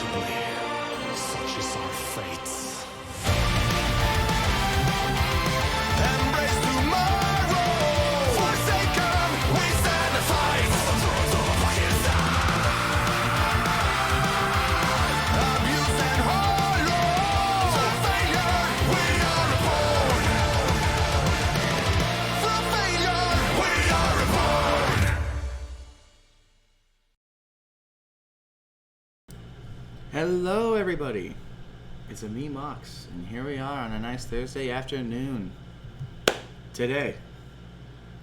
Unfortunately, such is our fate. Embrace tomorrow. Forsaken, we stand and fight. For the thrones of Pakistan. Abuse and hollow. Through failure, we are reborn. Through failure, we are reborn. Hello everybody, it's me Mox, and here we are on a nice Thursday afternoon. Today,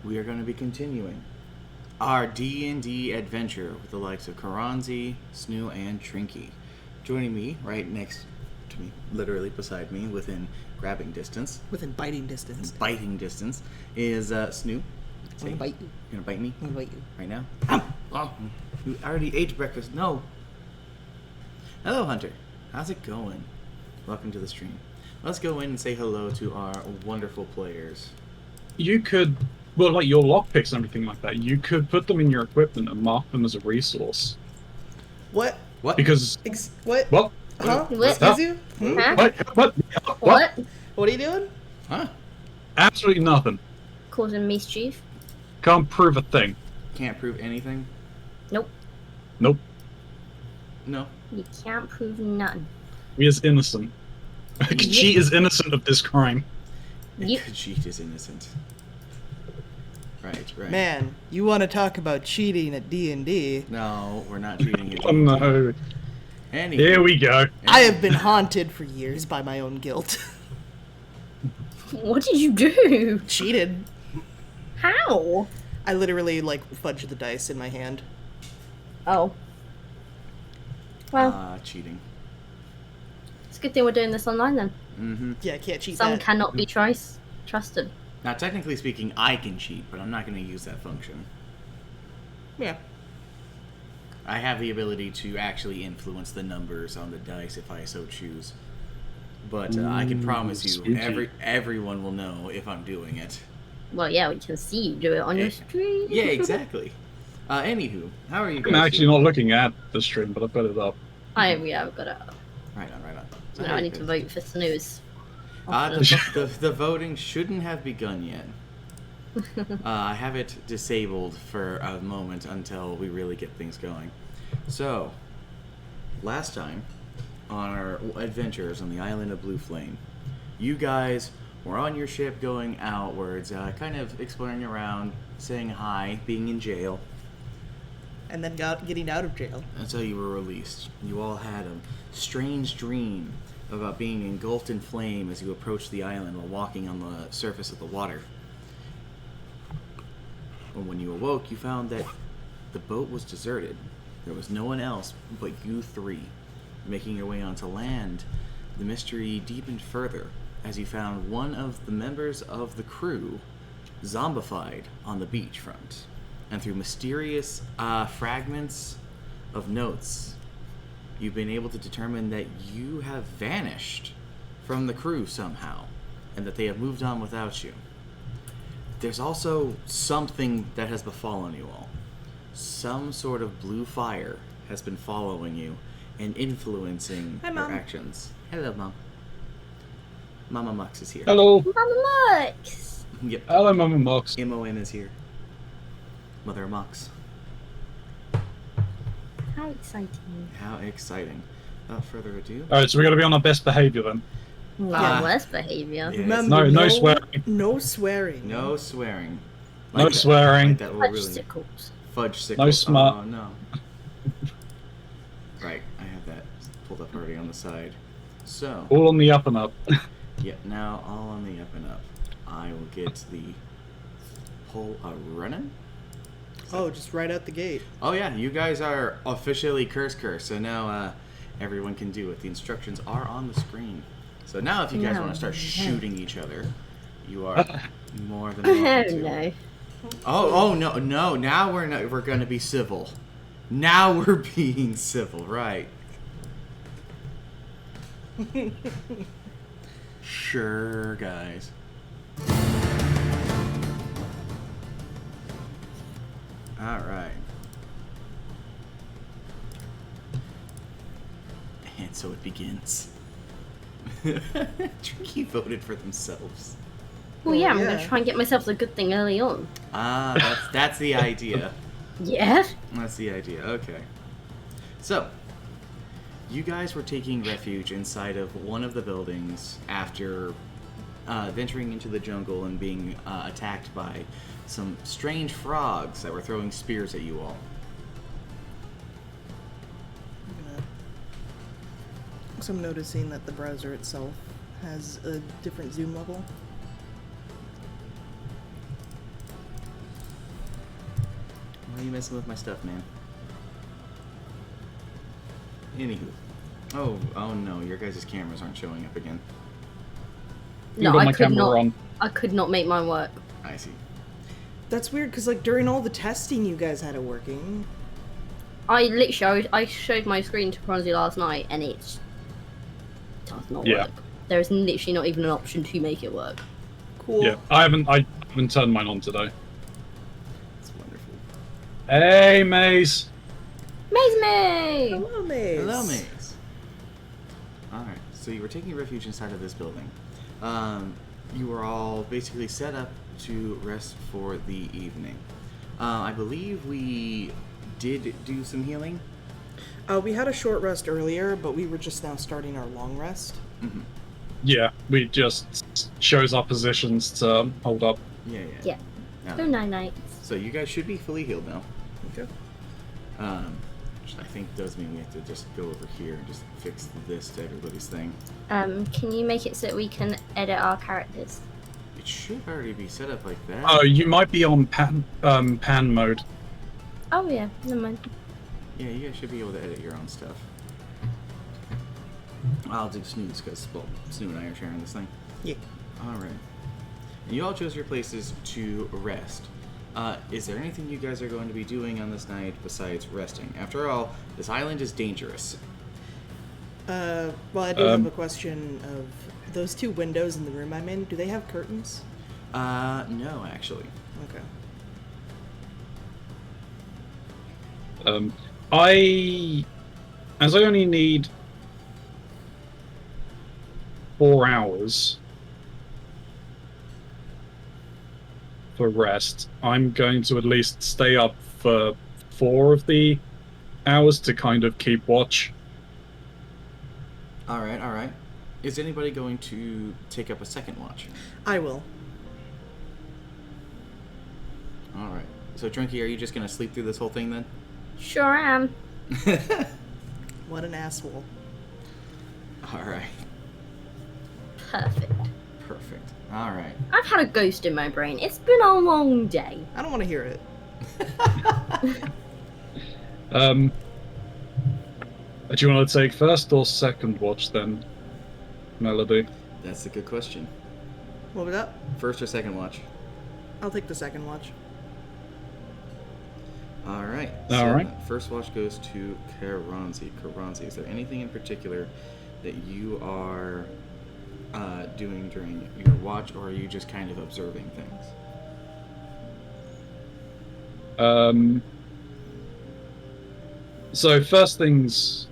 we are going to be continuing our D&D adventure with the likes of Keronzi, Snu, and Trinky. Joining me right next to me, literally beside me, within grabbing distance, Within biting distance. is Snu. I'm gonna bite you. You're gonna bite me I'm gonna bite you. right now? Oh, you already ate breakfast. No. Hello, Hunter. How's it going? Welcome to the stream. Let's go in and say hello to our wonderful players. You could, well, like your lockpicks and everything like that, you could put them in your equipment and mark them as a resource. What? What? Because, What? well, Huh? What? Excuse you? Huh? what? What? What are you doing? Huh? Absolutely nothing. Causing mischief? Can't prove a thing. Can't prove anything? Nope. Nope. No. You can't prove nothing. We is innocent. She is innocent of this crime. Yep. Cheat is innocent. Right. Man, you want to talk about cheating at D&D? No, we're not cheating at Oh no. Anyway. Here we go. I have been haunted for years by my own guilt. What did you do? Cheated. How? I literally, fudged the dice in my hand. Oh. Well, Cheating. it's a good thing we're doing this online then. Mm-hmm. Yeah, I can't cheat Some that. cannot be trusted. Now, technically speaking, I can cheat, but I'm not going to use that function. Yeah. I have the ability to actually influence the numbers on the dice if I so choose. But I can promise you, spooky. everyone will know if I'm doing it. Well, yeah, we can see you do it on your stream. Yeah, exactly. Anywho, how are you guys I'm actually doing? not looking at the stream, but I've got it up. I've got it. Right on. So Now how I are need you to guys? vote for snooze. The voting shouldn't have begun yet. I have it disabled for a moment until we really get things going. So, last time on our adventures on the island of Blue Flame, you guys were on your ship going outwards, kind of exploring around, saying hi, being in jail. And then getting out of jail. Until you were released. You all had a strange dream about being engulfed in flame as you approached the island while walking on the surface of the water. And when you awoke, you found that the boat was deserted. There was no one else but you three. Making your way onto land, the mystery deepened further as you found one of the members of the crew zombified on the beachfront. And through mysterious fragments of notes, you've been able to determine that you have vanished from the crew somehow, and that they have moved on without you. There's also something that has befallen you all. Some sort of blue fire has been following you and influencing Hi, your Mom. actions. Hello, Mom. Mama Mux is here. Hello. Mama Mux! Yep. Hello, Mama Mox. MON is here. Mother Mux. How exciting. How exciting. Without further ado. Alright, so we gotta be on our best behavior then. Well, worst behaviour. Yeah. Remember, No swearing. No swearing. No swearing. No that. swearing. Like that will really Fudgesicles. fudge sickles. No smart. Oh no. Right, I have that pulled up already on the side. So, All on the up and up. yeah, now all on the up and up. I will get the pull a running. Oh, just right out the gate. Oh yeah, you guys are officially curse, so now everyone can do it. The instructions are on the screen. So now if you guys No. want to start shooting each other, you are more than welcome to. No. Oh no! Now we're gonna be civil. Now we're being civil, right? Sure, guys. All right. And so it begins. Trinky voted for themselves. Well, yeah, I'm yeah. gonna try and get myself a good thing early on. Ah, that's the idea. Yeah. That's the idea. Okay. So, you guys were taking refuge inside of one of the buildings after venturing into the jungle and being attacked by some strange frogs that were throwing spears at you all. So I'm noticing that the browser itself has a different zoom level. Why are you messing with my stuff, man? Anywho. Oh no, your guys' cameras aren't showing up again. No, got I my could camera not. on. I could not make mine work. I see. That's weird, because like during all the testing you guys had it working. I showed my screen to Keronzi last night, and it does not work. There is literally not even an option to make it work. Cool. Yeah, I haven't turned mine on today. That's wonderful. Hey, Maze. Maze! Hello, Maze. Hello, Maze. Alright, so you were taking refuge inside of this building. You were all basically set up to rest for the evening. I believe we did do some healing. We had a short rest earlier, but we were just now starting our long rest. Mm-hmm. Yeah, we just shows our positions to hold up. Yeah. Now, Good night. so you guys should be fully healed now. Okay. Which I think does mean we have to just go over here and just fix this to everybody's thing. Can you make it so that we can edit our characters? It should already be set up like that. Oh, you might be on pan mode. Oh yeah, never mind. Yeah, you guys should be able to edit your own stuff. I'll do snooze because, well, Snoo and I are sharing this thing. Yeah. Alright. And you all chose your places to rest. Is there anything you guys are going to be doing on this night besides resting? After all, this island is dangerous. Well, I do have a question of those two windows in the room I'm in. Do they have curtains? No, actually. Okay. As I only need 4 hours for rest, I'm going to at least stay up for 4 of the hours to kind of keep watch. Alright, alright. Is anybody going to take up a second watch? I will. Alright. So, Trinky, are you just going to sleep through this whole thing then? Sure am. What an asshole. Alright. Perfect. Perfect. Alright. I've had a ghost in my brain. It's been a long day. I don't want to hear it. Do you want to take first or second watch then, Melody? That's a good question. What was that? First or second watch? I'll take the second watch. Alright. Alright. First watch goes to Keronzi. Keronzi, is there anything in particular that you are doing during your watch, or are you just kind of observing things? So first things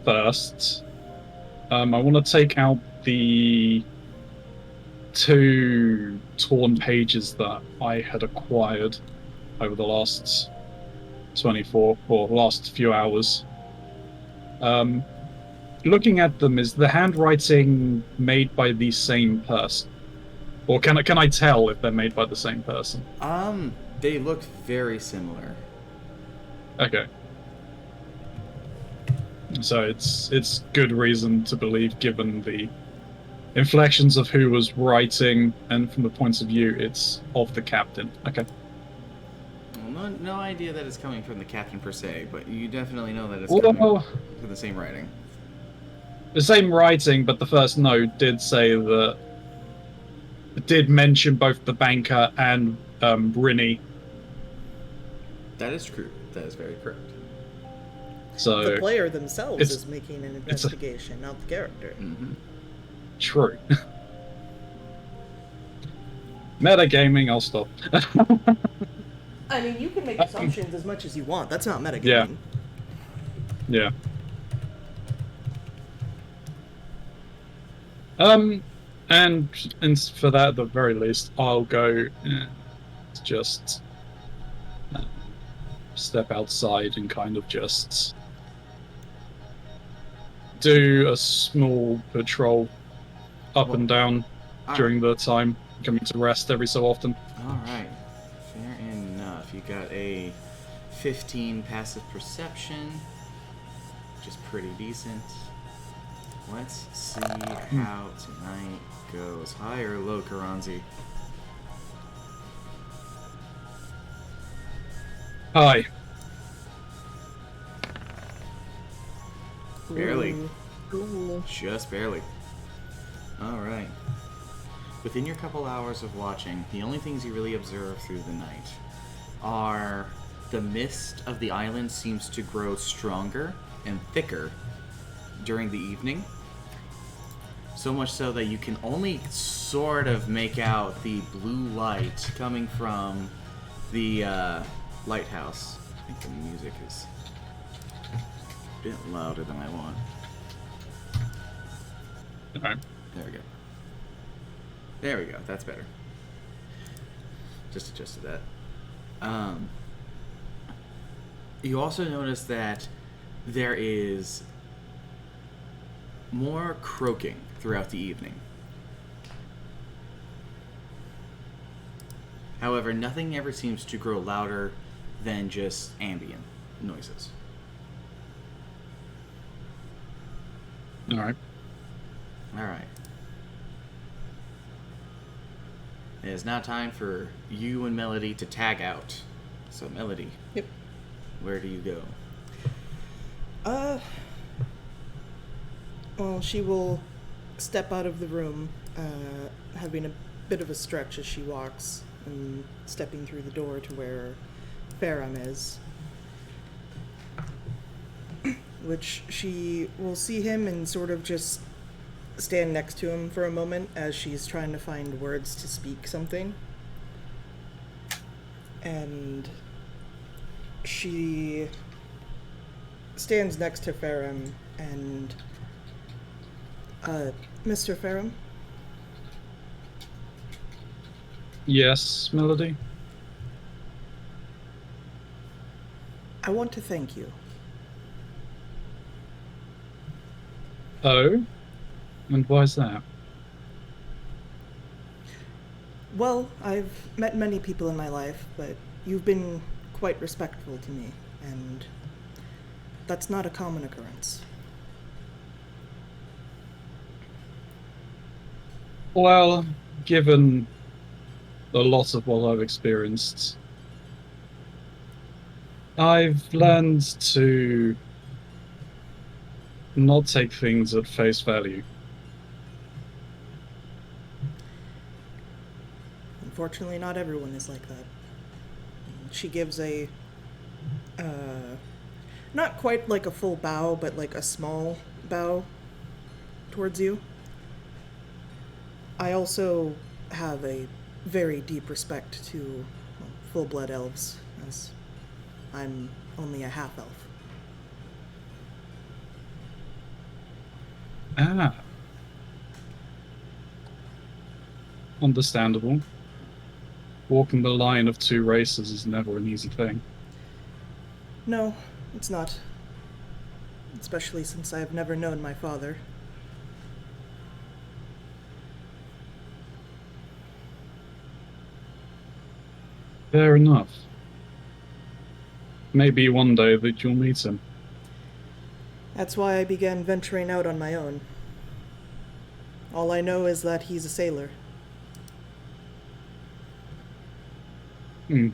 first, I want to take out the 2 torn pages that I had acquired over the last 24 or last few hours. Looking at them, is the handwriting made by the same person? Or can I tell if they're made by the same person? They look very similar. Okay. So it's good reason to believe, given the inflections of who was writing, and from the points of view, it's of the captain. Okay. Well, no idea that it's coming from the captain per se, but you definitely know that it's coming from the same writing. The same writing, but the first note did say that it did mention both the banker and Brinny. That is true. That is very correct. So The player themselves it's- is making an investigation, not the character. Mm-hmm. true. Metagaming, I'll stop. I mean, you can make assumptions as much as you want. That's not metagaming. Yeah. And for that, at the very least, I'll go just step outside and kind of just do a small patrol up and down during the time, coming to rest every so often. All right, fair enough. You got a 15 passive perception, which is pretty decent. Let's see how tonight goes. High or low, Keronzi? Hi. Barely. Ooh. Just barely. Alright. Within your couple hours of watching, the only things you really observe through the night are the mist of the island seems to grow stronger and thicker during the evening. So much so that you can only sort of make out the blue light coming from the lighthouse. I think the music is a bit louder than I want. Okay. There we go. There we go. That's better. Just adjusted that. You also notice that there is more croaking throughout the evening. However, nothing ever seems to grow louder than just ambient noises. Alright. Alright. It is now time for you and Melody to tag out. So, Melody. Yep. Where do you go? Well, she will step out of the room, having a bit of a stretch as she walks, and stepping through the door to where Farum is. Which she will see him and sort of just stand next to him for a moment as she's trying to find words to speak something. And she stands next to Farum and, Mr. Farum? Yes, Melody? I want to thank you. Oh? And why is that? Well, I've met many people in my life, but you've been quite respectful to me, and that's not a common occurrence. Well, given a lot of what I've experienced, I've learned to not take things at face value. Unfortunately, not everyone is like that. She gives a, not quite like a full bow, but like a small bow towards you. I also have a very deep respect to full-blood elves, as I'm only a half-elf. Ah. Understandable. Walking the line of two races is never an easy thing. No, it's not. Especially since I've never known my father. Fair enough. Maybe one day that you'll meet him. That's why I began venturing out on my own. All I know is that he's a sailor. Then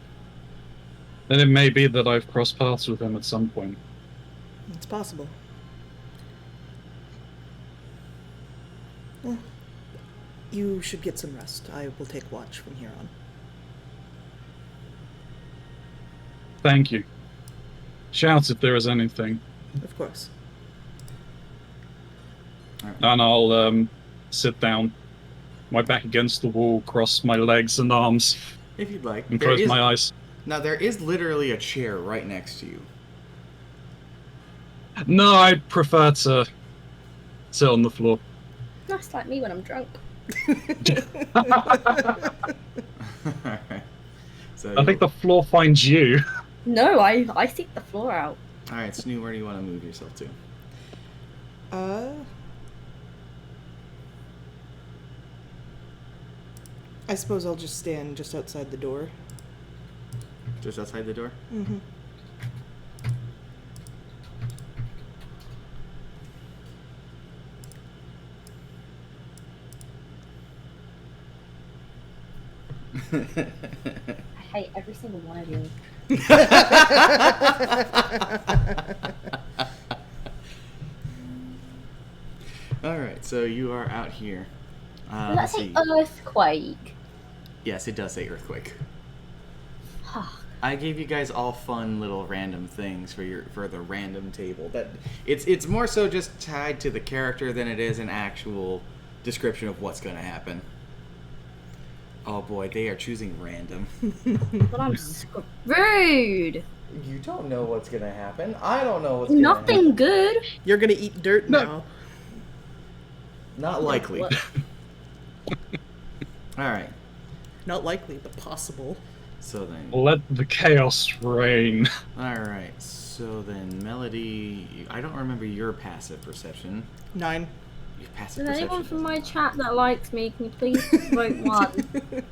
it may be that I've crossed paths with him at some point. It's possible. Well, you should get some rest. I will take watch from here on. Thank you. Shout if there is anything. Of course. And I'll sit down, my back against the wall, cross my legs and arms, If you'd like. and close my eyes. Now, there is literally a chair right next to you. No, I prefer to sit on the floor. That's like me when I'm drunk. Alright. So I think the floor finds you. No, I seek the floor out. Alright, Snoo, where do you want to move yourself to? I suppose I'll just stand just outside the door. Just outside the door? Mm-hmm. I hate every single one of you. Alright, so you are out here. Does that Let's say see. earthquake? Yes, it does say earthquake. I gave you guys all fun little random things for the random table. That it's more so just tied to the character than it is an actual description of what's going to happen. Oh boy, they are choosing random. But I'm screwed. You don't know what's going to happen. I don't know what's going to happen. Nothing good. You're gonna eat dirt No. now. Not likely. What? Alright, Not likely, but possible. so then... Let the chaos reign. Alright, so then Melody... I don't remember your passive perception. 9. Your passive Is anyone perception from is- my chat that likes me? Can you please vote one?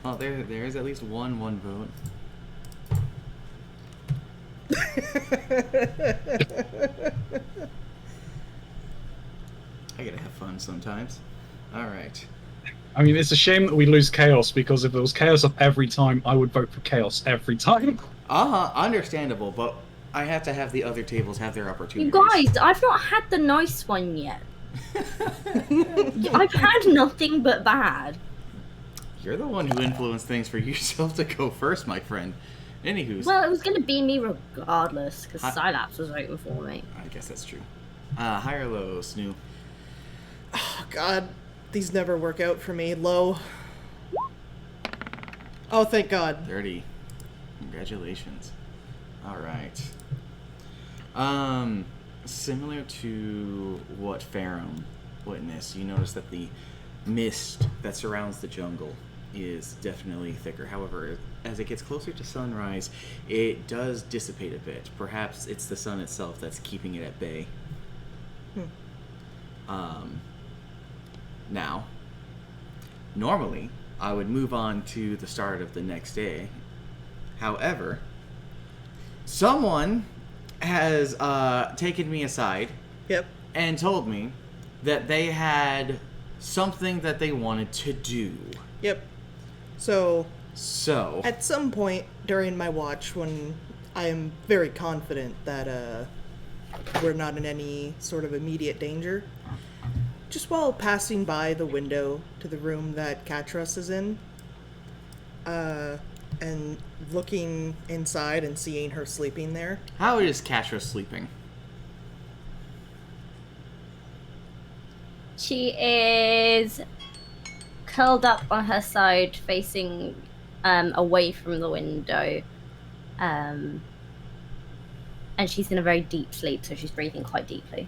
Oh, there is at least one vote. I gotta have fun sometimes. Alright. I mean, it's a shame that we lose chaos, because if there was chaos up every time, I would vote for chaos every time. Understandable, but I have to have the other tables have their You opportunities. guys, I've not had the nice one yet. I've had nothing but bad. You're the one who influenced things for yourself to go first, my friend. Anywho's... Well, it was gonna be me regardless, because Hi- Sylaps was voting for me. I guess that's true. High or low, Snoo? Oh, God, these never work out for me. Low. Oh, thank God. 30. Congratulations. Alright. Similar to what Farum witnessed, you notice that the mist that surrounds the jungle is definitely thicker. However, as it gets closer to sunrise, it does dissipate a bit. Perhaps it's the sun itself that's keeping it at bay. Now, normally, I would move on to the start of the next day. However, someone has taken me aside Yep. and told me that they had something that they wanted to do. Yep. So, So, at some point during my watch, when I am very confident that we're not in any sort of immediate danger, just while passing by the window to the room that Katros is in, and looking inside and seeing her sleeping there, how is Katra sleeping? She is curled up on her side, facing away from the window. And she's in a very deep sleep, so she's breathing quite deeply.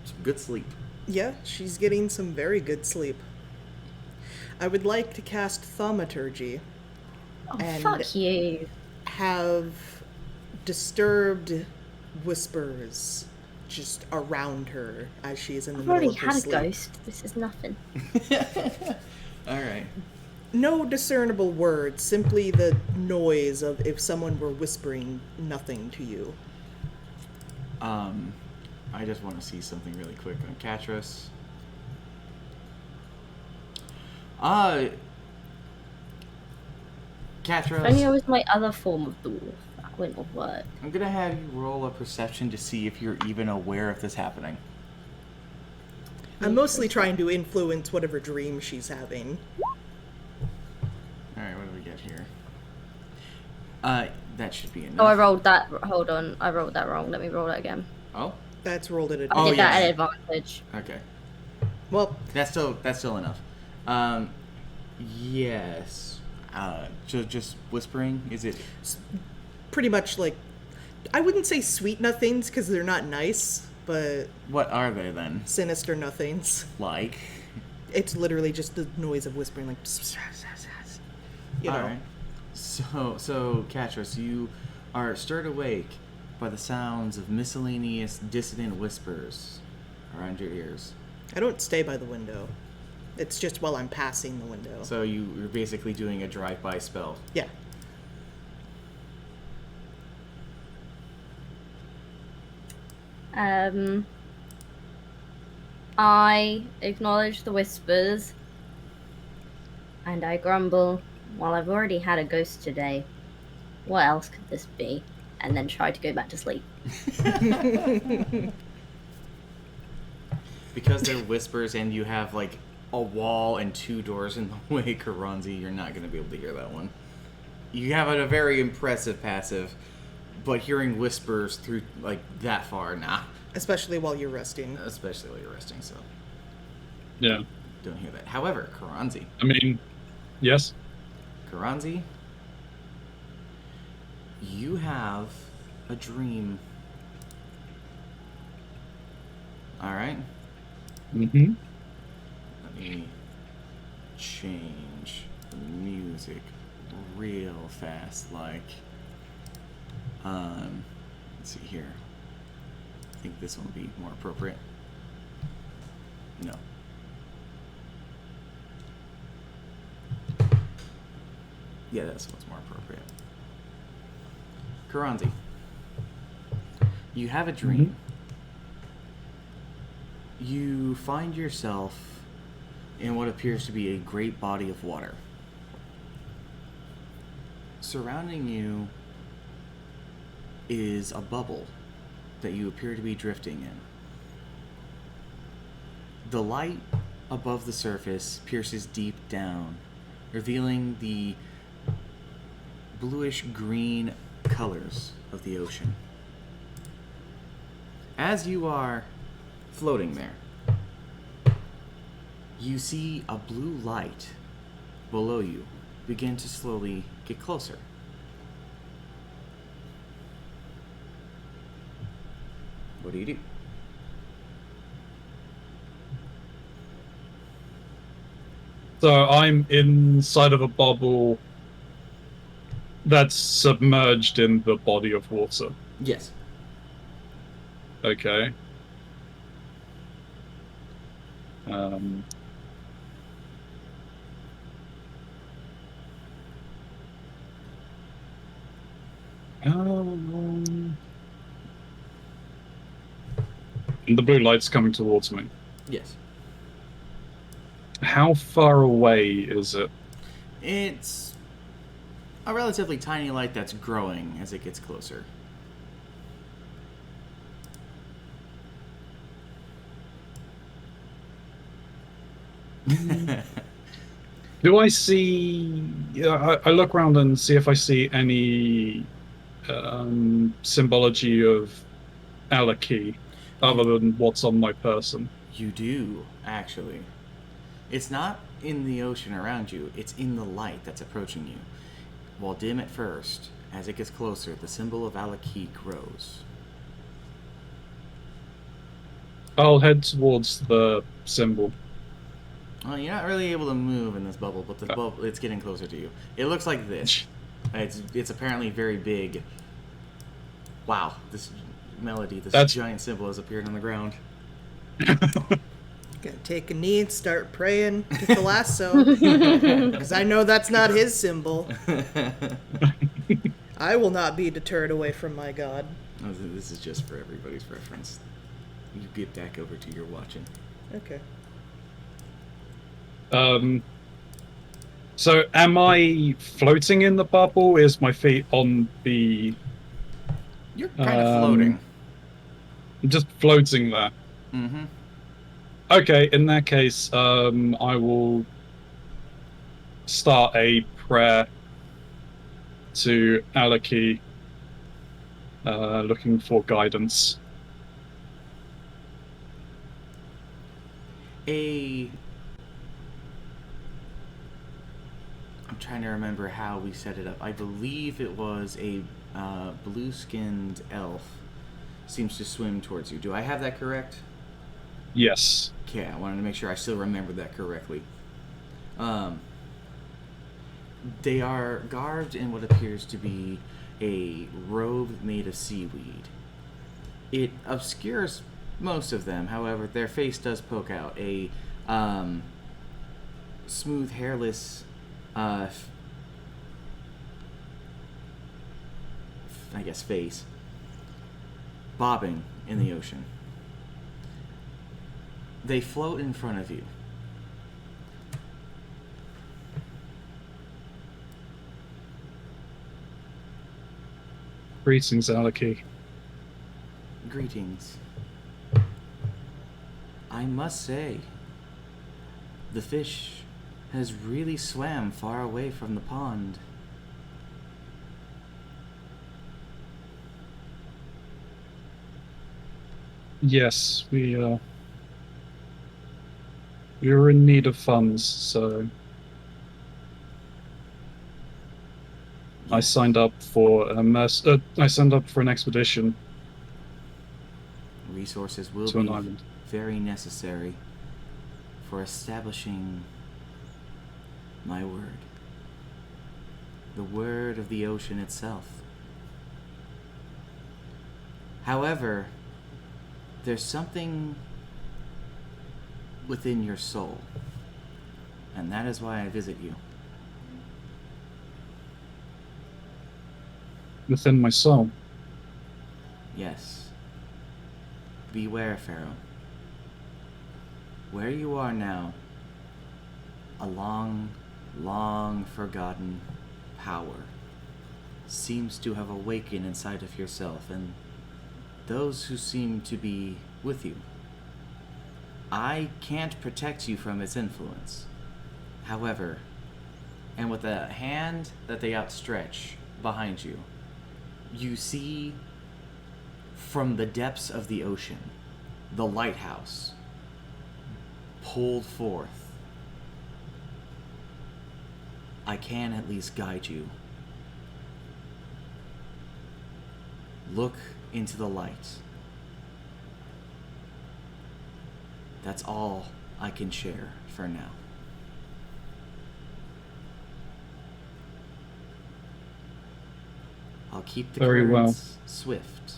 Some good sleep. yeah, she's getting some very good sleep. I would like to cast Thaumaturgy. Oh, And- fuck you. Have disturbed whispers just around her as she is in the I've middle already of her had a sleep. ghost. This is nothing. Alright. No discernible words, simply the noise of if someone were whispering nothing to you. I just want to see something really quick on Katros. If only I Katros, was my other form of dwarf. That wouldn't have worked. I'm gonna have you roll a perception to see if you're even aware of this happening. I'm mostly trying to influence whatever dream she's having. Alright, what do we get here? That should be enough. Oh, I rolled that. Hold on. I rolled that wrong. Let me roll that again. Oh? That's rolled at I a Oh, did that yes. at advantage. Okay. Well, That's still enough. Yes. Just whispering? Is it... pretty much like, I wouldn't say sweet nothings because they're not nice, but What are they then? sinister nothings. Like? It's literally just the noise of whispering, like, you know. Alright. So, Katris, you are stirred awake by the sounds of miscellaneous dissonant whispers around your ears. I don't stay by the window. It's just while I'm passing the window. So you're basically doing a drive-by spell. Yeah. I acknowledge the whispers, and I grumble, well, I've already had a ghost today. What else could this be? And then try to go back to sleep. Because they're whispers and you have, like, a wall and 2 doors in the way, Keronzi, you're not going to be able to hear that one. You have a very impressive passive, but hearing whispers through, like, that far, nah. Especially while you're resting. Especially while you're resting, so Yeah. don't hear that. However, Keronzi, I mean, yes. You have a dream. Alright? Mm-hmm. Let me change the music real fast, like, let's see here. I think this one will be more appropriate. No. Yeah, this one's more appropriate. Keronzi, you have a dream. You find yourself in what appears to be a great body of water. Surrounding you is a bubble that you appear to be drifting in. The light above the surface pierces deep down, revealing the bluish-green colors of the ocean. As you are floating there, you see a blue light below you begin to slowly get closer. What do you do? So I'm inside of a bubble that's submerged in the body of water. Yes. Okay. And the blue light's coming towards me. Yes. How far away is it? It's a relatively tiny light that's growing as it gets closer. Do I see... I look around and see if I see any symbology of Alaki other than what's on my person. You do, actually. It's not in the ocean around you, it's in the light that's approaching you. While dim at first, as it gets closer, the symbol of Alaki grows. I'll head towards the symbol. Well, you're not really able to move in this bubble, but the bubble, it's getting closer to you. It looks like this. It's apparently very big. Wow, this melody, this giant symbol has appeared on the ground. Gonna take a knee and start praying to the lasso. Because I know that's not his symbol. I will not be deterred away from my god. Oh, this is just for everybody's reference. You get back over to your watching. Okay. So am I floating in the bubble? Is my feet on the... You're kind of floating. I'm just floating there. Mm-hmm. Okay, in that case, I will start a prayer to Alaki, looking for guidance. I'm trying to remember how we set it up. I believe it was a blue-skinned elf seems to swim towards you. Do I have that correct? Yes. Okay, I wanted to make sure I still remembered that correctly. They are garbed in what appears to be a robe made of seaweed. It obscures most of them, however, their face does poke out. A smooth, hairless, I guess, face bobbing in the ocean. They float in front of you. Greetings, Alaki. Greetings. I must say, the fish has really swam far away from the pond. Yes, we were in need of funds, so I signed up for I signed up for an expedition Resources will to an be island. very necessary for establishing my word. The word of the ocean itself. However, there's something within your soul, and that is why I visit you. Within my soul. Yes. Beware, Pharaoh. Where you are now, a long, long forgotten power seems to have awakened inside of yourself and those who seem to be with you. I can't protect you from its influence. However, and with a hand that they outstretch behind you, you see from the depths of the ocean, the lighthouse pulled forth. I can at least guide you. Look into the light. That's all I can share for now. I'll keep the Very well. currents swift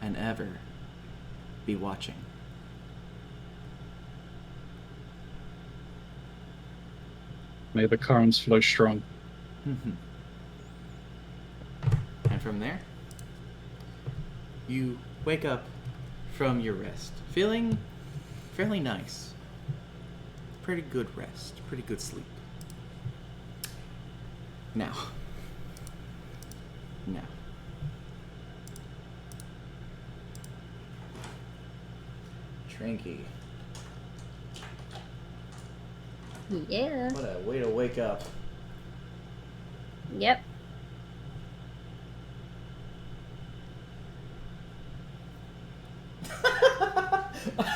and ever be watching. May the currents flow strong. And from there, you wake up from your rest, feeling fairly nice. Pretty good rest, pretty good sleep. Now. Trinky. Yeah. What a way to wake up. Yep.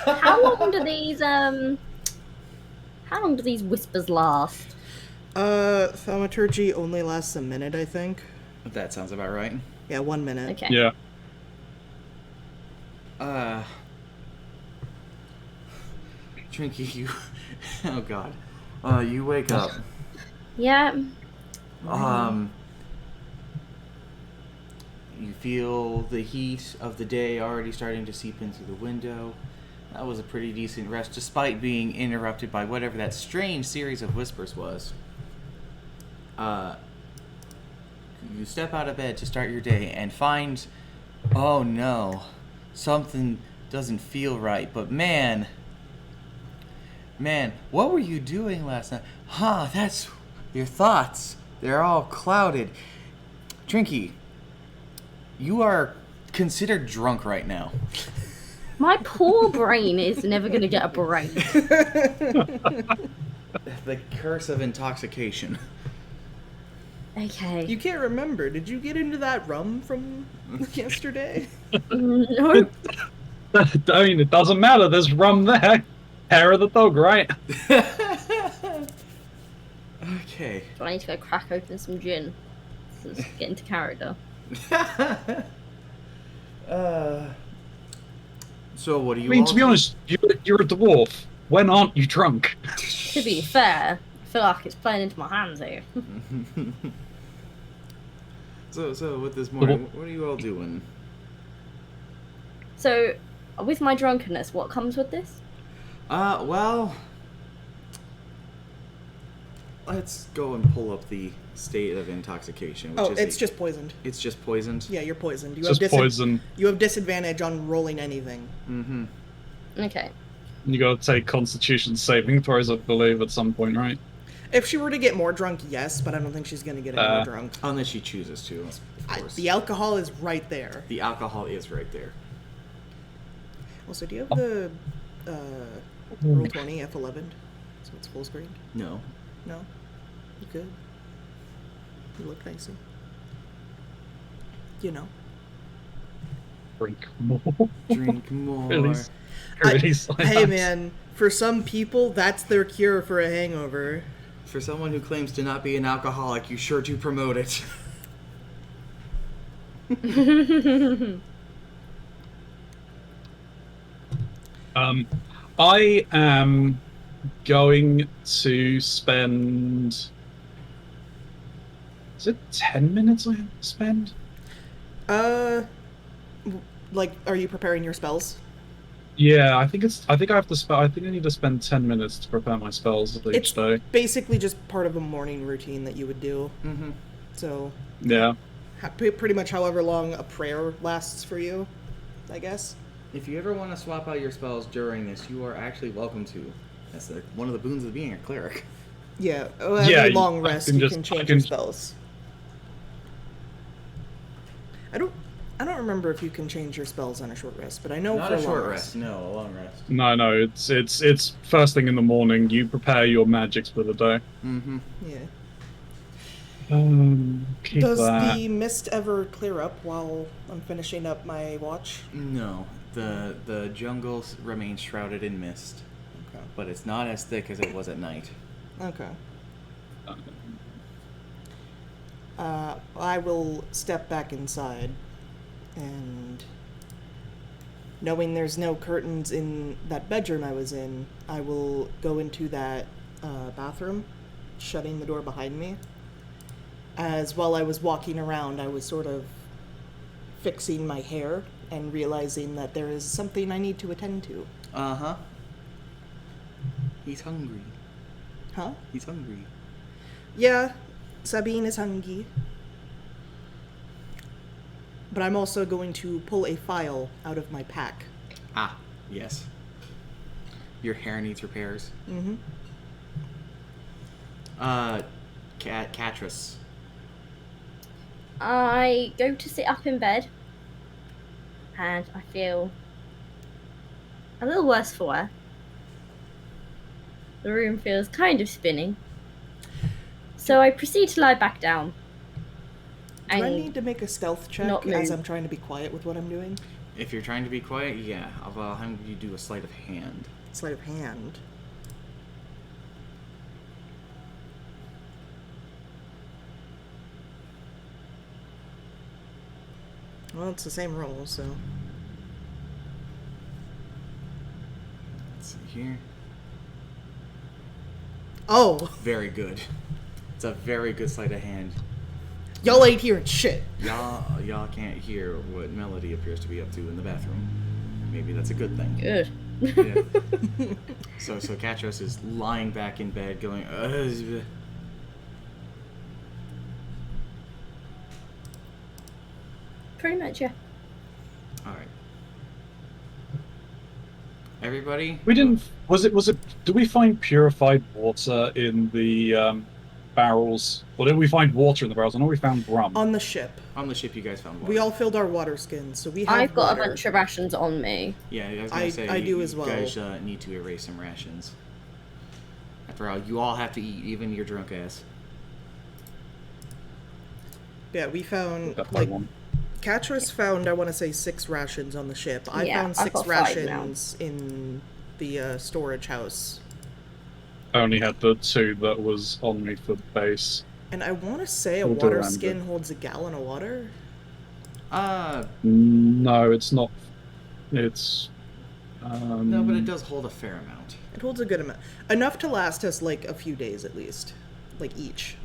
How long do these whispers last? Thaumaturgy only lasts a minute, I think. That sounds about right. Yeah, 1 minute. Okay. Yeah. Trinky, you... Oh, God. You wake up. Yeah. You feel the heat of the day already starting to seep into the window. That was a pretty decent rest, despite being interrupted by whatever that strange series of whispers was. You step out of bed to start your day and find, oh no, something doesn't feel right. But man, what were you doing last night? That's your thoughts. They're all clouded. Trinky, you are considered drunk right now. My poor brain is never going to get a break. The curse of intoxication. Okay. You can't remember. Did you get into that rum from yesterday? No. I mean, it doesn't matter. There's rum there. Hair of the dog, right? Okay. Do I need to go crack open some gin? Let's get into character. So what do you I mean, all to be do? honest, you're a dwarf. When aren't you drunk? To be fair, I feel like it's playing into my hands here. So with this morning, what are you all doing? So, with my drunkenness, what comes with this? Well, let's go and pull up the state of intoxication. Which Oh, is it's just poisoned. It's just poisoned. Yeah, you're poisoned. You Just have poison. You have disadvantage on rolling anything. Mm-hmm. Okay. You gotta take Constitution saving throws, I believe, at some point, right? If she were to get more drunk, yes, but I don't think she's gonna get any more drunk. Unless she chooses to, of course. The alcohol is right there. The alcohol is right there. Also, do you have the roll 20 F11? So it's full screen. No. No, you good. You look nicey. You know. Drink more. Drink more. Really Hey man, for some people, that's their cure for a hangover. For someone who claims to not be an alcoholic, you sure do promote it. I am going to spend. Is it 10 minutes I have to spend? Like, are you preparing your spells? Yeah, I think I have to spend. I think I need to spend 10 minutes to prepare my spells each It's day. basically just part of a morning routine that you would do. Mm-hmm. So, Yeah. pretty much however long a prayer lasts for you, I guess. If you ever want to swap out your spells during this, you are actually welcome to. That's one of the boons of being a cleric. Yeah, Yeah, every long I rest can you just- can I change can- your spells. I don't remember if you can change your spells on a short rest, but I know Not for a a long short rest. rest, no, a long rest. No, it's first thing in the morning. You prepare your magics for the day. Mm-hmm. Yeah. Keep Does that. the mist ever clear up while I'm finishing up my watch? No, the jungle remains shrouded in mist, Okay. but it's not as thick as it was at night. Okay. I will step back inside, and knowing there's no curtains in that bedroom I was in, I will go into that bathroom, shutting the door behind me. As while I was walking around, I was sort of fixing my hair and realizing that there is something I need to attend to. Uh-huh. He's hungry. Huh? He's hungry. Yeah, Sabine is hungry. But I'm also going to pull a file out of my pack. Ah, yes. Your hair needs repairs. Mm-hmm. Catrus. I go to sit up in bed, and I feel a little worse for wear. The room feels kind of spinning. So I proceed to lie back down. Do I need to make a stealth check not as move. I'm trying to be quiet with what I'm doing? If you're trying to be quiet, yeah. I'll have you do a sleight of hand. Sleight of hand. Well, it's the same roll, so... Let's see here. Oh! Very good. It's a very good sleight of hand. Y'all ain't hearing shit! Y'all can't hear what Melody appears to be up to in the bathroom. Maybe that's a good thing. Good. Yeah. So Katros is lying back in bed going, Pretty much, yeah. Alright. Everybody? We didn't. Was it? Did we find purified water in the barrels? Or did we find water in the barrels? I know we found rum. On the ship. On the ship you guys found water. We all filled our water skins, so we have I've got water. a bunch of rations on me. Yeah, I was gonna say, I do you as well. guys need to erase some rations. After all, you all have to eat, even your drunk ass. Yeah, we found, Got my like, one. Katris found, I want to say, 6 rations on the ship. I Yeah, found I've 6 got 5 now. rations in the storage house. I only had the 2 that was on me for the base. And I want to say a We'll do water random. skin holds a gallon of water. No, it's not. It's. No, but it does hold a fair amount. It holds a good amount. Enough to last us, like, a few days at least. Like, each.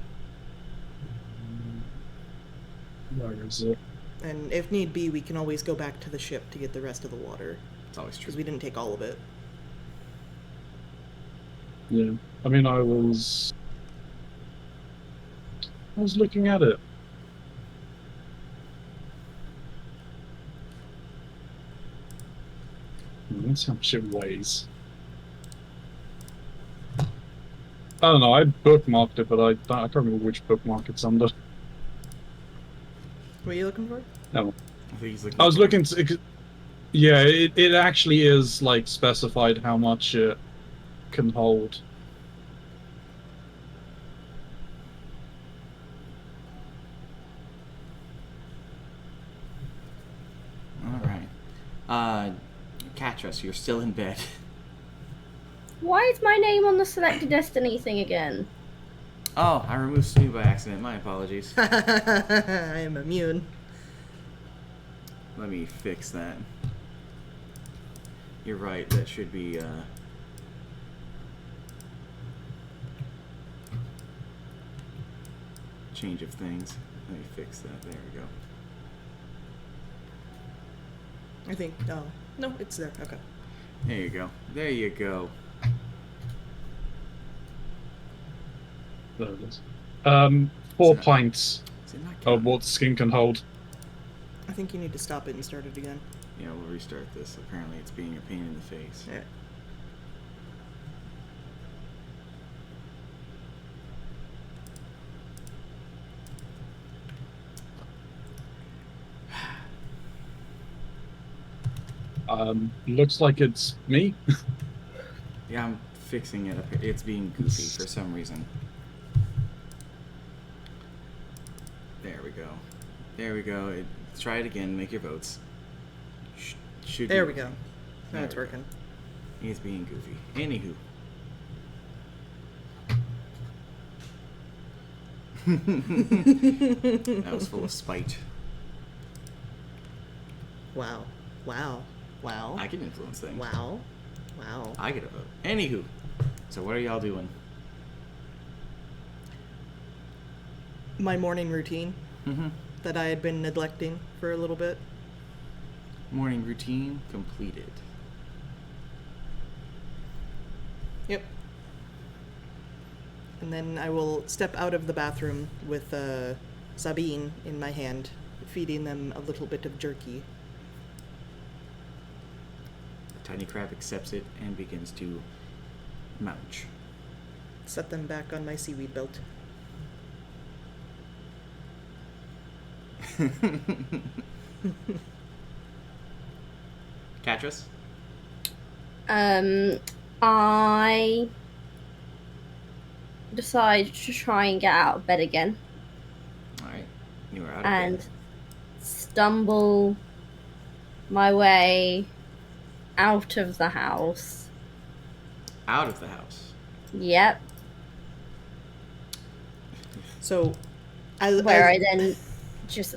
Where is it? And if need be, we can always go back to the ship to get the rest of the water. It's always true. Because we didn't take all of it. Yeah. I mean, I was looking at it. That's how much it weighs. I don't know, I bookmarked it, but I can't remember which bookmark it's under. What are you looking for? No. I think he's looking. I was looking to... Yeah, it actually is, like, specified how much it can hold. All right. Catras, you're still in bed. Why is my name on the selected destiny thing again? Oh, I removed Snoo by accident. My apologies. I am immune. Let me fix that. You're right. That should be. Change of things. Let me fix that. There we go. I think. Oh. No, it's there. Okay. There you go. There you go. There it is. 4 So- pints Is it not of counting? what skin can hold. I think you need to stop it and start it again. Yeah, we'll restart this. Apparently, it's being a pain in the face. Yeah. Looks like it's me. Yeah, I'm fixing it. It's being goofy for some reason. There we go. There we go. Try it again. Make your votes. Should There be we go. working. Now There it's we go. working. He's being goofy. Anywho. That was full of spite. Wow. Wow. Wow. I can influence things. Wow. Wow. I get a vote. Anywho. So what are y'all doing? My morning routine Mm-hmm. that I had been neglecting for a little bit. Morning routine completed. Yep. And then I will step out of the bathroom with Sabine in my hand, feeding them a little bit of jerky. Tiny crab accepts it and begins to munch. Set them back on my seaweed belt. Catras? I decide to try and get out of bed again Alright. You are out of and bed. stumble my way out of the house. Out of the house. Yep. So, Where I then just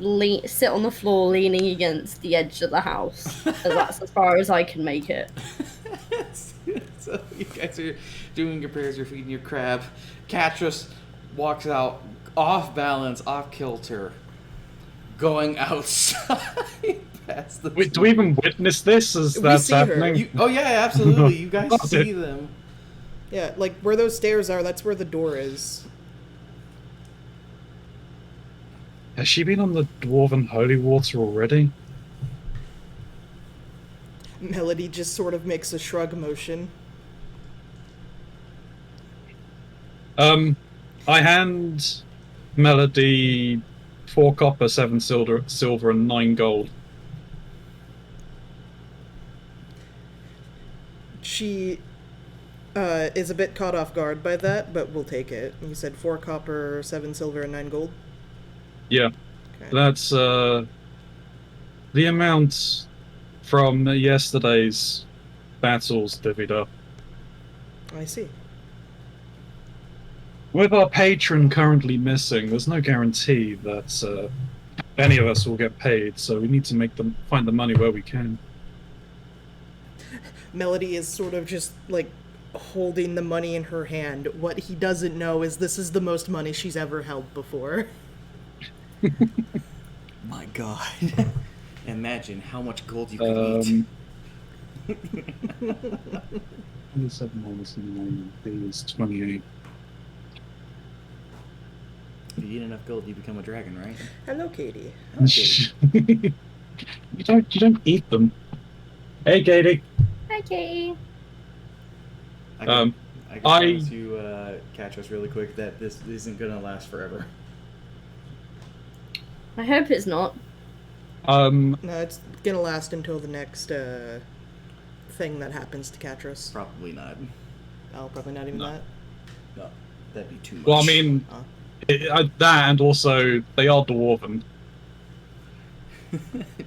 sit on the floor leaning against the edge of the house. As that's as far as I can make it. So you guys are doing your prayers, you're feeding your crab. Catras walks out off balance, off kilter, going outside past the Wait, do we even witness this as We that's see her. happening? Oh yeah, absolutely. You guys Oh, see dude. them. yeah, like where those stairs are, that's where the door is. Has she been on the Dwarven Holy Water already? Melody just sort of makes a shrug motion. I hand Melody 4 copper, 7 silver, and 9 gold. She is a bit caught off guard by that, but we'll take it. You said 4 copper, 7 silver, and 9 gold? Yeah, Okay. that's the amount from yesterday's battles divvied up. I see. With our patron currently missing, there's no guarantee that any of us will get paid, so we need to find the money where we can. Melody is sort of just like holding the money in her hand. What he doesn't know is this is the most money she's ever held before. My God. Imagine how much gold you could eat. 27 minus 9 is 28. If you eat enough gold, you become a dragon, right? Hello, Katie. You don't eat them. Hey, Katie. Hi, Katie. I can I- promise you, catch us really quick, that this isn't gonna last forever. I hope it's not. No, it's gonna last until the next thing that happens to Catras. Probably not. Oh, probably not even No. that. No, that'd be too much. Well, I mean, Huh? that and also they are dwarven.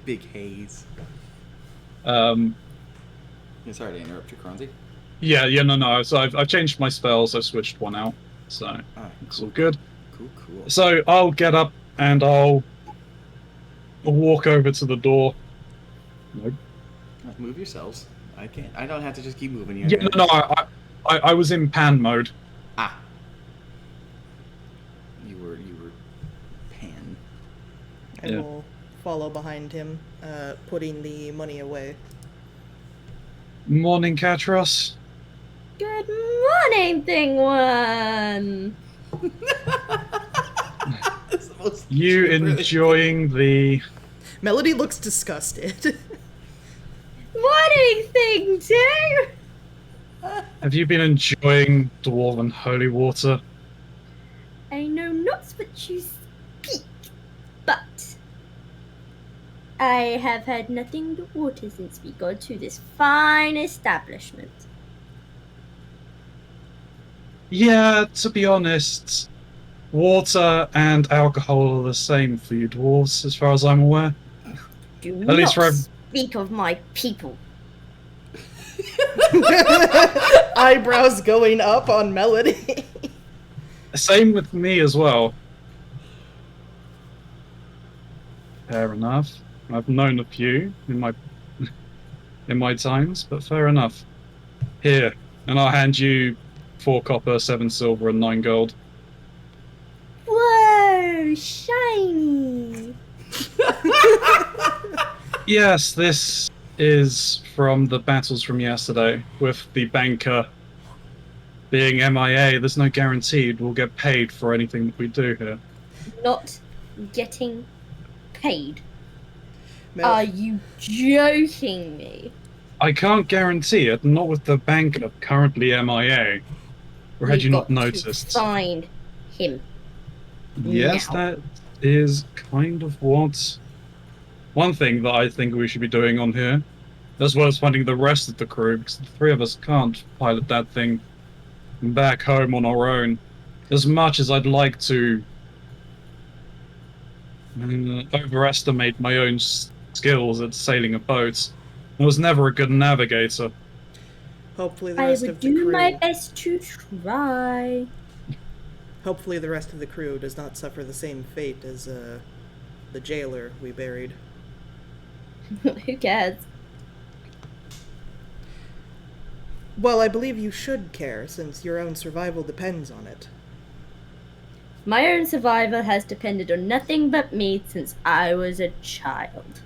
Big haze. Um, Yeah, sorry to interrupt you, Keronzi. yeah, no. So I've changed my spells. I've switched one out, so Ah, it's all good. Cool. So I'll get up and I'll walk over to the door. Nope. Move yourselves. I can't. I don't have to just keep moving you. Yeah, no. I was in pan mode. Ah. You were pan. I Yeah. will follow behind him, putting the money away. Morning, Catros. Good morning, thing one. That's the most You gibberish. enjoying the? Melody looks disgusted. Morning, thing two. Have you been enjoying dwarven holy water? I know not what you speak, but I have had nothing but water since we got to this fine establishment. Yeah, to be honest, water and alcohol are the same for you dwarves, as far as I'm aware. Do At not least for speak of my people. Eyebrows going up on Melody. Same with me as well. Fair enough. I've known a few in my times, but fair enough. Here, and I'll hand you 4 copper, 7 silver, and 9 gold. Whoa, shiny. Yes, this is from the battles from yesterday, with the banker being MIA. There's no guarantee we'll get paid for anything that we do here. Not getting paid. Mel- Are you joking me? I can't guarantee it, not with the banker currently MIA. Or had We've you not got to noticed? find him. Yes, now. that is kind of what... One thing that I think we should be doing on here, as well as finding the rest of the crew, because the 3 of us can't pilot that thing back home on our own. As much as I'd like to overestimate my own skills at sailing a boat, I was never a good navigator. Hopefully the I rest would of the do crew. my best to try. Hopefully the rest of the crew does not suffer the same fate as the jailer we buried. Who cares? Well, I believe you should care, since your own survival depends on it. My own survival has depended on nothing but me since I was a child.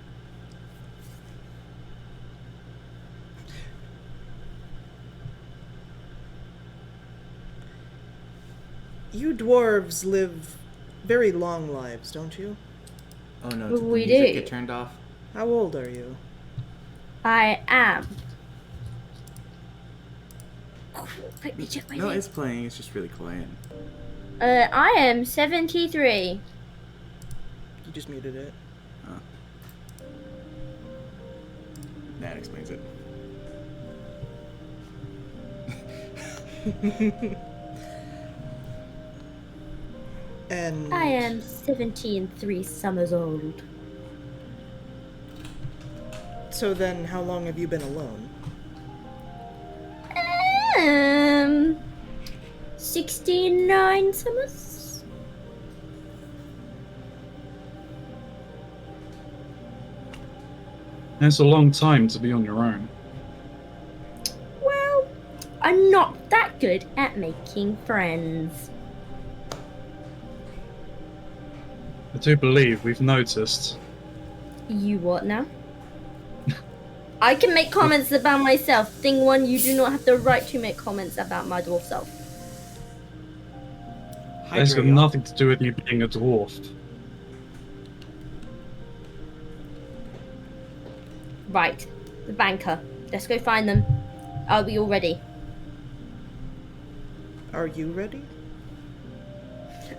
You dwarves live very long lives, don't you? Oh no, did the We music do. get turned off? How old are you? I am. Let me check my No, name. it's playing. It's just really quiet. I am 73. You just muted it. That explains it. And I am 70 and 3 summers old. so then how long have you been alone? 69 summers? It's a long time to be on your own. Well, I'm not that good at making friends. I do believe we've noticed. You what now? I can make comments about myself. Thing one, you do not have the right to make comments about my dwarf self. It's got Hydrate. nothing to do with you being a dwarf. Right, the banker. Let's go find them. Are we all ready? Are you ready?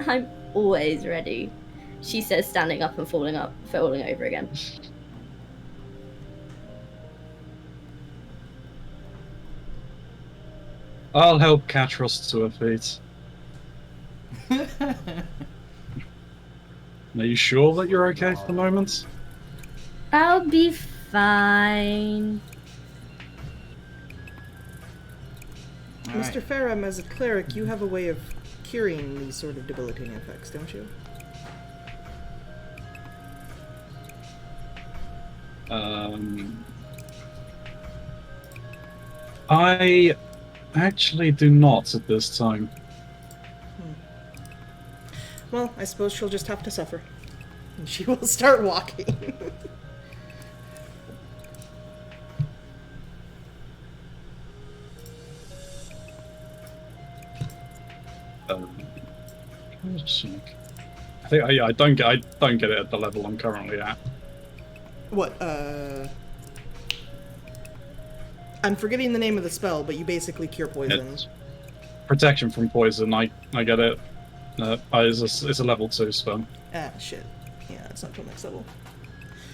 I'm always ready. She says, standing up and falling over again. I'll help Katros to her feet. Are you sure that you're okay for the moment? I'll be fine. All Mr. right. Farum, as a cleric, you have a way of curing these sort of debilitating effects, don't you? I actually do not at this time. Well, I suppose she'll just have to suffer. And she will start walking. I think I don't get it at the level I'm currently at. What, I'm forgetting the name of the spell, but you basically cure poison. It's protection from poison. I get it. It's a level 2 spell. Ah, shit. Yeah, it's not till next level.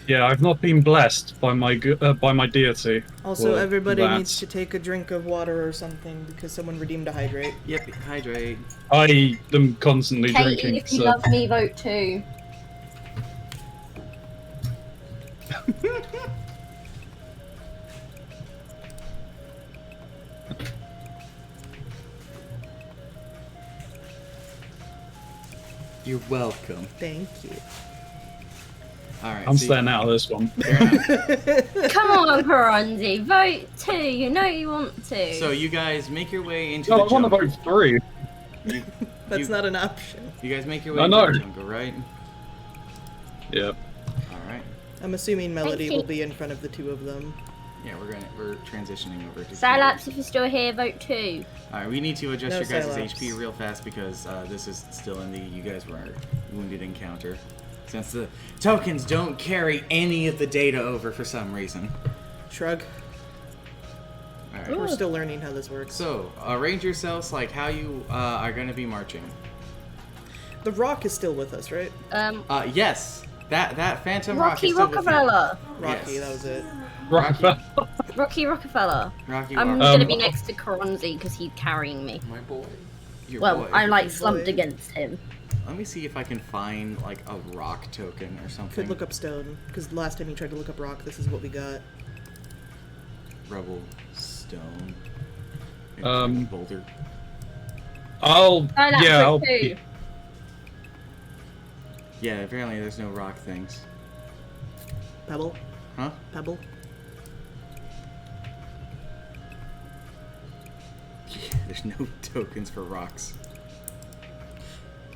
Yeah, I've not been blessed by my deity. Also, for everybody that. needs to take a drink of water or something because someone redeemed a hydrate. Yep, hydrate. I am constantly Katie, drinking. if you So love me, vote 2. You're welcome. Thank you. All right. I'm so staying out of this one. Come on, Keronzi, vote 2. You know you want to. So you guys make your way into No, the I want to jungle. vote 3. That's You- not an option. You guys make your way I into know. the jungle, right? Yeah. All right. I'm assuming Melody you. will be in front of the two of them. Yeah, we're transitioning over to. Silapse, if you're still here, vote 2. All right, we need to adjust No your guys' Silapse. HP real fast because this is still in the you guys were wounded encounter. Since the tokens don't carry any of the data over for some reason. Shrug. All right. We're still learning how this works. So arrange yourselves like how you are going to be marching. The rock is still with us, right? Yes, that phantom rock is Rocky still with you. Rockefeller. Rocky, Yes. that was it. Rocky Rockefeller. Rocky I'm Rock. gonna be next to Keronzi because he's carrying me. My boy. Your Well, boy. I'm like Boy. slumped against him. Let me see if I can find like a rock token or something. Could look up stone, because last time you tried to look up rock, this is what we got. Rebel stone. Boulder. Silapse, Yeah, vote 2. Yeah, apparently there's no rock things. Pebble? Huh? Pebble? Yeah, there's no tokens for rocks.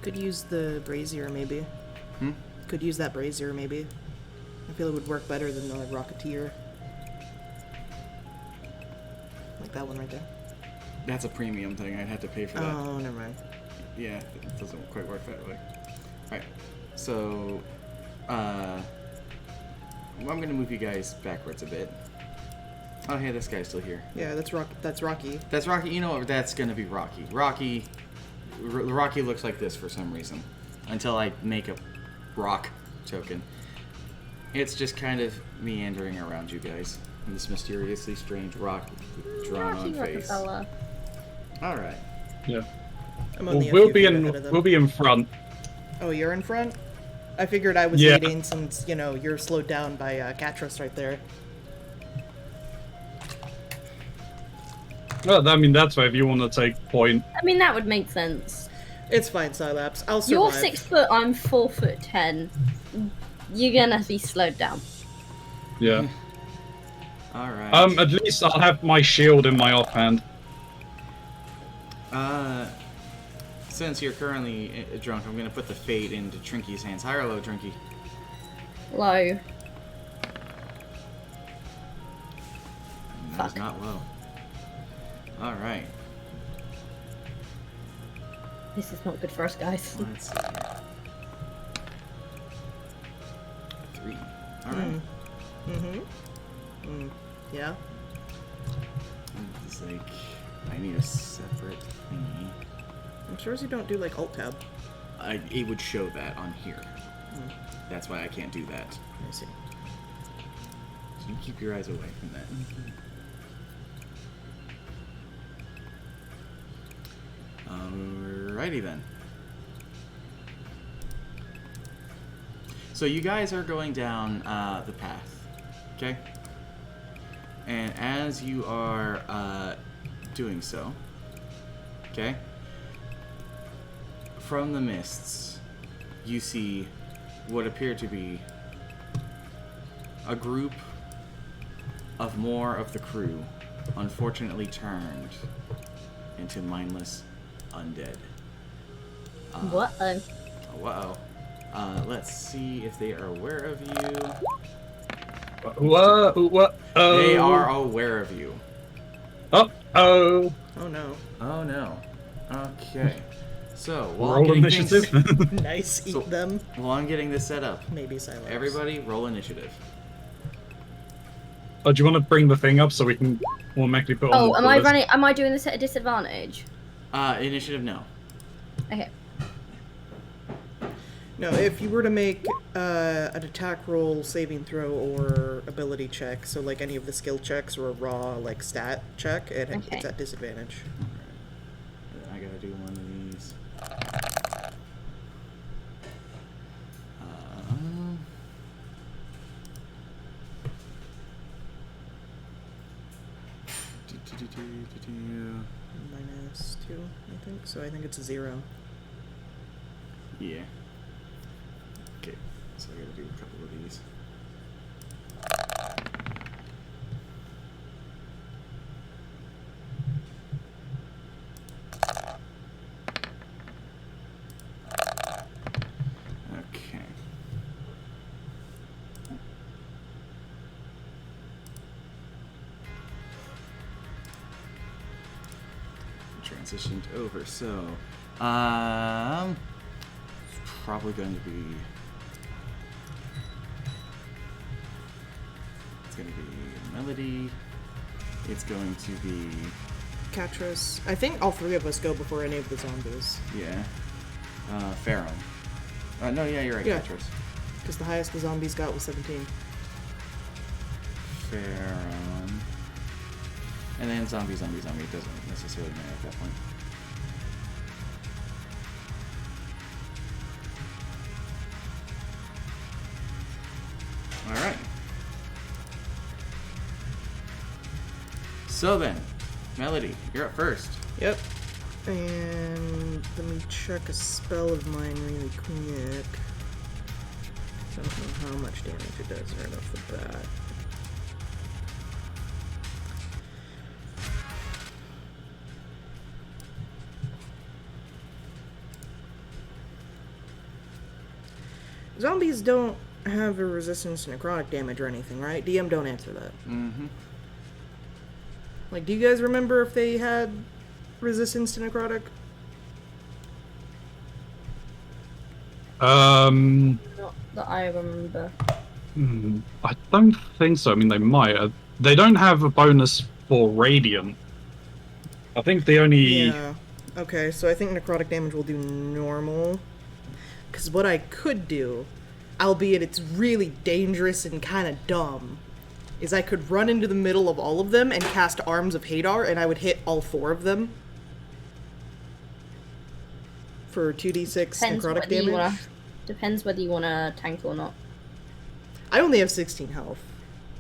Could use the brazier, maybe. Hmm? Could use that brazier, maybe. I feel it would work better than the rocketeer. Like that one right there. That's a premium thing. I'd have to pay for that. Oh, never mind. Yeah, it doesn't quite work that way. Alright, so I'm gonna move you guys backwards a bit. Oh hey, this guy's still here. Yeah, that's Rocky. That's Rocky. You know what? That's gonna be Rocky. Rocky looks like this for some reason. Until I make a rock token. It's just kind of meandering around you guys. And this mysteriously strange rock drawn Rocky on face. Rockefeller. Alright. Yeah. I'm only a We'll few be feet in. ahead of them. We'll be in front. Oh, you're in front? I figured I was Yeah. leading since, you know, you're slowed down by Katros right there. Well, I mean that's why if you want to take point. I mean, that would make sense. It's fine, Silapse. I'll survive. You're 6 foot, I'm 4'10". You're gonna be slowed down. Yeah. All right. At least I'll have my shield in my offhand. Since you're currently drunk, I'm gonna put the fate into Trinky's hands. High or low, Trinky? Low. That's Fuck. not low. All right. This is not good for us, guys. Let's see here. 3. All right. Yeah. It's like I need a separate thingy. I'm sure you don't do like alt tab. It would show that on here. That's why I can't do that. I see. So you keep your eyes away from that. Alrighty then. So you guys are going down the path, okay? And as you are doing so, okay, from the mists, you see what appear to be a group of more of the crew, unfortunately turned into mindless undead. What? Whoa. Let's see if they are aware of you. What? They are aware of you. Oh. Oh no. Oh no. Okay. So while I'm Roll getting initiative. things, Nice. Eat So- them. while I'm getting this set up, Maybe silence. everybody roll initiative. Oh, do you want to bring the thing up so we can automatically put on? Oh, the am I list? running? Am I doing this at a disadvantage? Initiative, no. Okay. No, if you were to make an attack roll, saving throw, or ability check, so like any of the skill checks or a raw like stat check, it's Okay. at disadvantage. I gotta do one of these. -2, I think. So I think it's a 0. Yeah. Okay, so I gotta do a couple of these. Okay. Transitioned over, so it's probably going to be Melody. It's going to be Catras. I think all 3 of us go before any of the zombies. Pharaoh. No, yeah, you're right, Yeah. Catras. Because the highest the zombies got was 17. Pharaoh. And then zombie. It doesn't necessarily matter at that point. Alright. So then, Melody, you're up first. Yep. And let me check a spell of mine really quick. Don't know how much damage it does right off the bat. Zombies don't have a resistance to necrotic damage or anything, right? DM, don't answer that. Mm-hmm. Like, do you guys remember if they had resistance to necrotic? Not that I remember. I don't think so. I mean, they might. They don't have a bonus for radiant. I think the only. Yeah. Okay, so I think necrotic damage will do normal. Because what I could do, albeit it's really dangerous and kind of dumb, is I could run into the middle of all of them and cast Arms of Hadar, and I would hit all 4 of them. For 2d6 necrotic damage. Depends whether you wanna tank or not. I only have 16 health,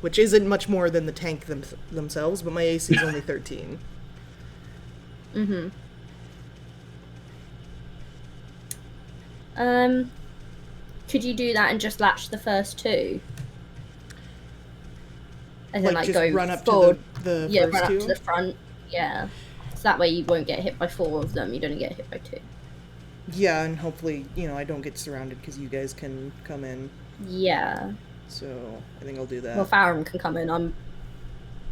which isn't much more than the tank themselves, but my AC is only 13. Mm-hmm. Could you do that and just latch the first 2? And then Like, like just go run up forward. to the Yeah, first run up two? to the front. Yeah. So that way you won't get hit by 4 of them. You'd only get hit by 2. Yeah, and hopefully, I don't get surrounded because you guys can come in. Yeah. So I think I'll do that. Well, Farum can come in.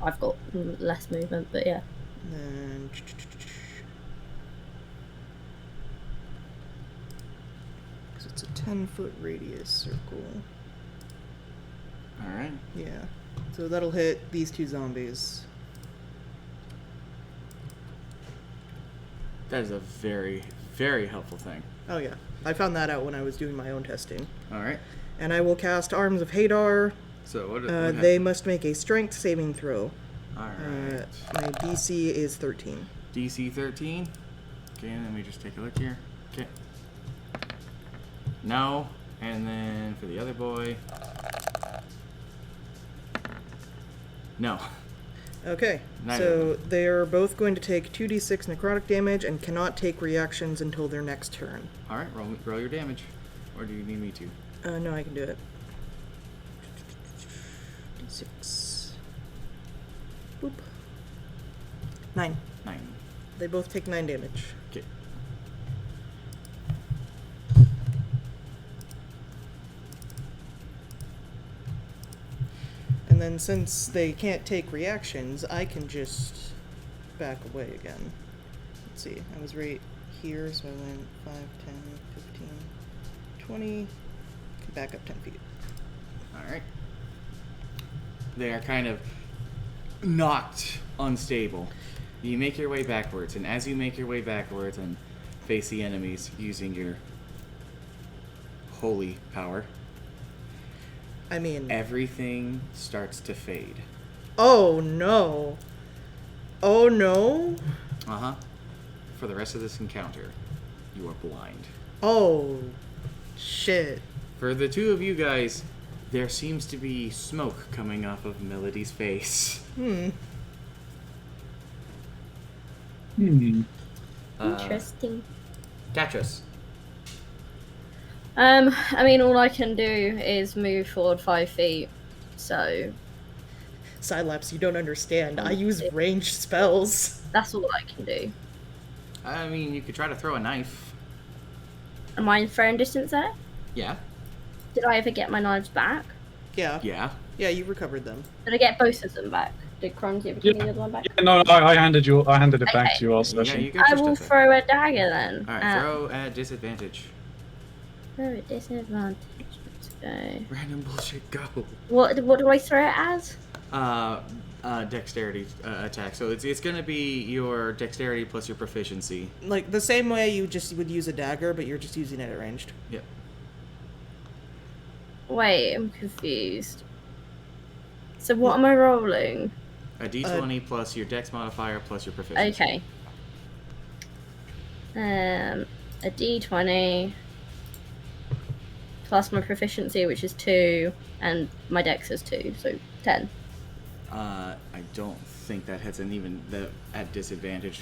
I've got less movement, but yeah. And then... So it's a 10-foot radius circle. All right. Yeah. So that'll hit these 2 zombies. That is a very, very helpful thing. Oh yeah. I found that out when I was doing my own testing. All right. And I will cast Arms of Hadar. So what? They must make a strength saving throw. All right. My DC is 13. DC 13. Okay, let me just take a look here. Okay. No, and then for the other boy. No. Okay, Neither so of they're both going to take 2d6 necrotic damage and cannot take reactions until their next turn. All right, roll your damage, or do you need me to? No, I can do it. D6. Boop. 9. 9. They both take 9 damage. Okay. And then since they can't take reactions, I can just back away again. Let's see, I was right here, so I went 5, 10, 15, 20. Can back up 10 feet. All right. They are kind of knocked unstable. You make your way backwards, and as you make your way backwards and face the enemies using your holy power, I mean... everything starts to fade. Oh no! Oh no! Uh-huh. For the rest of this encounter, you are blind. Oh, shit. For the 2 of you guys, there seems to be smoke coming off of Melody's face. Interesting. Catch I mean, all I can do is move forward 5 feet, so Silapse, you don't understand. I use ranged spells. that's all I can do. I mean, you could try to throw a knife. Am I in throwing distance there? Yeah. Did I ever get my knives back? Yeah. Yeah. Yeah, you recovered them. Did I get both of them back? Did Keronzi ever give me the other one back? Yeah, no, I handed it back Okay. to you all Yeah, session. you go I first, will Tessa. throw a dagger then. Alright, throw at disadvantage. Throw at disadvantage. Let's go. Random bullshit, go. What do I throw it as? Dexterity attack. So it's gonna be your dexterity plus your proficiency. Like, the same way you just would use a dagger, but you're just using it at ranged. Yep. Wait, I'm confused. So what am I rolling? A d20 plus your dex modifier plus your proficiency. Okay. A d20 plus my proficiency, which is 2, and my dex is 2, so 10. I don't think that hits, and even at disadvantage.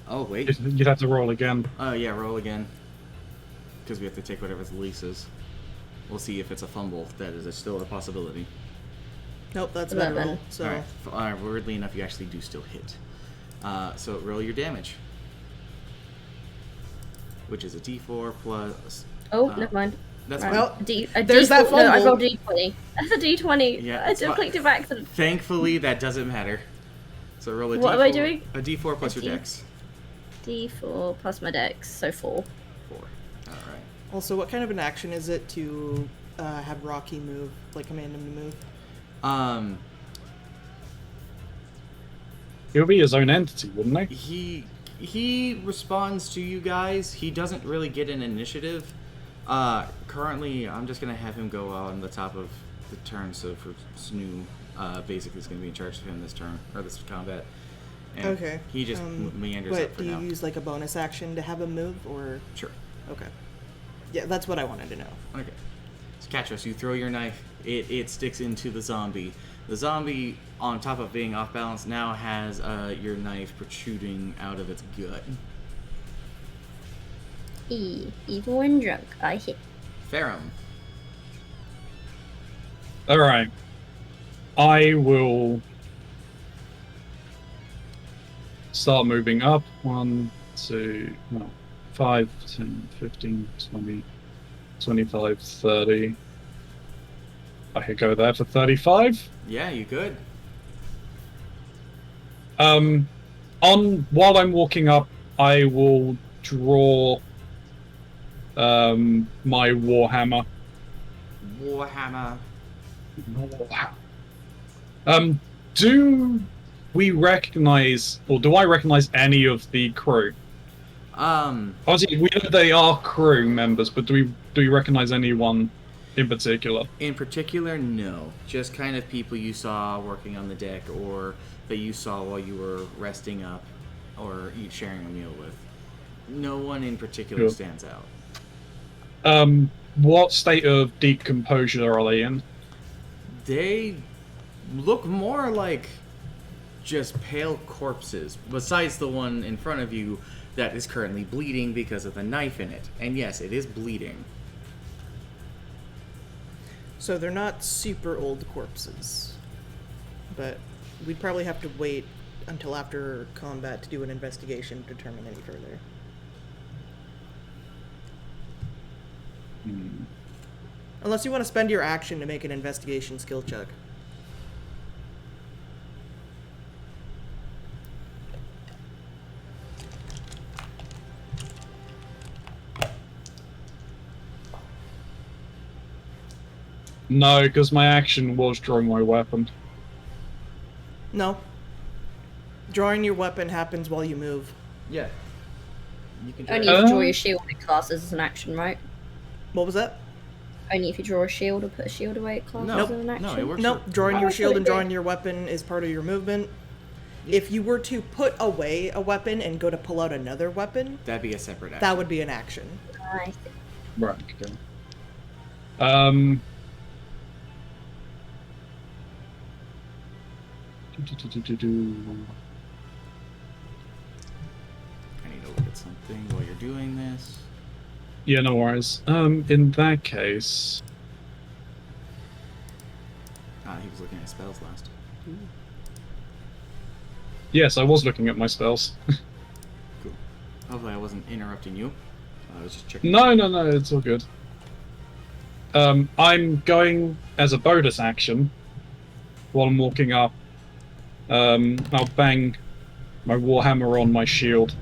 Oh wait. You'd have to roll again. Oh yeah, roll again. Because we have to take whatever the lease is. We'll see if it's a fumble. That is still a possibility. Nope, that's a better 11. roll. So, Alright, weirdly enough, you actually do still hit. So roll your damage. Which is a d4 plus... Oh, never mind. That's Right. fine. well, A there's that no, I fumble. rolled a d20. That's a d20. Yeah, It's it's a fine. collective accident. Thankfully, that doesn't matter. So roll a d4. What am I doing? A d4 plus A your D- dex. d4 plus my dex, so 4. 4. Alright. also, what kind of an action is it to have Rocky move, like command him to move? He would be his own entity, wouldn't he? He responds to you guys. He doesn't really get an initiative. Currently, I'm just gonna have him go on the top of the turn. So for Snu, basically is gonna be in charge of him this turn or this combat. And Okay. He just meanders But up for do you now. use like a bonus action to have him move, or? Sure. Okay. Yeah, that's what I wanted to know. Okay. So Katros, you throw your knife. It sticks into the zombie. The zombie, on top of being off balance, now has your knife protruding out of its gut. Even when drunk, I hit. Ferrum. Alright. I will start moving up. 1, 2, no, 5, 10, 15, 20, 25, 30. I could go there for 35. Yeah, you could. While I'm walking up, I will draw my Warhammer. Warhammer. Do we recognize, or do I recognize any of the crew? Obviously, we know they are crew members, but do we recognize anyone in particular? In particular, no. Just kind of people you saw working on the deck, or that you saw while you were resting up, or sharing a meal with. No one in particular Sure. stands out. What state of decomposure are they in? They look more like just pale corpses, besides the one in front of you that is currently bleeding because of the knife in it. And yes, it is bleeding. So they're not super old corpses. But we'd probably have to wait until after combat to do an investigation to determine any further. Unless you want to spend your action to make an investigation skill check. No, because my action was drawing my weapon. No. Drawing your weapon happens while you move. Yeah. You can Only try. if you draw your shield, it classes as an action, right? What was that? Only if you draw a shield or put a shield away, it classes No. as an action. No, it works. Nope, drawing Oh, your I shield thought and it drawing did. your weapon is part of your movement. If you were to put away a weapon and go to pull out another weapon, That'd be a separate action. that would be an action. I see. Right, okay. I need to look at something while you're doing this. Yeah, no worries. In that case... Ah, he was looking at spells last. Yes, I was looking at my spells. Cool. Hopefully I wasn't interrupting you. I was just checking. No, it's all good. I'm going as a bonus action while I'm walking up. I'll bang my Warhammer on my shield.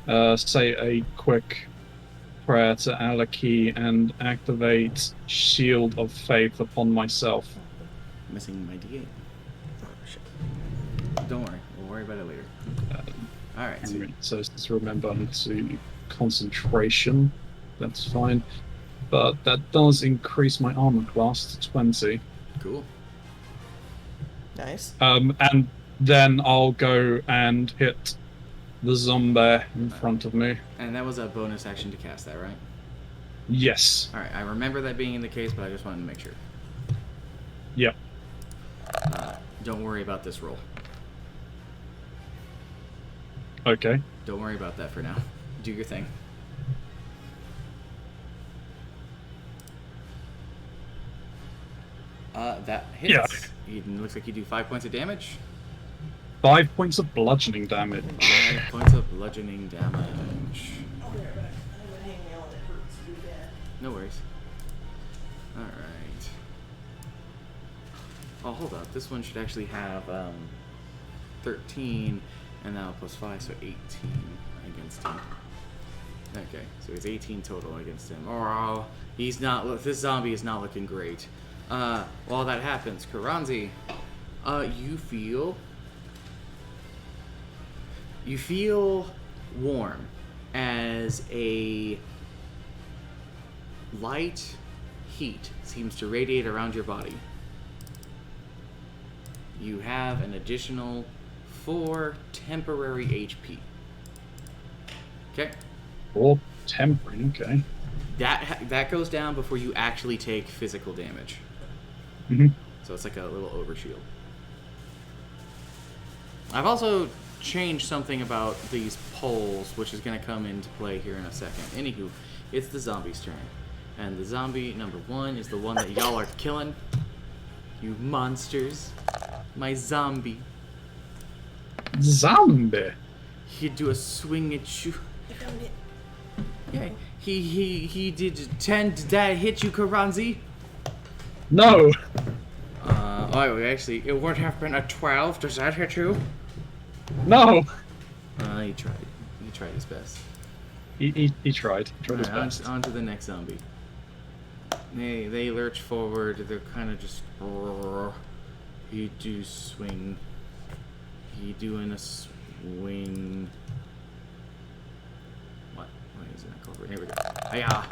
Say a quick prayer to Alaki and activate Shield of Faith upon myself. Missing my D8. Oh, shit. Don't worry. We'll worry about it later. Alright, so So just remember to concentration. That's fine. But that does increase my armor class to 20. cool. Nice. And then I'll go and hit the zombie in front of me. And that was a bonus action to cast that, right? Yes. Alright, I remember that being the case, but I just wanted to make sure. Yep. Don't worry about this roll. Okay. Don't worry about that for now. Do your thing. That hits. Yeah. It looks like you do 5 points of damage. 5 points of bludgeoning damage. 5 points of bludgeoning damage. No worries. Alright. Oh, hold up. This one should actually have 13, and now plus 5, so 18 against him. Okay, so it's 18 total against him. Oh, he's not. This zombie is not looking great. While that happens, Keronzi, you feel warm as a light heat seems to radiate around your body. You have an additional 4 temporary HP. Okay. Or temporary, okay. That goes down before you actually take physical damage. Mm-hmm. So it's like a little overshield. I've also changed something about these poles, which is going to come into play here in a second. Anywho, it's the zombie's turn. And the zombie number 1 is the one that y'all are killing. You monsters. My zombie. Zombie. He'd do a swing at you. I found it. Yeah, he did 10. Did that hit you, Keronzi? No. Oh, actually, it would have been a 12. Does that hit you? No. He tried. He tried his best. He tried. He tried his Alright, best. on to the next zombie. They lurch forward. They're kind of just. He do swing. He doing a swing. What? Why is it not covered? Here we go. Hiya!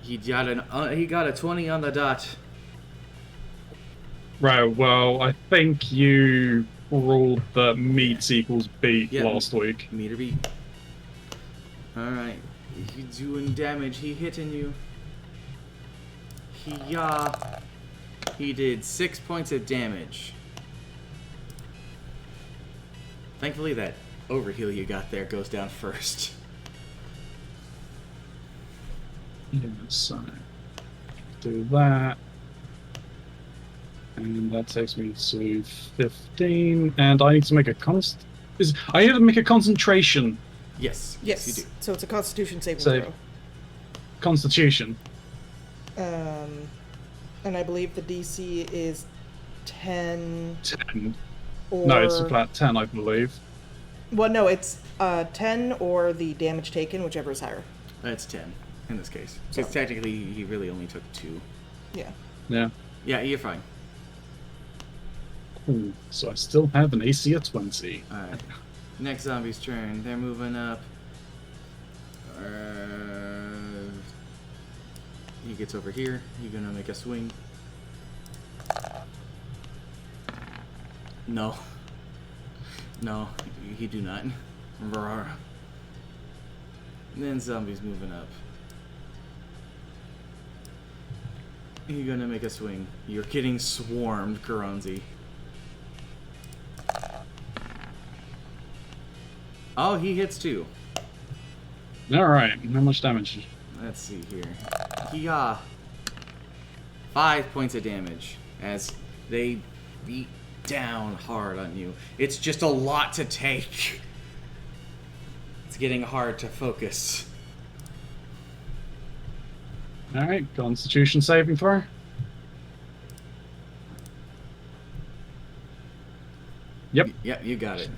He got a 20 on the dot. Right, well, I think you ruled that meets equals beat Yeah. last week. Meter beat. Alright. He doing damage. He hitting you. He did 6 points of damage. Thankfully that overheal you got there goes down first. Yeah, so do that. And that takes me to 15. And I need to make a I need to make a concentration Yes. Yes. You do. So it's a Constitution saving Save. constitution. throw. And I believe the DC is 10 10. or... No, it's a flat 10, I believe. Well, no, it's 10 or the damage taken, whichever is higher. That's 10 in this case. So- Because technically he really only took 2. Yeah. Yeah. Yeah, you're fine. Cool. So I still have an AC of 20. Alright. Next zombie's turn. They're moving up. He gets over here. He's gonna make a swing. No. No, he do not. Roar. And then zombie's moving up. He's gonna make a swing. You're getting swarmed, Keronzi. Oh, he hits too. Alright, how much damage? Let's see here. He 5 points of damage as they beat down hard on you. It's just a lot to take. It's getting hard to focus. Alright, Constitution saving throw. Yep. Yep, you got it.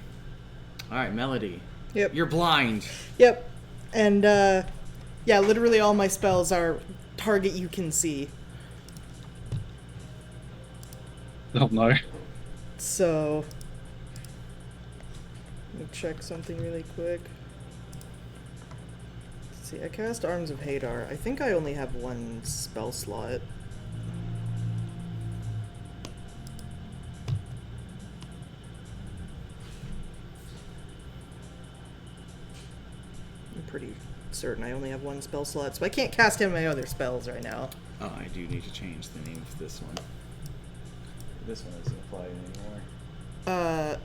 Alright, Melody. Yep. You're blind. Yep. And, yeah, literally all my spells are target you can see. Oh no. So, let me check something really quick. Let's see, I cast Arms of Hadar. I think I only have one spell slot. I'm pretty certain I only have one spell slot, so I can't cast any of my other spells right now. Oh, I do need to change the name of this one. This one doesn't apply anymore.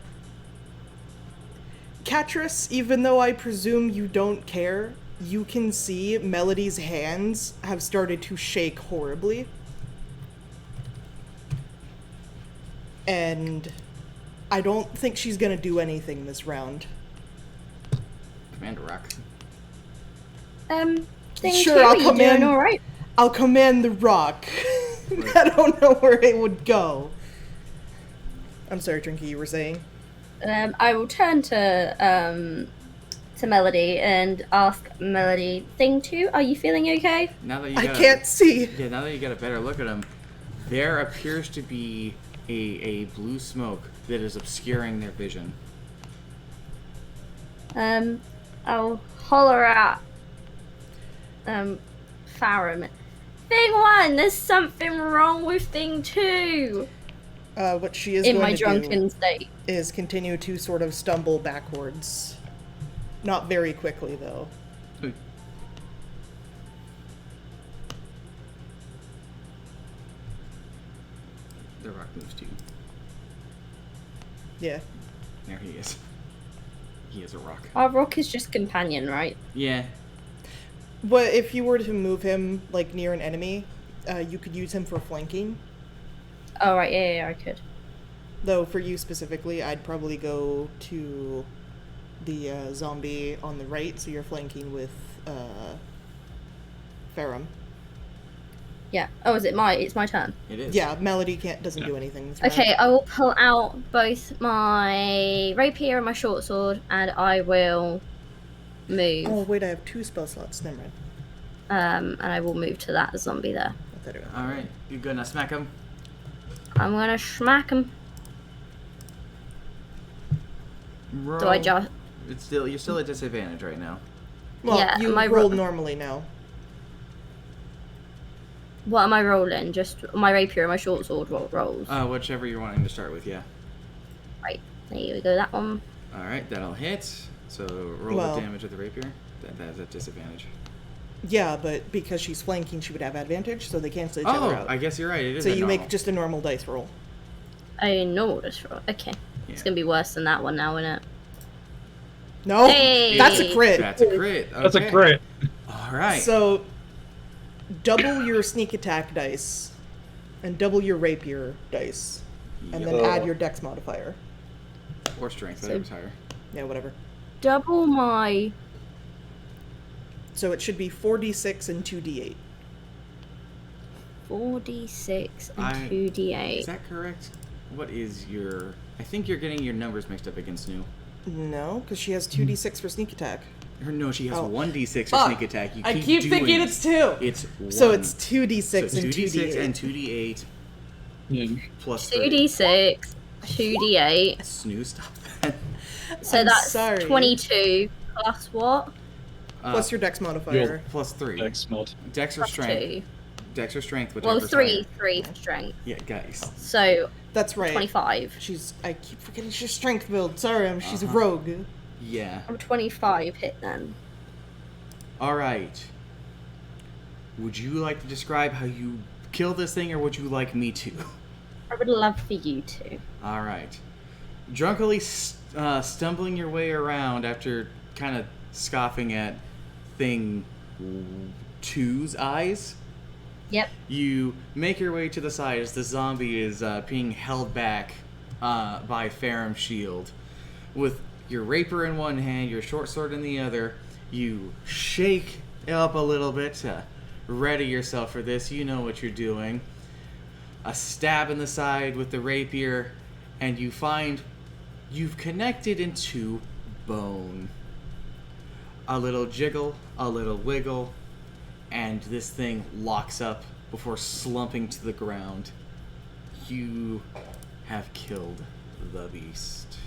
Catress, even though I presume you don't care, you can see Melody's hands have started to shake horribly. And I don't think she's gonna do anything this round. Commander Rock. Thank Sure, you. I'll Are you come doing in. all right? I'll command the rock. I don't know where it would go. I'm sorry, Trinky, you were saying? I will turn to Melody and ask Melody, Thing 2, are you feeling okay? Now that you I got can't see. Yeah, now that you got a better look at him, there appears to be a blue smoke that is obscuring their vision. I'll holler at Farron. Thing 1, there's something wrong with Thing 2. What she is In going my to drunken do state. is continue to sort of stumble backwards. Not very quickly, though. The rock moves to you. Yeah. There he is. He is a rock. Our rock is just companion, right? Yeah. But if you were to move him, like, near an enemy, you could use him for flanking. Oh, right, yeah, I could. Though for you specifically, I'd probably go to the zombie on the right, so you're flanking with Ferrum. Yeah. Oh, it's my turn. It is. Yeah, Melody doesn't do anything this round. Okay, I will pull out both my rapier and my short sword, and I will move. Oh wait, I have 2 spell slots. Never mind. And I will move to that zombie there. I thought it was- All right. You gonna smack him? I'm gonna smack him. Roll. Do I just? You're still at disadvantage right now. Well, Yeah, you my roll ro- normally now. What am I rolling? Just my rapier and my short sword rolls. Whichever you're wanting to start with, yeah. Right. There we go. That one. All right, that'll hit. So roll Well- the damage with the rapier. That's at disadvantage. Yeah, but because she's flanking, she would have advantage, so they cancel each other out. I guess you're right. It is. So a you normal. make just a normal dice roll. I know this roll. Okay. It's Yeah. gonna be worse than that one now, isn't it? No, Hey! that's a crit. That's a crit. That's a Okay. crit. All right. So double your sneak attack dice, and double your rapier dice, and then Yep. add your dex modifier. Or strength, So- whatever's higher. Yeah, whatever. Double my. So it should be 4d6 and 2d8. 4d6 and Is 2d8. that correct? What is your? I think you're getting your numbers mixed up against Snu. No, because she has 2d6 for sneak attack. Or no, she has Oh. 1d6 for Fuck. sneak attack. You I keep keep doing thinking it. it's 2. It's So 1. it's 2d6 So and 2d6 2d8. and 2d8 Yeah. plus 3. 2d6, 2d8. Snu, stop that. So I'm that's sorry. 22 plus what? Plus your dex modifier. Plus 3. Dex mod. Dex or Plus strength. 2. Dex or strength, Well, whichever's 3 higher. for strength. Yeah, guys. So That's right. 25. I keep forgetting she's strength build. Sorry, she's a Uh-huh. rogue. Yeah. I'm 25 hit then. All right. Would you like to describe how you kill this thing, or would you like me to? I would love for you to. All right. Drunkily stumbling your way around after kind of scoffing at thing 2's eyes, Yep. you make your way to the side as the zombie is being held back by Ferrum's shield. With your rapier in one hand, your short sword in the other, you shake it up a little bit to ready yourself for this. You know what you're doing. A stab in the side with the rapier, and you find you've connected into bone. A little jiggle, a little wiggle, and this thing locks up before slumping to the ground. You have killed the beast.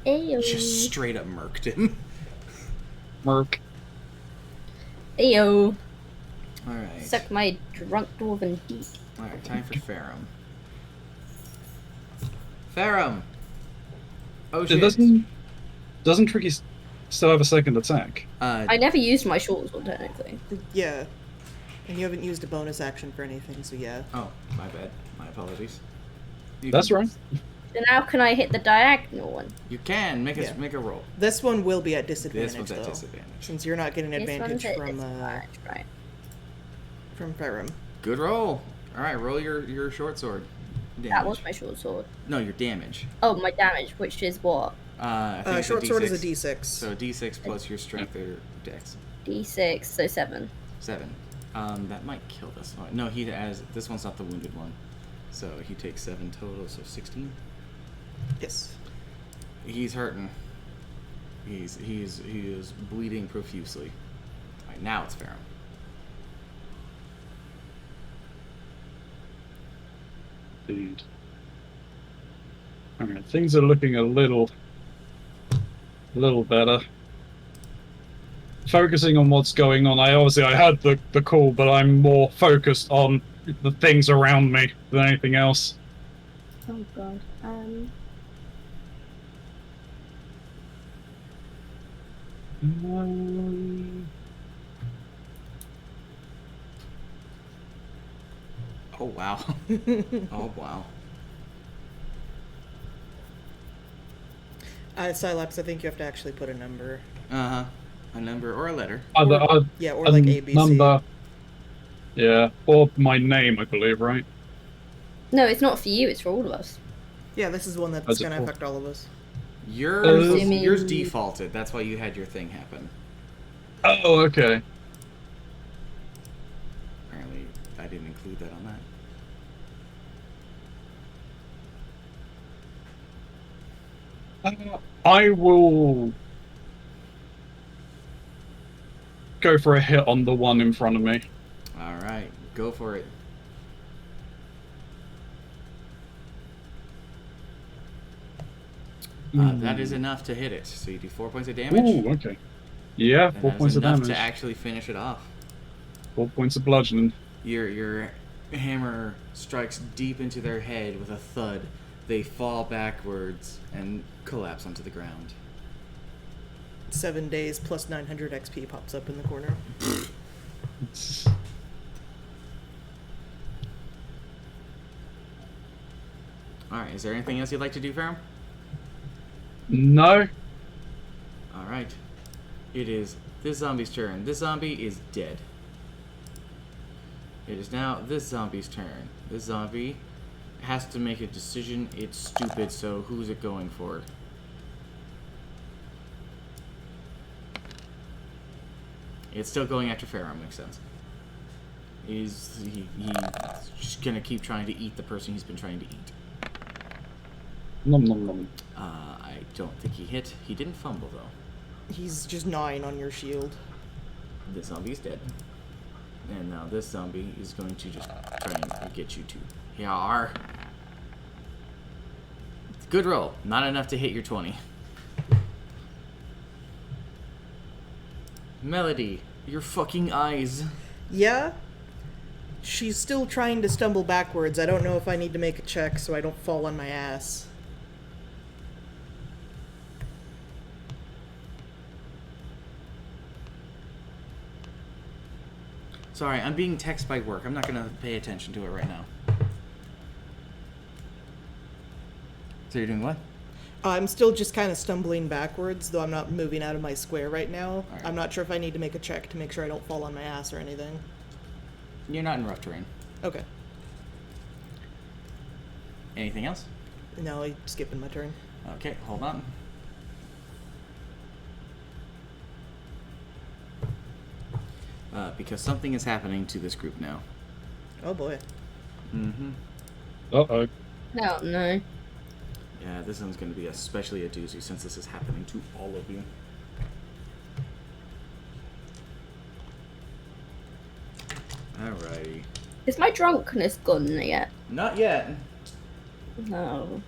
Ew. Just straight up murked him. Merc. Ew. Alright. Suck my drunk dwarven dick. Alright, time for Ferrum. Ferrum! Oh shit. Doesn't Tricky still have a second attack? I never used my short sword technically. Yeah. And you haven't used a bonus action for anything, so yeah. Oh, my bad. My apologies. You That's can- right. So now can I hit the diagonal one? You can make a Yeah. make a roll. This one will be at disadvantage, This one's at though, disadvantage. since you're not getting This advantage one's at from disadvantage, right. Ferrum. Good roll. All right, roll your short sword. Damage. That was my short sword. No, your damage. Oh, my damage, which is what? I think it's Short a sword is D6. a d6. So d6 plus your strength or dex. D6, so 7. 7. That might kill this one. No, he has. This one's not the wounded one. So he takes 7 total, so 16. Yes. He's hurting. He is bleeding profusely. All right, now it's Ferrum. Indeed. Alright, things are looking a little better. Focusing on what's going on, I heard the call, but I'm more focused on the things around me than anything else. Oh god. Oh wow. Oh wow. Silaps, I think you have to actually put a number. Uh huh. A number or a letter. Either Yeah, or like A, B, C. number. Yeah, or my name, I believe, right? No, it's not for you. It's for all of us. Yeah, this is one that's That's a gonna cool. affect all of us. assuming- Yours defaulted. That's why you had your thing happen. Oh, okay. Apparently, I didn't include that on that. I will go for a hit on the one in front of me. All right, go for it. That is enough to hit it. So you do 4 points of damage. Ooh, okay. Yeah, and 4 that points is of enough damage. to actually finish it off. 4 points of bludgeoning. Your hammer strikes deep into their head with a thud. They fall backwards and collapse onto the ground. 7 days plus 900 XP pops up in the corner. All right. Is there anything else you'd like to do, Ferrum? No. All right. It is this zombie's turn. This zombie is dead. It is now this zombie's turn. This zombie has to make a decision. It's stupid, so who's it going for? It's still going after Ferrum, makes sense. He's just gonna keep trying to eat the person he's been trying to eat. Nom nom nom. I don't think he hit. He didn't fumble, though. He's just gnawing on your shield. This zombie is dead. And now this zombie is going to just try and get you too. Yar. Good roll. Not enough to hit your 20. Melody, your fucking eyes. Yeah? She's still trying to stumble backwards. I don't know if I need to make a check so I don't fall on my ass. Sorry, I'm being texted by work. I'm not gonna pay attention to it right now. So you're doing what? I'm still just kind of stumbling backwards, though I'm not moving out of my square right now. Alright. I'm not sure if I need to make a check to make sure I don't fall on my ass or anything. You're not in rough terrain. Okay. Anything else? No, I'm skipping my turn. Okay, hold on. Because something is happening to this group now. Oh boy. Mm-hmm. Uh-oh. No, no. Yeah, this one's going to be especially a doozy since this is happening to all of you. Alrighty. Is my drunkenness gone yet? Not yet. No.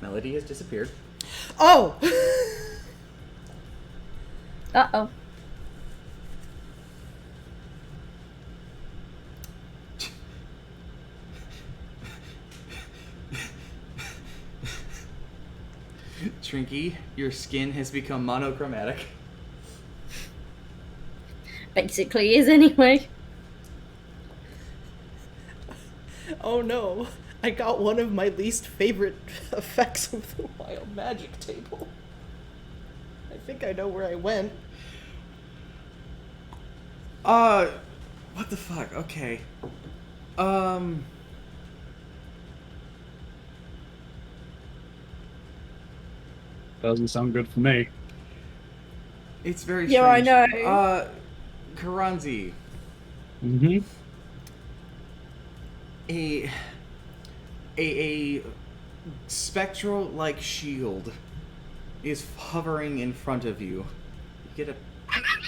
Melody has disappeared. Oh! Uh-oh. Trinky, your skin has become monochromatic. Basically is anyway. Oh no. I got one of my least favorite effects of the wild magic table. I think I know where I went. What the fuck? Okay. Doesn't sound good for me. It's very Yeah, I strange. know. Keronzi, Mm-hmm. a spectral-like shield is hovering in front of you. You get a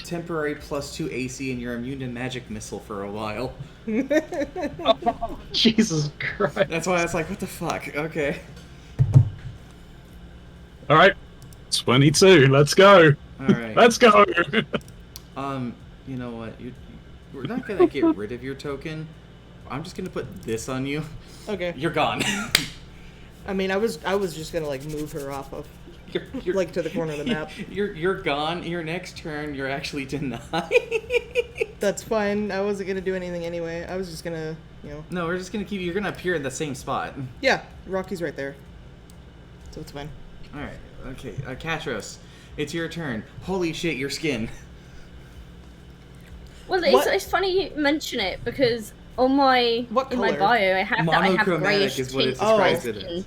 temporary +2 AC and you're immune to magic missile for a while. Oh, Jesus Christ. That's why I was like, what the fuck? Okay. Alright. 22. Let's go. Alright. Let's go. You know what? We're not gonna get rid of your token. I'm just gonna put this on you. Okay. You're gone. I mean, I was just gonna like move her off of, You're like to the corner of the map. You're gone. Your next turn, you're actually denied. That's fine. I wasn't gonna do anything anyway. I was just gonna you know. No, we're just gonna keep. You're gonna appear in the same spot. Yeah, Rocky's right there. So it's fine. All right. Okay. Katros, it's your turn. Holy shit, your skin. Well, What- it's funny you mention it because on my What in my color? bio I have that I have Monochromatic greyish is what it tint describes to it my as. skin.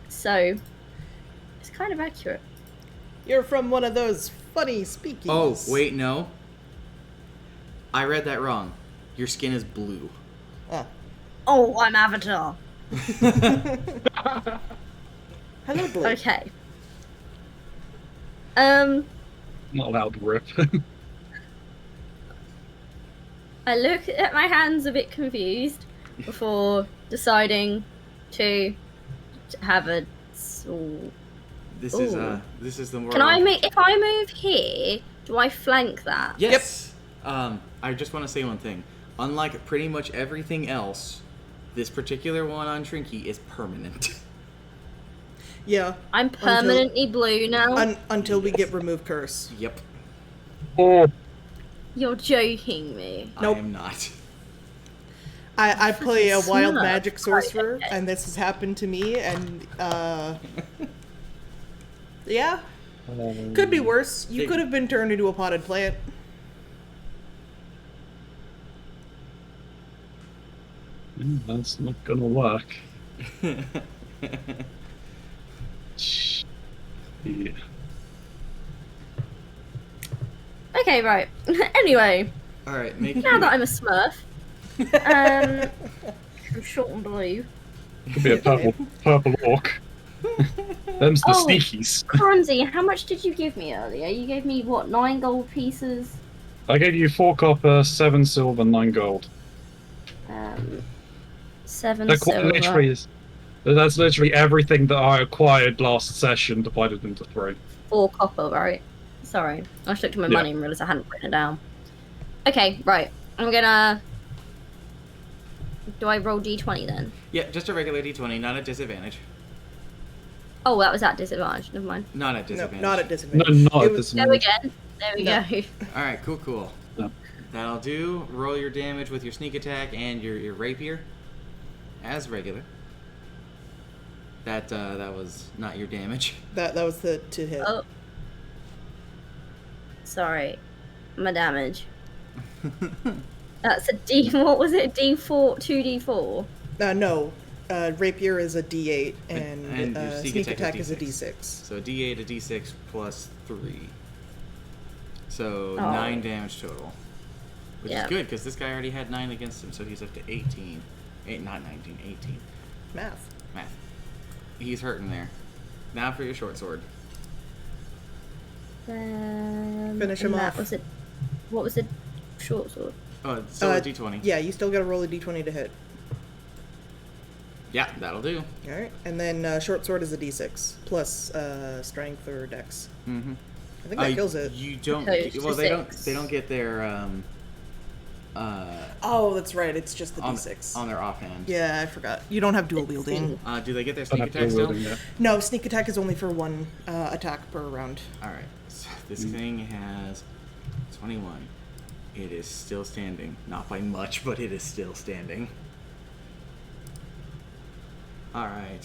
So it's kind of accurate. You're from one of those funny speakies. Oh, wait, no. I read that wrong. Your skin is blue. Ah. Oh, I'm Avatar. Hello, Blue. Okay. Not allowed to rip. I look at my hands a bit confused before deciding to have a sword. This Ooh. is the more. Can I move? If I move here, do I flank that? Yes. I just want to say one thing. Unlike pretty much everything else, this particular one on Trinky is permanent. Yeah. I'm permanently blue now. Until we get remove curse. Yep. Oh, You're joking me. Nope. I am not. I play a wild Smurf. magic sorcerer, Okay. and this has happened to me, and yeah, could be worse. You could have been turned into a potted plant. that's not gonna work. Yeah. Okay, right. Anyway, All right. Make now that I'm a Smurf, I'm short and blue. Could be a purple orc. Them's the Oh. sneakies. Keronzi, how much did you give me earlier? You gave me what, 9 gold pieces? I gave you 4 copper, 7 silver, 9 gold. 7 They're quite silver. literally. That's literally everything that I acquired last session divided into 3. 4 copper, right? Sorry, I just looked at my Yeah. money and realised I hadn't written it down. Okay, right. I'm gonna. Do I roll d20 then? Yeah, just a regular d20, not at disadvantage. Oh, that was at disadvantage. Never mind. Not at No, disadvantage. not at No, disadvantage. not It at was- this Go moment. again. There we No. go. All right. Cool. No. That'll do. Roll your damage with your sneak attack and your rapier, as regular. That was not your damage. That was the to hit. Oh. Sorry. My damage. That's a D. What was it? D4? 2d4? No, rapier is a D8, and, And your sneak attack is a D6. So a d8, a d6 plus 3. So Oh. 9 damage total. Which Yeah. is good, because this guy already had 9 against him, so he's up to 18. Not 19, 18. Math. Math. He's hurting there. Now for your short sword. Finish him and that off. Was it? What was it? Short sword. Oh, it's still a d20. Yeah, you still got to roll a D20 to hit. Yeah, that'll do. All right, and then short sword is a D6 plus strength or dex. Mm-hmm. I think that kills it. You don't. Opposed to Well, they don't. 6. They don't get their Oh, that's right. It's just the on, D6. on their offhand. Yeah, I forgot. You don't have dual wielding. Do they get their Don't sneak have to attack still? wielding that. No, sneak attack is only for one attack per round. All right. So this thing has 21. It is still standing. Not by much, but it is still standing. All right.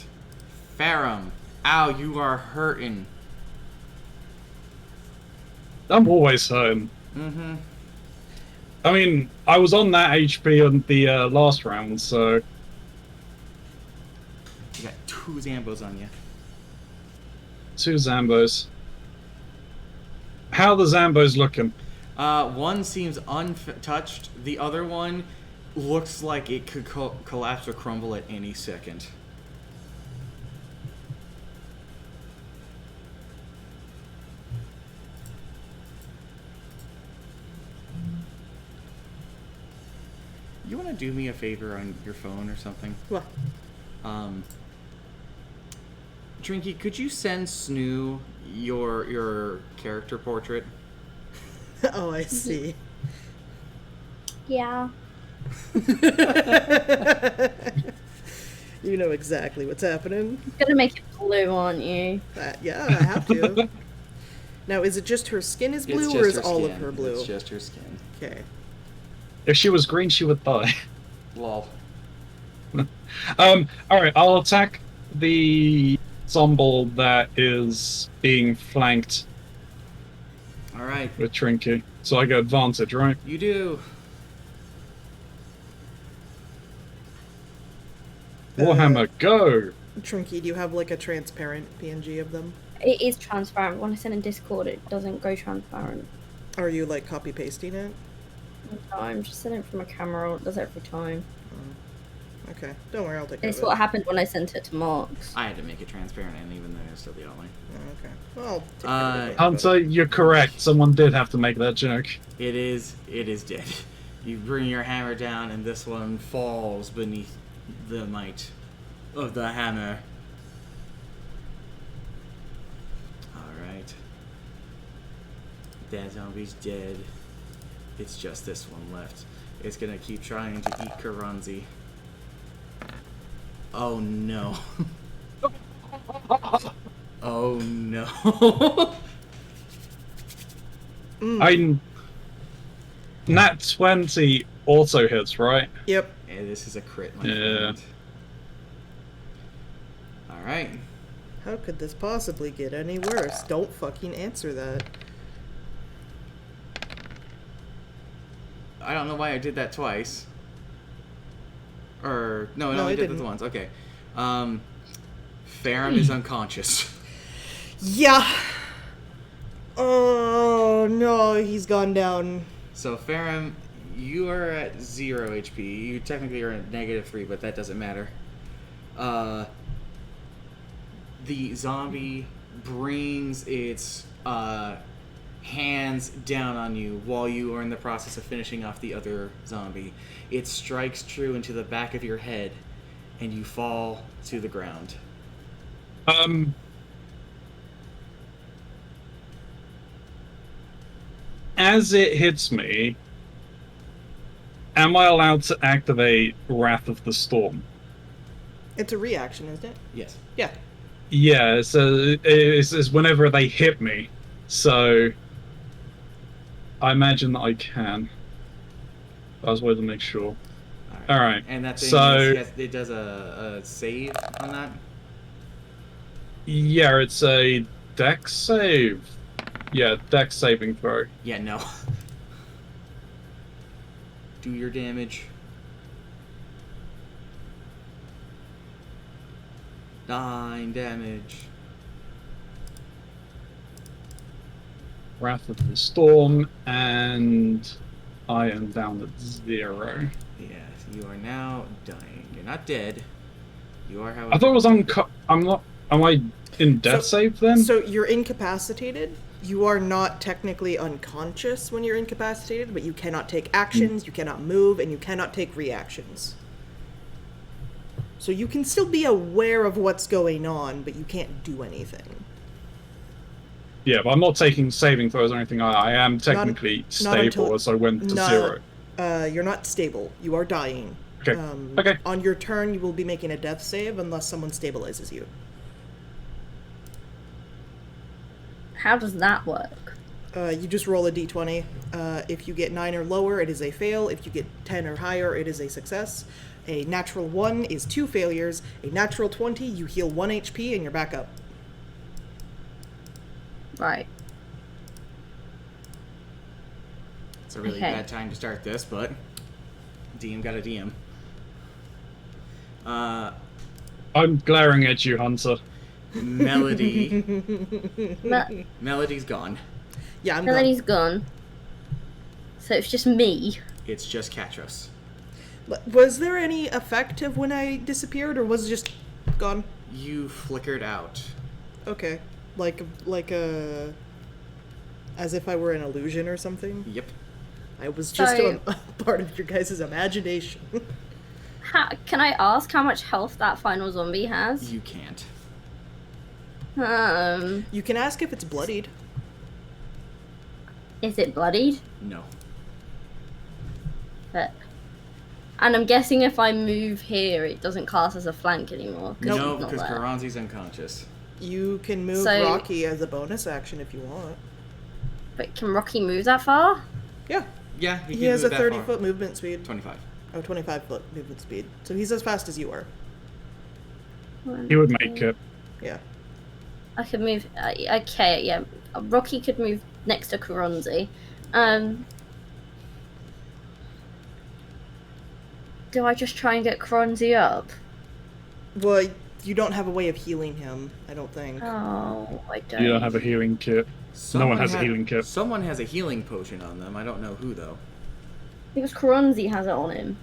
Farum. Ow, you are hurting. I'm always hurting. Mm-hmm. I mean, I was on that HP on the last round, so You got 2 Zambos on you. 2 Zambos. How are the Zambos looking? One seems untouched. The other one looks like it could collapse or crumble at any second. You want to do me a favor on your phone or something? What? Trinky, could you send Snoo your character portrait? Oh, I see. Yeah. You know exactly what's happening. Gonna make it blue, aren't you? Yeah, I have to. Now, is it just her skin is blue, or is all of her blue? It's just her skin. Okay. If she was green, she would die. Lol. Alright, I'll attack the zombie that is being flanked Alright, with Trinky. So I get advantage, right? you do. Warhammer, go! Trinky, do you have like a transparent PNG of them? It is transparent. When I send in Discord, it doesn't go transparent. Are you like copy pasting it? No, I'm just sending it from a camera. It does it every time. Okay, don't worry, I'll take care It's of it. what happened when I sent it to Marks. I had to make it transparent, and even then, it's still the only. Okay, well, I'll take care of it. Hunter, you're correct. Someone did have to make that joke. It is dead. You bring your hammer down, and this one falls beneath the might of the hammer. Alright. That zombie's dead. It's just this one left. It's gonna keep trying to eat Keronzi. Oh no. Oh no. I'm. Nat 20 auto hits, right? Yep. Yeah, this is a crit, my Yeah. friend. Alright. How could this possibly get any worse? Don't fucking answer that. I don't know why I did that twice. Or no, I No, only I did this didn't. once. Okay. Farum is unconscious. Yeah. Oh no, he's gone down. So Farum, you are at 0 HP. You technically are at -3, but that doesn't matter. The zombie brings its hands down on you while you are in the process of finishing off the other zombie. It strikes true into the back of your head, and you fall to the ground. As it hits me, am I allowed to activate Wrath of the Storm? It's a reaction, isn't it? Yes. Yeah. Yeah, so it's whenever they hit me. So I imagine that I can. I was wanting to make sure. Alright. And that thing So it does a save on that. yeah, it's a dex save. Yeah, dex saving throw. Yeah, no. Do your damage. 9 damage. Wrath of the Storm, and I am down at 0. Yes, you are now dying. You're not dead. You are, however. I thought it was I'm not. Am I in death save then? So you're incapacitated. You are not technically unconscious when you're incapacitated, but you cannot take actions, you cannot move, and you cannot take reactions. So you can still be aware of what's going on, but you can't do anything. Yeah, but I'm not taking saving throws or anything. I am technically not stable until- as I went to not- 0. You're not stable. You are dying. Okay. Okay. On your turn, you will be making a death save unless someone stabilizes you. How does that work? You just roll a d20. If you get 9 or lower, it is a fail. If you get 10 or higher, it is a success. A natural 1 is 2 failures. A natural 20, you heal 1 HP and you're back up. Right. It's a really Okay. bad time to start this, but DM got a DM. I'm glaring at you, Hunter. Melody. Me- Melody's gone. Yeah, I'm Melody's gone. gone. So it's just me. It's just Katros. Was there any effect of when I disappeared, or was it just gone? You flickered out. Okay. Like a... As if I were an illusion or something? Yep. I was just So- a part of your guys' imagination. Can I ask how much health that final zombie has? You can't. You can ask if it's bloodied. Is it bloodied? No. But, and I'm guessing if I move here, it doesn't cast as a flank anymore. Nope. No, it's not because there. Keronzi's unconscious. You can move So- Rocky as a bonus action if you want. But can Rocky move that far? Yeah. Yeah, He can has a move that far. 30-foot movement speed. 25. Oh, 25-foot movement speed. So he's as fast as you are. He would make it. Yeah. I could move. Okay, yeah. Rocky could move next to Keronzi. Do I just try and get Keronzi up? Well, you don't have a way of healing him, I don't think. Oh, I don't. You don't have a healing kit. No one has a healing kit. Someone has a healing potion on them. I don't know who though. Because Keronzi has it on him.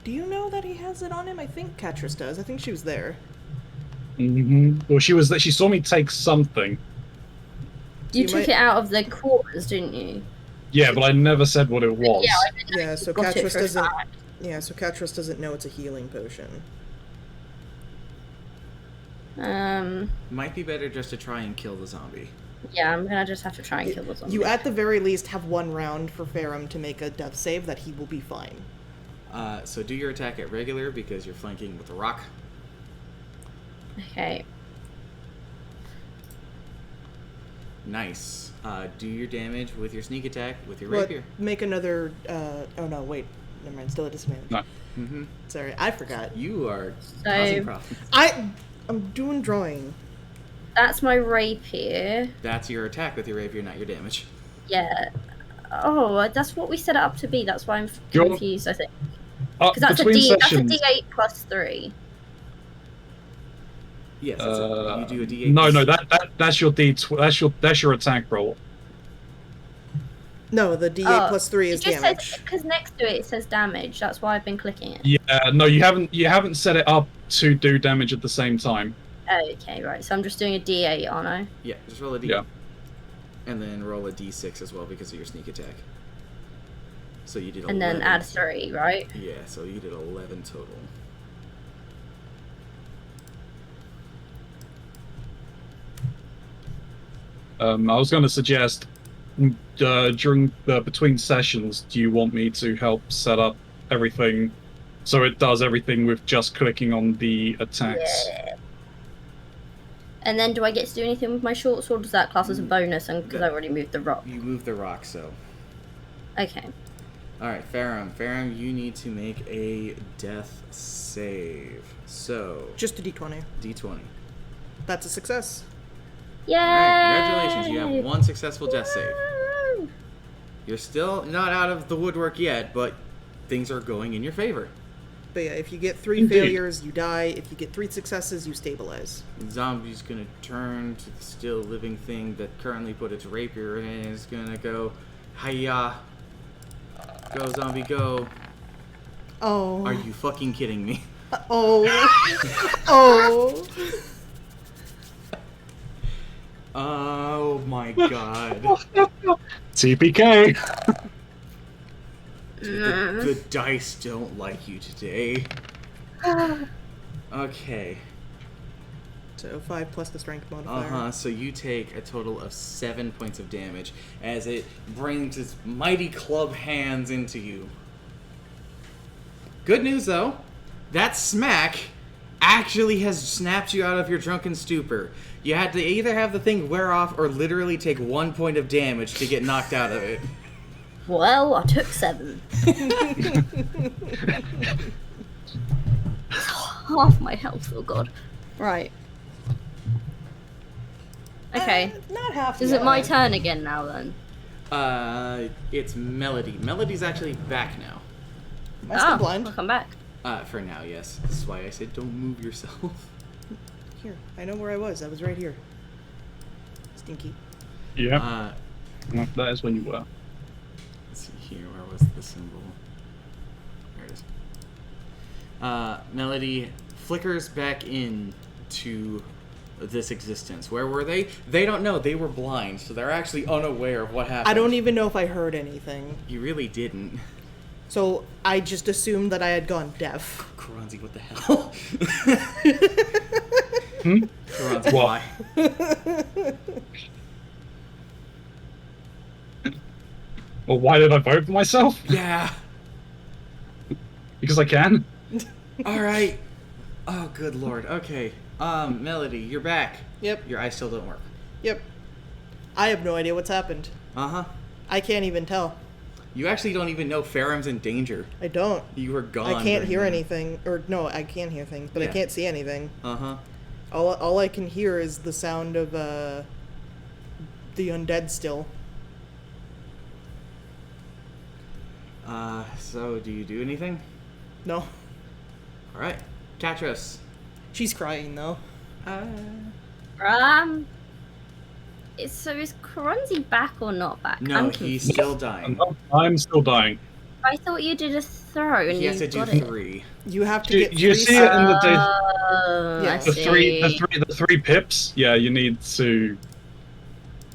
Do you know that he has it on him? I think Katris does. I think she was there. Well, she was. She saw me take something. You You took might- it out of the quarters, didn't you? Yeah, but I never said what it was. Yeah, I didn't know Yeah, you so got it Katris for a doesn't. fact. Yeah, so Katris doesn't know it's a healing potion. Might be better just to try and kill the zombie. Yeah, I'm gonna just have to try and kill the zombie. You at the very least have one round for Ferrum to make a death save that he will be fine. So do your attack at regular because you're flanking with a rock. Okay. Nice. Do your damage with your sneak attack with your But rapier. make another. Oh no, wait. Never mind. Still at disadvantage. No. Mm-hmm. Sorry, I forgot. You are So- causing problems. I'm doing drawing. That's my rapier. That's your attack with your rapier, not your damage. Yeah. Oh, that's what we set it up to be. That's why I'm You're- confused, I think. Because that's a between D. sessions. That's a D8 plus 3. Yes, you do a D8. No, that's your D. That's your attack roll. No, the D8 Oh, plus 3 is It just damage. says, because next to it says damage. That's why I've been clicking it. Yeah, no, you haven't set it up to do damage at the same time. Okay, right. So I'm just doing a D8, aren't I? Yeah, just roll a D. Yeah. And then roll a D6 as well because of your sneak attack. So you did 11. And then add 3, right? Yeah, so you did 11 total. I was going to suggest during between sessions, do you want me to help set up everything so it does everything with just clicking on the attacks? Yeah. And then do I get to do anything with my short sword? Does that class as a bonus? And because I already moved the rock. You moved the rock, so. Okay. Alright, Ferrum. Ferrum, you need to make a death save. So, Just a D20. D20. That's a success. Yay! Alright, congratulations. You have one successful death save. You're still not out of the woodwork yet, but things are going in your favor. But yeah, if you get 3 Indeed. failures, you die. If you get 3 successes, you stabilize. The zombie's gonna turn to the still living thing that currently put its rapier in and it's gonna go, hiya. Go, zombie, go. Oh. Are you fucking kidding me? Oh. Oh. Oh my god. TPK. The dice don't like you today. Okay. So 5 plus the strength modifier. Uh-huh, so you take a total of 7 points of damage as it brings its mighty club hands into you. Good news, though. That smack actually has snapped you out of your drunken stupor. You had to either have the thing wear off or literally take 1 point of damage to get knocked out of it. Well, I took 7. Half my health, oh god. Right. Okay. Not half. Is it my turn again now then? It's Melody. Melody's actually back now. Am I still blind? I'll come back. For now, yes. This is why I said don't move yourself. Here, I know where I was. I was right here. Stinky. Yeah, that is when you were. Let's see here. Where was the symbol? There it is. Melody flickers back into this existence. Where were they? They don't know. They were blind, so they're actually unaware of what happened. I don't even know if I heard anything. You really didn't. So I just assumed that I had gone deaf. Keronzi, what the hell? Keronzi, What? why? Well, why did I vote for myself? Yeah. Because I can. All right. Oh, good lord. Okay. Melody, you're back. Yep. Your eyes still don't work. Yep. I have no idea what's happened. Uh-huh. I can't even tell. You actually don't even know Faram's in danger. I don't. You were gone. I can't during hear that. anything. Or, no, I can hear things, but I Yeah. can't see anything. Uh-huh. All I can hear is the sound of, the undead still. So do you do anything? No. Alright. Catros. She's crying, though. So is Keronzi back or not back? No, I'm he's confused. still dying. I'm still dying. I thought you did a throw and He has you to do got it. 3. You have to Do get you 3 see it in the day? Oh, Yeah. I The see. three pips. Yeah, you need to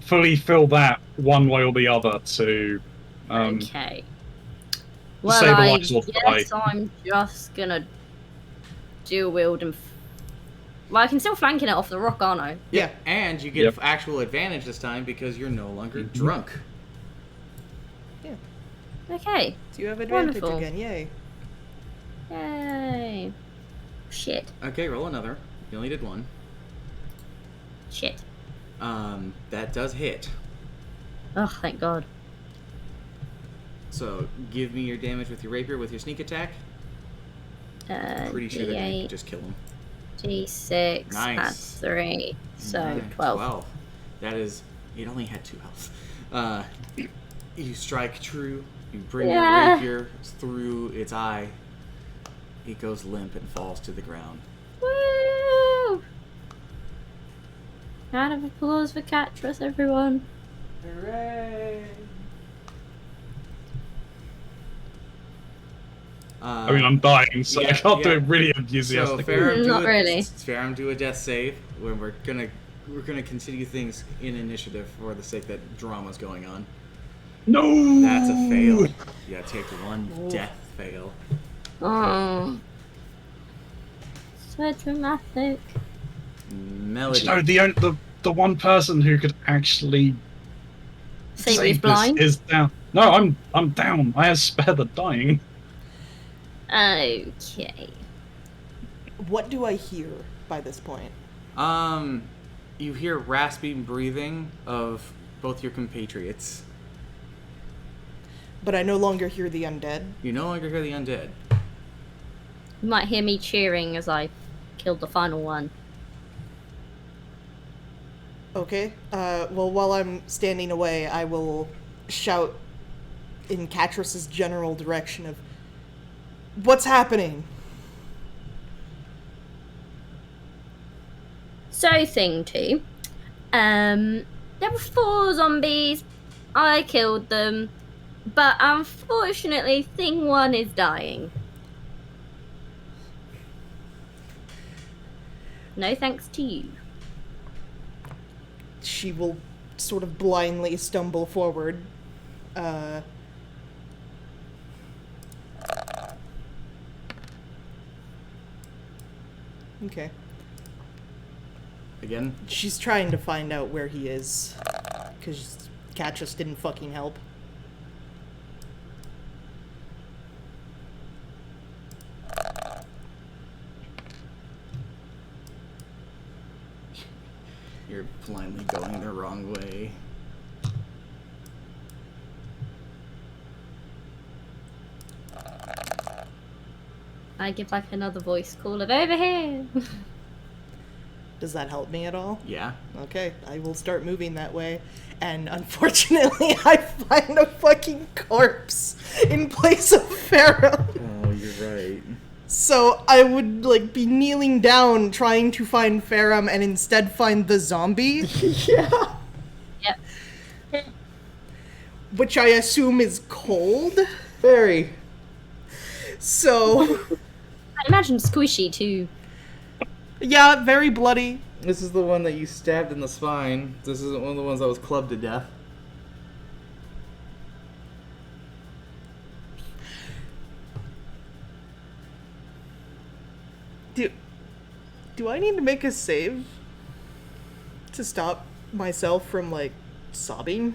fully fill that one way or the other to Okay. Well, stabilize or guess I'm just gonna dual wield and. Well, I can still flanking it off the rock, aren't I? Yeah. And you get Yep. actual advantage this time because you're no longer Mhm. drunk. Yeah. Okay. So you have advantage Wonderful. again, yay. Yay. Shit. Okay, roll another. You only did 1. Shit. That does hit. Oh, thank God. So give me your damage with your rapier with your sneak attack. Pretty sure that you D8, could just kill him. D6, Nice. that's 3, so 9, 12. That is. It only had 2 health. You strike true. You bring Yeah. your rapier through its eye. It goes limp and falls to the ground. Woo! Round of applause for Catras, everyone. Hooray! I mean, I'm dying, so I yeah, can't do yeah. it really So enthusiastically. Farum, Not really. Farum, do a death save. Where we're gonna continue things in initiative for the sake that drama's going on. No! That's a fail. Yeah, take 1 death fail. Oh. So dramatic. Melody. No, the one person who could actually Say he's save this blind? is down. No, I'm down. I have spare the dying. Okay. What do I hear by this point? You hear rasping breathing of both your compatriots. But I no longer hear the undead. You no longer hear the undead. You might hear me cheering as I killed the final one. Okay. Well, while I'm standing away, I will shout in Catrus's general direction of, "What's happening?" So, thing 2. There were 4 zombies. I killed them. But unfortunately, thing 1 is dying. No thanks to you. She will sort of blindly stumble forward. Okay. Again? She's trying to find out where he is. Because Catrus didn't fucking help. You're blindly going the wrong way. I give like another voice call of over here. Does that help me at all? Yeah. Okay, I will start moving that way. And unfortunately, I find a fucking corpse in place of Pharaoh. Oh, you're right. So I would like be kneeling down trying to find Farum and instead find the zombie. Yeah. Yep. Which I assume is cold. Very. So I imagine squishy too. yeah, very bloody. This is the one that you stabbed in the spine. This isn't one of the ones that was clubbed to death. Do I need to make a save to stop myself from like sobbing?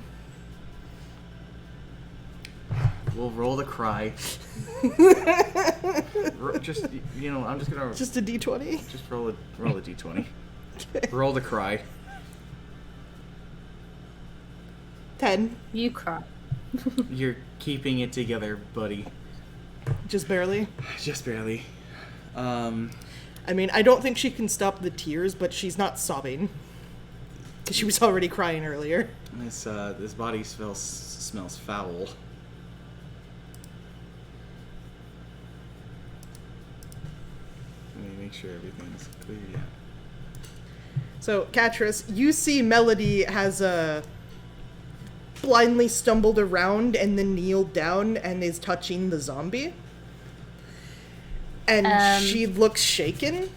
We'll roll the cry. Just, you know, I'm just gonna Just a d20? just roll a d20. Roll the cry. 10. You cry. You're keeping it together, buddy. Just barely. Just barely. I mean, I don't think she can stop the tears, but she's not sobbing. Because she was already crying earlier. This body smells foul. Let me make sure everything's clear. Yeah. So, Katris, you see Melody has blindly stumbled around and then kneeled down and is touching the zombie. And she looks shaken.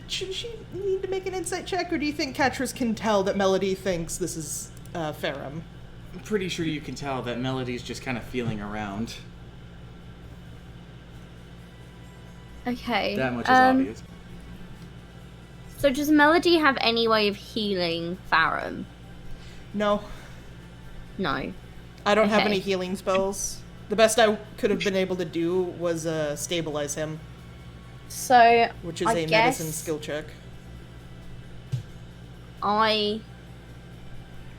Should she need to make an insight check, or do you think Katris can tell that Melody thinks this is Ferrum? I'm pretty sure you can tell that Melody's just kind of feeling around. Okay. That much is obvious. So does Melody have any way of healing Farum? No. No. I don't have Okay. any healing spells. The best I could have been able to do was stabilize him, So which is I a guess medicine skill check. I,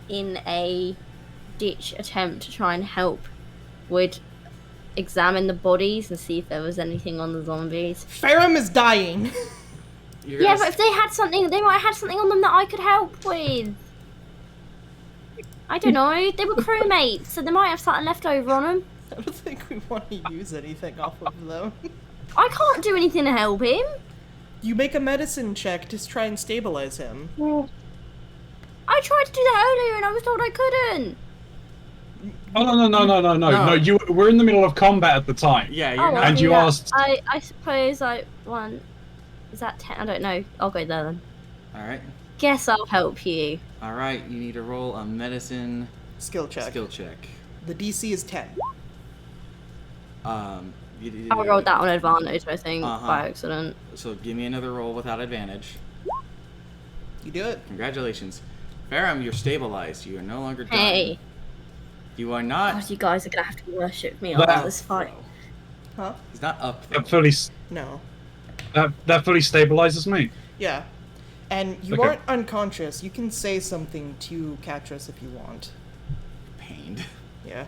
in a ditch attempt to try and help, would examine the bodies and see if there was anything on the zombies. Ferrum is dying. You're Yeah, gonna but if they had something, they might have had something on them that I could help with. I don't know. They were crewmates, so they might have something left over on them. I don't think we want to use anything off of them. I can't do anything to help him. You make a medicine check to try and stabilize him. I tried to do that earlier and I was told I couldn't. Oh no! No. We're in the middle of combat at the time. Yeah, Oh, you're I'll not. And do you that. asked- I suppose I want. Is that 10? I don't know. I'll go there then. Alright. Guess I'll help you. Alright, you need to roll a medicine Skill check. skill check. The DC is 10. I rolled that on advantage, I think, Uh-huh. by accident. So give me another roll without advantage. You do it. Congratulations. Ferrum, you're stabilized. You are no longer dying. Hey, You are not. God, you guys are gonna have to worship me Well- after this fight. Huh? He's not up. Though. That fully No. that fully stabilizes me. Yeah. And you Okay. aren't unconscious. You can say something to Katris if you want. Pained. Yeah.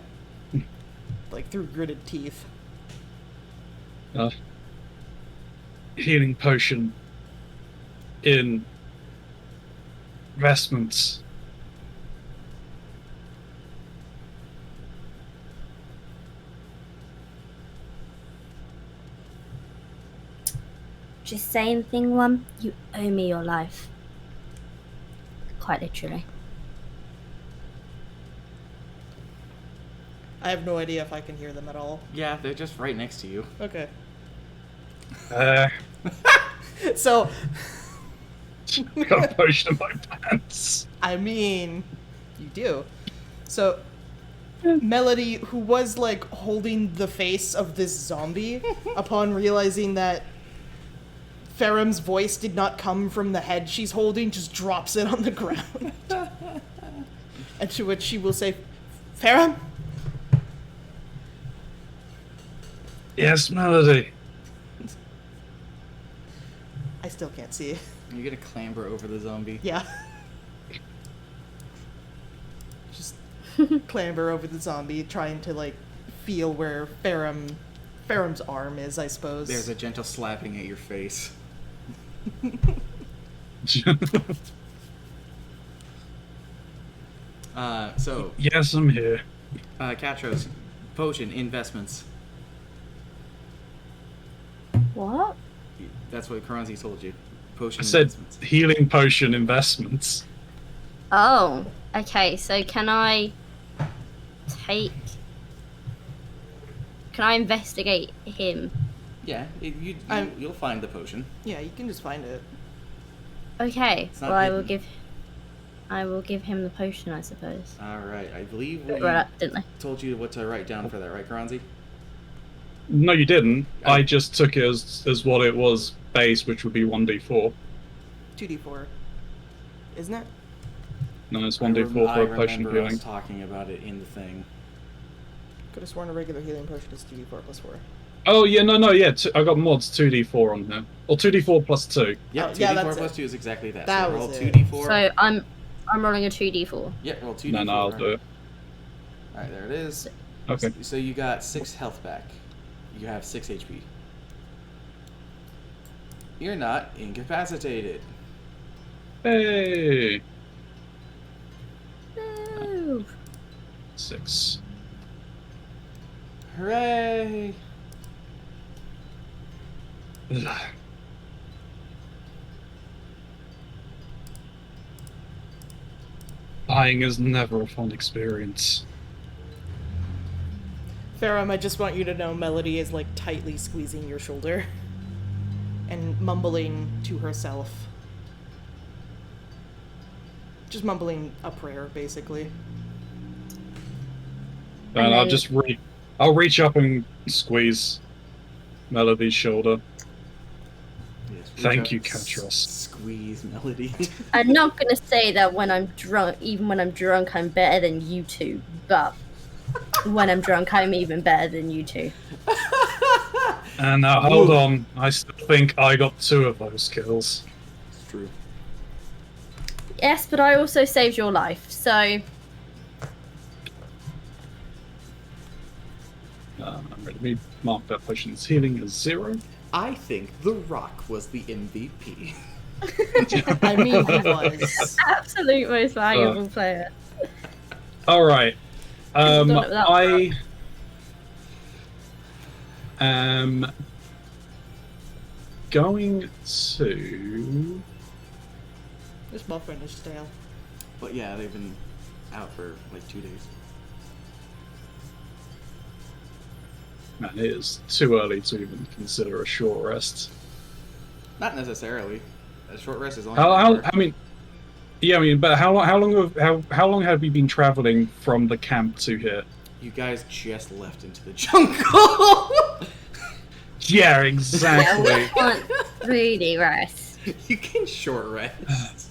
Like through gritted teeth. Healing potion in vestments. Just say anything, one. You owe me your life. Quite literally. I have no idea if I can hear them at all. Yeah, they're just right next to you. Okay. So, Got a potion in my pants. I mean, you do. So, Melody, who was like holding the face of this zombie, upon realizing that Ferrum's voice did not come from the head she's holding, just drops it on the ground. And to which she will say, Ferrum? Yes, Melody. I still can't see. You're gonna clamber over the zombie. Yeah. Just clamber over the zombie, trying to like feel where Ferrum's arm is, I suppose. There's a gentle slapping at your face. So, Yes, I'm here. Katros, potion investments. What? That's what Keronzi told you. Potion I said investments. healing potion investments. Oh, okay. So can I take? Can I investigate him? Yeah, I'm- you'll find the potion. Yeah, you can just find it. Okay. It's not Well, I will hidden. give him the potion, I suppose. All right, I believe we Right, didn't I? told you what to write down for that, right, Keronzi? No, you didn't. I just took it as what it was base, which would be 1d4. 2d4. Isn't it? No, it's 1d4 for a potion of remember us healing. talking about it in the thing. Could have sworn a regular healing potion is 2d4 plus 4. Oh yeah, no, yeah. I got mods 2d4 on here, or 2d4 plus 2. Yep, Oh, 2d4 yeah, that's plus it. 2 is exactly that. That So roll was 2d4. So I'm rolling a 2d4. Yep, roll 2d4. No, I'll do it. Alright, there it is. Okay. So you got 6 health back. You have 6 HP. You're not incapacitated. Hey. No. 6. Hooray! Dying is never a fun experience. Farum, I just want you to know Melody is like tightly squeezing your shoulder and mumbling to herself. Just mumbling a prayer, basically. And I'll then- just I'll reach up and squeeze Melody's shoulder. Yes, Thank reach you, up, Katros. Squeeze Melody. I'm not gonna say that when I'm drunk, even when I'm drunk, I'm better than you two, but when I'm drunk, I'm even better than you two. And now hold on, I still think I got 2 of those kills. It's true. Yes, but I also saved your life, so Let me mark that potion's healing as 0. I think The Rock was the MVP. I mean, he was. absolute most valuable player. Alright. Could've done it without I am going to... This muffin is stale. But yeah, they've been out for like 2 days. Man, it is too early to even consider a short rest. Not necessarily. A short rest is only. But how long have you been traveling from the camp to here? You guys just left into the jungle. Yeah, Yeah, exactly. we can't really rest. You can short rest.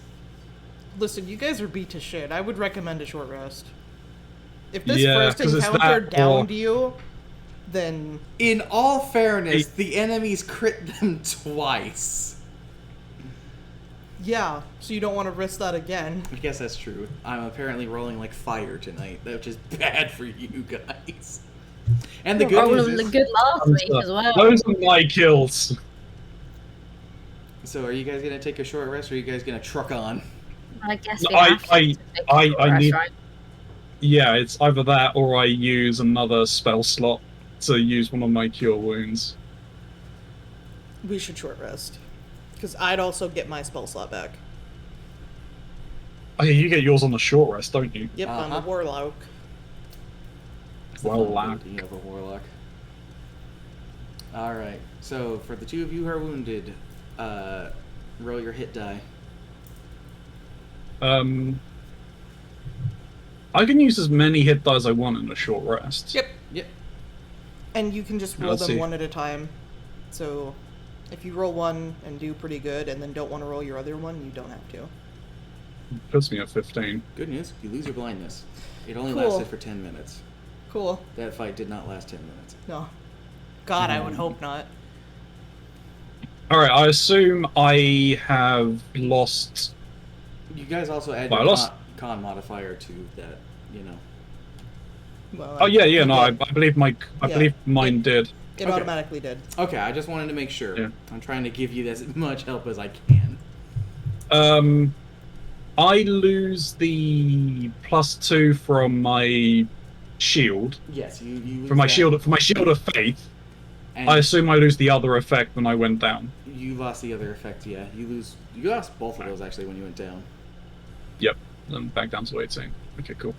Listen, you guys are beat to shit. I would recommend a short rest. If this Yeah, first 'cause it's encounter that downed or- you, then In all fairness, the enemies crit them twice. yeah, so you don't want to risk that again. I guess that's true. I'm apparently rolling like fire tonight, which is bad for you guys. And the good Rolling news the is, good last week as well. Those are my kills. so are you guys gonna take a short rest, or are you guys gonna truck on? I guess we I- have to take a I short rest, need- right? Yeah, it's either that or I use another spell slot to use one of my cure wounds. We should short rest. Because I'd also get my spell slot back. Oh yeah, you get yours on the short rest, don't you? Yep, I'm a Uh-huh. warlock. It's the Well, fun lack. ability of a warlock. Alright, so for the 2 of you who are wounded, roll your hit die. I can use as many hit die as I want in a short rest. Yep. And you can just roll Let's them see. one at a time. So if you roll one and do pretty good and then don't want to roll your other one, you don't have to. Puts me at 15. Good news, you lose your blindness. It only Cool. lasted for 10 minutes. Cool. That fight did not last 10 minutes. No. God, I would hope not. Alright, I assume I have lost... You guys also add Well, I your lost- con modifier to that, you know. Well, Oh yeah, you no, I did. believe Yeah. believe mine did. It Okay. automatically did. Okay, I just wanted to make sure. Yeah. I'm trying to give you as much help as I can. I lose the +2 from my shield. Yes, you lose From my that, shield of faith. and I assume I lose the other effect when I went down. you lost the other effect, yeah. You lost both of those actually when you went down. Yep. Then back down to 18. Okay, cool.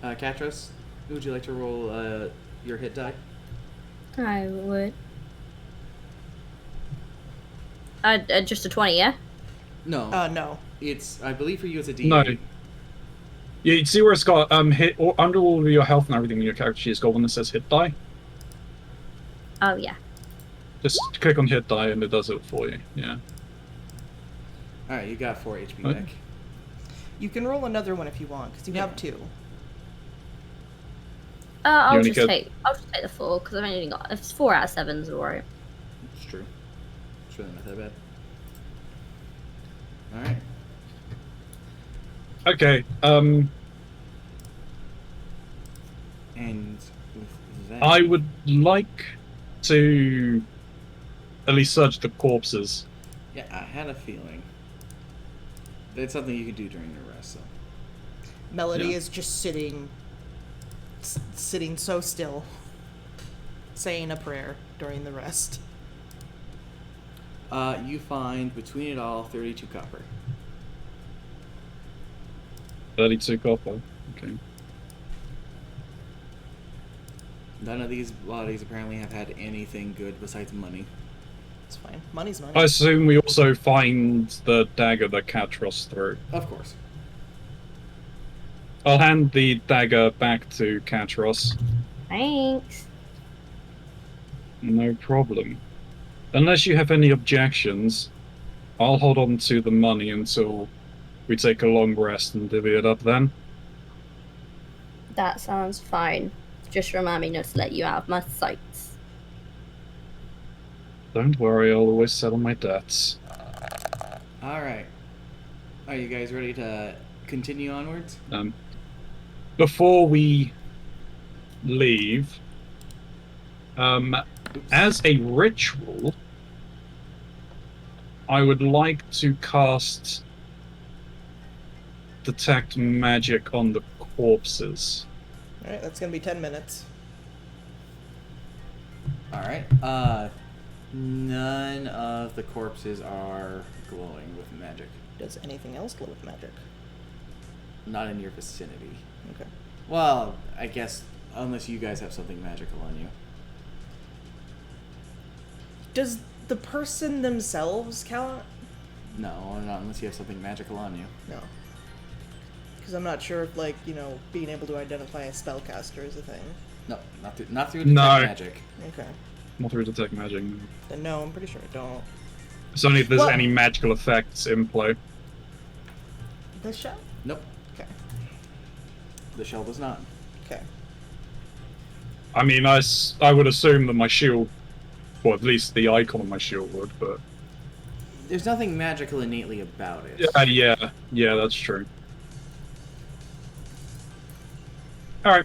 Katros, who would you like to roll your hit die? I would. Just a 20, yeah? No. No. It's, I believe for you it's a D8. No. Yeah, you see where it's got hit or under all of your health and everything in your character sheet's got one that says hit die. Oh, yeah. Just click on hit die and it does it for you. Yeah. Alright, you got 4 HP Okay. back. Oh, Uh, You can roll another one if you want, because you have 2. Yeah. Well, Okay. I I'll only just get- take the 4 because I've only got it's 4 out of 7's alright. It's true. It's really not that bad. Alright. Okay. And with that... I would like to at least search the corpses. Yeah, I had a feeling. It's something you could do during your rest, so... Melody Yeah. is just sitting so still, saying a prayer during the rest. You find, between it all, 32 copper. 32 copper. Okay. None of these bodies apparently have had anything good besides money. It's fine. Money's money. I assume we also find the dagger that Katros threw. Of course. I'll hand the dagger back to Katros. Thanks. No problem. Unless you have any objections, I'll hold on to the money until we take a long rest and divvy it up then. That sounds fine. Just remind me not to let you out of my sights. Don't worry, I'll always settle my debts. Alright. Are you guys ready to continue onwards? Before we leave, as a ritual, I would like to cast Detect Magic on the corpses. Alright, that's gonna be 10 minutes. Alright. None of the corpses are glowing with magic. Does anything else glow with magic? Not in your vicinity. Okay. Well, I guess, unless you guys have something magical on you. Does the person themselves count? No, not unless you have something magical on you. No. Because I'm not sure if, like, being able to identify a spellcaster is a thing. No, not through detect No. magic. Okay. Not through Detect Magic. No. Then no, I'm pretty sure I don't. It's only if there's Well- any magical effects in play. The shell? Nope. Okay. The shell does not. Okay. I mean, I would assume that my shield, or at least the icon on my shield would, but... There's nothing magical innately about it. Yeah, that's true. Alright.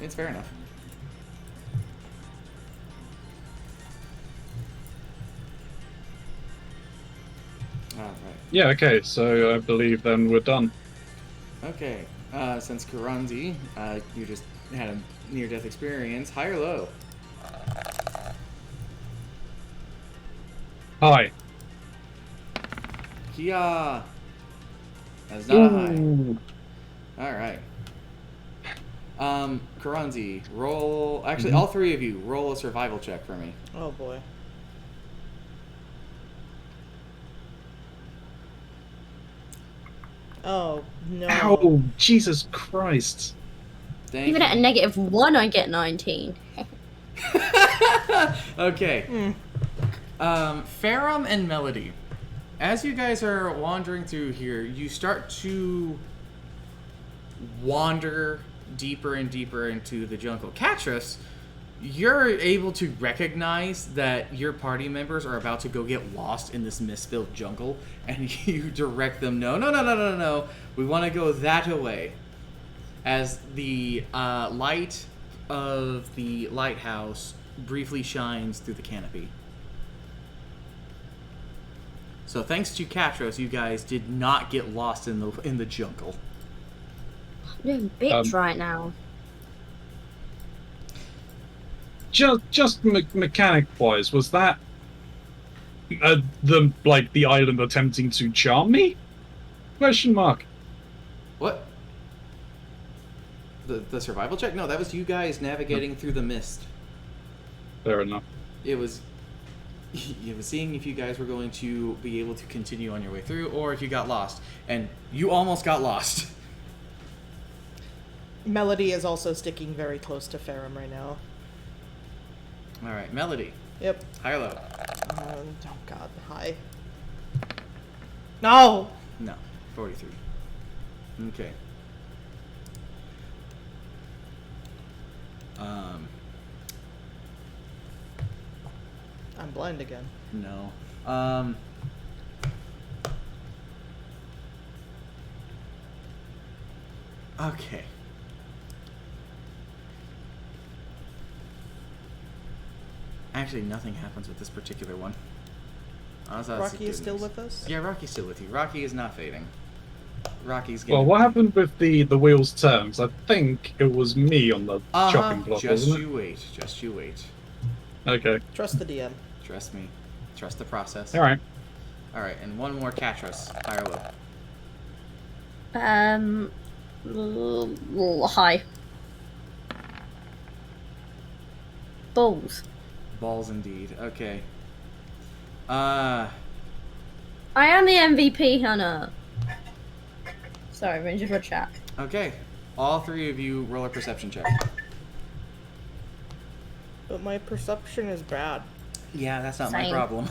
It's fair enough. Alright. Yeah, okay, so I believe then we're done. Okay. Since Keronzi, you just had a near-death experience, high or low? Hi. Kia! That's not a high. Alright. Keronzi, roll... Actually, all three of you, roll a survival check for me. Oh boy. Oh, no. Ow, Jesus Christ. Thank Even you. at a -1, I get 19. Okay. Ferrum and Melody. As you guys are wandering through here, you start to wander deeper and deeper into the jungle. Katris, you're able to recognize that your party members are about to go get lost in this mist-filled jungle, and you direct them, no. We want to go that way. As the light of the lighthouse briefly shines through the canopy. So thanks to Katros, you guys did not get lost in the jungle. I'm doing bits right now. Just mechanic-wise, was that the island attempting to charm me? Question mark. What? The survival check? No, that was you guys navigating through the mist. Fair enough. It was seeing if you guys were going to be able to continue on your way through, or if you got lost. And you almost got lost. Melody is also sticking very close to Ferrum right now. Alright, Melody. Yep. High or low? Oh god, hi. No! No. 43. Okay. I'm blind again. No. Okay. Actually, nothing happens with this particular one. Rocky is still with us? Yeah, Rocky's still with you. Rocky is not fading. Rocky's getting... Well, what happened with the wheels turn? 'Cause I think it was me on the chopping block, Just wasn't it? you wait. Just you wait. Okay. Trust the DM. Trust me. Trust the process. Alright. Alright, and one more Catras. High or low? High. Balls. Balls indeed. Okay. I am the MVP, Hannah. Sorry, Ranger for chat. Okay. All three of you roll a perception check. But my perception is bad. Yeah, that's not my Same. problem.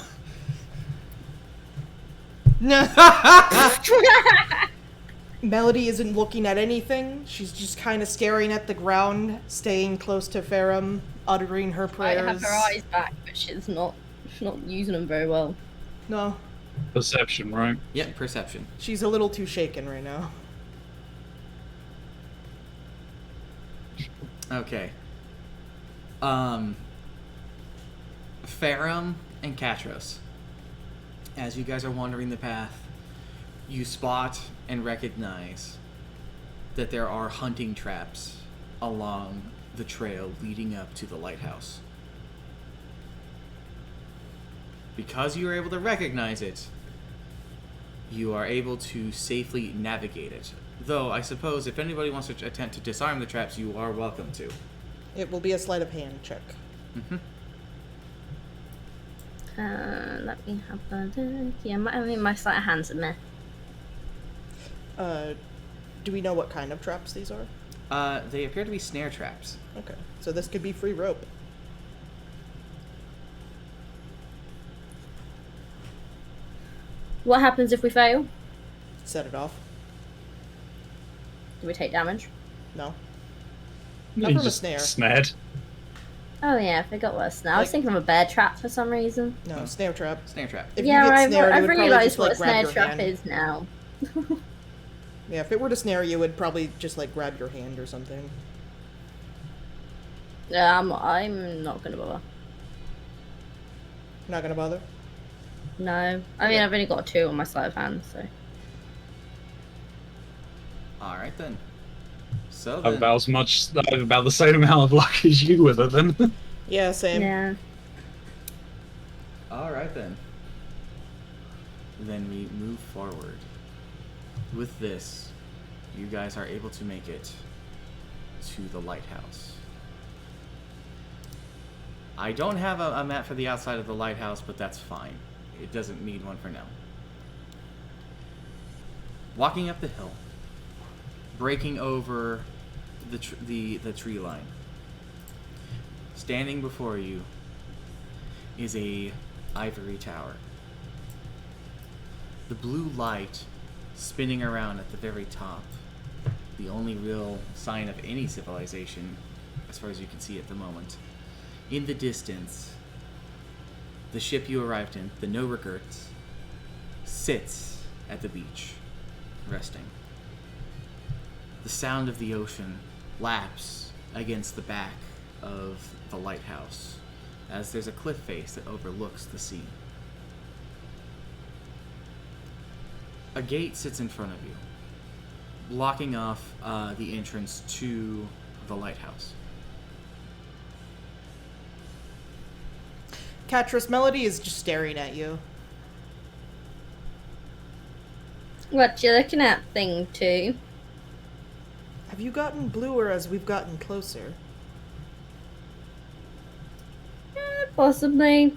Melody isn't looking at anything. She's just kind of staring at the ground, staying close to Ferrum, uttering her I prayers. have her eyes back, but she's not using them very well. No, Perception, right? Yep, perception. she's a little too shaken right now. Okay. Ferrum and Catros. As you guys are wandering the path, you spot and recognize that there are hunting traps along the trail leading up to the lighthouse. Because you are able to recognize it, you are able to safely navigate it. Though, I suppose if anybody wants to attempt to disarm the traps, you are welcome to. It will be a sleight of hand check. Mm-hmm. Let me have a look. Yeah, my sleight of hands in there. Do we know what kind of traps these are? They appear to be snare traps. Okay, so this could be free rope. What happens if we fail? Set it off. Do we take damage? No. You Not from a just snare. snared. Oh yeah, I forgot what a snare. I was Like- thinking of a bear trap for some reason. No, snare trap. Snare trap. If Yeah, you get I've snared, it would probably realised just, what a like, grab snare your trap hand. is now. Yeah, if it were to snare you, it would probably just like grab your hand or something. Yeah, I'm not gonna bother. Not gonna bother. No, I mean I've only got 2 on my sleight of hand, so. Alright then. So I then... have about the same amount of luck as you with it then. Yeah, same. Yeah. Alright then. Then we move forward. With this, you guys are able to make it to the lighthouse. I don't have a map for the outside of the lighthouse, but that's fine. It doesn't need one for now. Walking up the hill, breaking over the tree line. Standing before you is a ivory tower. The blue light spinning around at the very top. The only real sign of any civilization, as far as you can see at the moment. In the distance, the ship you arrived in, the No Regrets, sits at the beach, resting. The sound of the ocean laps against the back of the lighthouse, as there's a cliff face that overlooks the sea. A gate sits in front of you, blocking off the entrance to the lighthouse. Catras, Melody is just staring at you. What you looking at, thing 2? Have you gotten bluer as we've gotten closer? Possibly.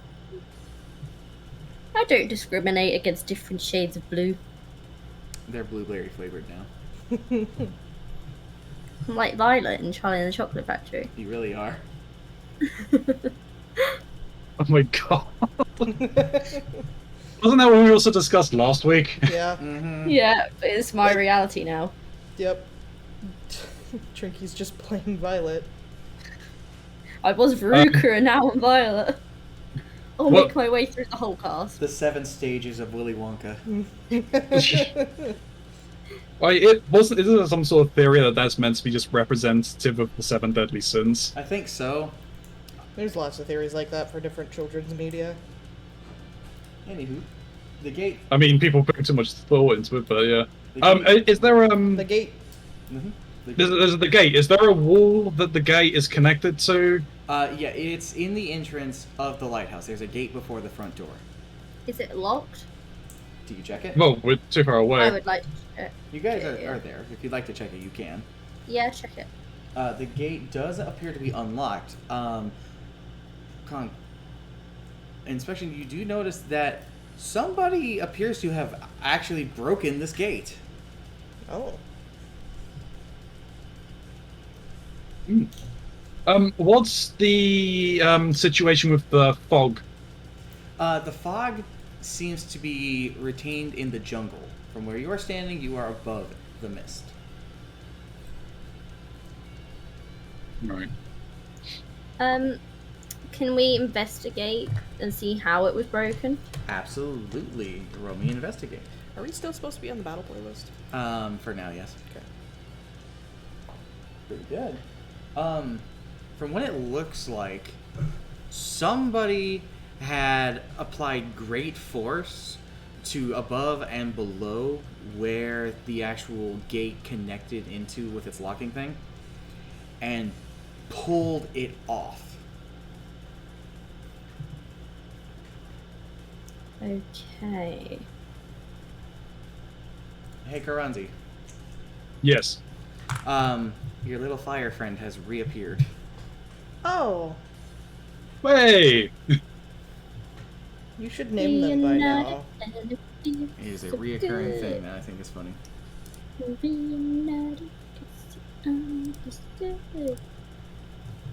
I don't discriminate against different shades of blue. They're blueberry flavored now. I'm like Violet in Charlie and the Chocolate Factory. You really are. Oh my god. Wasn't that what we also discussed last week? Yeah. Mm-hmm. Yeah, but it's my reality now. Yep. Trinky's just plain Violet. I was Veruca and now I'm Violet. I'll What- make my way through the whole cast. The 7 stages of Willy Wonka. Like, isn't there some sort of theory that that's meant to be just representative of the 7 deadly sins? I think so. There's lots of theories like that for different children's media. Anywho, the gate. I mean, people put too much thought into it, but yeah. The gate. Is there The gate. Mhm. The there's the gate? Is there a wall that the gate is connected to? Yeah, it's in the entrance of the lighthouse. There's a gate before the front door. Is it locked? Do you check it? Well, we're too far I away. would like to check. You guys Yeah. are there. If you'd like to check it, you can. Yeah, check it. The gate does appear to be unlocked. Inspection, you do notice that somebody appears to have actually broken this gate. Oh. What's the situation with the fog? The fog seems to be retained in the jungle. From where you are standing, you are above the mist. Right. Can we investigate and see how it was broken? Absolutely. Roll me investigate. Are we still supposed to be on the battle playlist? For now, yes. Okay. Pretty good. From what it looks like, somebody had applied great force to above and below where the actual gate connected into with its locking thing and pulled it off. Okay. Hey, Keronzi. Yes. Your little fire friend has reappeared. Oh. Hey! You should name them by now. It is a reoccurring thing that I think is funny.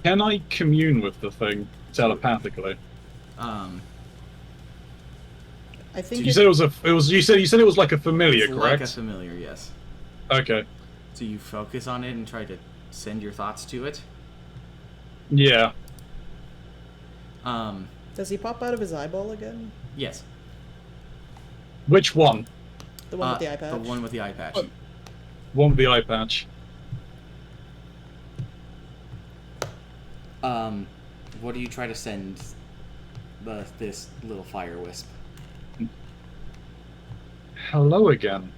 Can I commune with the thing telepathically? I think You said you said it was like a familiar, It's correct? like a familiar, yes. Okay. So you focus on it and try to send your thoughts to it. Yeah. Does he pop out of his eyeball again? Yes. Which one? The one with the eye patch? The one with the eye patch. Oh. One with the eye patch. What do you try to send this little fire wisp? Hello again.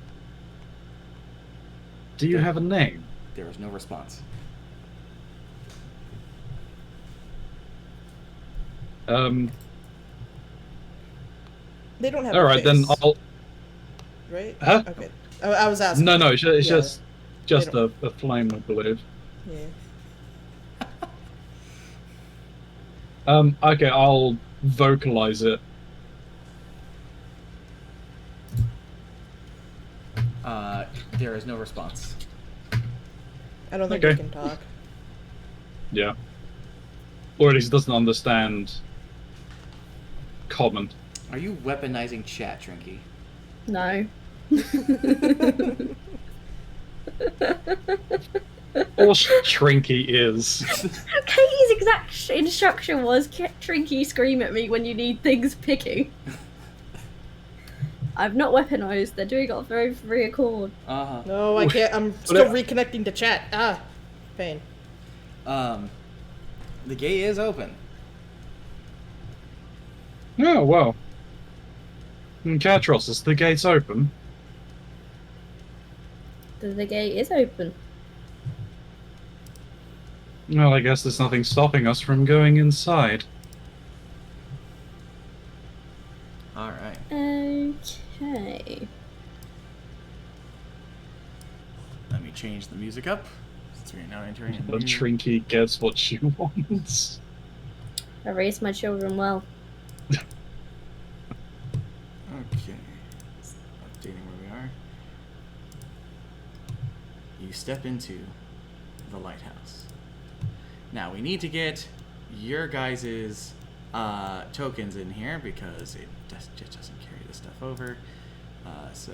Do you have a name? There is no response. They don't have All a right, then face, I'll. right? Huh? Okay. I was asking. No, it's Yeah. just They a flame, I believe. Yeah. Okay, I'll vocalize it. There is no response. I don't think Okay. we can talk. Yeah. Or at least it doesn't understand common. Are you weaponizing chat, Trinky? No. Or Trinky is. Katie's exact instruction was Trinky scream at me when you need things picking. I've not weaponized, they're doing it off very free accord. Uh-huh. No, I can't. I'm still reconnecting to chat. Ah, pain. The gate is open. Oh, well. Catros, is the gates open? The gate is open. Well, I guess there's nothing stopping us from going inside. Alright. Okay. Let me change the music up. Since we're now entering a The new- Trinky gets what she wants. I raised my children well. Okay. Updating where we are. You step into the lighthouse. Now we need to get your guys' tokens in here because it just doesn't carry the stuff over. So,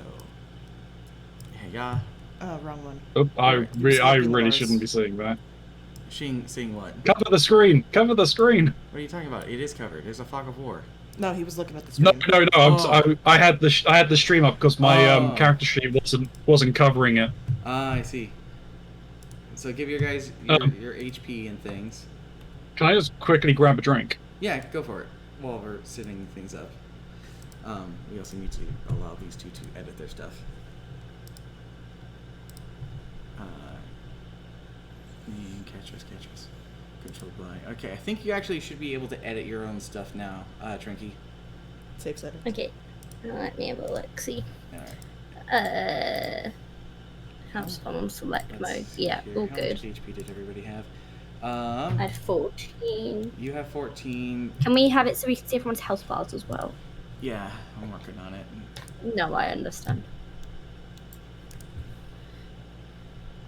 hey, yeah. Wrong one. Oh, I Alright, really sleeping bars. shouldn't be saying that. Seeing what? Cover the screen! Cover the screen! What are you talking about? It is covered. There's a fog of war. No, he was looking at the No, stream. no, no. Oh. I had the stream up because my Oh. character sheet wasn't covering it. Ah, I see. So give your guys your HP and things. Can I just quickly grab a drink? Yeah, go for it. While we're setting things up. We also need to allow these two to edit their stuff. Catch us. Controlled by. Okay, I think you actually should be able to edit your own stuff now, Trinky. Safe setting. Okay. Let me have a look. See. Alright. House on select Let's mode. see Yeah, here. all How good. much HP did everybody have? I had 14. You have 14. Can we have it so we can see everyone's health bars as well? Yeah, I'm working on it. No, I understand.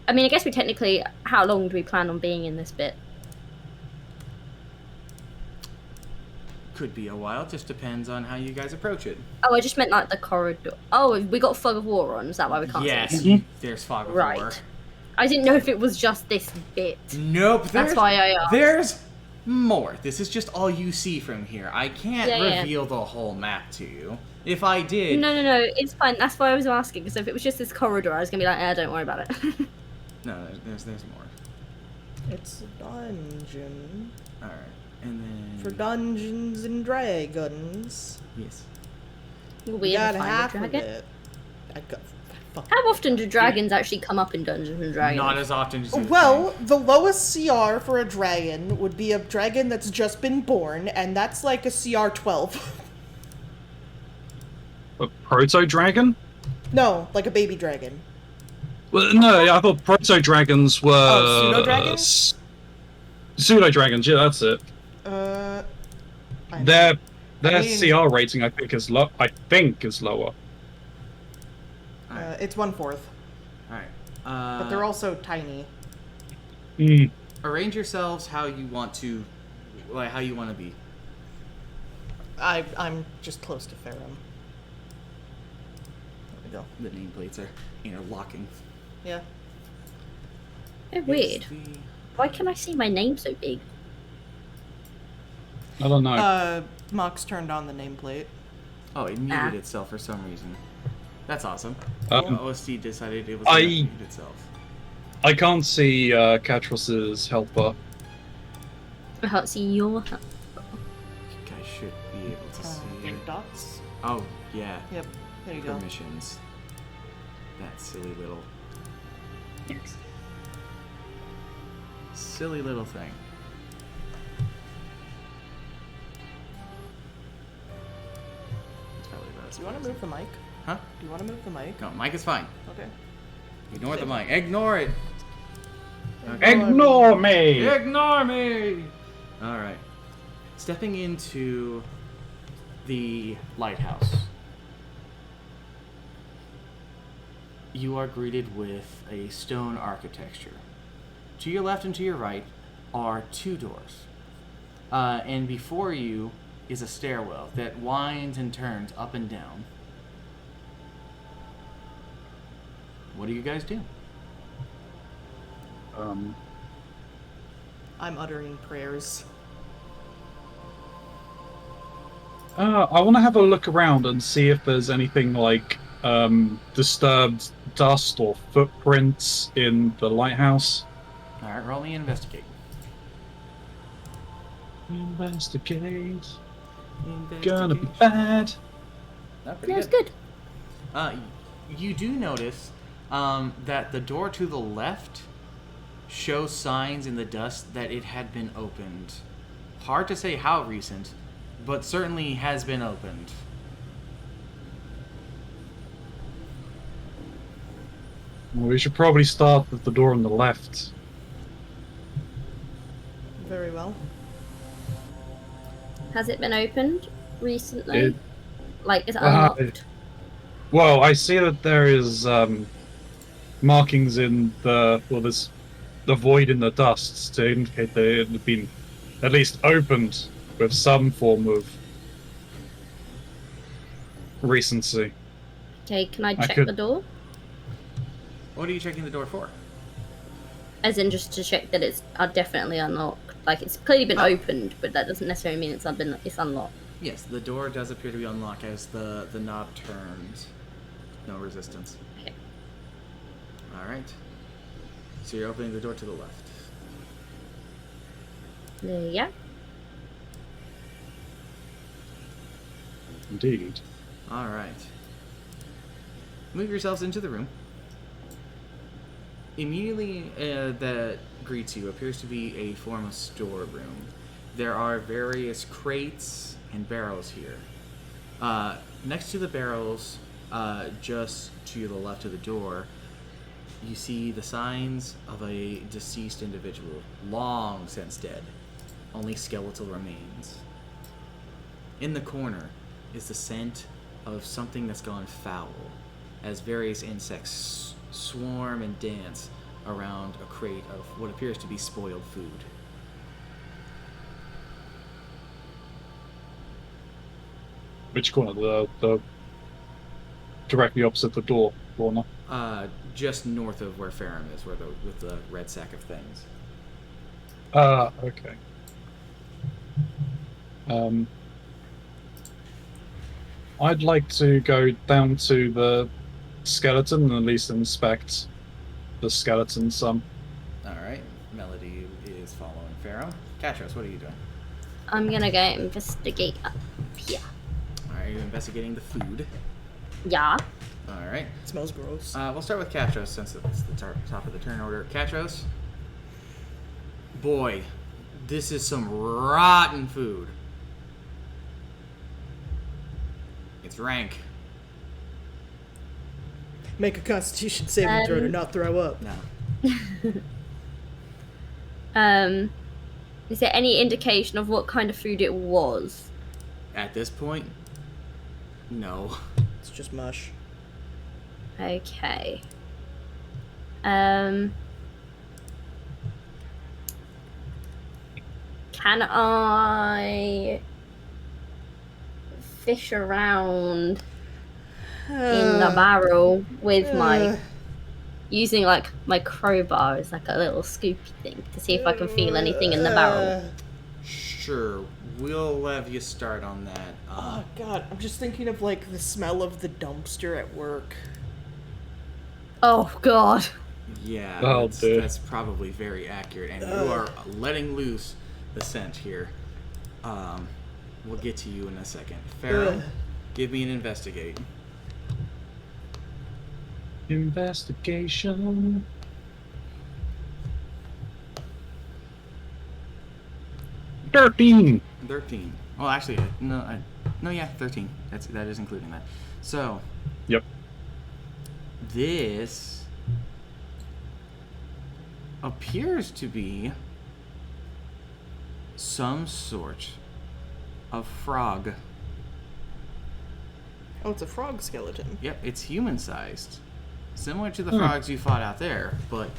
I mean, I guess we technically... How long do we plan on being in this bit? Could be a while, just depends on how you guys approach it. Oh, I just meant like the corridor. Oh, we got fog of war on. Is that why we can't Yes, see? there's fog of Right. war. I didn't know if it was just this bit. Nope, That's why I asked. There's more. This is just all you see from here. I can't Yeah. reveal the whole map to you. If I did... No, it's fine. That's why I was asking. Because if it was just this corridor, I was gonna be like, don't worry about it. No, there's more. It's a dungeon. Alright, and then... For Dungeons and Dragons. Yes. we We got find a half of dragon. it. I got... Fuck. How often do dragons actually come up in Dungeons and Dragons? Not as often as you would Well, think. the lowest CR for a dragon would be a dragon that's just been born, and that's like a CR 12. A proto dragon? No, like a baby dragon. Well, no, I thought proto dragons were pseudo-dragons? Pseudo dragons. Yeah, that's it. I Their mean- CR rating, I think, is low. I think is lower. It's 1/4, Alright. but they're also tiny. Hmm. Arrange yourselves how you want to... Like, how you want to be. I'm just close to Ferrum. There we go. The nameplates are interlocking. Yeah. Oh, weird. Why can I see my name so big? I don't know. Mox turned on the nameplate. Oh, it muted itself for some reason. That's awesome. Um, OST decided it was I- going to mute itself. I can't see Catros's health bar. I can't see your. You guys should be able to see Three it. dots. Oh, yeah. Yep. There you go. Permissions. That silly little... Silly little thing. It's probably about as Do you want to move the mic? Huh? Do you want to move the mic? No, mic is fine. Okay. Ignore the mic. Ignore it! Ignore me! Ignore me! Alright. Stepping into the lighthouse, you are greeted with a stone architecture. To your left and to your right are two doors. And before you is a stairwell that winds and turns up and down. What do you guys do? I'm uttering prayers. I want to have a look around and see if there's anything like disturbed dust or footprints in the lighthouse. Alright, roll me investigate. Investigate. Gonna be bad. Oh, pretty That's good. good. You do notice that the door to the left shows signs in the dust that it had been opened. Hard to say how recent, but certainly has been opened. Well, we should probably start with the door on the left. Very well. Has it been opened recently? It- Like, is it Uh, unlocked? Well, I see that there is markings in there's the void in the dust to indicate that it had been at least opened with some form of recency. Okay, can I check could- the door? What are you checking the door for? As in, just to check that it's definitely unlocked. Like, it's clearly been opened, but that doesn't necessarily mean it's unlocked. Yes, the door does appear to be unlocked as the knob turns. No resistance. Okay. All right. So you're opening the door to the left. Yeah. Indeed. All right. Move yourselves into the room. Immediately that greets you appears to be a form of storeroom. There are various crates and barrels here. Next to the barrels, just to the left of the door, you see the signs of a deceased individual, long since dead. Only skeletal remains. In the corner is the scent of something that's gone foul, as various insects swarm and dance around a crate of what appears to be spoiled food. Which corner? The directly opposite the door corner. Just north of where Ferrum is, with the red sack of things. Okay. I'd like to go down to the skeleton and at least inspect the skeleton some. All right, Melody is following Ferrum. Katros, what are you doing? I'm gonna go investigate up here. All right, you're investigating the food. Yeah. All right. It smells gross. We'll start with Katros since it's the top of the turn order. Katros, boy, this is some rotten food. It's rank. Make a Constitution saving throw to not throw up. No. Is there any indication of what kind of food it was? At this point, no. It's just mush. Okay. Can I fish around in the barrel with my using like my crowbar as like a little scoopy thing to see if I can feel anything in the barrel? Sure, we'll have you start on that. Oh god, I'm just thinking of like the smell of the dumpster at work. Oh god. Yeah, Oh, dude. that's probably very accurate, and you are letting loose the scent here. We'll get to you in a second. Pharaoh, give me an investigate. Investigation. 13. 13. Well, actually, no, yeah, 13. That is including that. So, Yep. this appears to be some sort of frog. Oh, it's a frog skeleton. Yep, it's human-sized. Similar to the frogs you fought out there, but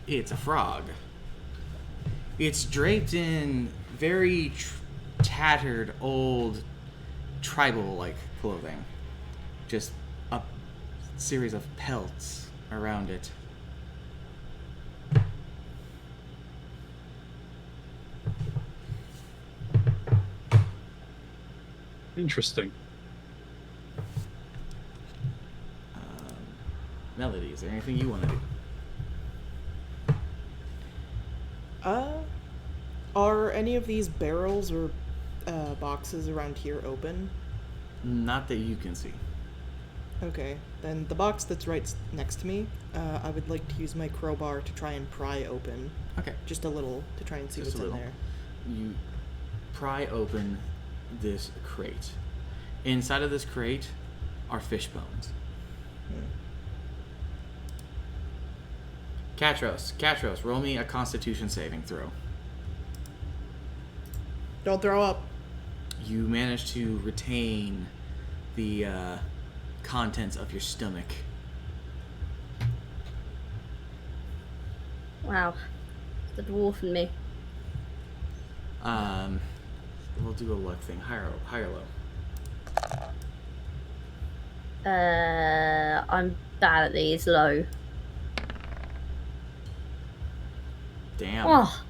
it's a frog. It's draped in very tattered, old, tribal-like clothing. Just a series of pelts around it. Interesting. Melody, is there anything you want to do? Are any of these barrels or boxes around here open? Not that you can see. Okay, then the box that's right next to me, I would like to use my crowbar to try and pry open. Okay. Just a little to try and see Just what's a in little. there. You pry open this crate. Inside of this crate are fish bones. Katros, roll me a Constitution saving throw. Don't throw up. You manage to retain the contents of your stomach. Wow. The dwarf and me. We'll do a luck thing. Higher or low? I'm bad at these. Low. Damn. Oh,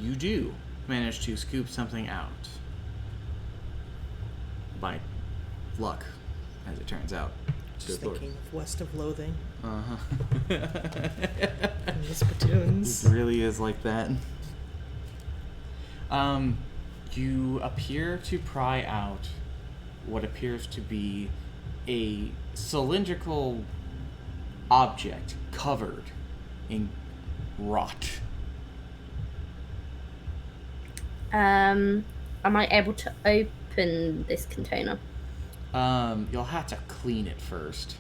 You do manage to scoop something out. By luck, as it turns out. Just Good lord. thinking of West of Loathing. Uh-huh. And the spittoons. It really is like that. You appear to pry out what appears to be a cylindrical object covered in rot. am I able to open this container? You'll have to clean it first.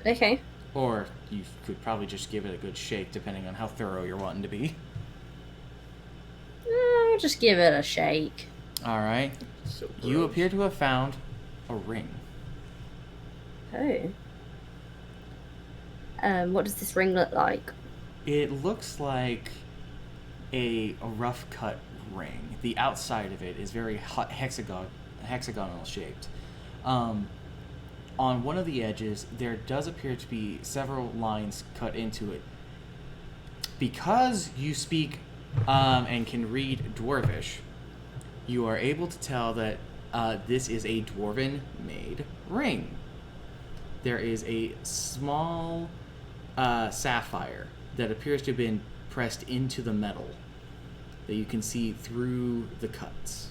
Okay. Or you could probably just give it a good shake, depending on how thorough you're wanting to be. I'll just give it a shake. Alright. So You gross. appear to have found a ring. Oh. What does this ring look like? It looks like a rough cut ring. The outside of it is very hexagonal shaped. On one of the edges, there does appear to be several lines cut into it. Because you speak and can read Dwarvish, you are able to tell that this is a Dwarven-made ring. There is a small sapphire that appears to have been pressed into the metal that you can see through the cuts.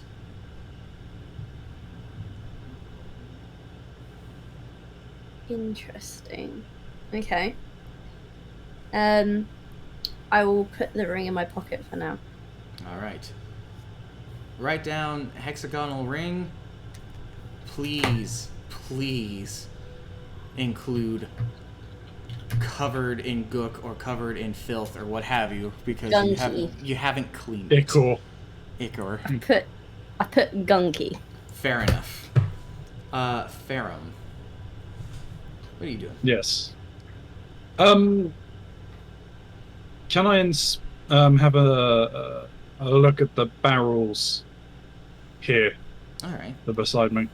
Interesting. Okay. I will put the ring in my pocket for now. All right. Write down hexagonal ring. Please include covered in gook or covered in filth or what have you, because Gunky. you haven't cleaned it. Ichor. Ichor. I put gunky. Fair enough. Farum. What are you doing? Yes. Can I have a look at the barrels here? All right. They're beside me.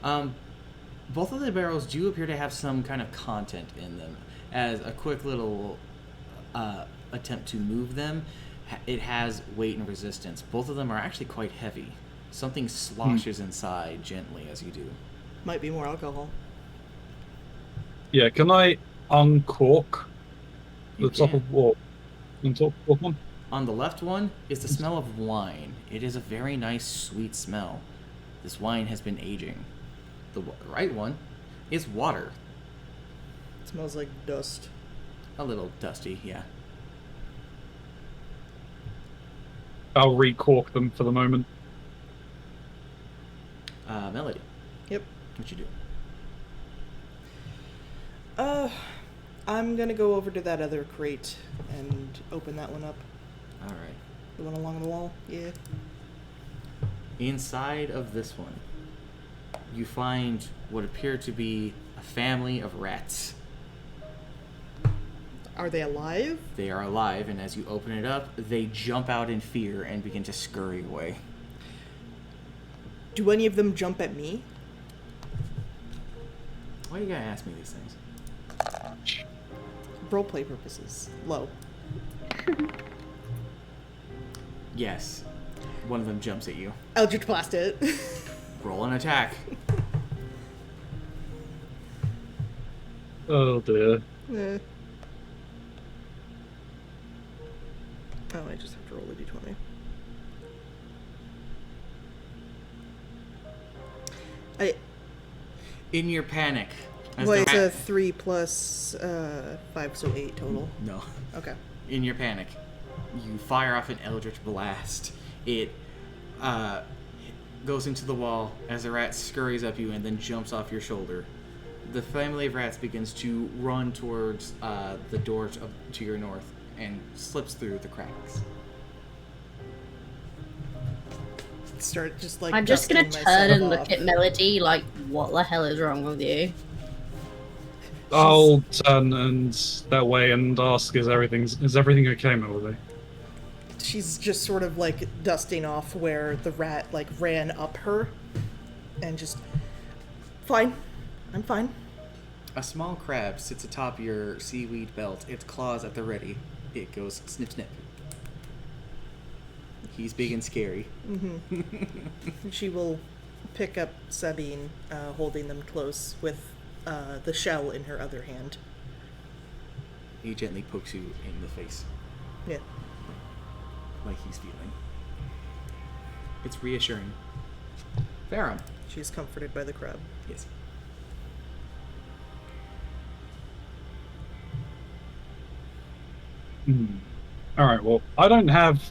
Both of the barrels do appear to have some kind of content in them. As a quick little attempt to move them, it has weight and resistance. Both of them are actually quite heavy. Something sloshes inside gently as you do. Might be more alcohol. Yeah, can I uncork You the top can. of what? On top of one? On the left one is the smell of wine. It is a very nice, sweet smell. This wine has been aging. The right one is water. It smells like dust. A little dusty, yeah. I'll recork them for the moment. Melody, Yep. what you do? I'm gonna go over to that other crate and open that one up. All right. The one along the wall. Yeah. Inside of this one, you find what appear to be a family of rats. Are they alive? They are alive, and as you open it up, they jump out in fear and begin to scurry away. Do any of them jump at me? Why do you gotta ask me these things? Roleplay purposes. Low. Yes. One of them jumps at you. Eldritch Blast it. Roll an attack. Oh dear. Eh. Oh, I just have to roll a d20. In your panic. as Well, the it's a rat- 3 plus 5, so 8 total. No. Okay. In your panic, you fire off an eldritch blast. It goes into the wall as the rat scurries up you and then jumps off your shoulder. The family of rats begins to run towards the door to your north and slips through the cracks. Start just like. I'm just gonna dusting turn and myself look off. at Melody like, what the hell is wrong with you? I'll turn and that way and ask, is everything okay, Melody? She's just sort of like dusting off where the rat like ran up her, and just. Fine. I'm fine. A small crab sits atop your seaweed belt, its claws at the ready. it goes snip snip. He's big and scary. She will pick up Sabine, holding them close with the shell in her other hand. He gently pokes you in the face, Yeah. like he's feeling. It's reassuring. Farum. She is comforted by the crab. Yes. Alright, well, I don't have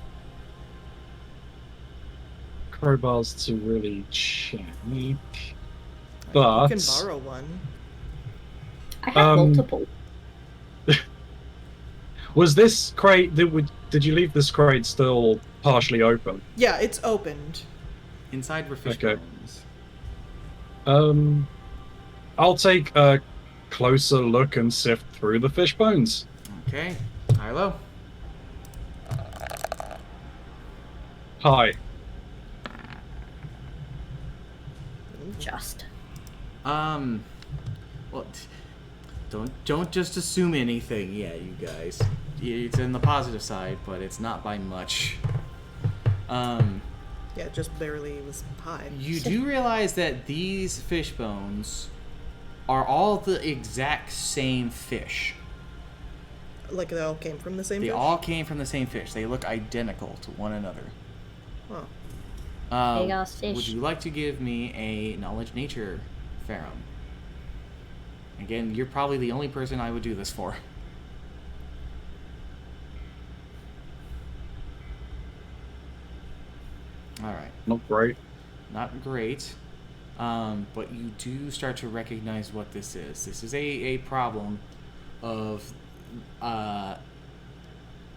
crowbars to really check. But You can borrow one. I have Um, multiple. was this crate did you leave this crate still partially open? Yeah, it's opened. Inside were fish Okay. bones. I'll take a closer look and sift through the fish bones. Okay. Hello. Hi. Just. Well, don't just assume anything. Yeah, you guys. It's in the positive side, but it's not by much. Yeah, just barely was high. You do realize that these fish bones are all the exact same fish. Like they all came from the same They fish? all came from the same fish. They look identical to one another. Oh. Big ass fish. Would you like to give me a knowledge nature, Farum? Again, you're probably the only person I would do this for. Alright. Not great. Not great. But you do start to recognize what this is. This is a problem of the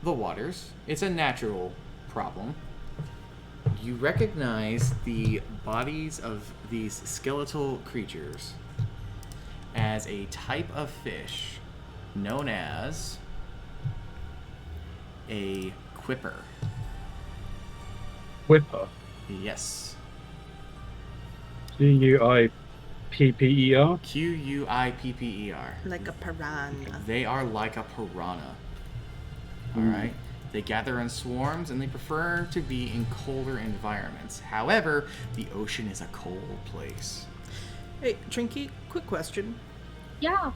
waters. It's a natural problem. You recognize the bodies of these skeletal creatures as a type of fish known as a quipper. Whipper. Yes. Quipper. Quipper. Like a piranha. They are like a piranha. Alright? They gather in swarms and they prefer to be in colder environments. However, the ocean is a cold place. Hey, Trinky, quick question. Yeah.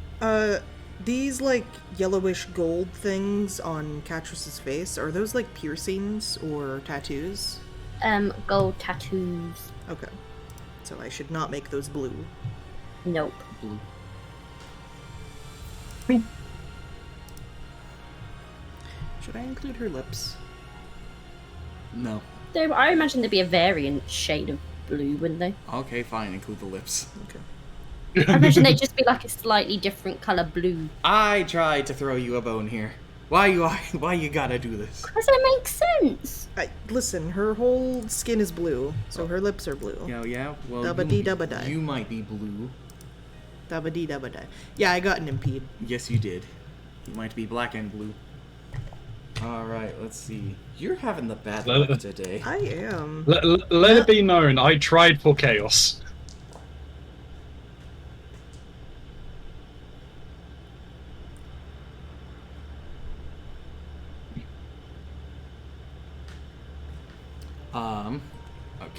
These like yellowish gold things on Catrus's face, are those like piercings or tattoos? Gold tattoos. Okay. So I should not make those blue. Nope. Blue. Should I include her lips? No. I imagine there'd be a variant shade of blue, wouldn't they? Okay, fine. Include the lips. Okay. I imagine they'd just be like a slightly different color blue. I tried to throw you a bone here. Why you gotta do this? Because it makes sense. Listen, her whole skin is blue, so her lips are blue. Yeah, well, Dubba-dee-dubba-die. you might be blue. Dabba dee dabba die. Yeah, I got an impede. Yes, you did. You might be black and blue. Alright, let's see. You're having the bad luck today. I am. Let it be known, I tried for chaos.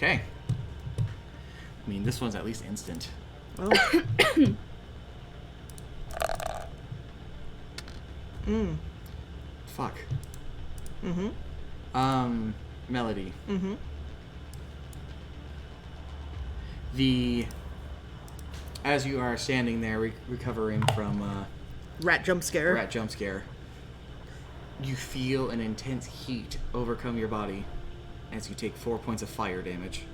Okay. I mean, this one's at least instant. Well. Fuck. Mm-hmm. Melody. Mm-hmm. As you are standing there recovering from Rat jump scare. rat jump scare, you feel an intense heat overcome your body as you take 4 points of fire damage.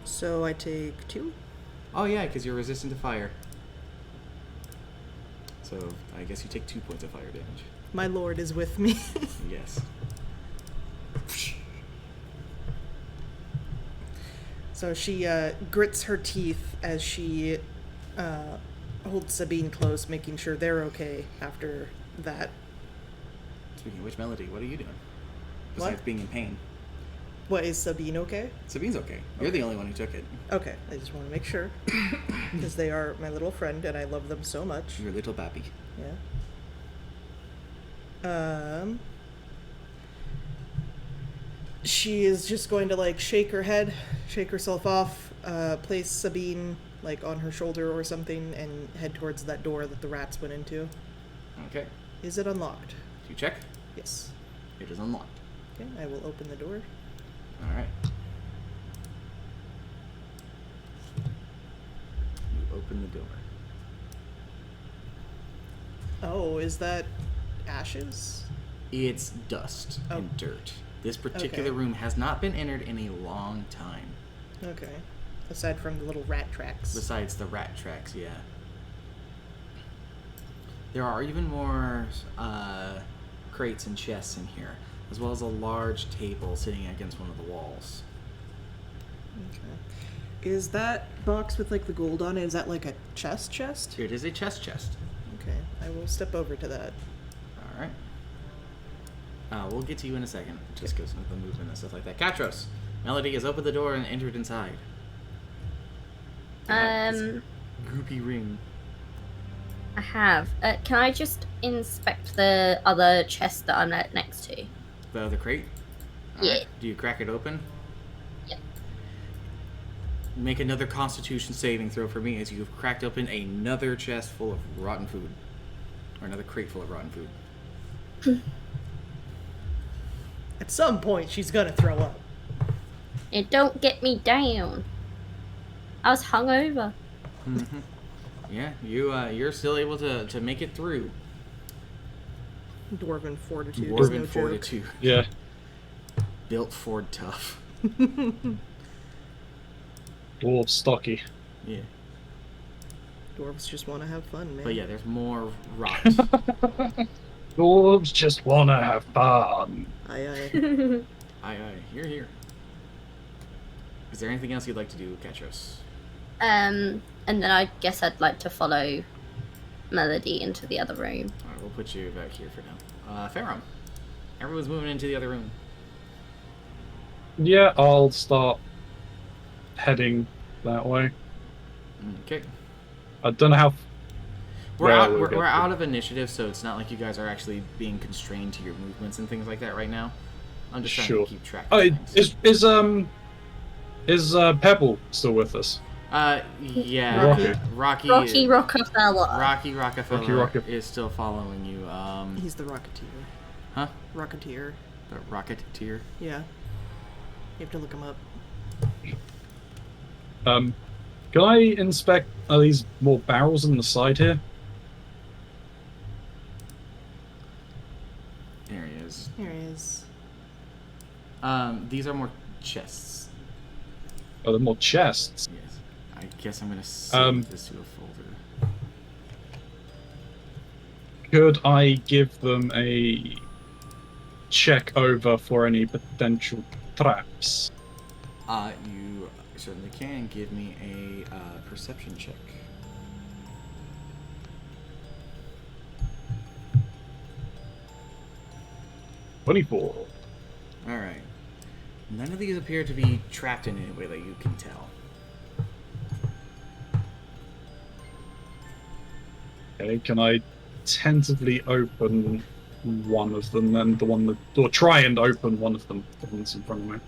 So I take 2. Oh yeah, because you're resistant to fire. So I guess you take 2 points of fire damage. My lord is with me. Yes. So she grits her teeth as she holds Sabine close, making sure they're okay after that. Speaking of which, Melody, what are you doing? What? Besides being in pain. What, is Sabine okay? Sabine's okay. You're the only one who took it. Okay, I just want to make sure. Because they are my little friend and I love them so much. Your little baby. Yeah. She is just going to like shake her head, shake herself off, place Sabine like on her shoulder or something, and head towards that door that the rats went into. Okay. Is it unlocked? You check. Yes. It is unlocked. Okay, I will open the door. All right. You open the door. Oh, is that ashes? It's dust and dirt. This particular room has not been entered in a long time. Okay. Aside from the little rat tracks. Besides the rat tracks, yeah. There are even more crates and chests in here, as well as a large table sitting against one of the walls. Okay. Is that box with like the gold on it, is that like a chest? It is a chest. Okay, I will step over to that. All right. We'll get to you in a second, just because of the movement and stuff like that. Katros, Melody has opened the door and entered inside. This goopy ring. I have. Can I just inspect the other chest that I'm next to? The other crate? All Yeah. right. Do you crack it open? Yeah. Make another constitution saving throw for me as you've cracked open another chest full of rotten food. Or another crate full of rotten food. At some point, she's gonna throw up. It don't get me down. I was hungover. Mm-hmm. Yeah, you're still able to make it through. Dwarven fortitude is Dwarven no fortitude. Yeah. Built Ford tough. Dwarf stocky. Yeah. joke. Dwarves just want to have fun, man. But yeah, there's more rot. Dwarves just wanna have fun. Aye. Here. Is there anything else you'd like to do, Katros? And then I guess I'd like to follow Melody into the other room. Alright, we'll put you back here for now. Farum. Everyone's moving into the other room. Yeah, I'll start heading that way. Okay. I don't know how. We're Well, out. we'll We're, get we're there. out of initiative, so it's not like you guys are actually being constrained to your movements and things like that right now. I'm just trying Sure. to keep track Oh, of things. is Pebble still with us? Yeah. Rocky. Rocky Rockefeller. Rocky Rockefeller Rocky. is still following you. He's the Rocketeer. Huh? Rocketeer. The Rocketeer. Yeah. You have to look him up. Can I inspect these more barrels on the side here? There he is. Here he is. These are more chests. Oh, they're more chests. Yes. I guess I'm gonna save this to a folder. Could I give them a check over for any potential traps? You certainly can give me a perception check. $24. All right. None of these appear to be trapped in any way that you can tell. Okay, can I tentatively open one of them, then the one that, or try and open one of them, the ones in front of me?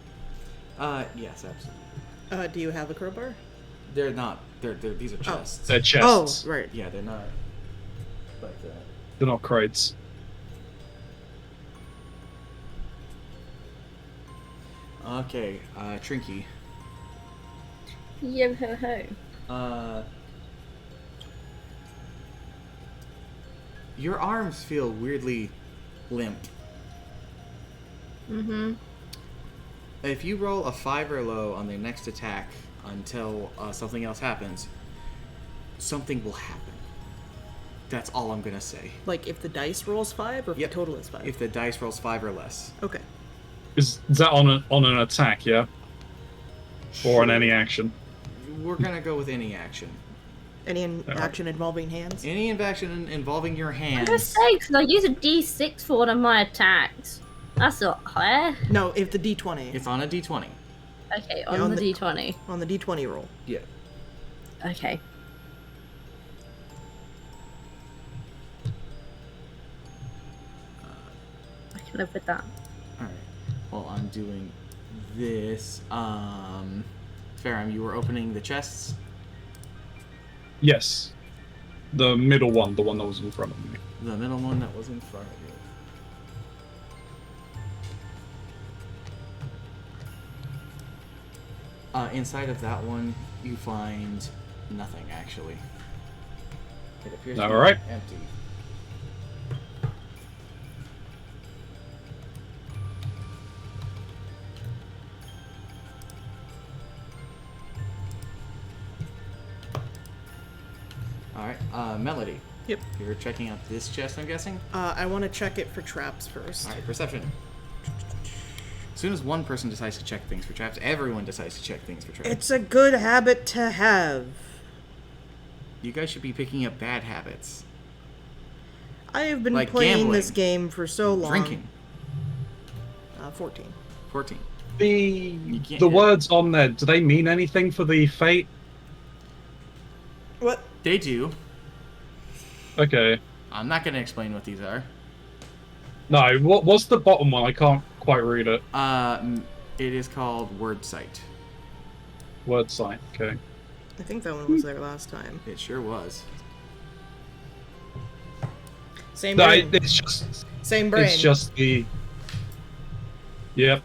Yes, absolutely. Do you have a crowbar? They're not. These are chests. They're chests. Oh, right. Yeah, they're not. But They're not crates. okay, Trinky. Yo ho ho. Your arms feel weirdly limp. Mm-hmm. If you roll a 5 or low on their next attack until something else happens, something will happen. That's all I'm gonna say. Like if the dice rolls 5 or if Yep. the total is 5? If the dice rolls 5 or less. Okay. Is that on an attack, yeah? Or on any action? We're gonna go with any action. Any Alright. action involving hands? Any action involving your I'm hands. gonna say, because I use a d6 for one of my attacks. That's not fair. No, if the d20. It's on a d20. Okay, Yeah, on the d20. On the d20 roll. Yeah. Okay. live with that. Alright. Well, I'm doing this. Farum, you were opening the chests? Yes. The middle one, the one that was in front of me. The middle one that was in front of you. Inside of that one, you find nothing, actually. It appears to be Alright. empty. Alright, Melody. Yep. You're checking out this chest, I'm guessing? I want to check it for traps first. Alright, perception. As soon as one person decides to check things for traps, everyone decides to check things for traps. It's a good habit to have. You guys should be picking up bad habits. I have been Like playing gambling, this game for so long. Drinking. 14. 14. The can't- the words on there, do they mean anything for the fate? What? They do. Okay. I'm not going to explain what these are. No, what's the bottom one? I can't quite read it. It is called Word Sight. Word sign. Okay. I think that one was there last time. It sure was. Same No, brain. it's just Same brain. it's just the. Yep.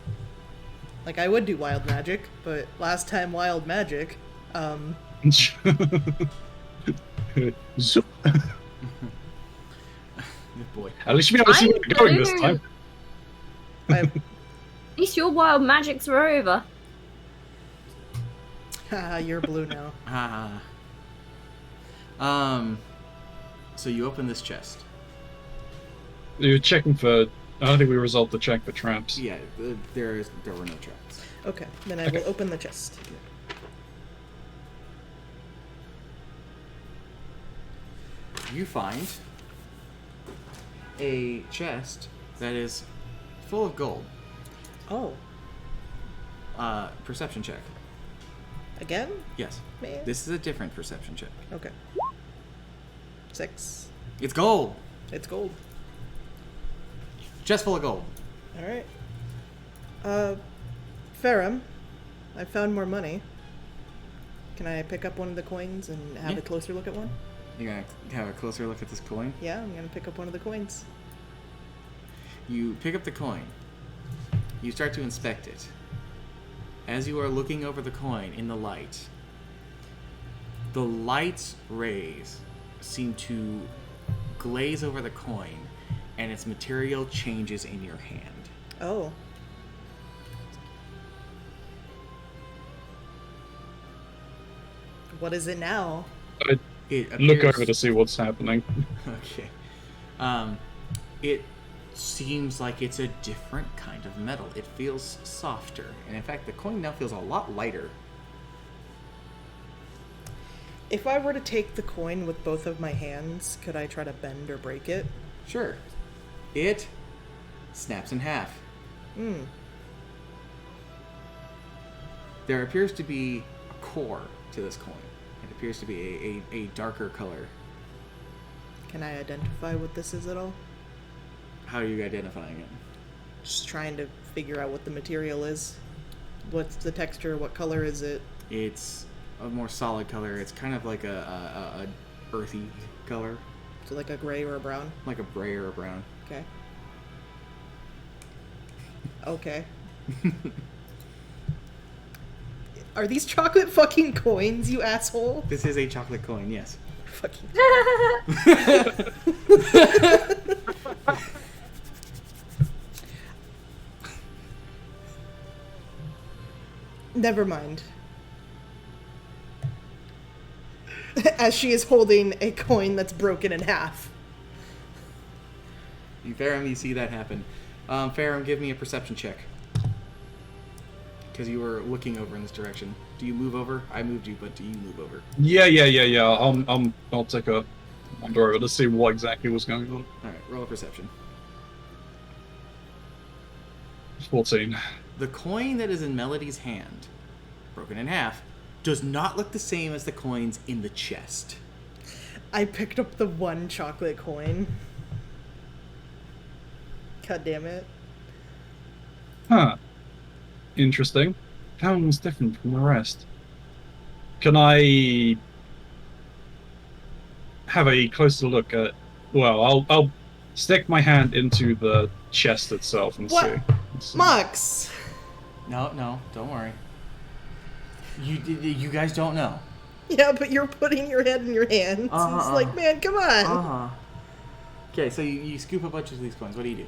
Like, I would do wild magic, but last time wild magic, Zoop. Good boy. At least we know see where I'm we're going this blue. time. I, At least your wild magics are over. haha, you're blue now. So you open this chest. You're checking for. I don't think we resolved the check for traps. Yeah, there were no traps. Okay, then I Okay. will open the chest. You find a chest that is full of gold. Oh, Perception check. again? Yes. Man. This is a different perception check. Okay. 6. It's gold. It's gold. Chest full of gold. Alright. Farum, I found more money. Can I pick up one of the coins and have Yeah. a closer look at one? You're gonna have a closer look at this coin. Yeah, I'm gonna pick up one of the coins. You pick up the coin. You start to inspect it. As you are looking over the coin in the light's rays seem to glaze over the coin, and its material changes in your hand. Oh. What is it now? I It look appears- over to see what's happening. Okay. It seems like it's a different kind of metal. It feels softer. And in fact, the coin now feels a lot lighter. If I were to take the coin with both of my hands, could I try to bend or break it? Sure. It snaps in half. There appears to be a core to this coin. It appears to be a darker color. Can I identify what this is at all? How are you identifying it? Just trying to figure out what the material is. What's the texture? What color is it? It's a more solid color. It's kind of like a earthy color, So like a gray or a brown? like a gray or a brown. Okay. Okay. Are these chocolate fucking coins, you asshole? This is a chocolate coin, yes. Fucking. Never mind. As she is holding a coin that's broken in half. Farum, you see that happen. Farum, give me a perception check. Because you were looking over in this direction. Do you move over? I moved you, but do you move over? Yeah. I'll take a wander over to see what exactly was going on. Alright, roll a perception. 14. The coin that is in Melody's hand, broken in half, does not look the same as the coins in the chest. I picked up the one chocolate coin. God damn it. Huh. Interesting. That one was different from the rest. Can I have a closer look at? Well, I'll stick my hand into the chest itself and What? see. Let's see. Mox! No, don't worry. You guys don't know. Yeah, but you're putting your head in your hands. It's like, man, come on. Okay, so you scoop a bunch of these coins. What do you do?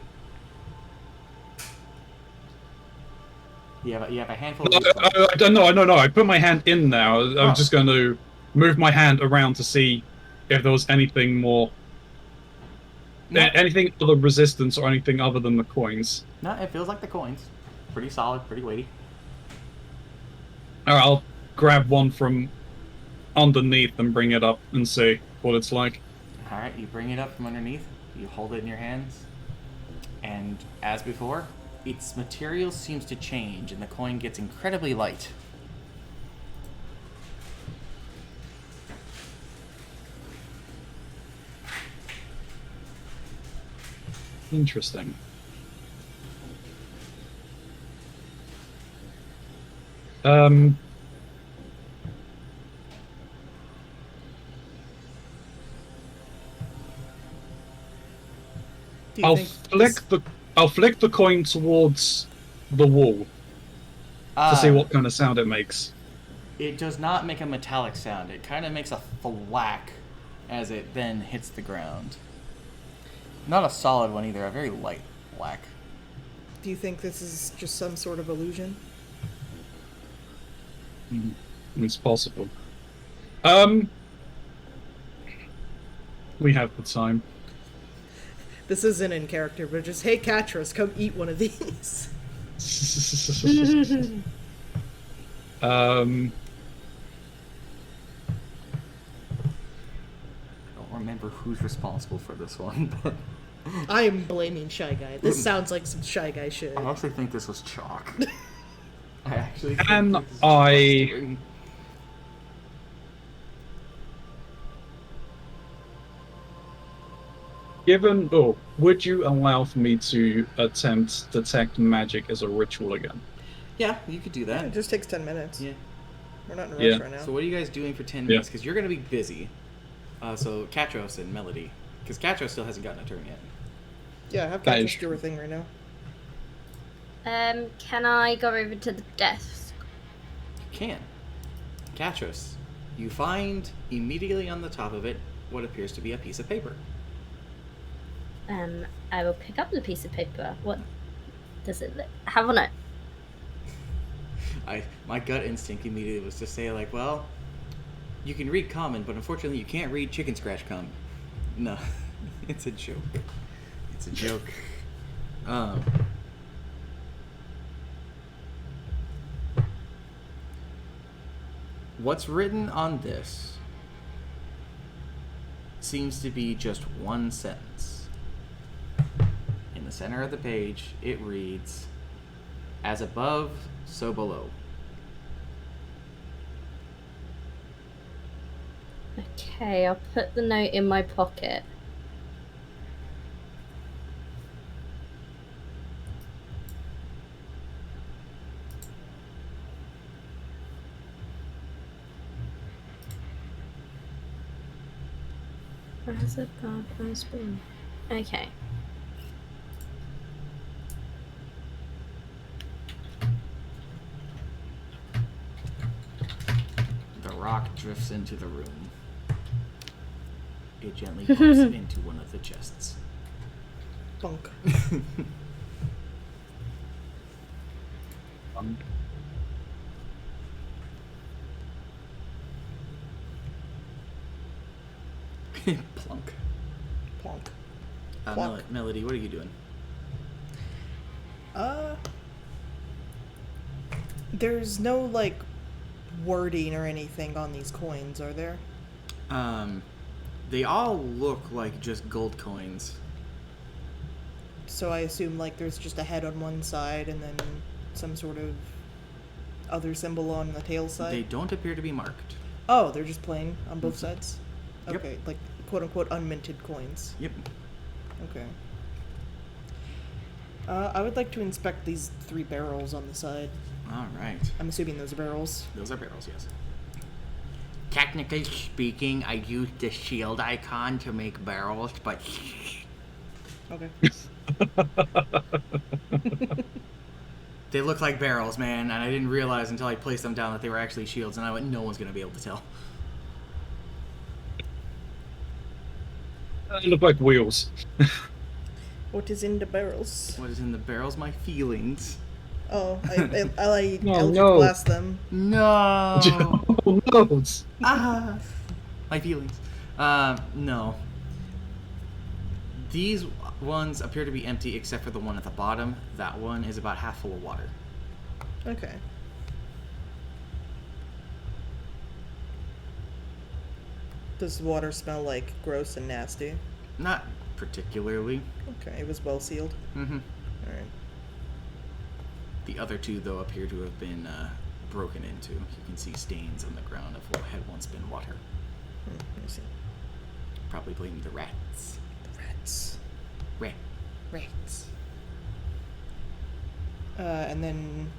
You have a handful of these coins. I don't know. No. I put my hand in now. I'm Oh. just going to move my hand around to see if there was anything more, No. anything other resistance or anything other than the coins. No, it feels like the coins. Pretty solid, pretty weighty. All right, I'll grab one from underneath and bring it up and see what it's like. All right, you bring it up from underneath. You hold it in your hands, and as before, its material seems to change, and the coin gets incredibly light. Interesting. Do you I'll think flick the coin towards the wall to see what kind of sound it makes. It does not make a metallic sound. It kind of makes a thwack as it then hits the ground. Not a solid one either, a very light whack. Do you think this is just some sort of illusion? It's possible. We have the time. This isn't in character, but just, hey, Katros, come eat one of these. I don't remember who's responsible for this one, but I am blaming Shy Guy. This sounds like some Shy Guy shit. I actually think this was chalk. I actually think And this is Chalk's doing. Would you allow for me to attempt detect magic as a ritual again? Yeah, you could do It that. just takes 10 minutes. Yeah. We're not in a rush Yeah. right now. So what are you guys doing for 10 Yeah. minutes? Because you're going to be busy. So Katros and Melody. Because Katros still hasn't gotten a turn yet. Yeah, have That is Katros do her thing right now. Can I go over to the desk? You can. Katros, you find immediately on the top of it what appears to be a piece of paper. I will pick up the piece of paper. What does it have on it? My gut instinct immediately was to say, like, well, you can read common, but unfortunately you can't read chicken scratch common. No, it's a joke. It's a joke. What's written on this seems to be just one sentence. In the center of the page, it reads, "As above, so below." Okay, I'll put the note in my pocket. As above, as below. Okay. The rock drifts into the room. It gently bumps into one of the chests. Bunk. Plunk. Plonk. Plonk. Melody, what are you doing? There's no, like, wording or anything on these coins, are there? They all look like just gold coins. So I assume, like, there's just a head on one side and then some sort of other symbol on the tail side? They don't appear to be marked. Oh, they're just plain on both sides? Yep. Okay, like, quote-unquote unminted coins. Yep. Okay. I would like to inspect these 3 barrels on the side. All right. I'm assuming those are barrels. Those are barrels, yes. Technically speaking, I used the shield icon to make barrels, but Okay. they look like barrels, man, and I didn't realize until I placed them down that they were actually shields, and I went, no one's going to be able to tell. They look like wheels. What is in the barrels? What is in the barrels? My feelings. Oh, I Oh, Eldritch no. Blast them. No! Oh no! Ah! My feelings. No. These ones appear to be empty except for the one at the bottom. That one is about half full of water. Okay. Does the water smell like gross and nasty? Not particularly. Okay, it was well sealed. Mm-hmm. Alright. The other two, though, appear to have been broken into. You can see stains on the ground of what had once been water. Let me see. Probably blame the rats. The rats. Rat. Rats. And then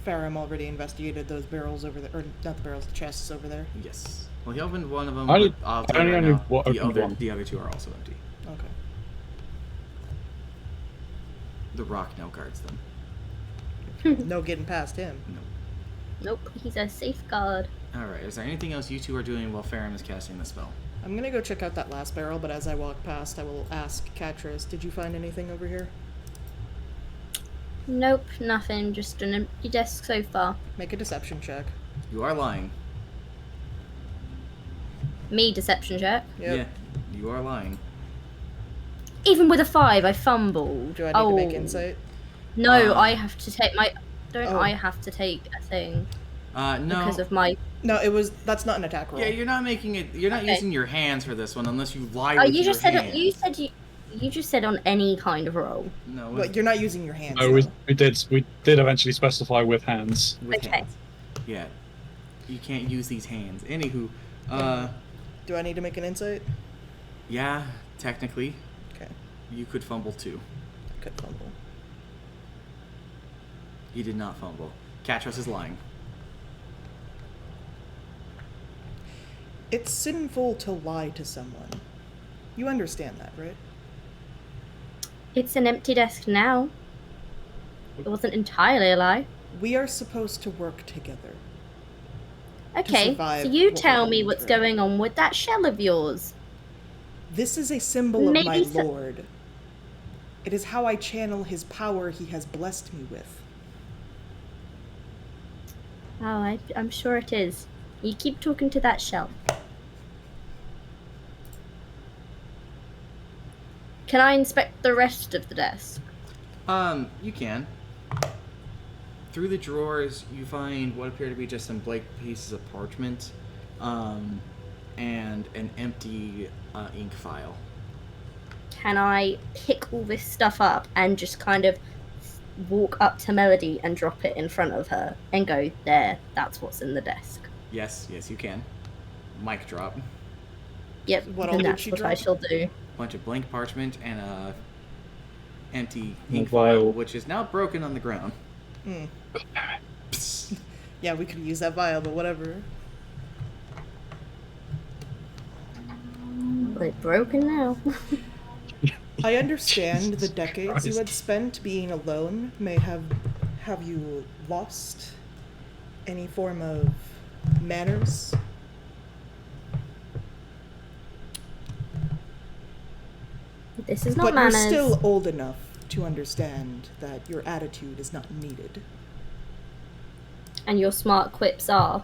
Farum already investigated those barrels over there, or not the barrels, the chests over there. Yes. Well, he opened one of them. I But I'll tell you right only now, opened the one. other two are also empty. Okay. The rock now guards them. No getting past him. No. Nope, he's a safeguard. All right. Is there anything else you two are doing while Farum is casting the spell? I'm gonna go check out that last barrel, but as I walk past, I will ask Katris, did you find anything over here? Nope, nothing. Just an empty desk so far. Make a deception check. You are lying. Me deception check. Yep. Yeah. You are lying. Even with a 5, I fumbled. Do I need to make insight? No, I have to take my. Don't Oh. I have to take a thing No. because of my? No, that's not an attack roll. Yeah, you're not making it. You're not Okay. using your hands for this one unless you lie Oh, with you just your said hands. you just said on any kind of roll. No, But you're not using your hands. No, we though. did eventually specify with hands. with Okay. hands. Yeah. You can't use these hands. Anywho, Do I need to make an insight? yeah, technically, Okay. you could fumble too. Could fumble. He did not fumble. Katros is lying. It's sinful to lie to someone. You understand that, right? It's an empty desk now. It wasn't entirely a lie. We are supposed to work together. Okay, survive so you what tell we're me going what's through. going on with that shell of yours. This is a symbol of my Maybe so- lord. It is how I channel his power he has blessed me with. Oh, I'm sure it is. You keep talking to that shell. Can I inspect the rest of the desk? You can. Through the drawers, you find what appear to be just some blank pieces of parchment, and an empty ink file. Can I pick all this stuff up and just kind of walk up to Melody and drop it in front of her and go, there, that's what's in the desk? Yes, you can. Mic drop. Yep, What all and did that's she what I drop? shall do. Bunch of blank parchment and a empty ink Mobile. file, which is now broken on the ground. Yeah, we could use that vial, but whatever. Well, it's broken now. I understand Jesus the decades you Christ. had spent being alone may have you lost any form of manners. This is not But manners. you're still old enough to understand that your attitude is not needed. And your smart quips are.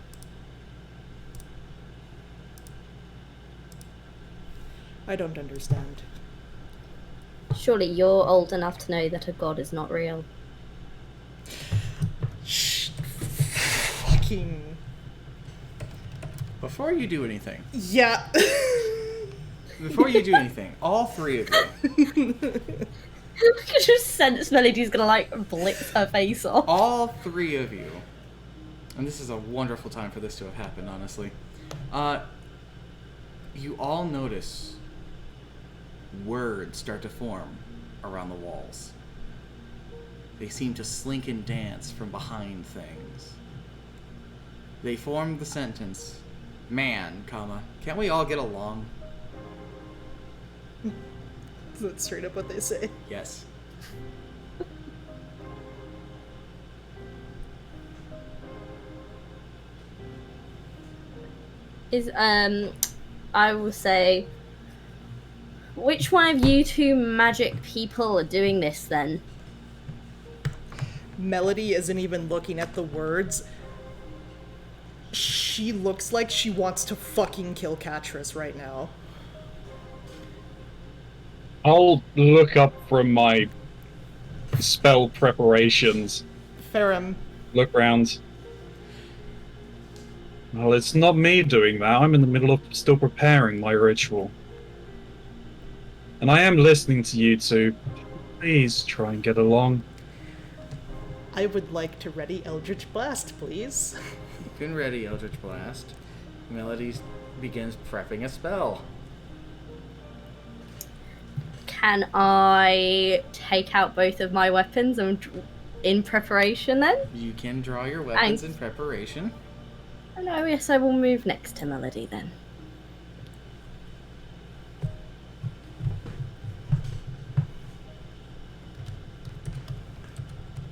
I don't understand. Surely you're old enough to know that a god is not real. Shh. Fucking. Before you do anything, Yeah. all three of you, I could just sense Melody's gonna like blitz her face off. all three of you, and this is a wonderful time for this to have happened, honestly. You all notice words start to form around the walls. They seem to slink and dance from behind things. They form the sentence, "Man, comma, can't we all get along?" Is that straight up what they say? Yes. I will say, which one of you two magic people are doing this then? Melody isn't even looking at the words. She looks like she wants to fucking kill Catrus right now. I'll look up from my spell preparations. Ferrum, Look round. Well, it's not me doing that. I'm in the middle of still preparing my ritual. And I am listening to you two. Please try and get along. I would like to ready Eldritch Blast, please. You can ready Eldritch Blast. Melody begins prepping a spell. Can I take out both of my weapons in preparation then? You can draw your weapons in preparation. And I guess I will move next to Melody then.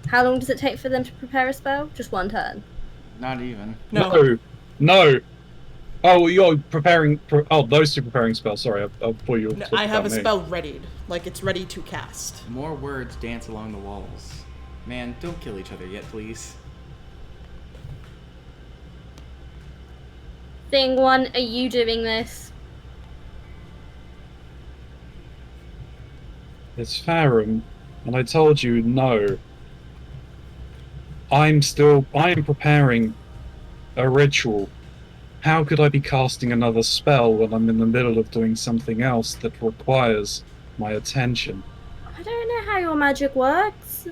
How long does it take for them to prepare a spell? Just one turn? Not even. No. Oh, you're preparing. Those two preparing spells. Sorry, I thought you were No, talking I have a about me. spell readied. Like, it's ready to cast. More words dance along the walls. Man, don't kill each other yet, please. Thing one, are you doing this? It's Farum, and I told you no. I am preparing a ritual. How could I be casting another spell when I'm in the middle of doing something else that requires my attention? I don't know how your magic works.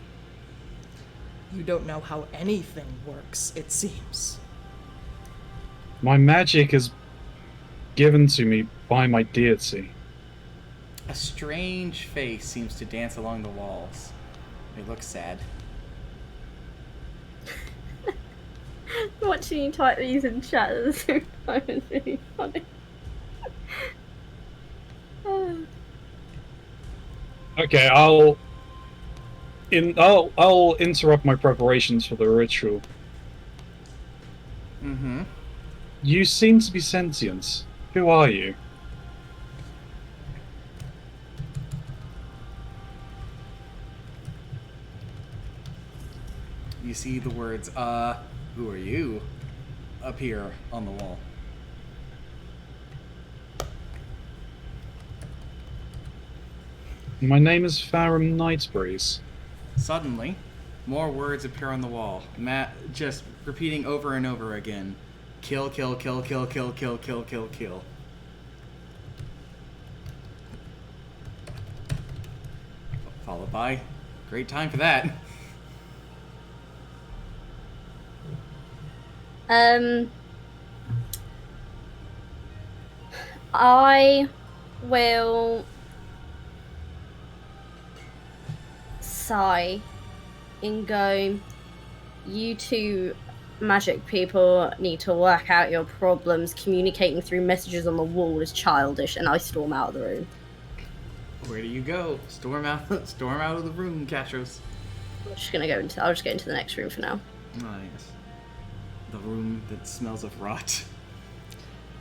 You don't know how anything works, it seems. My magic is given to me by my deity. A strange face seems to dance along the walls. It looks sad. Watching you type these in chat at the same time is really funny. Okay, I'll interrupt my preparations for the ritual. Mm-hmm. You seem to be sentient. Who are you? You see the words, who are you? Appear on the wall. My name is Farum Nightbreeze. Suddenly, more words appear on the wall. Matt just repeating over and over again. Kill, kill, kill, kill, kill, kill, kill, kill, kill. Followed by, great time for that. I will sigh and go, you two magic people need to work out your problems. Communicating through messages on the wall is childish, and I storm out of the room. Where do you go? Storm out of the room, Katros. I'll just get into the next room for now. Nice. The room that smells of rot.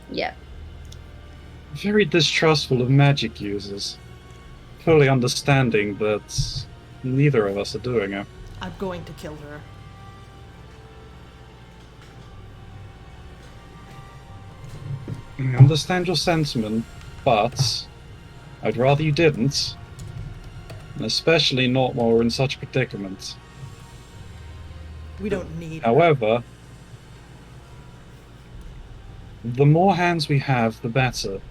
Yeah. Very distrustful of magic users. Fully understanding that neither of us are doing it. I'm going to kill her. I understand your sentiment, but I'd rather you didn't. And especially not while we're in such a predicament. We don't need her. However, the more hands we have, the better.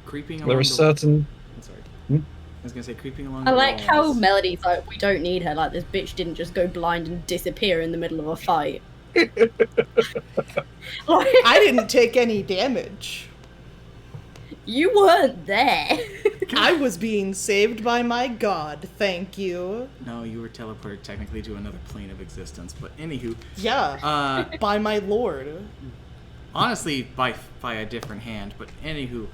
Creeping along There are the certain... I'm sorry. Hmm? I was gonna say creeping along I the like how walls. Melody's like, we don't need her. Like, this bitch didn't just go blind and disappear in the middle of a fight. Like, I didn't take any damage. you weren't there. I was being saved by my god, thank you. No, you were teleported technically to another plane of existence, but anywho, Yeah, by my lord. honestly, by a different hand, but anywho,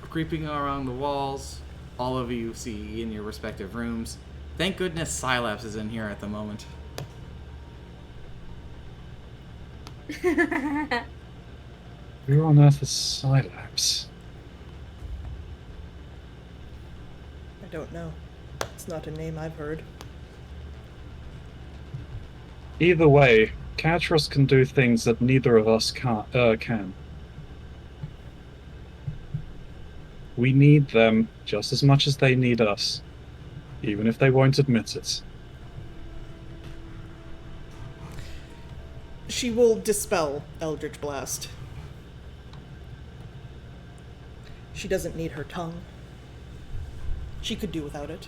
creeping around the walls, all of you see in your respective rooms. Thank goodness Sylaps is in here at the moment. Who on earth is Sylaps? I don't know. It's not a name I've heard. Either way, Catros can do things that neither of us can. We need them just as much as they need us, even if they won't admit it. She will dispel Eldritch Blast. She doesn't need her tongue. She could do without it.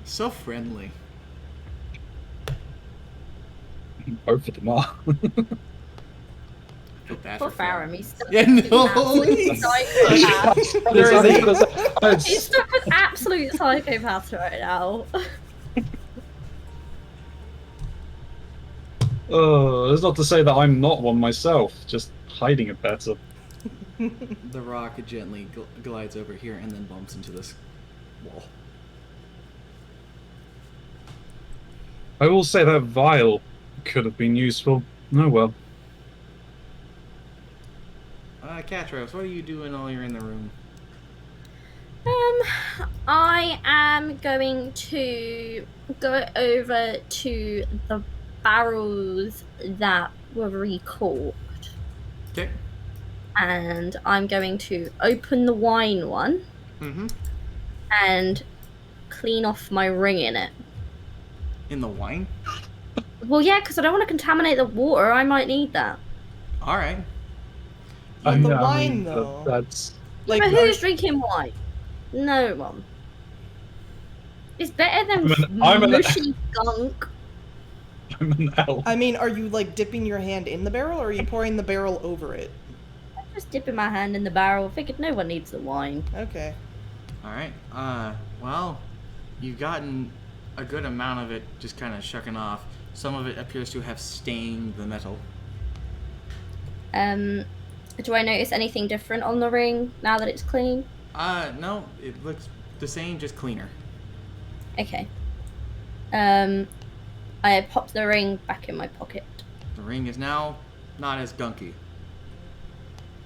So friendly. Both of them are. Feel bad Poor for Farah. Farum, he's stuck Yeah, with no, absolute he's- psychopath. He's stuck with absolute psychopaths right now. That's not to say that I'm not one myself, just hiding it better. The rock gently glides over here and then bumps into this wall. I will say that vial could have been useful. Oh well. Catros, what are you doing while you're in the room? I am going to go over to the barrels that were recalled, Okay. and I'm going to open the wine one Mm-hmm. and clean off my ring in it. In the wine? Well, yeah, because I don't want to contaminate the water. I might need that. Alright. But the Yeah, wine, though. That's Like, But who's drinking wine? No one. It's better than I'm an- mushy gunk. I'm an elf. I mean, are you like dipping your hand in the barrel, or are you pouring the barrel over it? I'm just dipping my hand in the barrel. Figured no one needs the wine. Okay. Alright. Well, you've gotten a good amount of it just kind of shucking off. Some of it appears to have stained the metal. Do I notice anything different on the ring now that it's clean? No, it looks the same, just cleaner. Okay. I popped the ring back in my pocket. The ring is now not as gunky.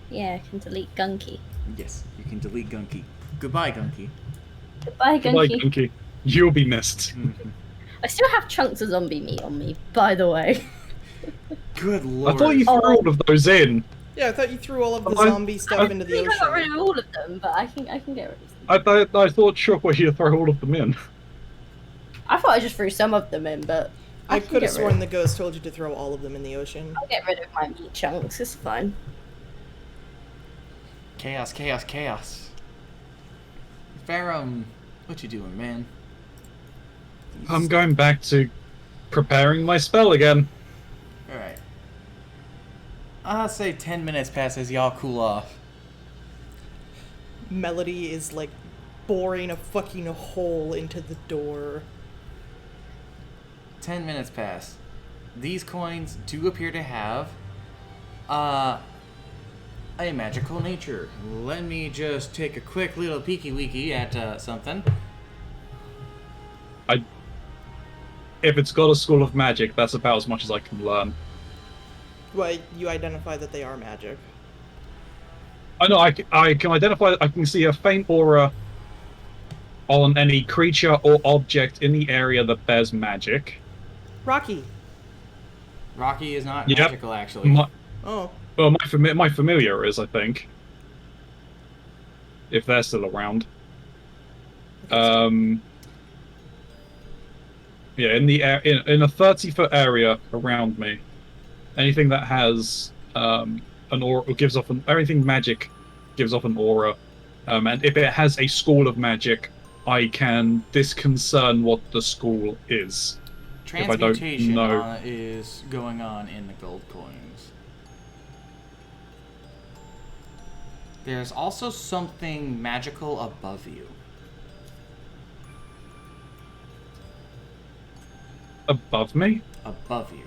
Yeah, I can delete Gunky. Yes, you can delete gunky. Goodbye, gunky. Goodbye, Goodbye, Gunky. Gunky. You'll be missed. Mhm. I still have chunks of zombie meat on me, by the way. Good lord. I thought you threw all of those in. Yeah, I thought you threw all of the I- zombie stuff into I the think I got rid ocean. of all of them, but I can get rid of them. I thought sure you'd throw all of them in. I thought I just threw some of them in, but I can could get have rid sworn of- the ghost told you to throw all of them in the ocean. I'll get rid of my meat chunks. It's fine. Chaos, chaos, chaos. Farum, what you doing, man? I'm going back to preparing my spell again. Alright. I'll say 10 minutes pass as y'all cool off. Melody is like boring a fucking hole into the door. 10 minutes pass. These coins do appear to have a magical nature. Let me just take a quick little peeky weeky at something. If it's got a school of magic, that's about as much as I can learn. Well, you identify that they are magic. I know I can identify. I can see a faint aura on any creature or object in the area that bears magic. Rocky. Rocky is not Yep. magical, actually. Oh. Well, my familiar is, I think, if they're still around. Yeah, in the air, in a 30-foot area around me, anything that has an aura gives off everything magic gives off an aura, and if it has a school of magic, I can discern what the school is. I don't Transmutation know. is going on in the gold coins. There's also something magical above you. Above me? Above you.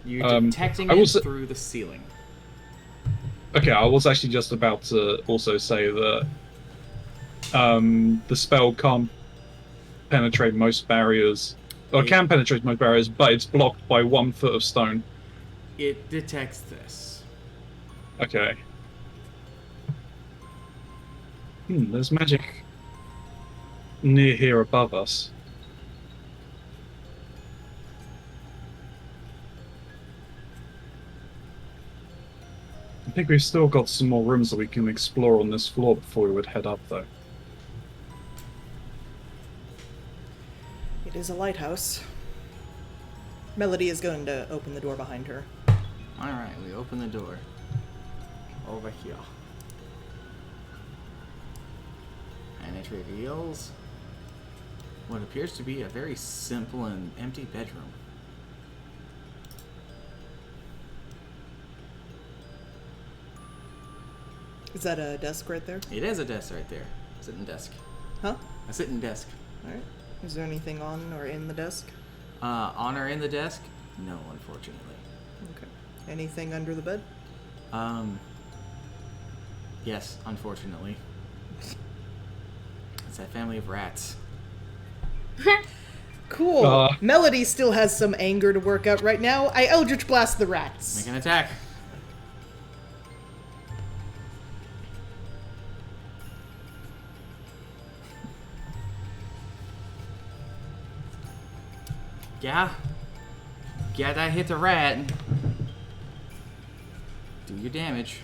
You're Um, detecting I it will s- through the ceiling. Okay, I was actually just about to also say that the spell can't penetrate most barriers, or It- can penetrate most barriers, but it's blocked by 1 foot of stone. It detects this. Okay. There's magic near here above us. I think we've still got some more rooms that we can explore on this floor before we would head up, though. It is a lighthouse. Melody is going to open the door behind her. Alright, we open the door. Over here. And it reveals what appears to be a very simple and empty bedroom. Is that a desk right there? It is a desk right there. Sitting desk. Huh? A sitting desk. Alright. Is there anything on or in the desk? On or in the desk? No, unfortunately. Okay. Anything under the bed? Yes, unfortunately. It's that family of rats. Cool. Melody still has some anger to work out right now. I Eldritch Blast the rats. Make an attack. Yeah. Yeah, that hit the rat. Do your damage.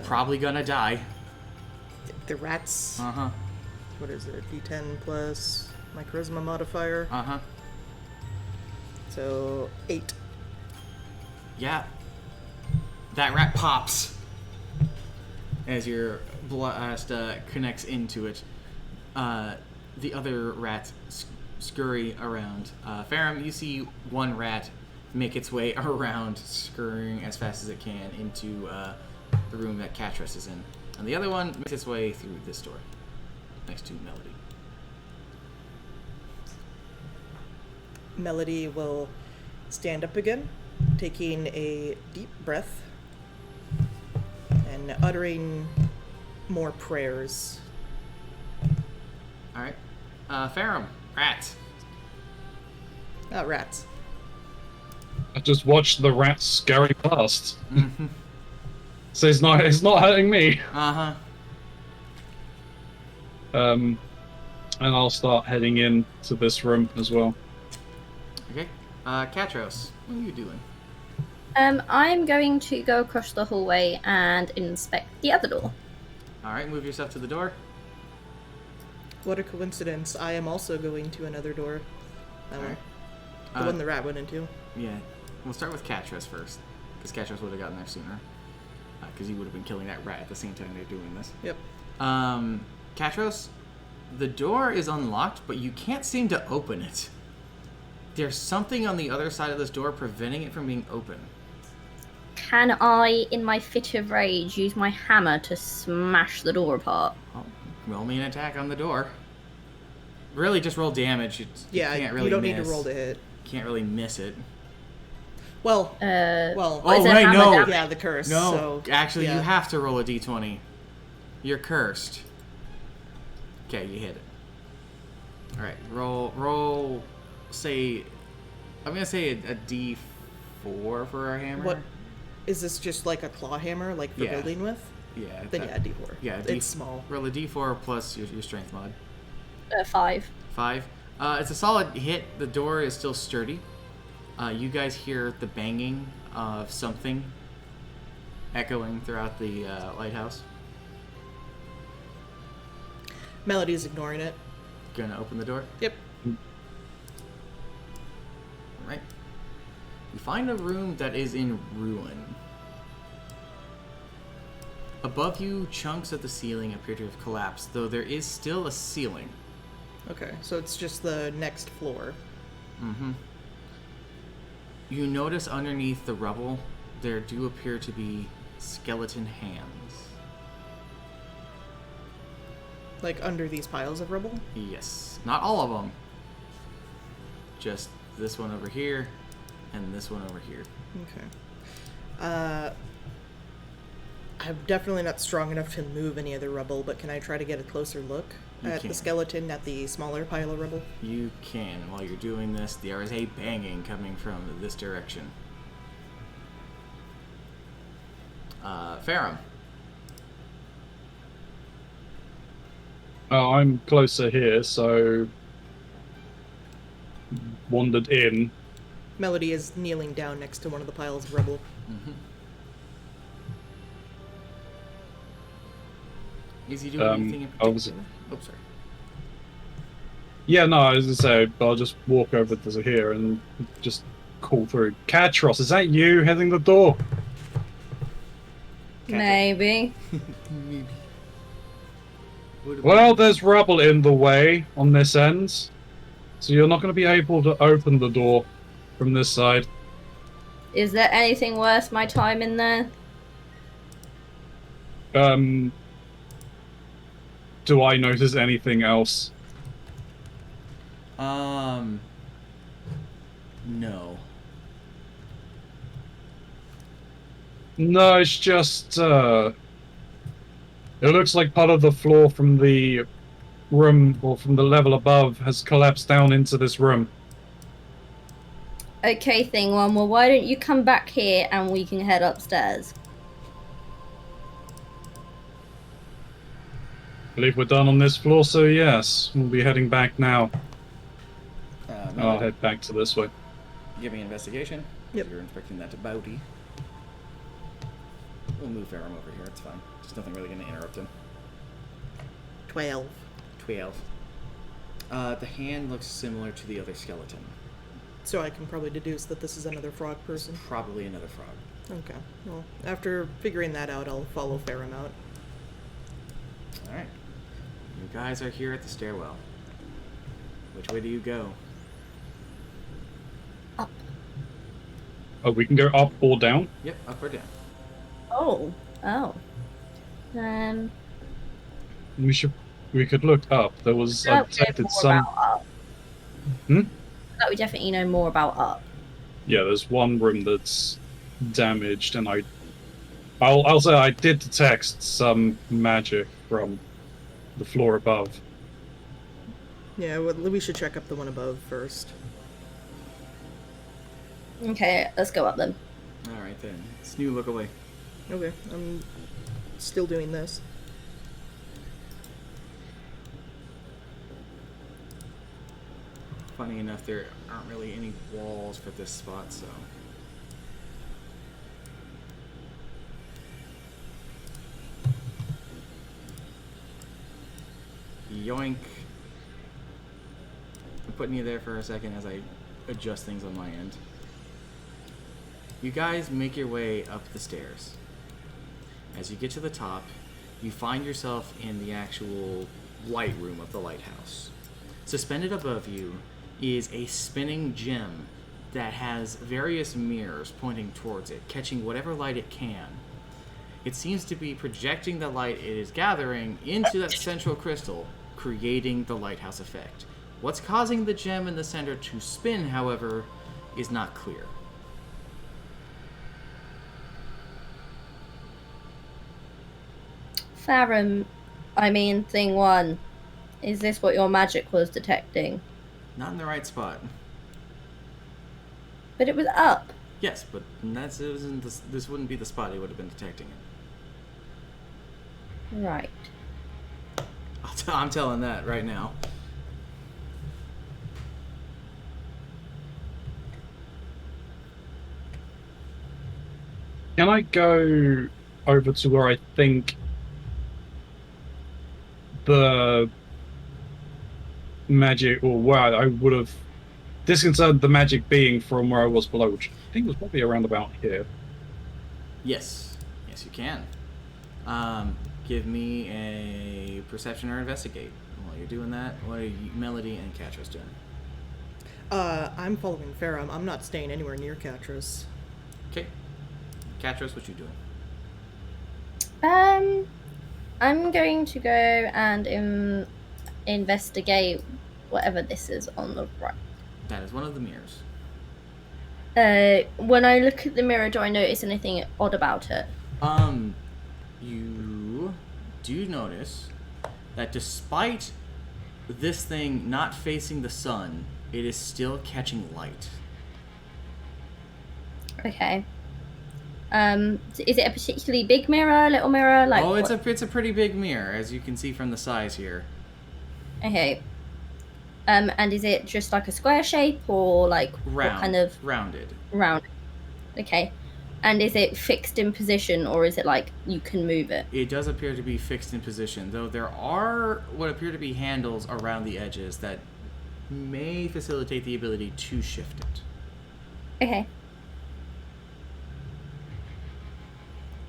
Probably gonna die. The rats. Uh-huh. What is it? D10 plus my charisma modifier. Uh-huh. So 8. Yeah. That rat pops. As your blast connects into it. The other rats scurry around. Farum, you see one rat make its way around, scurrying as fast as it can into the room that Katris is in. And the other one makes its way through this door, next to Melody. Melody will stand up again, taking a deep breath and uttering more prayers. Alright. Farum, rat. Rats. I just watched the rats scurry past. So it's not hurting me. Uh-huh. And I'll start heading in to this room as well. Okay. Katros, what are you doing? I'm going to go across the hallway and inspect the other door. Alright, move yourself to the door. What a coincidence. I am also going to another door. That one. Alright. The one the rat went into. Yeah. We'll start with Katros first, because Katros would have gotten there sooner. Because you would have been killing that rat at the same time they're doing this. Yep. Katros, the door is unlocked, but you can't seem to open it. There's something on the other side of this door preventing it from being open. Can I, in my fit of rage, use my hammer to smash the door apart? Oh, roll me an attack on the door. Really, just roll damage. Yeah, you can't really you don't miss. need to roll to hit. Can't really miss it. Well, Well, Oh, is it wait, hammer no. damage? yeah, the curse. No, so, actually, yeah. you have to roll a d20. You're cursed. Okay, you hit it. Alright, roll, say, I'm gonna say a d4 for our hammer. What is this? Just like a claw hammer, like for Yeah. building with? Yeah. Then yeah, D4. Yeah, It's small. Roll a d4 plus your strength mod. 5. 5. It's a solid hit. The door is still sturdy. You guys hear the banging of something echoing throughout the lighthouse. Melody's ignoring it. Gonna open the door. Yep. Alright. You find a room that is in ruin. Above you, chunks of the ceiling appear to have collapsed, though there is still a ceiling. Okay, so it's just the next floor. Mm-hmm. You notice underneath the rubble, there do appear to be skeleton hands. Like under these piles of rubble? Yes. Not all of them. Just this one over here and this one over here. Okay. I'm definitely not strong enough to move any of the rubble, but can I try to get a closer look You at can. the skeleton at the smaller pile of rubble? You can. While you're doing this, there is a banging coming from this direction. Farum. I'm closer here, so wandered in. Melody is kneeling down next to one of the piles of rubble. Mm-hmm. Is he doing anything in I was- particular? Oh, sorry. Yeah, no, I was gonna say, I'll just walk over to here and just call through. Katros, is that you heading the door? Maybe. Maybe. Well, there's rubble in the way on this end, so you're not going to be able to open the door from this side. Is there anything worth my time in there? Do I notice anything else? No. No, it's just, it looks like part of the floor from the room, or from the level above, has collapsed down into this room. Okay, thing one. Well, why don't you come back here and we can head upstairs? I believe we're done on this floor, so yes, we'll be heading back now. I'll head back to this way. Give me an investigation. Yep. You're inspecting that to Bowdy. We'll move Farum over here, it's fine. There's nothing really going to interrupt him. 12. 12. The hand looks similar to the other skeleton. So I can probably deduce that this is another frog person. Probably another frog. Okay. Well, after figuring that out, I'll follow Farum out. Alright. You guys are here at the stairwell. Which way do you go? Up. Oh, we can go up or down? Yep, up or down. Oh. We could look up. There was, I I detected some... about up. Hmm? That we definitely know more about up. Yeah, there's one room that's damaged, and I'll say I did detect some magic from the floor above. Yeah, well, we should check up the one above first. Okay, let's go up then. Alright then. Snu, look away. Okay, I'm still doing this. Funny enough, there aren't really any walls for this spot, so... Yoink. I'm putting you there for a second as I adjust things on my end. You guys make your way up the stairs. As you get to the top, you find yourself in the actual light room of the lighthouse. Suspended above you is a spinning gem that has various mirrors pointing towards it, catching whatever light it can. It seems to be projecting the light it is gathering into that central crystal, creating the lighthouse effect. What's causing the gem in the center to spin, however, is not clear. Farum, thing one. Is this what your magic was detecting? Not in the right spot. But it was up. Yes, but this wouldn't be the spot he would have been detecting it. Right. I'm telling that right now. Can I go over to where I think the magic, or where I would have disconcerted the magic being from where I was below, which I think was probably around about here? Yes. Yes, you can. Give me a perception or investigate. While you're doing that, what are Melody and Katros doing? I'm following Farum. I'm not staying anywhere near Katris. Okay. Catros, what you doing? I'm going to go and investigate whatever this is on the right. That is one of the mirrors. When I look at the mirror, do I notice anything odd about it? You do notice that despite this thing not facing the sun, it is still catching light. Okay. Is it a particularly big mirror, little mirror? Like, Oh, it's a pretty big mirror, as you can see from the size here. Okay. And is it just like a square shape or like what kind of rounded? round? Okay. And is it fixed in position or is it like you can move it? It does appear to be fixed in position, though there are what appear to be handles around the edges that may facilitate the ability to shift it. Okay.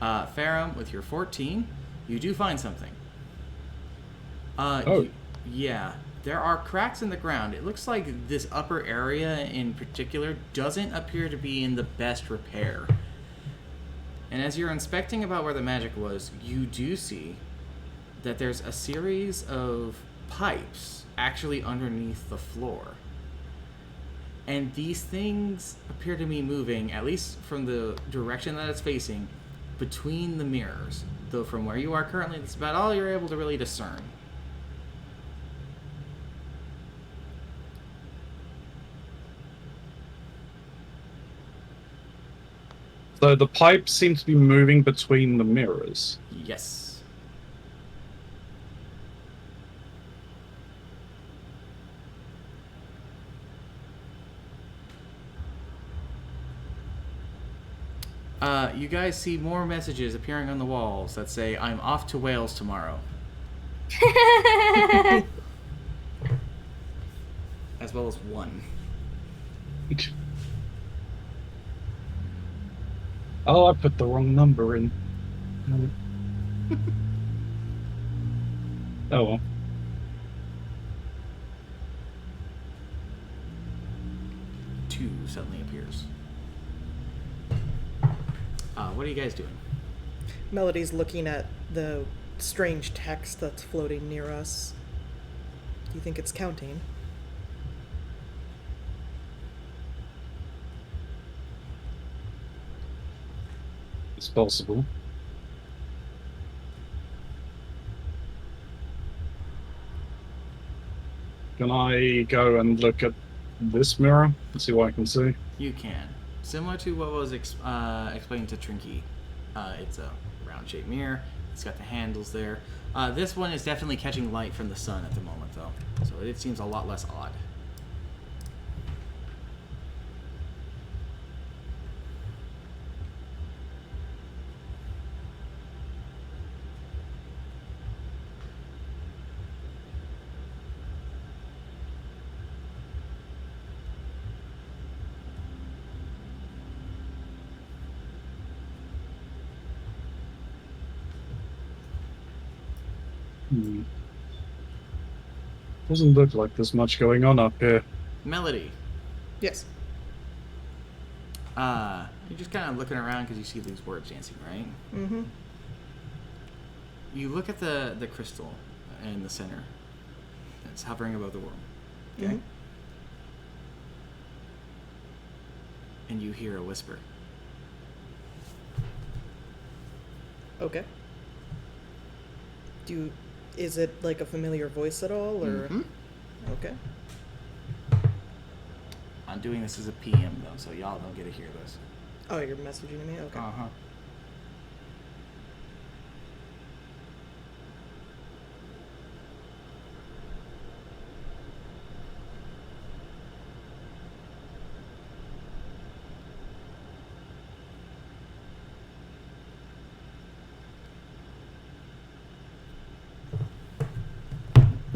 Farum, with your 14, you do find something. Oh. Yeah. There are cracks in the ground. It looks like this upper area in particular doesn't appear to be in the best repair. And as you're inspecting about where the magic was, you do see that there's a series of pipes actually underneath the floor. And these things appear to be moving, at least from the direction that it's facing, between the mirrors. Though from where you are currently, that's about all you're able to really discern. So the pipe seems to be moving between the mirrors. Yes. You guys see more messages appearing on the walls that say, "I'm off to Wales tomorrow." As well as one. Oh, I put the wrong number in. Oh well. Two suddenly appears. What are you guys doing? Melody's looking at the strange text that's floating near us. Do you think it's counting? It's possible. Can I go and look at this mirror and see what I can see? You can. Similar to what was explained to Trinky. It's a round-shaped mirror. It's got the handles there. This one is definitely catching light from the sun at the moment, though. So it seems a lot less odd. Doesn't look like there's much going on up here. Melody. Yes. You're just kind of looking around because you see these words dancing, right? Mm-hmm. You look at the crystal in the center. It's hovering above the world. Okay? Mhm. And you hear a whisper. Okay. Is it like a familiar voice at all, or? Mhm. Okay. I'm doing this as a PM, though, so y'all don't get to hear this. Oh, you're messaging me? Okay. Uh-huh.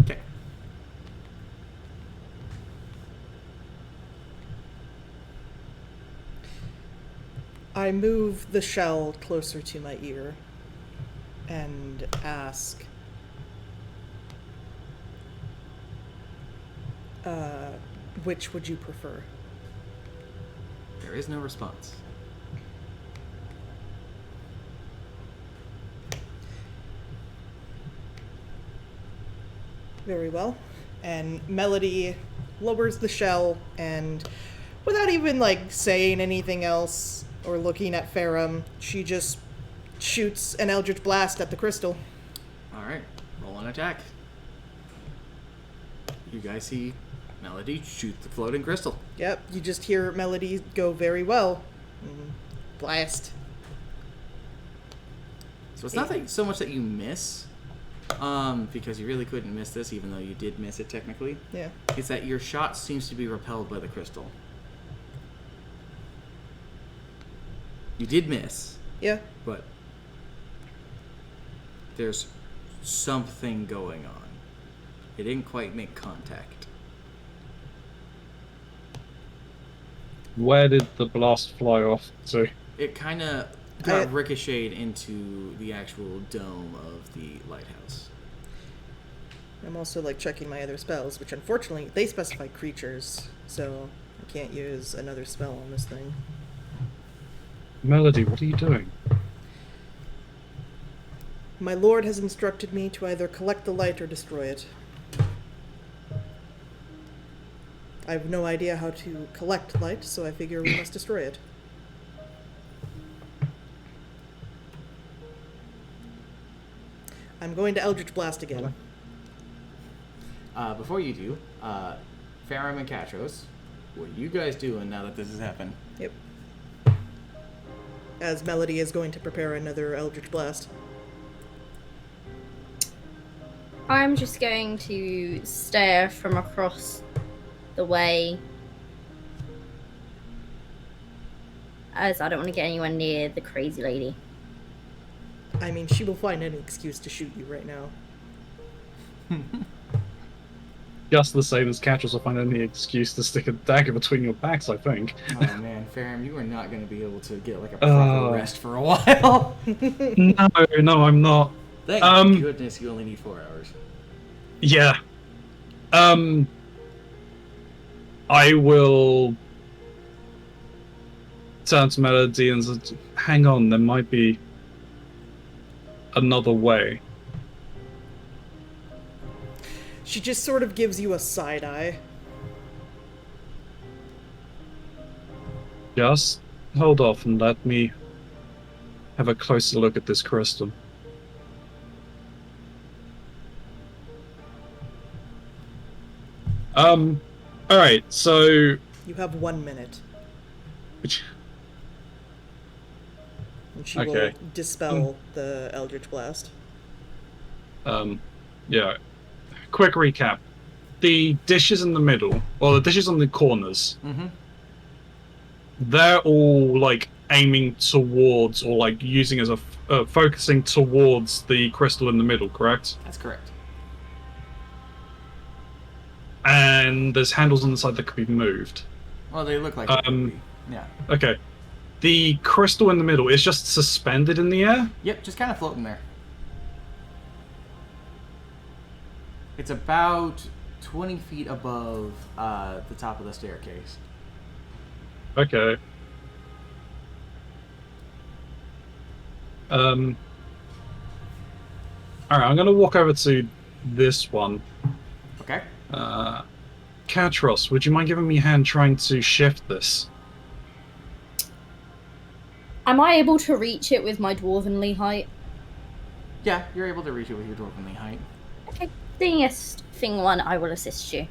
Okay. I move the shell closer to my ear and ask, which would you prefer? There is no response. Very well. And Melody lowers the shell and, without even like saying anything else or looking at Ferrum, she just shoots an Eldritch Blast at the crystal. Alright, roll an attack. You guys see Melody shoot the floating crystal. Yep, you just hear Melody go very well. Blast. So it's nothing so much that you miss, because you really couldn't miss this, even though you did miss it technically. Yeah. It's that your shot seems to be repelled by the crystal. You did miss, Yeah. but there's something going on. It didn't quite make contact. Where did the blast fly off to? It kind of got ricocheted into the actual dome of the lighthouse. I'm also like checking my other spells, which unfortunately they specify creatures, so I can't use another spell on this thing. Melody, what are you doing? My lord has instructed me to either collect the light or destroy it. I have no idea how to collect light, so I figure we must destroy it. I'm going to Eldritch Blast again. Before you do, Ferrum and Katros, what are you guys doing now that this has happened? Yep. As Melody is going to prepare another Eldritch Blast. I'm just going to stare from across the way, as I don't want to get anyone near the crazy lady. I mean, she will find any excuse to shoot you right now. Just the same as catchers will find any excuse to stick a dagger between your backs, I think. Oh man, Ferrum, you are not going to be able to get like a proper rest for a while. No, I'm not. Thank goodness you only need 4 hours. Yeah. I will turn to Melody and say, hang on, there might be another way. She just sort of gives you a side eye. Just hold off and let me have a closer look at this crystal. Alright, so... You have 1 minute. And she will Okay. dispel the Eldritch Blast. Yeah. Quick recap. The dishes in the middle, or the dishes on the corners, they're all, like, aiming towards, or, like, using as a... focusing towards the crystal in the middle, correct? That's correct. And there's handles on the side that could be moved. Well, they look like they could be. Yeah. Okay. The crystal in the middle is just suspended in the air? Yep, just kind of floating there. It's about 20 feet above the top of the staircase. Okay. Alright, I'm gonna walk over to this one. Okay. Katros, would you mind giving me a hand trying to shift this? Am I able to reach it with my dwarvenly height? Yeah, you're able to reach it with your dwarvenly height. Okay, thing one, I will assist you.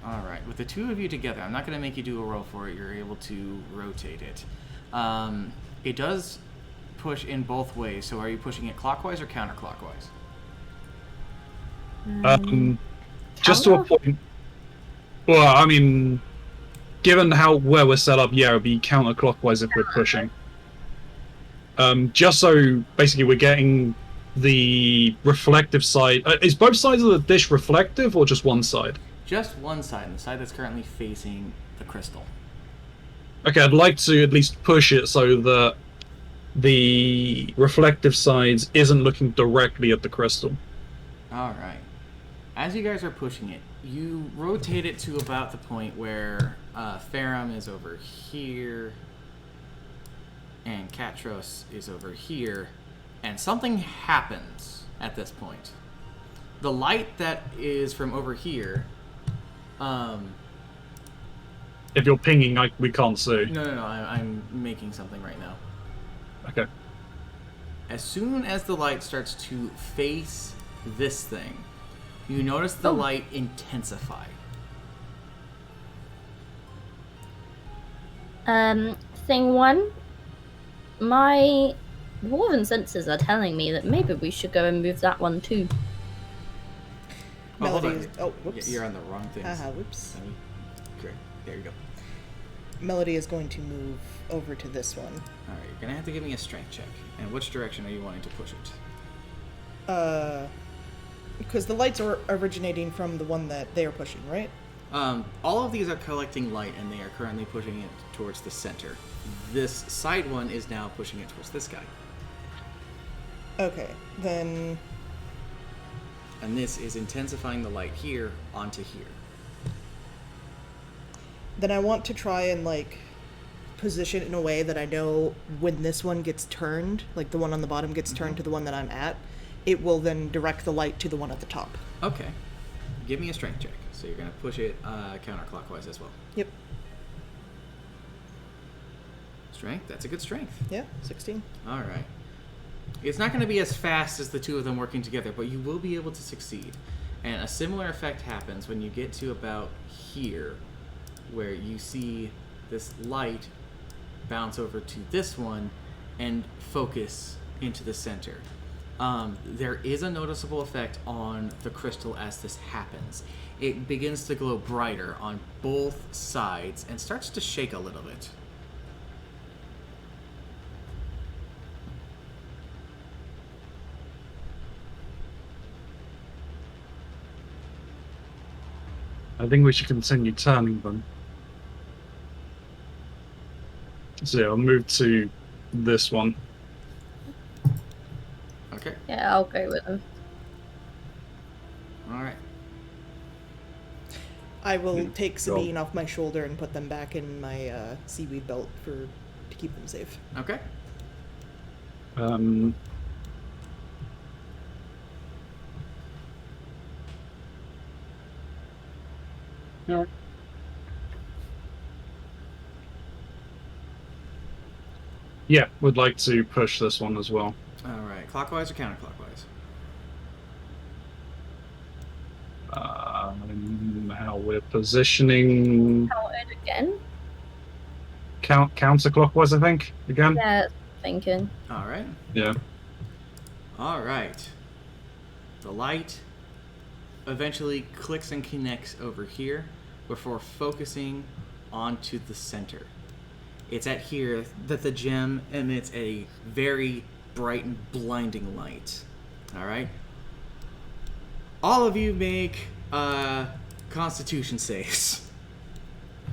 Alright, with the two of you together, I'm not going to make you do a roll for it, you're able to rotate it. It does push in both ways, so are you pushing it clockwise or counterclockwise? Just to a point. Well, I mean, given where we're set up, yeah, it would be counterclockwise if we're pushing. Just so basically we're getting the reflective side. Is both sides of the dish reflective or just one side? Just one side, the side that's currently facing the crystal. Okay, I'd like to at least push it so that the reflective sides isn't looking directly at the crystal. Alright. As you guys are pushing it, you rotate it to about the point where Ferrum is over here and Katros is over here, and something happens at this point. the light that is from over here. If you're pinging, we can't see. No. I'm making something right now. Okay. As soon as the light starts to face this thing, you notice the light intensify. Thing one, my dwarven senses are telling me that maybe we should go and move that one too. Hold Melody. on. Oh, whoops. You're on the wrong thing. Haha, whoops. Okay, there you go. Melody is going to move over to this one. All right, you're gonna have to give me a strength check. And which direction are you wanting to push it? Because the lights are originating from the one that they are pushing, right? All of these are collecting light, and they are currently pushing it towards the center. This side one is now pushing it towards this guy. Okay, then And this is intensifying the light here onto here. then I want to try and like position it in a way that I know when this one gets turned, like the one on the bottom gets turned to the one that I'm at, it will then direct the light to the one at the top. Okay. Give me a strength check. So you're going to push it counterclockwise as well. Yep. Strength? That's a good strength. Yeah, 16. All right. It's not going to be as fast as the two of them working together, but you will be able to succeed. And a similar effect happens when you get to about here, where you see this light bounce over to this one and focus into the center. There is a noticeable effect on the crystal as this happens. It begins to glow brighter on both sides and starts to shake a little bit. I think we should continue turning them. So yeah, I'll move to this one. Okay. Yeah, I'll go with them. All right. I will take Sabine off my shoulder and put them back in my seaweed belt to keep them safe. Okay. Alright. Yeah, would like to push this one as well. All right. Clockwise or counterclockwise? How we're positioning Count it again. counterclockwise, I think. Again. Yeah, thinking. All right. Yeah. All right. The light eventually clicks and connects over here before focusing onto the center. It's at here that the gem emits a very bright and blinding light. All right. All of you make Constitution saves.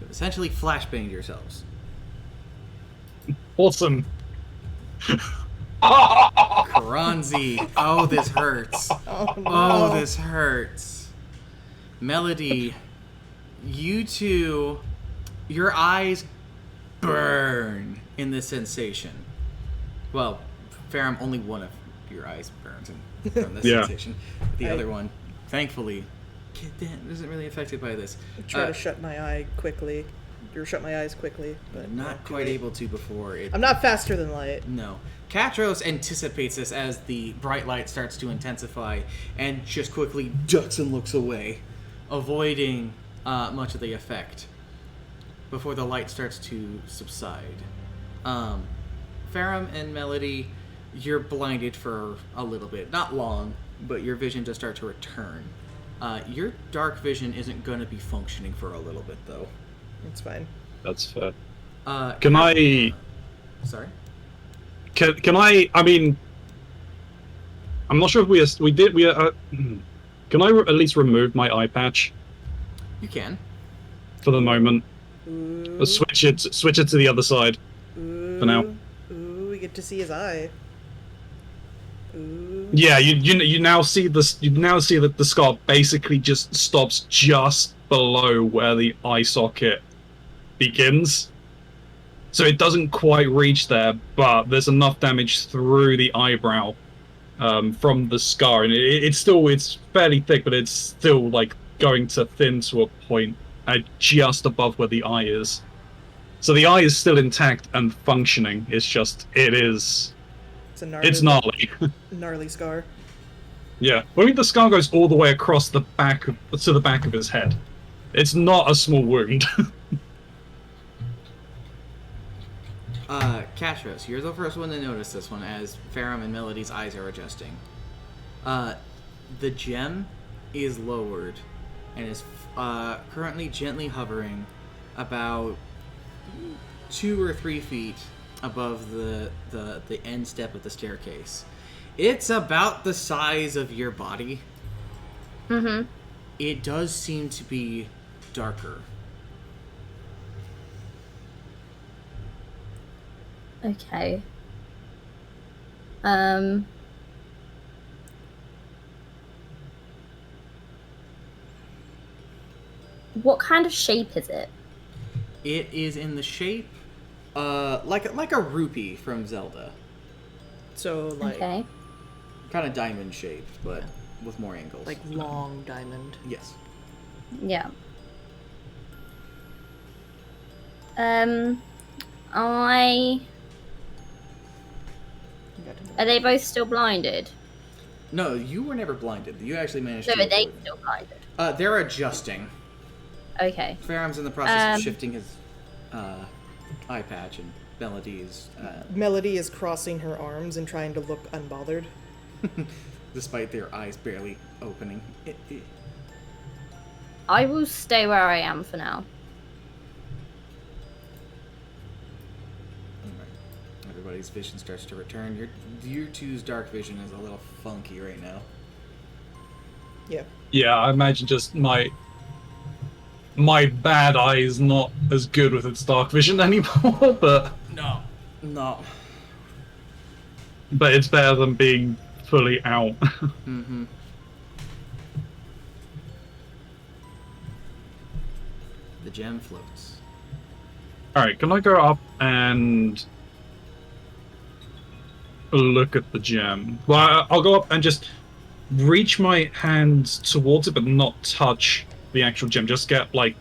Essentially, flashbanged yourselves. Awesome. Keronzi. Oh, this hurts. Oh, no. Oh, this hurts. Melody, you two, your eyes burn in this sensation. Well, Farum, only one of your eyes burns from this Yeah. sensation. The other one, thankfully, isn't really affected by this. Try to shut my eye quickly, or shut my eyes quickly, but Not quite able to before it. I'm not faster than light. No. Katros anticipates this as the bright light starts to intensify and just quickly ducks and looks away, avoiding much of the effect before the light starts to subside. Farum and Melody, you're blinded for a little bit. Not long, but your vision does start to return. Your dark vision isn't going to be functioning for a little bit, though. It's fine. That's fair. Can I? Sorry? Can I? I mean, I'm not sure if we did. Can I at least remove my eye patch You can. for the moment? Ooh, Or switch it to the other side. ooh, for now. Ooh, we get to see his eye. Ooh. Yeah, you now see this. You now see that the scar basically just stops just below where the eye socket begins. So it doesn't quite reach there, but there's enough damage through the eyebrow from the scar, and it's fairly thick, but it's still like going to thin to a point just above where the eye is. So the eye is still intact and functioning. It's just It's a gnarly, it's gnarly. gnarly scar. Yeah, I mean the scar goes all the way across the back to the back of his head. It's not a small wound. Katros, you're the first one to notice this one as Farum and Melody's eyes are adjusting. The gem is lowered and is currently gently hovering about 2 or 3 feet above the end step of the staircase. It's about the size of your body. Mm-hmm. It does seem to be darker. Okay. What kind of shape is it? It is in the shape, like a rupee from Zelda. So, like, Okay. Kind of diamond shaped, but with more angles. like long diamond. Yes. Yeah. I... Are they both still blinded? No, you were never blinded. You actually managed No, to. are they avoid. still blinded? They're adjusting. Okay. Farum's in the process of shifting his eye patch, and Melody is, Melody is crossing her arms and trying to look unbothered. despite their eyes barely opening. I will stay where I am for now. Alright. Everybody's vision starts to return. Your two's dark vision is a little funky right now. Yeah. Yeah, I imagine just my bad eye is not as good with its dark vision anymore, but No. it's better than being fully out. Mm-hmm. The gem floats. Alright, can I go up and look at the gem? Well, I'll go up and just reach my hands towards it, but not touch the actual gem. Just get, like,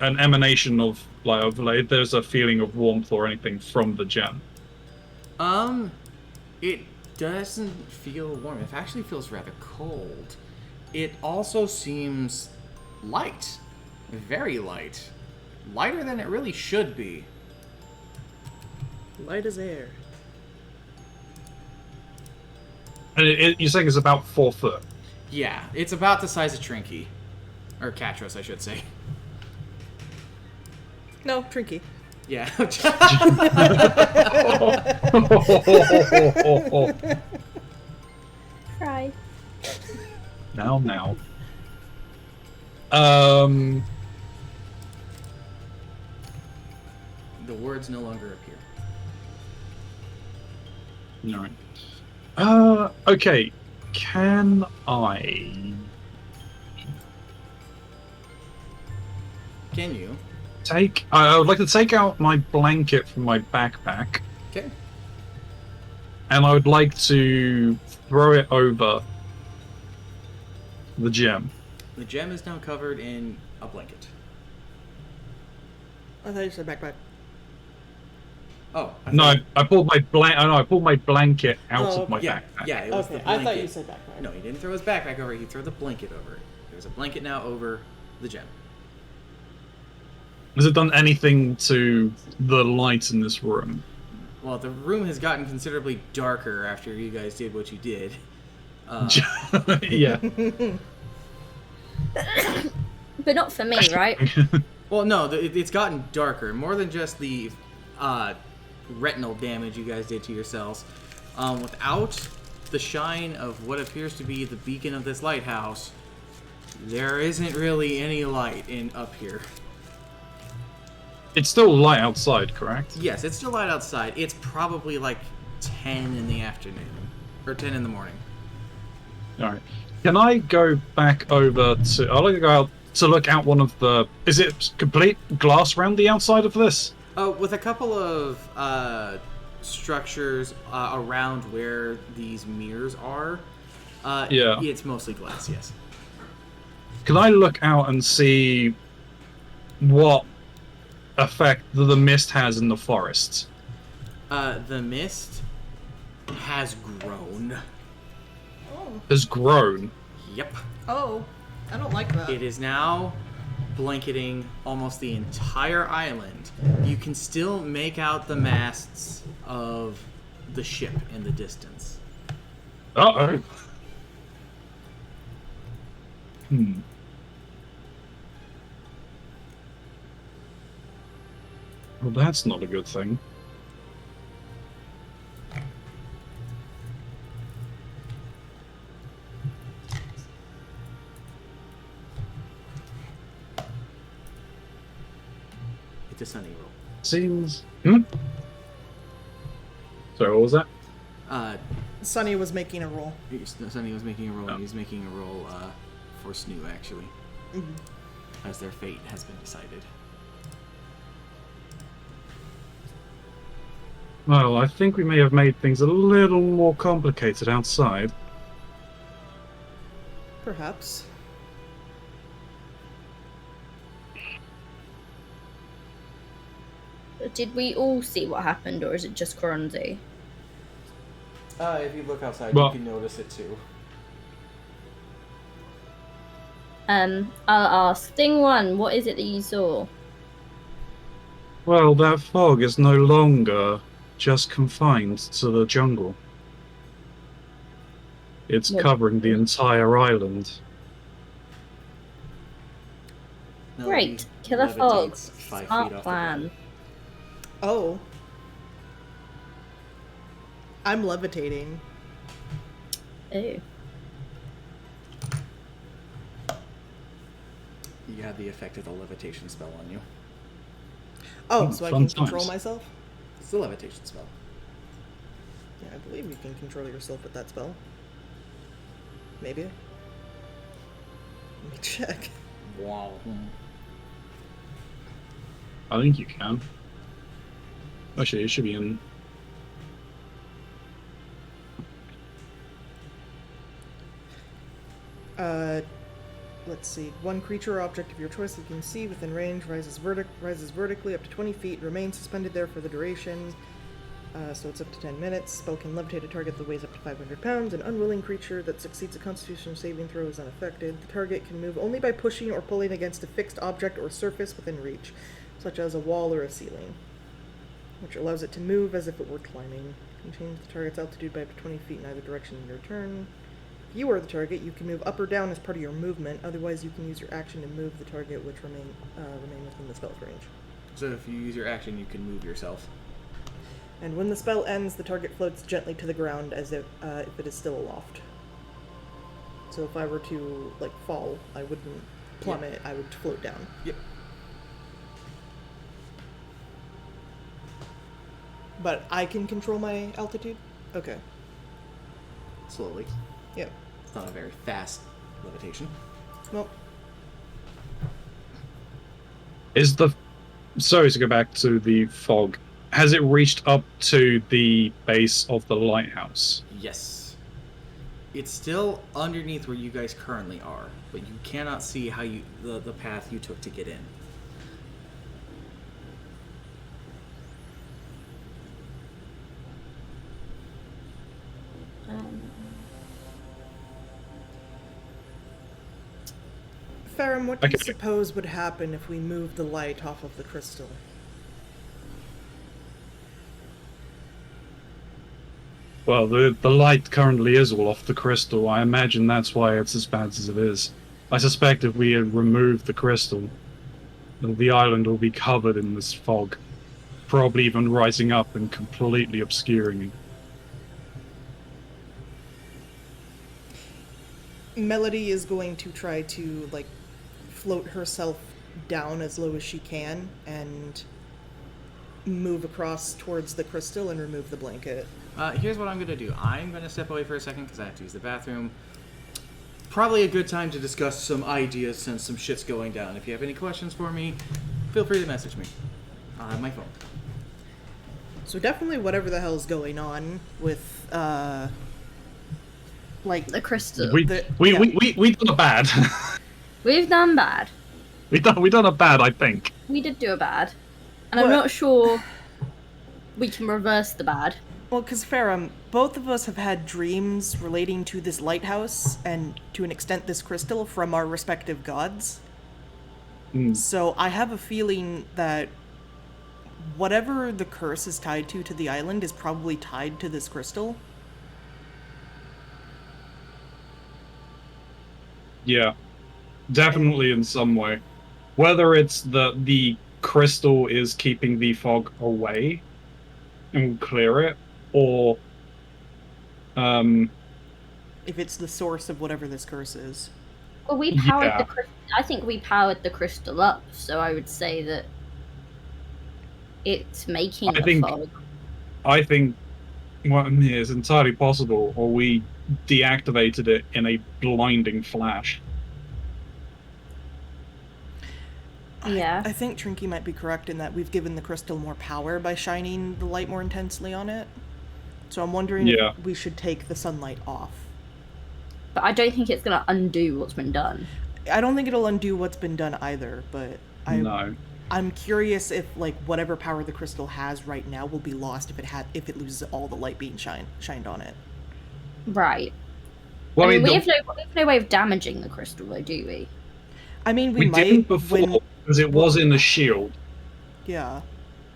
an emanation of, like, there's a feeling of warmth or anything from the gem. It doesn't feel warm. It actually feels rather cold. It also seems light. Very light. Lighter than it really should be. Light as air. And you're saying it's about 4 foot? Yeah, it's about the size of Trinky. Or Katros, I should say. No, Trinky. Yeah. Cry. Now. The words no longer appear. Alright. Okay. Can I... Can you? I would like to take out my blanket from my backpack, Okay. and I would like to throw it over the gem. The gem is now covered in a blanket. I thought you said backpack. Oh. No, I pulled my blanket out Oh, of my Yeah, backpack. yeah, it was Okay, the I blanket. thought you said backpack. No, he didn't throw his backpack over it. He threw the blanket over it. There's a blanket now over the gem. Has it done anything to the light in this room? Well, the room has gotten considerably darker after you guys did what you did. Yeah. But not for me, right? Well, no, it's gotten darker. More than just the retinal damage you guys did to yourselves. Without the shine of what appears to be the beacon of this lighthouse, there isn't really any light up here. It's still light outside, correct? Yes, it's still light outside. It's probably like 10 in the afternoon. Or 10 in the morning. Alright. Can I go back over to... I'll go out to look out one of the... Is it complete glass around the outside of this? With a couple of structures around where these mirrors are, Yeah. it's mostly glass. Yes. Can I look out and see what effect the mist has in the forest? The mist has grown. Oh. Has grown. Yep. Oh. I don't like that. It is now blanketing almost the entire island. You can still make out the masts of the ship in the distance. Uh-oh. Well, that's not a good thing. It's a sunny roll. Seems... Sorry, what was that? Sunny was making a roll. Sunny was making a roll. Oh. He was making a roll for Snu, actually. As their fate has been decided. Well, I think we may have made things a little more complicated outside. Perhaps. Did we all see what happened, or is it just Keronzi? If you look outside, Well- you can notice it too. I'll ask. Thing one, what is it that you saw? Well, that fog is no longer just confined to the jungle. It's What? covering the entire island. Great. Killer fog. levitates 5 feet Smart off the plan. ground. Oh. I'm levitating. Ooh. You have the effect of the levitation spell on you. Oh, so I fun can control times. myself? It's the levitation spell. Yeah, I believe you can control yourself with that spell. Maybe. Let me check. Wow. I think you can. Actually, it should be in... Let's see. One creature or object of your choice that you can see within range rises vertically up to 20 feet, remains suspended there for the duration. So it's up to 10 minutes. Spell can levitate a target that weighs up to 500 pounds. An unwilling creature that succeeds a constitution saving throw is unaffected. The target can move only by pushing or pulling against a fixed object or surface within reach, such as a wall or a ceiling, which allows it to move as if it were climbing. You can change the target's altitude by up to 20 feet in either direction in your turn. If you are the target, you can move up or down as part of your movement. Otherwise, you can use your action to move the target, which remain within the spell's range. So if you use your action, you can move yourself. And when the spell ends, the target floats gently to the ground as if it is still aloft. So if I were to fall, I wouldn't plummet. I would float down. Yep. But I can control my altitude. Okay. Slowly. Yep. It's not a very fast levitation. Nope. Is the... Sorry to go back to the fog. Has it reached up to the base of the lighthouse? Yes. It's still underneath where you guys currently are, but you cannot see how the path you took to get in. Ferrum, what do you Okay. suppose would happen if we moved the light off of the crystal? Well, the light currently is all off the crystal. I imagine that's why it's as bad as it is. I suspect if we had removed the crystal, the island will be covered in this fog. Probably even rising up and completely obscuring it. Melody is going to try to float herself down as low as she can and move across towards the crystal and remove the blanket. Here's what I'm going to do. I'm going to step away for a second because I have to use the bathroom. Probably a good time to discuss some ideas since some shit's going down. If you have any questions for me, feel free to message me on my phone. So definitely whatever the hell's going on with, like, The crystal. We The- we, yeah. we done a bad. We've done bad. we done a bad, I think. We did do a bad. And I'm What? not sure we can reverse the bad. well, because Farah, both of us have had dreams relating to this lighthouse and, to an extent, this crystal from our respective gods. So I have a feeling that whatever the curse is tied to the island is probably tied to this crystal. Yeah, definitely in some way. Whether it's the crystal is keeping the fog away and will clear it, or If it's the source of whatever this curse is. Well, we powered Yeah. the crystal. I think we powered the crystal up, so I would say that it's making I the think- fog. I think what is entirely possible, or we deactivated it in a blinding flash. Yeah. I think Trinky might be correct in that we've given the crystal more power by shining the light more intensely on it. So I'm wondering Yeah. if we should take the sunlight off. But I don't think it's going to undo what's been done. I don't think it'll undo what's been done either, but No. I'm curious if, like, whatever power the crystal has right now will be lost if it loses all the light being shined on it. Right. Well, I mean, we the- have no way of damaging the crystal, though, do we? I mean, we might didn't before when because it was in the shield. yeah.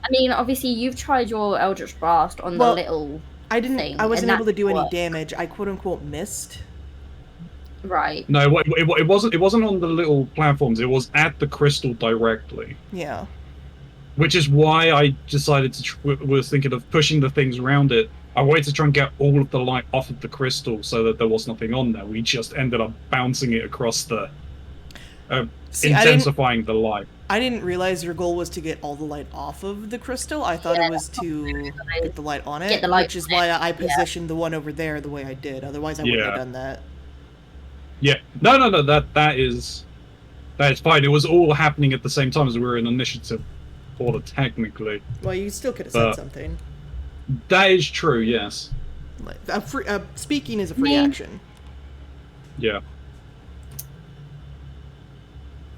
I mean, obviously, you've tried your Eldritch Blast on Well, the little I didn't. thing, I wasn't and able to do that any worked. damage. I quote unquote missed. Right. No, it wasn't. It wasn't on the little platforms. It was at the crystal directly, Yeah. which is why I decided to. Was thinking of pushing the things around it. I wanted to try and get all of the light off of the crystal so that there was nothing on there. We just ended up bouncing it across the, See, I didn't. intensifying the light. I didn't realize your goal was to get all the light off of the crystal. I thought Yeah, it was to get the light on it, Get the light which is on why it, I yeah. positioned the one over there the way I did. Otherwise, I wouldn't have Yeah. done that. Yeah. No. That is fine. It was all happening at the same time as we were in initiative order, technically. Well, you still could have said But- something. That is true. Yes. Like, speaking is a free Yeah. action. Yeah.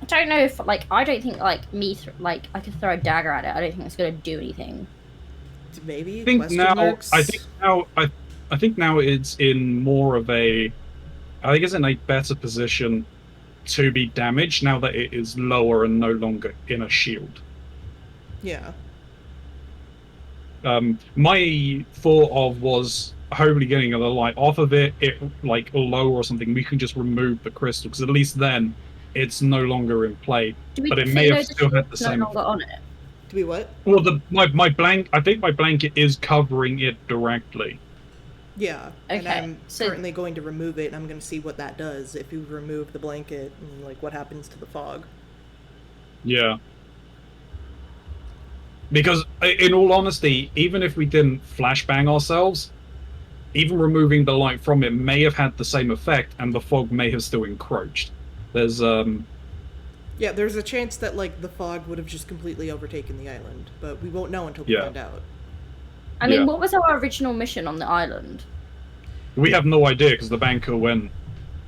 I don't know if, like, I don't think, like, I could throw a dagger at it. I don't think it's going to do anything. Maybe. I think question now. marks? I think now it's in more of a. I think it's in a better position to be damaged now that it is lower and no longer in a shield. Yeah. My thought of was hopefully getting the light off of it, like lower or something. We can just remove the crystal because at least then it's no longer in play. Do we But it think may no, have still had the shield's no same. longer on it? To be what? Well, my blank. I think my blanket is covering it directly. Yeah. And Okay, I'm so- currently going to remove it, and I'm going to see what that does if you remove the blanket and, like, what happens to the fog. Yeah. Because, in all honesty, even if we didn't flashbang ourselves, even removing the light from it may have had the same effect, and the fog may have still encroached. There's Yeah, there's a chance that, like, the fog would have just completely overtaken the island, but we won't know until we Yeah. find out. I mean, Yeah. what was our original mission on the island? we have no idea because the banker went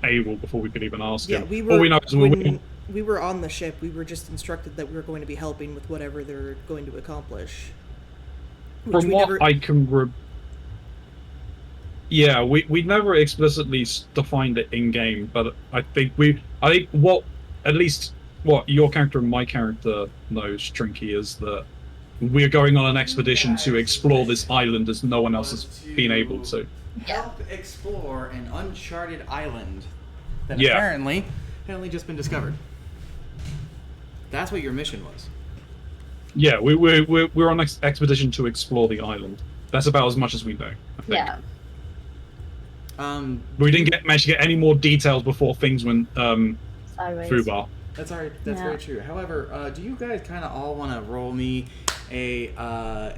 AWOL before we could even ask Yeah, him. we All were we know is when we were on the ship. We were just instructed that we were going to be helping with whatever they're going to accomplish. Which from we what never- I can. Yeah, we never explicitly defined it in game, but I think what at least what your character and my character knows, Trinky, is that we're going on an expedition to explore this island as no one else has been able to. Help explore an uncharted island that Yeah. apparently had only just been discovered. That's what your mission was. Yeah, we're on an expedition to explore the island. That's about as much as we know, I think. Yeah. We didn't manage to get any more details before things went Sideways. foobar. That's That's Yeah. very true. However, do you guys kind of all want to roll me a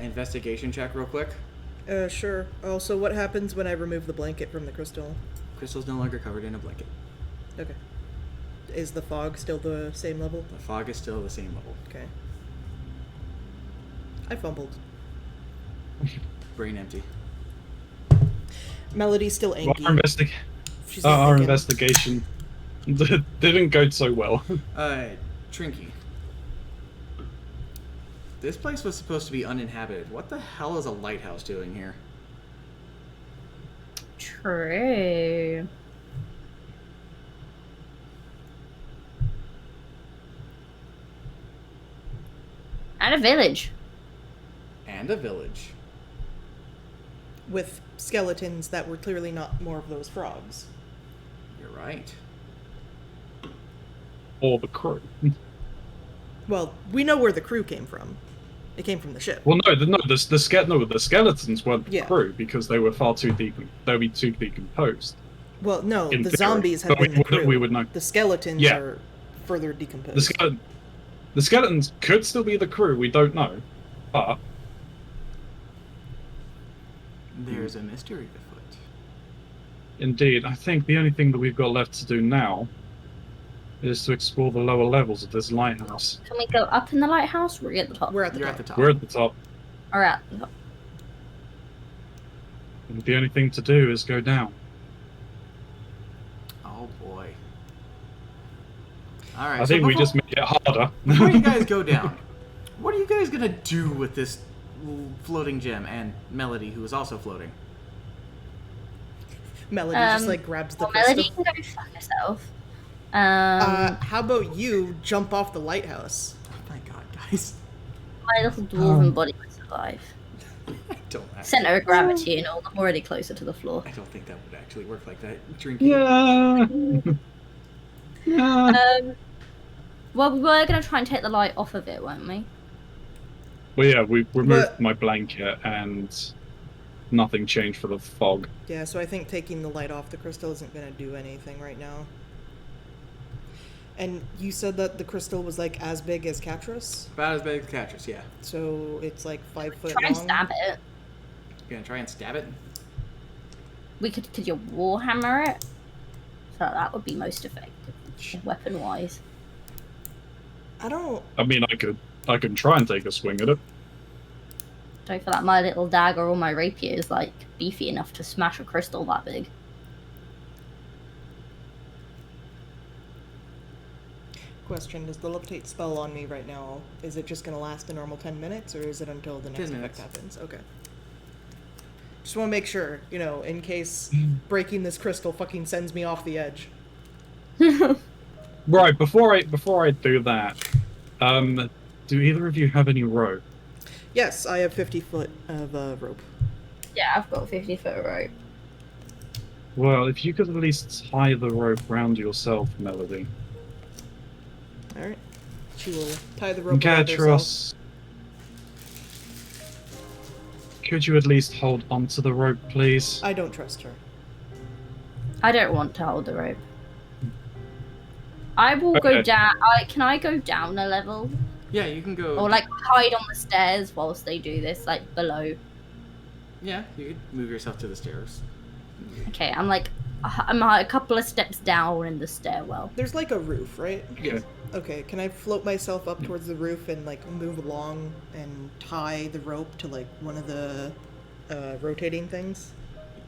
investigation check real quick? Sure. Also, what happens when I remove the blanket from the crystal? Crystal's no longer covered in a blanket. Okay. Is the fog still the same level? The fog is still the same level. Okay. I fumbled. Brain empty. Melody's still Well, angry. She's not our thinking. investigation didn't go so well. Trinky. This place was supposed to be uninhabited. What the hell is a lighthouse doing here? True. And a village. And a village. With skeletons that were clearly not more of those frogs. You're right. Or the crew. Well, we know where the crew came from. It came from the ship. Well, the skeletons weren't the Yeah. crew because they were far too deep. They would be too decomposed. Well, no, in the theory, zombies have but been the crew. we would know. The skeletons Yeah. are further decomposed. The skeletons could still be the crew. We don't know, but There's a mystery afoot. indeed, I think the only thing that we've got left to do now is to explore the lower levels of this lighthouse. Can we go up in the lighthouse? Or are we at the top? We're at the You're top. at the top. We're at the top, Or at the top. and the only thing to do is go down. Oh boy. Alright, I think we just make it harder. Before you guys go down, what are you guys gonna do with this floating gem and Melody, who is also floating? Melody just like grabs the Well, crystal. Melody can go fuck herself. How about you jump off the lighthouse? Oh my god, guys. My little dwarven body would survive. I don't actually, Center of gravity and all. I'm already closer to the floor. I don't think that would actually work like that. Drinky. Yeah. Yeah. Well, we were going to try and take the light off of it, weren't we? Well, yeah, we removed But- my blanket and nothing changed for the fog. Yeah, so I think taking the light off the crystal isn't going to do anything right now. And you said that the crystal was like as big as Catras, About as big as Catras, yeah. so it's like 5 foot Try and long. stab it. You gonna try and stab it? Could you warhammer it? So that would be most effective, weapon-wise. I don't. I mean, I can try and take a swing at it. Don't feel like my little dagger or my rapier is like beefy enough to smash a crystal that big. Question: does the levitate spell on me right now? Is it just going to last a normal 10 minutes, or is it until the next 10 effect minutes. happens? Okay. Just want to make sure, you know, in case breaking this crystal fucking sends me off the edge. Right, before I do that, do either of you have any rope? Yes, I have 50 foot of rope. Yeah, I've got 50-foot rope. Well, if you could at least tie the rope round yourself, Melody. All right. She will tie the rope around herself. Gatros, could you at least hold onto the rope, please? I don't trust her. I don't want to hold the rope. I will go Okay. down. Can I go down a level? Yeah, you can go. Or like hide on the stairs whilst they do this, like below? Yeah, you could move yourself to the stairs. Okay, I'm a couple of steps down in the stairwell. There's like a roof, right? Yeah. Okay, can I float myself up towards the roof and like move along and tie the rope to like one of the rotating things?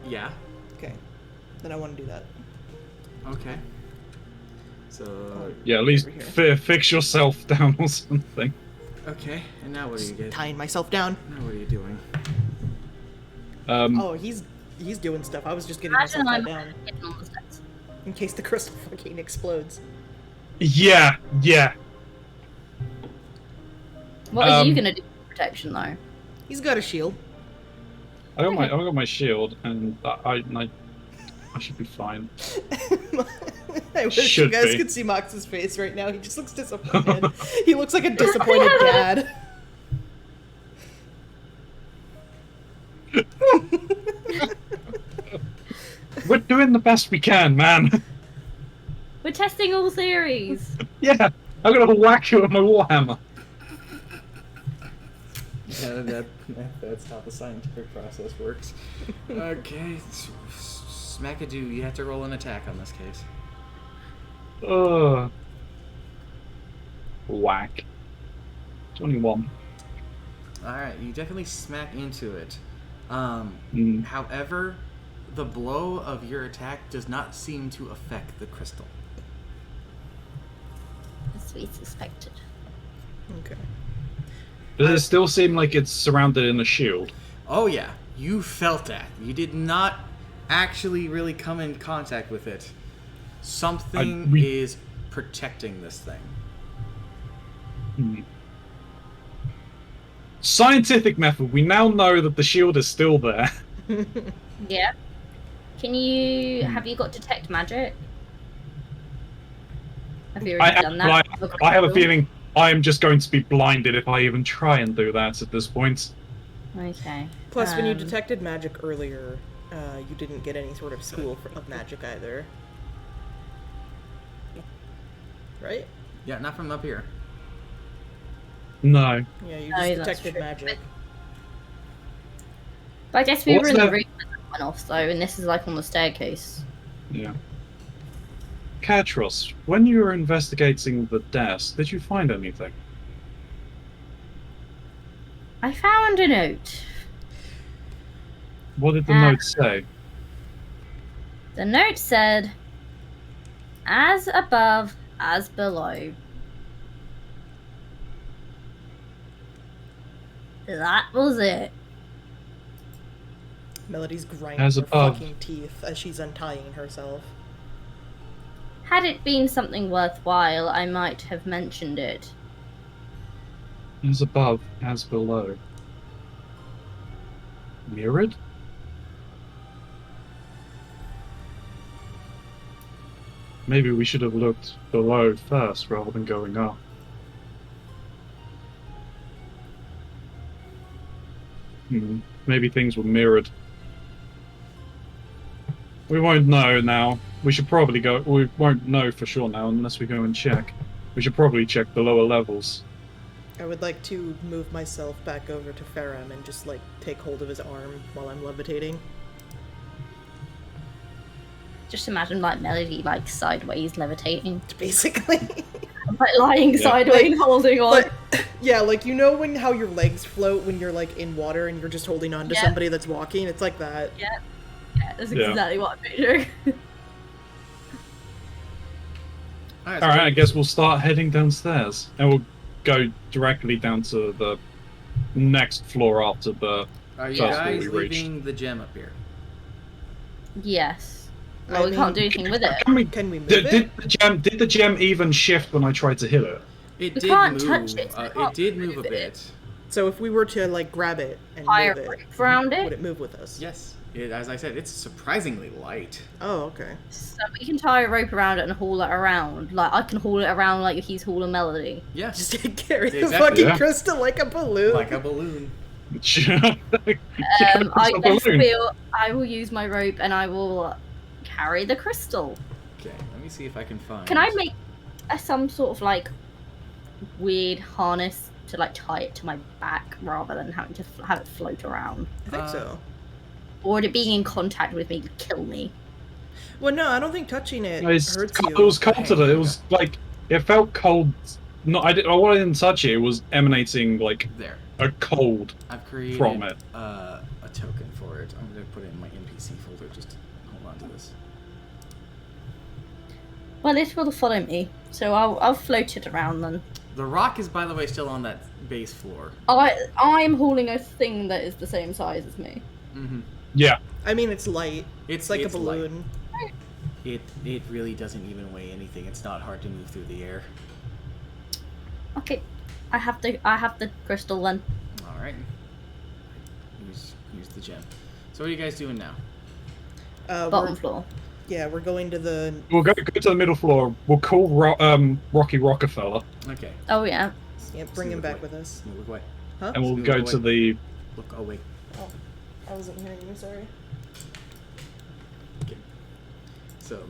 Yeah. Okay, then I want to do that. Okay. So. Yeah, at least Over here. fix yourself down or something. Okay, and now what do you get? Tying myself down. Now what are you doing? Oh, he's doing stuff. I was just getting myself Imagine tied I'm down getting on the steps. in case the crystal fucking explodes. Yeah. What are you Um, gonna do for protection though? He's got a shield. I got my shield, and I should be fine. I wish you Should guys be. could see Mox's face right now. He just looks disappointed. He looks like a disappointed dad. We're doing the best we can, man. We're testing all theories. Yeah, I'm gonna whack you with my warhammer. Yeah, that's how the scientific process works. Okay, Smackadoo, you have to roll an attack on this case. Whack. 21. All right, you definitely smack into it. Mm. However, the blow of your attack does not seem to affect the crystal. As we suspected. Okay. Does it still seem like it's surrounded in a shield? Oh yeah, you felt that. You did not actually really come in contact with it. Something is protecting this thing. Scientific method. We now know that the shield is still there. Yeah. Can you... Have you got detect magic? Have you already done that? I have a feeling I am just going to be blinded if I even try and do that at this point. Okay. Plus, when you detected magic earlier, you didn't get any sort of school of magic either. Right? Yeah, not from up here. No. Yeah, you No, just that's detected true. magic. But I guess we What's were in the that? room when that went off, though, and this is like on the staircase. Yeah. Katros, when you were investigating the desk, did you find anything? I found a note. What did the note say? The note said, "As above, as below." That was it. Melody's grinding As her above. fucking teeth as she's untying herself. Had it been something worthwhile, I might have mentioned it. As above, as below. Mirrored? Maybe we should have looked below first rather than going up. Maybe things were mirrored. We won't know now. We should probably go. We won't know for sure now unless we go and check. We should probably check the lower levels. I would like to move myself back over to Ferrum and just, like, take hold of his arm while I'm levitating. Just imagine like Melody like sideways levitating, Basically. like lying sideways, holding on. But, yeah, like, you know when how your legs float when you're, like, in water and you're just holding on to Yeah. somebody that's walking? It's like that. Yeah, that's Yeah. exactly what I'm picturing. Alright, I guess we'll start heading downstairs. And we'll go directly down to the next floor after the Are you first floor guys we reached. leaving the gem up here? Yes. I Well, we can't do mean, anything with it. Can we move Did it? the gem even shift when I tried to hit it? It We did can't move. touch it, we It can't did move a move it. bit. So if we were to, like, grab it and Fire move it, rope around would it, it move with us? Yes. As I said, it's surprisingly light. Oh, okay. so we can tie a rope around it and haul it around. Like I can haul it around like he's hauling Melody. Yes. Just carry the Exactly. fucking Yeah. crystal like a balloon. Like a balloon. I guess I will use my rope and I will carry the crystal. Okay, let me see if I can find. Can I make some sort of like weird harness to like tie it to my back rather than having to have it float around? I think so. Or would it being in contact with me kill me? Well, no, I don't think touching it It's hurts cold, you. it was cold to the. It was like it felt cold. No, I didn't touch it. It was emanating like There. a cold. I've created From it. A token for it. I'm going to put it in my NPC folder. Just hold on to this. Well, it will follow me, so I'll float it around then. The rock is, by the way, still on that base floor. I'm hauling a thing that is the same size as me. Mm-hmm. Yeah. I mean, it's light. It's like a light. balloon. It really doesn't even weigh anything. It's not hard to move through the air. Okay, I have the crystal then. All right. Use the gem. So what are you guys doing now? Bottom floor. Yeah, we're going to the. We'll go to the middle floor. We'll call Rocky Rockefeller, Okay. Oh yeah. Yeah, bring him Look back away. with us. Look away. Huh? and we'll Smooth go away. to the. Look away. Oh, I wasn't hearing you. Sorry. Okay. So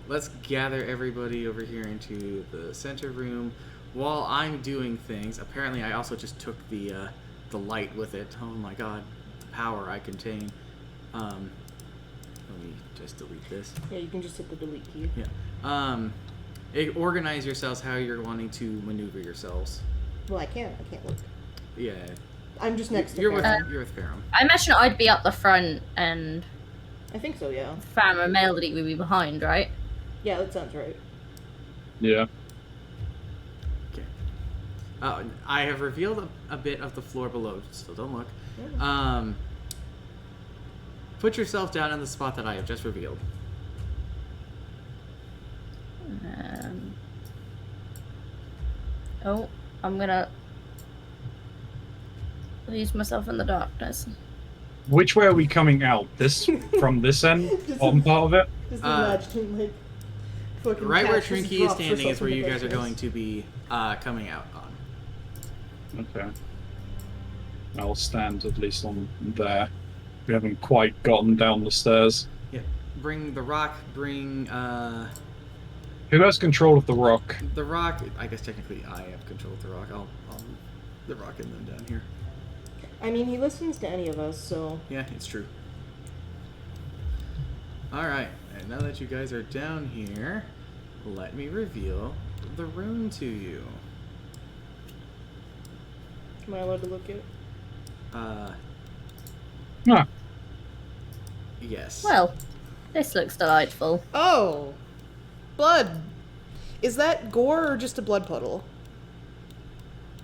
let's gather everybody over here into the center room. While I'm doing things, apparently I also just took the light with it. Oh my god, the power I contain. Let me just delete this. Yeah, you can just hit the delete key. Yeah. Organize yourselves how you're wanting to maneuver yourselves. Well, I can't. I can't look. Yeah. I'm just next to You're with Farron. you're with Ferrum. I imagine I'd be up the front and I think so, yeah. Fam and Melody would be behind, right? Yeah, that sounds right. Yeah. Okay. I have revealed a bit of the floor below. Still don't look. Put yourself down in the spot that I have just revealed. Oh, I'm gonna lose myself in the darkness. Which way are we coming out? This from this end, bottom part of it. Just imagine, like, fucking Right where Cassius Trinky is drops standing is herself where into you guys are darkness. going to be coming out on. Okay. I'll stand at least on there. We haven't quite gotten down the stairs. Yeah. Bring the rock. Bring Who has control of the rock? the rock. I guess technically I have control of the rock. I'll move the rock and then down here. I mean, he listens to any of us, so... Yeah, it's true. Alright, and now that you guys are down here, let me reveal the rune to you. Am I allowed to look at it? Ah, Yes. Well, this looks delightful. Oh! Blood! Is that gore or just a blood puddle?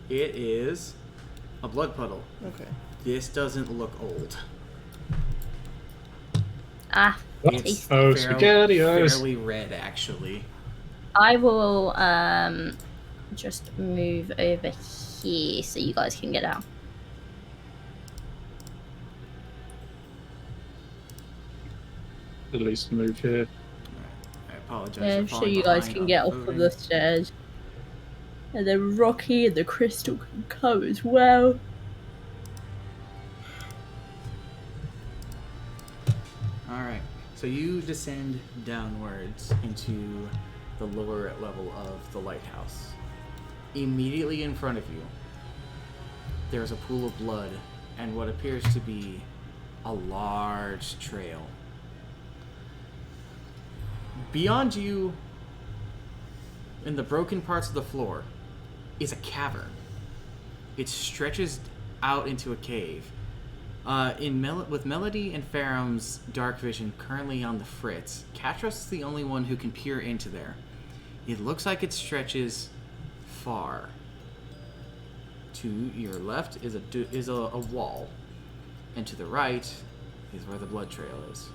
It is a blood puddle. Okay. This doesn't look old. Ah, It's oh, SpaghettiOs. fairly red, actually. I will just move over here so you guys can get out. At least move here. I apologize. Yeah, for so falling you guys behind can on get off moving. of the stairs. And then Rocky and the Crystal can come as well. Alright, so you descend downwards into the lower level of the lighthouse. Immediately in front of you, there's a pool of blood and what appears to be a large trail. Beyond you, in the broken parts of the floor, is a cavern. It stretches out into a cave. With Melody and Ferrum's dark vision currently on the fritz, Katros is the only one who can peer into there. It looks like it stretches far. To your left is a wall, and to the right is where the blood trail is.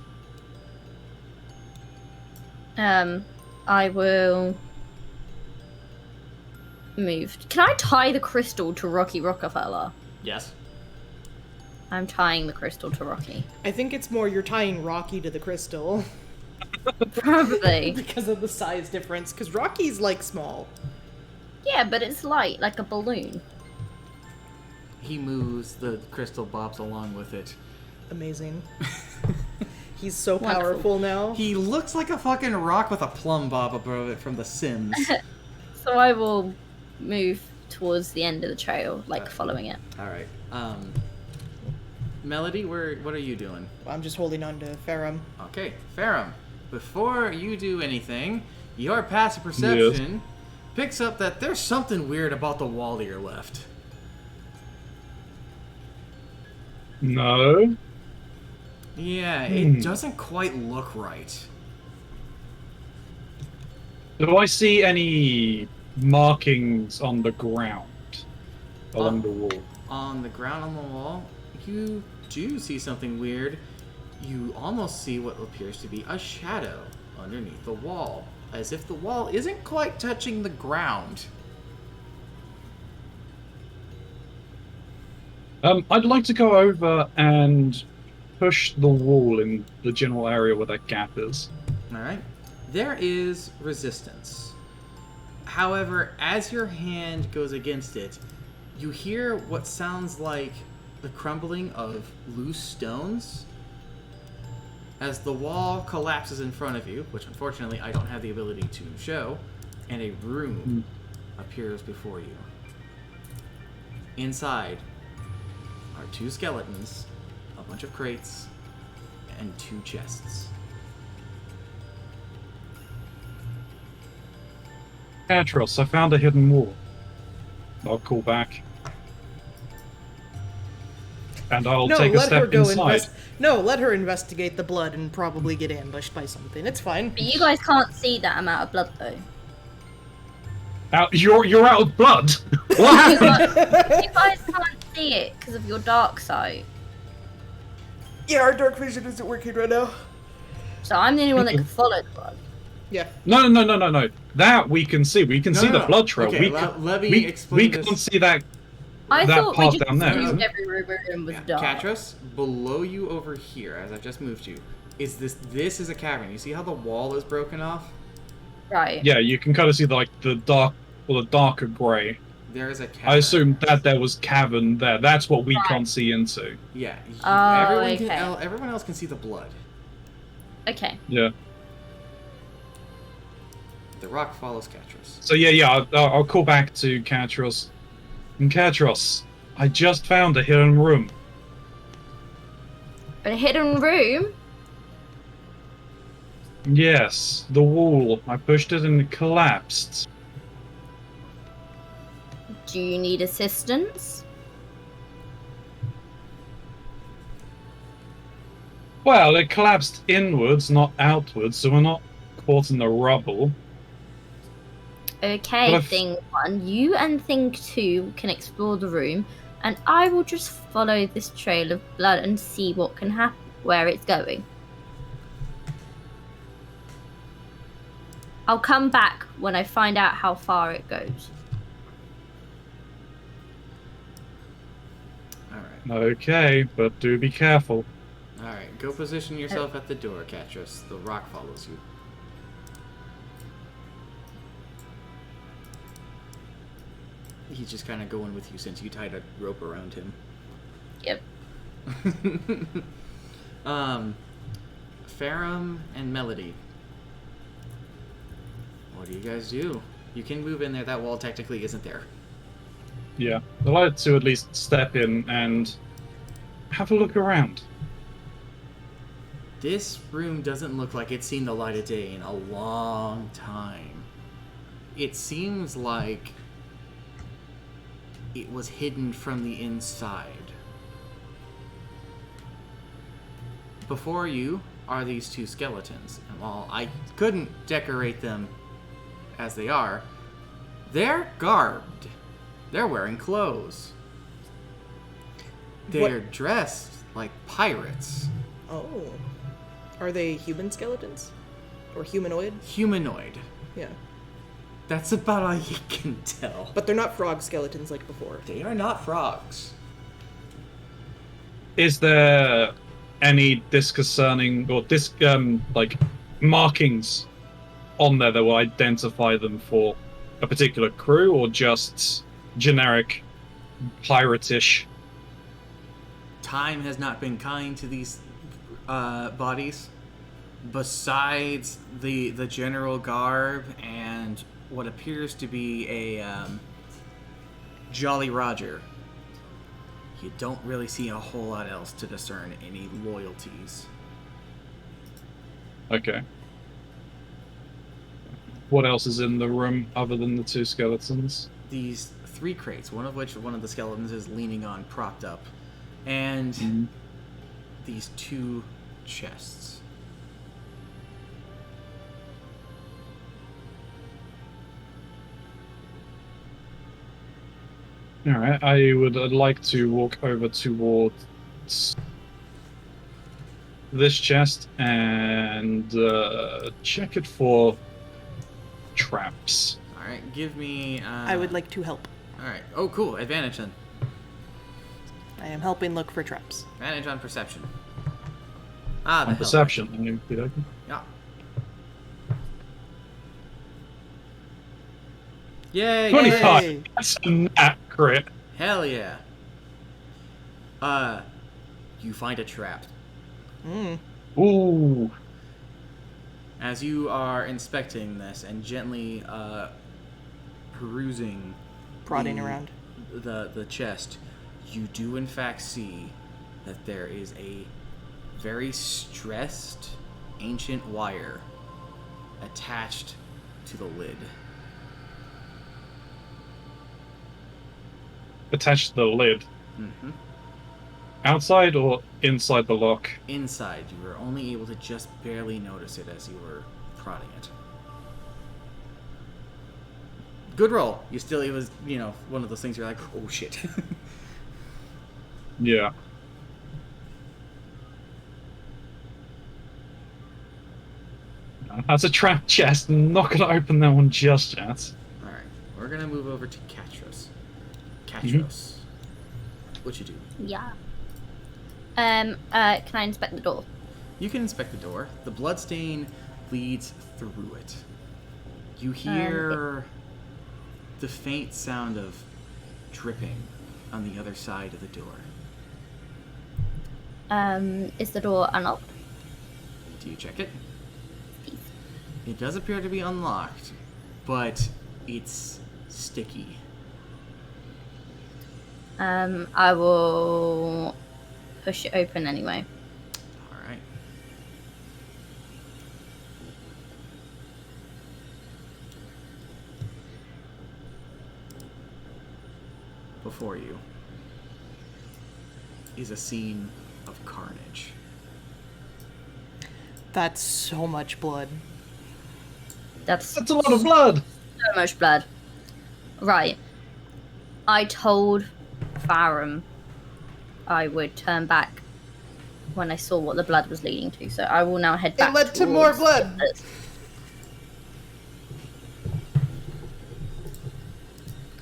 I will move. Can I tie the crystal to Rocky Rockefeller? Yes. I'm tying the crystal to Rocky. I think it's more you're tying Rocky to the crystal. Probably. Because of the size difference. Because Rocky's, like, small. Yeah, but it's light, like a balloon. He moves, the crystal bobs along with it. Amazing. He's so Wonderful. powerful now. He looks like a fucking rock with a plumb bob above it from The Sims. So I will move towards the end of the trail, like following it. Alright. Melody, what are you doing? I'm just holding on to Ferrum. Okay, Ferrum, before you do anything, your passive perception picks up that there's something weird about the wall to your left. No. Yeah, it doesn't quite look right. Do I see any markings on the ground along the wall? On the ground on the wall, you do see something weird. You almost see what appears to be a shadow underneath the wall, as if the wall isn't quite touching the ground. I'd like to go over and push the wall in the general area where that gap is. Alright. There is resistance. However, as your hand goes against it, you hear what sounds like the crumbling of loose stones as the wall collapses in front of you, which unfortunately I don't have the ability to show, and a room appears before you. Inside are two skeletons, a bunch of crates, and two chests. Atros, I found a hidden wall. I'll call back. and I'll No, take a let her step go inside. No, let her investigate the blood and probably get ambushed by something. It's fine. But you guys can't see that amount of blood, though. You're out of blood. What You happened? you guys can't see it because of your dark sight. Yeah, our dark vision isn't working right now. So I'm the only one that can follow the blood. Yeah. No. That we can see. We can see the blood trail. Okay, let me we explain can't this. see that. I That thought we part just down there. assumed every room was dark. Katros, below you over here, as I've just moved you, is this is a cavern. You see how the wall is broken off? Right. Yeah, you can kind of see the dark or the darker grey. There is a cavern. I assumed that there was cavern there. That's what we Right. can't see into. Yeah. Oh, Everyone else can see the blood. Okay. Yeah. The rock follows Katros. So yeah. I'll call back to Katros. And Katros, I just found a hidden room. A hidden room? Yes, the wall. I pushed it and it collapsed. Do you need assistance? Well, it collapsed inwards, not outwards, so we're not caught in the rubble. Okay, But Thing 1, you and Thing 2 can explore the room, and I will just follow this trail of blood and see what can happen, where it's going. I'll come back when I find out how far it goes. Alright. Okay, but do be careful. Alright, go position yourself at the door, Katros. The rock follows you. He's just kind of going with you since you tied a rope around him. Yep. Farum and Melody. What do you guys do? You can move in there. That wall technically isn't there. Yeah, I'd like to at least step in and have a look around. This room doesn't look like it's seen the light of day in a long time. It seems like it was hidden from the inside. Before you are these two skeletons, and while I couldn't decorate them as they are, they're garbed. They're wearing clothes. They're dressed like pirates. Oh. Are they human skeletons? Or humanoid? Humanoid. Yeah. That's about all you can tell. But they're not frog skeletons like before. They are not frogs. Is there any disconcerting or like markings on there that will identify them for a particular crew, or just generic pirate-ish? Time has not been kind to these bodies. Besides the general garb and what appears to be a Jolly Roger, you don't really see a whole lot else to discern any loyalties. Okay. What else is in the room other than the two skeletons? These 3 crates, one of which one of the skeletons is leaning on, propped up, and these 2 chests. Alright, I'd like to walk over towards this chest and check it for traps. Alright, give me... I would like to help. Alright, oh cool, advantage then. I am helping look for traps. Advantage on perception. Ah, the On hell. perception. Yeah. Yay! 25! Yay. That's a nat crit. Hell yeah. You find a trap. Ooh. As you are inspecting this and gently perusing, Prodding around. the chest, you do in fact see that there is a very stressed ancient wire attached to the lid. Attached to the lid. Mm-hmm. Outside or inside the lock? Inside, you were only able to just barely notice it as you were prodding it. Good roll. You still, it was, one of those things you're like, oh shit. Yeah. That's a trap chest. Not gonna open that one just yet. Alright, we're gonna move over to Katros. Katros. What you do? Yeah. Can I inspect the door? You can inspect the door. The bloodstain leads through it. You hear the faint sound of dripping on the other side of the door. Is the door unlocked? Do you check it? It does appear to be unlocked, but it's sticky. I will push it open anyway. Alright. Before you is a scene of carnage. That's so much blood. That's a lot of blood! so much blood. Right. I told Farum I would turn back when I saw what the blood was leading to, so I will now head back. It led to more towards blood! the others.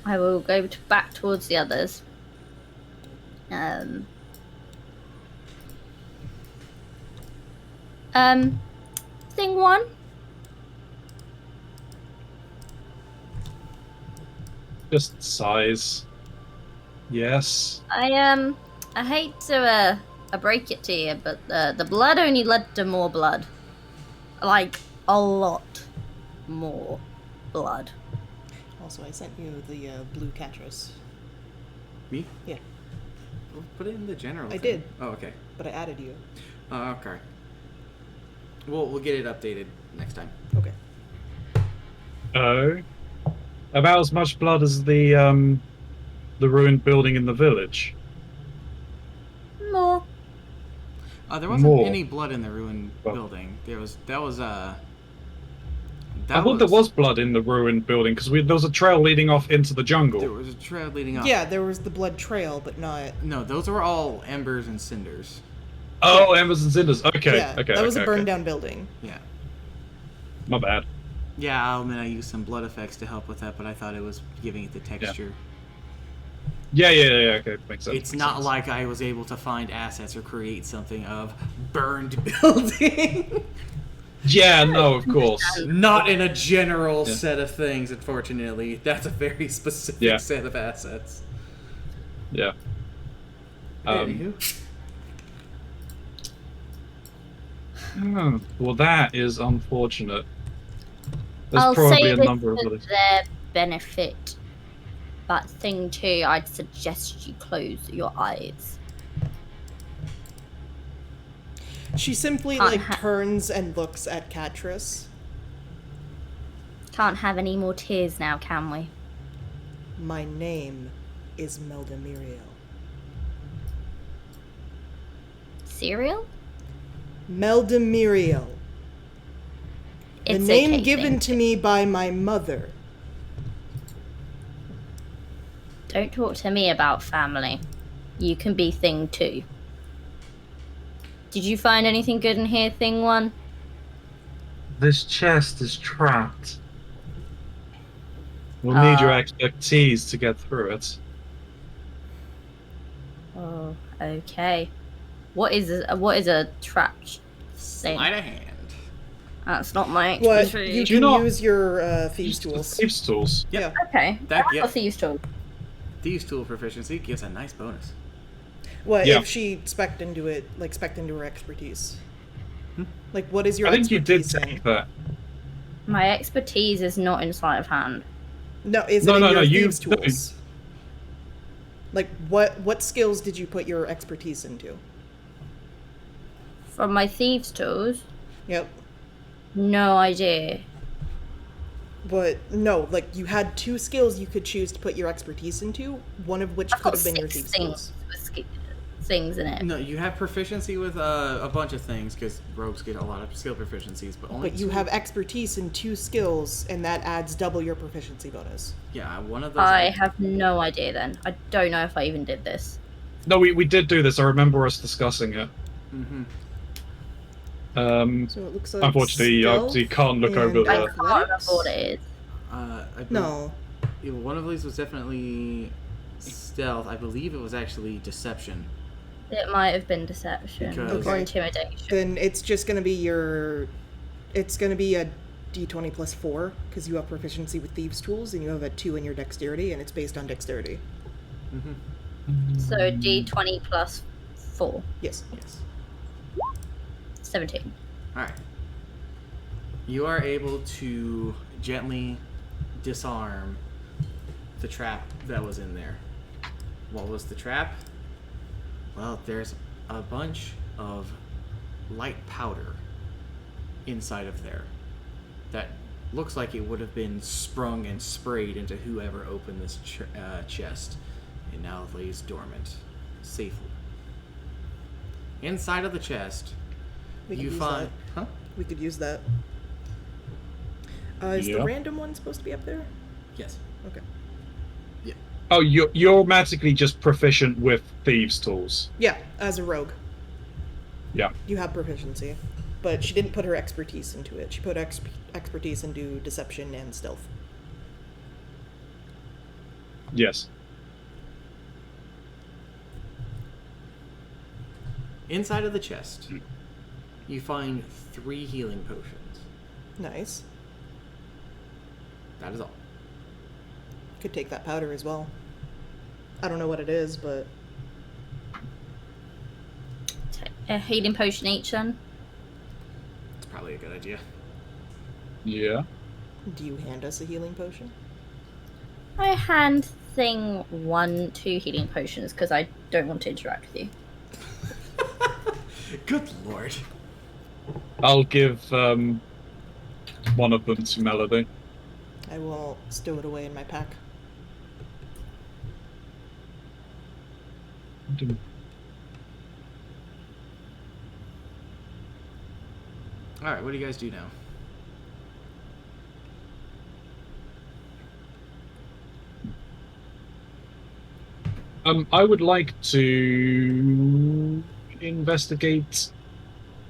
I will go back towards the others. Thing one. Just size. Yes. I hate to break it to you, but the blood only led to more blood. Like a lot more blood. Also, I sent you the blue Katros, Me? Yeah. Well, put it in the general. I thing. did. Oh, okay. but I added you. Oh, okay. We'll get it updated next time. Okay. Oh. About as much blood as the ruined building in the village. More. There wasn't More. any blood in the ruined Well. building. There was. I thought there was blood in the ruined building because there was a trail leading off into the jungle. There was a trail leading up. Yeah, there was the blood trail, but not. No, those were all embers and cinders. Oh, embers and cinders. Okay, Yeah, okay. that was okay, a burned okay. down building. Yeah. My bad. Yeah, I'll admit I used some blood effects to help with that, but I thought it was giving it the texture. Yeah, okay, makes sense. It's makes not sense. like I was able to find assets or create something of burned building. Yeah, no, of course. Not in a general Yeah. set of things, unfortunately. That's a very specific Yeah. set of assets. Yeah. Anywho. Well, that is unfortunate. There's I'll probably say a this number of for others. their benefit. But thing two, I'd suggest you close your eyes. She simply Can't like ha- turns and looks at Katris. Can't have any more tears now, can we? My name is Melda Muriel. Cereal? Melda Muriel. The It's name okay, given thank to you. me by my mother. Don't talk to me about family. You can be thing two. Did you find anything good in here, thing one? This chest is trapped. We'll need your expertise to get through it. Oh, okay. What is a trap thing? Sleight of hand. That's not my What? expertise. You Do you can not- use your thieves tools. Thieves tools. Yep. Yeah. Okay. That- I yeah. have a thieves tool. Thieves tool proficiency gives a nice bonus. What Yeah. if she spec'd into it, like spec'd into her expertise? Like, what is your I think you did expertise in? take that. My expertise is not in sleight of hand. No, is No, it in no, your no, you- thieves tools? Like, what skills did you put your expertise into? From my thieves tools, Yep. no idea. But no, like you had two skills you could choose to put your expertise into, one of which I've could got have been your 6 thieves things tools. with things in it. No, you have proficiency with a bunch of things because rogues get a lot of skill proficiencies, but only. But you two. have expertise in 2 skills, and that adds double your proficiency bonus. Yeah, one of those. I have no idea then. I don't know if I even did this. No, we did do this. I remember us discussing it. Mm-hmm. So it looks like Unfortunately, I stealth obviously can't look and over I the. can't remember athletics? what it is. I believe, No. one of these was definitely stealth. I believe it was actually deception. It might have been deception Because- or Okay. intimidation. Then it's just going to be your... It's going to be a d20 plus 4, because you have proficiency with thieves' tools, and you have a 2 in your dexterity, and it's based on dexterity. Mm-hmm. So d20 plus 4. Yes. Yes. 17. All right. You are able to gently disarm the trap that was in there. What was the trap? Well, there's a bunch of light powder inside of there that looks like it would have been sprung and sprayed into whoever opened this chest. It now lays dormant, safely. Inside of the chest, We could you use find... that. Huh? We could use that. Is Yeah. the random one supposed to be up there? Yes. Okay. Oh, you're automatically just proficient with thieves' tools. Yeah, as a rogue. Yeah. You have proficiency. But she didn't put her expertise into it. She put expertise into deception and stealth. Yes. Inside of the chest, you find 3 healing potions. Nice. That is all. Could take that powder as well. I don't know what it is, but A healing potion each then. It's probably a good idea. Yeah. do you hand us a healing potion? I hand thing 1 2 healing potions because I don't want to interact with you. Good lord. I'll give one of them to Melody. I will stow it away in my pack. Alright, what do you guys do now? I would like to investigate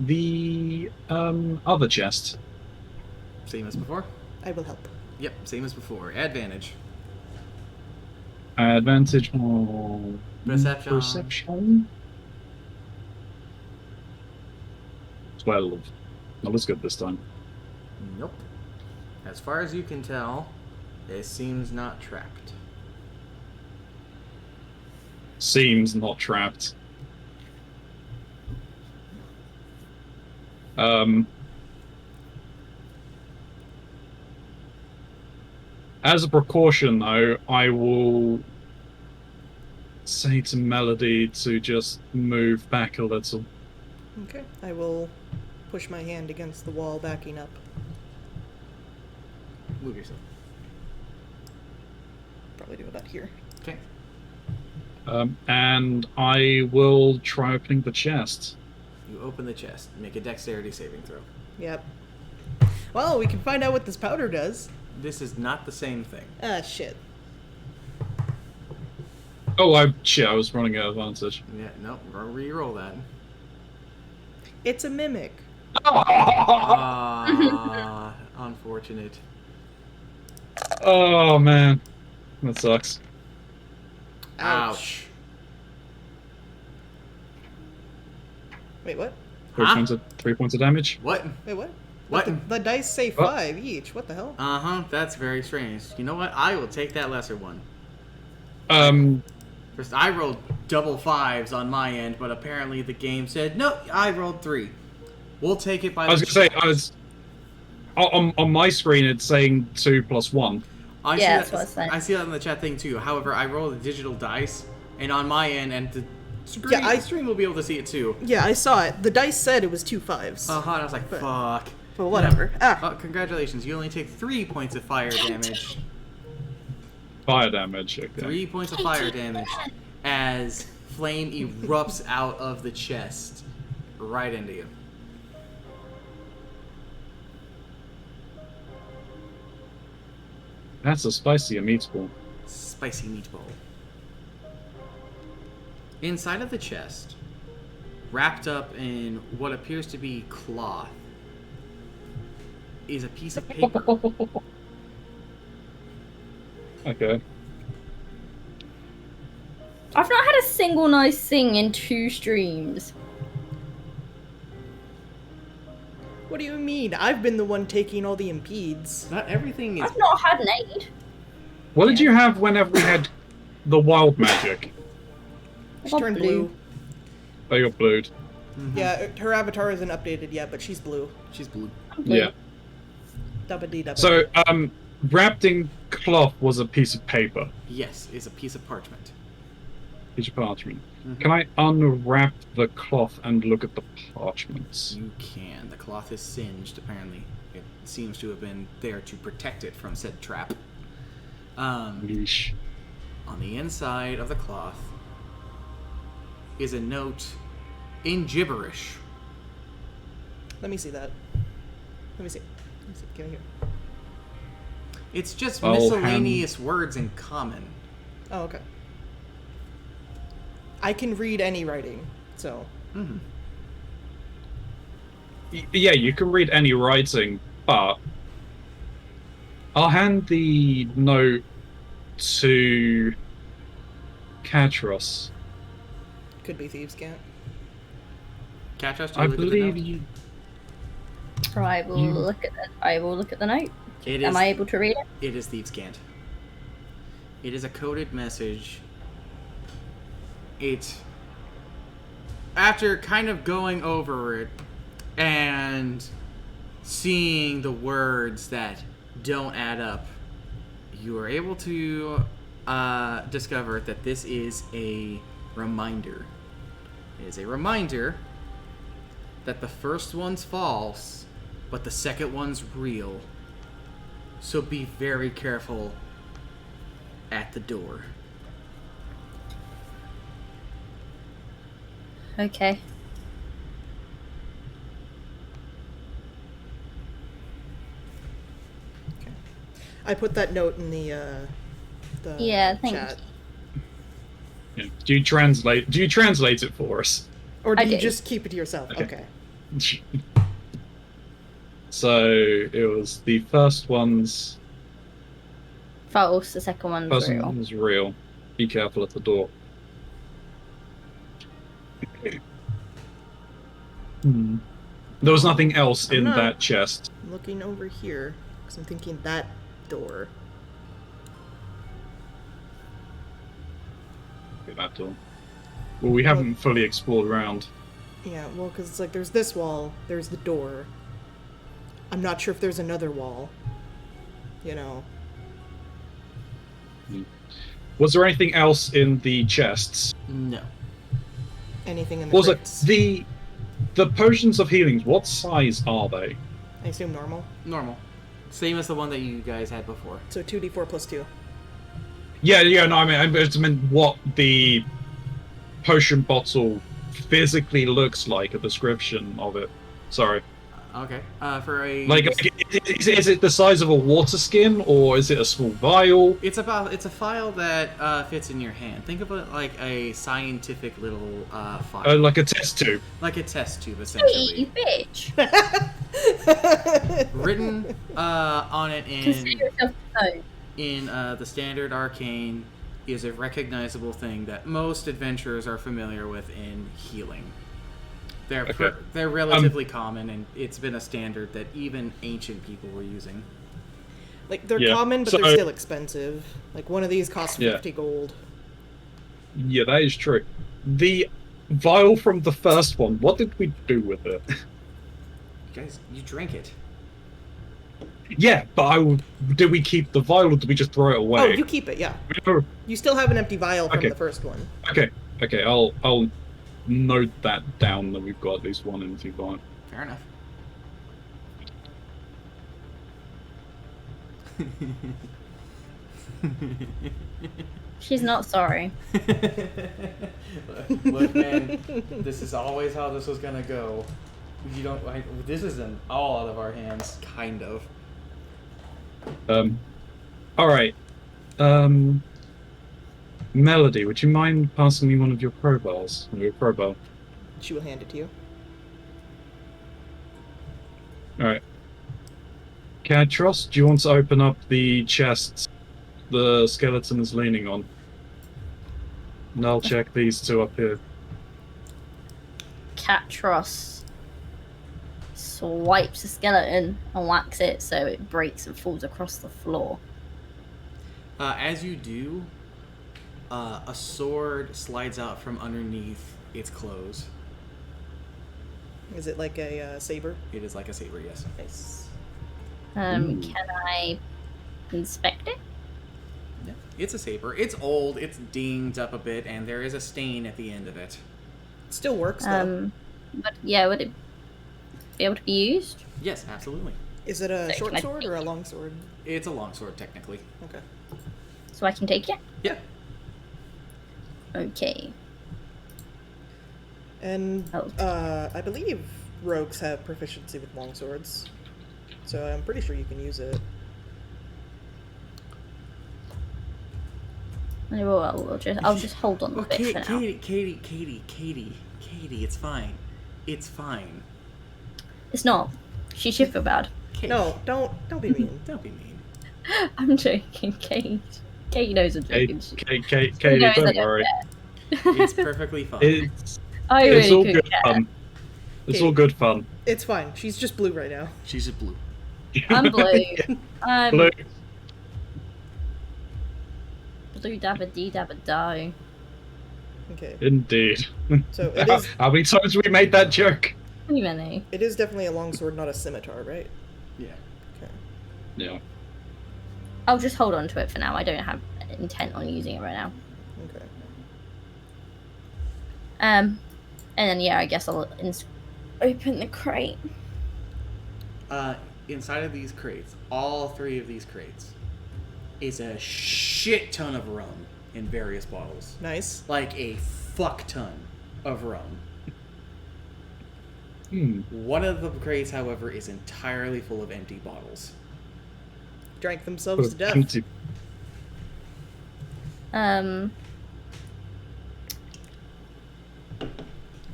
the other chest. Same as before? I will help. Yep, same as before. Advantage. Advantage on Perception. Perception. 12. Not as good this time. Nope. As far as you can tell, it seems not trapped. Seems not trapped. As a precaution, though, I will say to Melody to just move back a little. Okay. I will push my hand against the wall, backing up. Move yourself. Probably do about here. Okay. And I will try opening the chest. You open the chest. Make a dexterity saving throw. Yep. Well, we can find out what this powder does. This is not the same thing. Ah, shit. Oh, I was running out of advantage. Yeah, nope. Re-roll that. It's a mimic. Ah, unfortunate. Oh man, that sucks. Ouch. Wait, what? 3 points of damage. What? Wait, what? What? The dice say What? 5 each. What the hell? Uh-huh, that's very strange. You know what? I will take that lesser one. First, I rolled double 5s on my end, but apparently the game said, no, I rolled 3. We'll take it by I was the gonna say on my screen it's saying 2 plus 1. I Yeah, see that's that, what it's saying. I see that in the chat thing too. However, I rolled a digital dice, and on my end, and the stream will be able to see it too. Yeah, I saw it. The dice said it was 2 5s. Uh-huh, and I was like, fuck. But whatever. Ah. Oh, congratulations, you only take 3 points of fire damage. Fire damage. Okay. 3 points of fire damage as flame erupts out of the chest right into you. That's a spicier meatball. Spicy meatball. Inside of the chest, wrapped up in what appears to be cloth, is a piece of paper. Okay. I've not had a single nice thing in 2 streams. What do you mean? I've been the one taking all the impedes. Not everything is. I've not had an aid. What did you have whenever we had the wild magic? She got turned blue. blue. Oh, you got blued. Yeah, her avatar isn't updated yet, but she's blue. She's blue. Yeah. Dubba dee dubba. So, wrapped in cloth was a piece of paper. Yes, is a piece of parchment. Piece of parchment. Can I unwrap the cloth and look at the parchments? You can. The cloth is singed, apparently. It seems to have been there to protect it from said trap. Yeesh. On the inside of the cloth is a note in gibberish. Let me see that. Let me see. Give me here. It's just Oh, miscellaneous words in common. Oh, okay. I can read any writing, so. Yeah, you can read any writing, but I'll hand the note to Katros. Could be thieves' cant. Catch us to I look at the believe note. you. I will You- look at the. I will look at the note. It Am is. I able to read it? It is Thieves' Cant. It is a coded message. It. After kind of going over it and seeing the words that don't add up, you are able to discover that this is a reminder. It is a reminder that the first one's false, but the second one's real. So be very careful at the door. Okay. I put that note in the Yeah, thank chat. Yeah. Do you translate it for us? Or do I you do. just keep it to yourself? Okay. Okay. So it was the first one's False. The second one's first real. one was real. Be careful at the door. There was nothing else I'm in not- that chest. I'm looking over here because I'm thinking that door. That door. Well, we haven't fully explored around. Yeah, well, because it's like there's this wall, there's the door. I'm not sure if there's another wall. You know. Was there anything else in the chests? No. Anything in the Was it crates. the potions of healings? What size are they? I assume normal. Normal. Same as the one that you guys had before. So 2d4 plus 2. Yeah. No, I just meant what the potion bottle physically looks like. A description of it. Sorry. Okay. For a Like, is it the size of a water skin, or is it a small vial? it's a file that fits in your hand. Think of it like a scientific little file, Like a test tube. like a test tube Hey, essentially. you bitch! Written on it Consider in yourself so. the standard arcane is a recognizable thing that most adventurers are familiar with in healing. They're Okay. they're relatively common, and it's been a standard that even ancient people were using. Like, they're Yeah, common, but so- they're still expensive. Like, one of these costs Yeah. 50 gold. Yeah, that is true. The vial from the first one, what did we do with it? Guys, you drink it. Yeah, but did we keep the vial or did we just throw it away? Oh, you keep it, yeah. We never- You still have an empty vial from Okay. the first one. Okay, I'll note that down that we've got at least one empty vial. Fair enough. She's not sorry. Look, man, this is always how this was gonna go. You don't. This isn't all out of our hands, kind of. All right. Melody, would you mind passing me one of your crowbars? Your crowbar. She will hand it to you. All right. Catros, do you want to open up the chest the skeleton is leaning on? And I'll check these two up here. Catros swipes the skeleton and whacks it so it breaks and falls across the floor. As you do, a sword slides out from underneath its clothes. Is it like a saber? It is like a saber, yes. Nice. Can I inspect it? Yeah. It's a saber. It's old. It's dinged up a bit, and there is a stain at the end of it. Still works though. But yeah, would it be able to be used? Yes, absolutely. Is it a So short can I sword take or a it? long sword? It's a longsword, technically. Okay. So I can take it? Yeah. Okay. And Oh. I believe rogues have proficiency with long swords, so I'm pretty sure you can use it. I'll just hold on to Oh, it for now. Katie, it's fine. It's fine. It's not. She should feel bad. Katie, No, don't be mean. don't be mean. I'm joking, Kate. Kate knows I'm joking. Katie, knows I don't don't worry. It's perfectly fine. It's I really all couldn't good care. fun. It's all good fun. It's fine. She's just blue right now. She's just blue. I'm blue. I'm Blue. blue dabba dee dabba die. Okay. Indeed. So it is How many times have we made that joke? Too many. it is definitely a long sword, not a scimitar, right? Yeah. Okay. Yeah. I'll just hold on to it for now. I don't have intent on using it right now. Okay. And then yeah, I guess I'll open the crate. Inside of these crates, all three of these crates, is a shit ton of rum in various bottles. Nice. Like a fuck ton of rum. One of the crates, however, is entirely full of empty bottles. Drank themselves to death. Empty.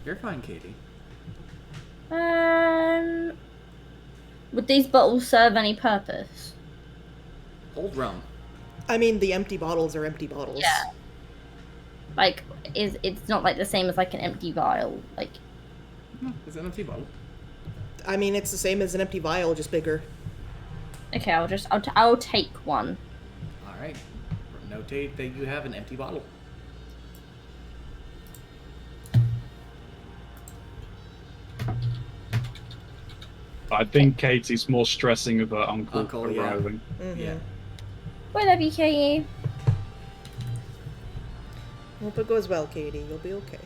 You're fine, Katie. Would these bottles serve any purpose? Old rum. I mean, the empty bottles are empty bottles. Yeah. Like, it's not like the same as like an empty vial. Like, No, it's an empty bottle. I mean, it's the same as an empty vial, just bigger. okay, I'll take one. Alright. Notate that you have an empty bottle. I think Katie's more stressing of her uncle Yeah. arriving. Mm-hmm. Yeah. We love you, Katie. Hope it goes well, Katie. You'll be okay.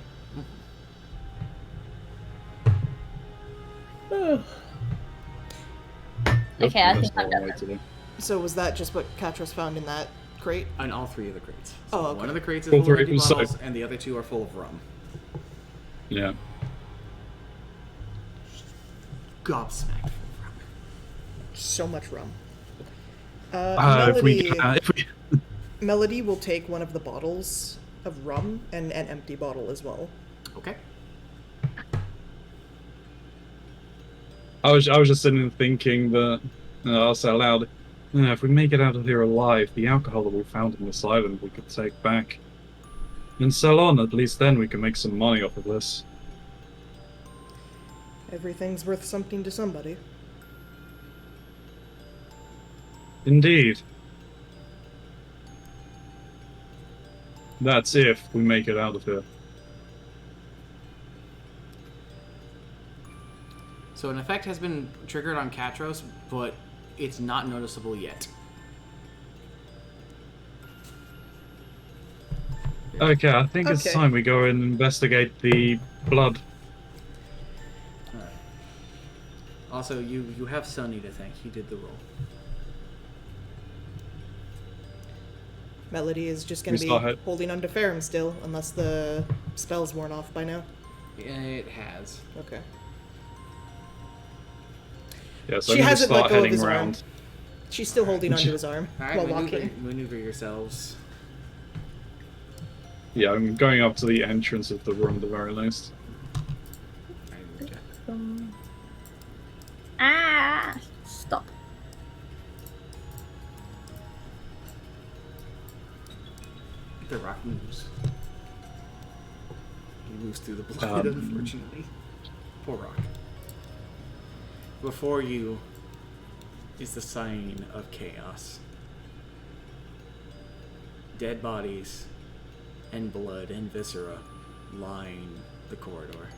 Okay, I That's think I'm all right done. today. So was that just what Katros found in that crate? On all three of the crates. Oh, okay. One of the crates is All full of three, empty so- bottles, and the other two are full of rum. Yeah. Gobsmacked full of rum. So much rum. If we, Melody, Melody will take one of the bottles of rum and an empty bottle as well. Okay. I was just sitting there thinking that I'll say aloud, if we make it out of here alive, the alcohol that we found in this island we could take back and sell on. At least then we can make some money off of this. Everything's worth something to somebody. Indeed. That's if we make it out of here. So an effect has been triggered on Katros, but it's not noticeable yet. Okay, I think it's Okay. time we go and investigate the blood. Alright. Also, you have Sunny to thank. He did the roll. Melody is just going to We be saw it. holding on to Ferrum still, unless the spell's worn off by now. It has. Okay. Yeah, so She I'm gonna hasn't let start go of heading his arm. around. She's still holding onto his arm Alright, while walking. maneuver yourselves. Yeah, I'm going up to the entrance of the room at the very least. Stop. The rock moves. He moves through the blood, unfortunately. Poor rock. Before you is the sign of chaos. Dead bodies and blood and viscera line the corridor.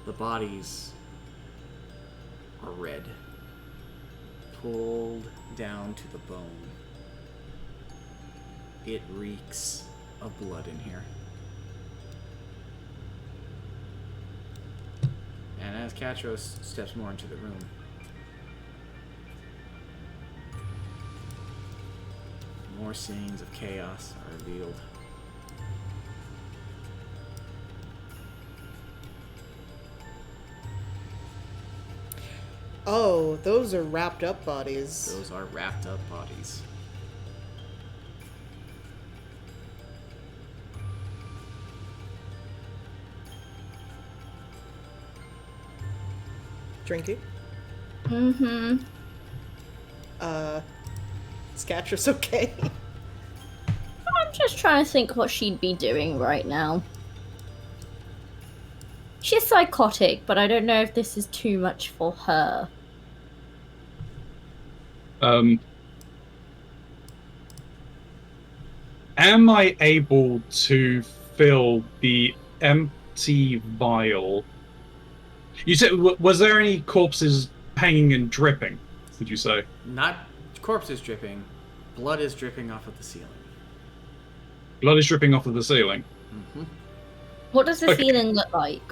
The bodies are red, pulled down to the bone. It reeks of blood in here. And as Katros steps more into the room, more scenes of chaos are revealed. Oh, those are wrapped up bodies. Those are wrapped up bodies. Trinky? Mm-hmm. Is Catrus okay? I'm just trying to think what she'd be doing right now. She's psychotic, but I don't know if this is too much for her. Am I able to fill the empty vial? You said, was there any corpses hanging and dripping, would you say? Not corpses dripping, blood is dripping off of the ceiling. Blood is dripping off of the ceiling. Mm-hmm. What does the Okay. ceiling look like?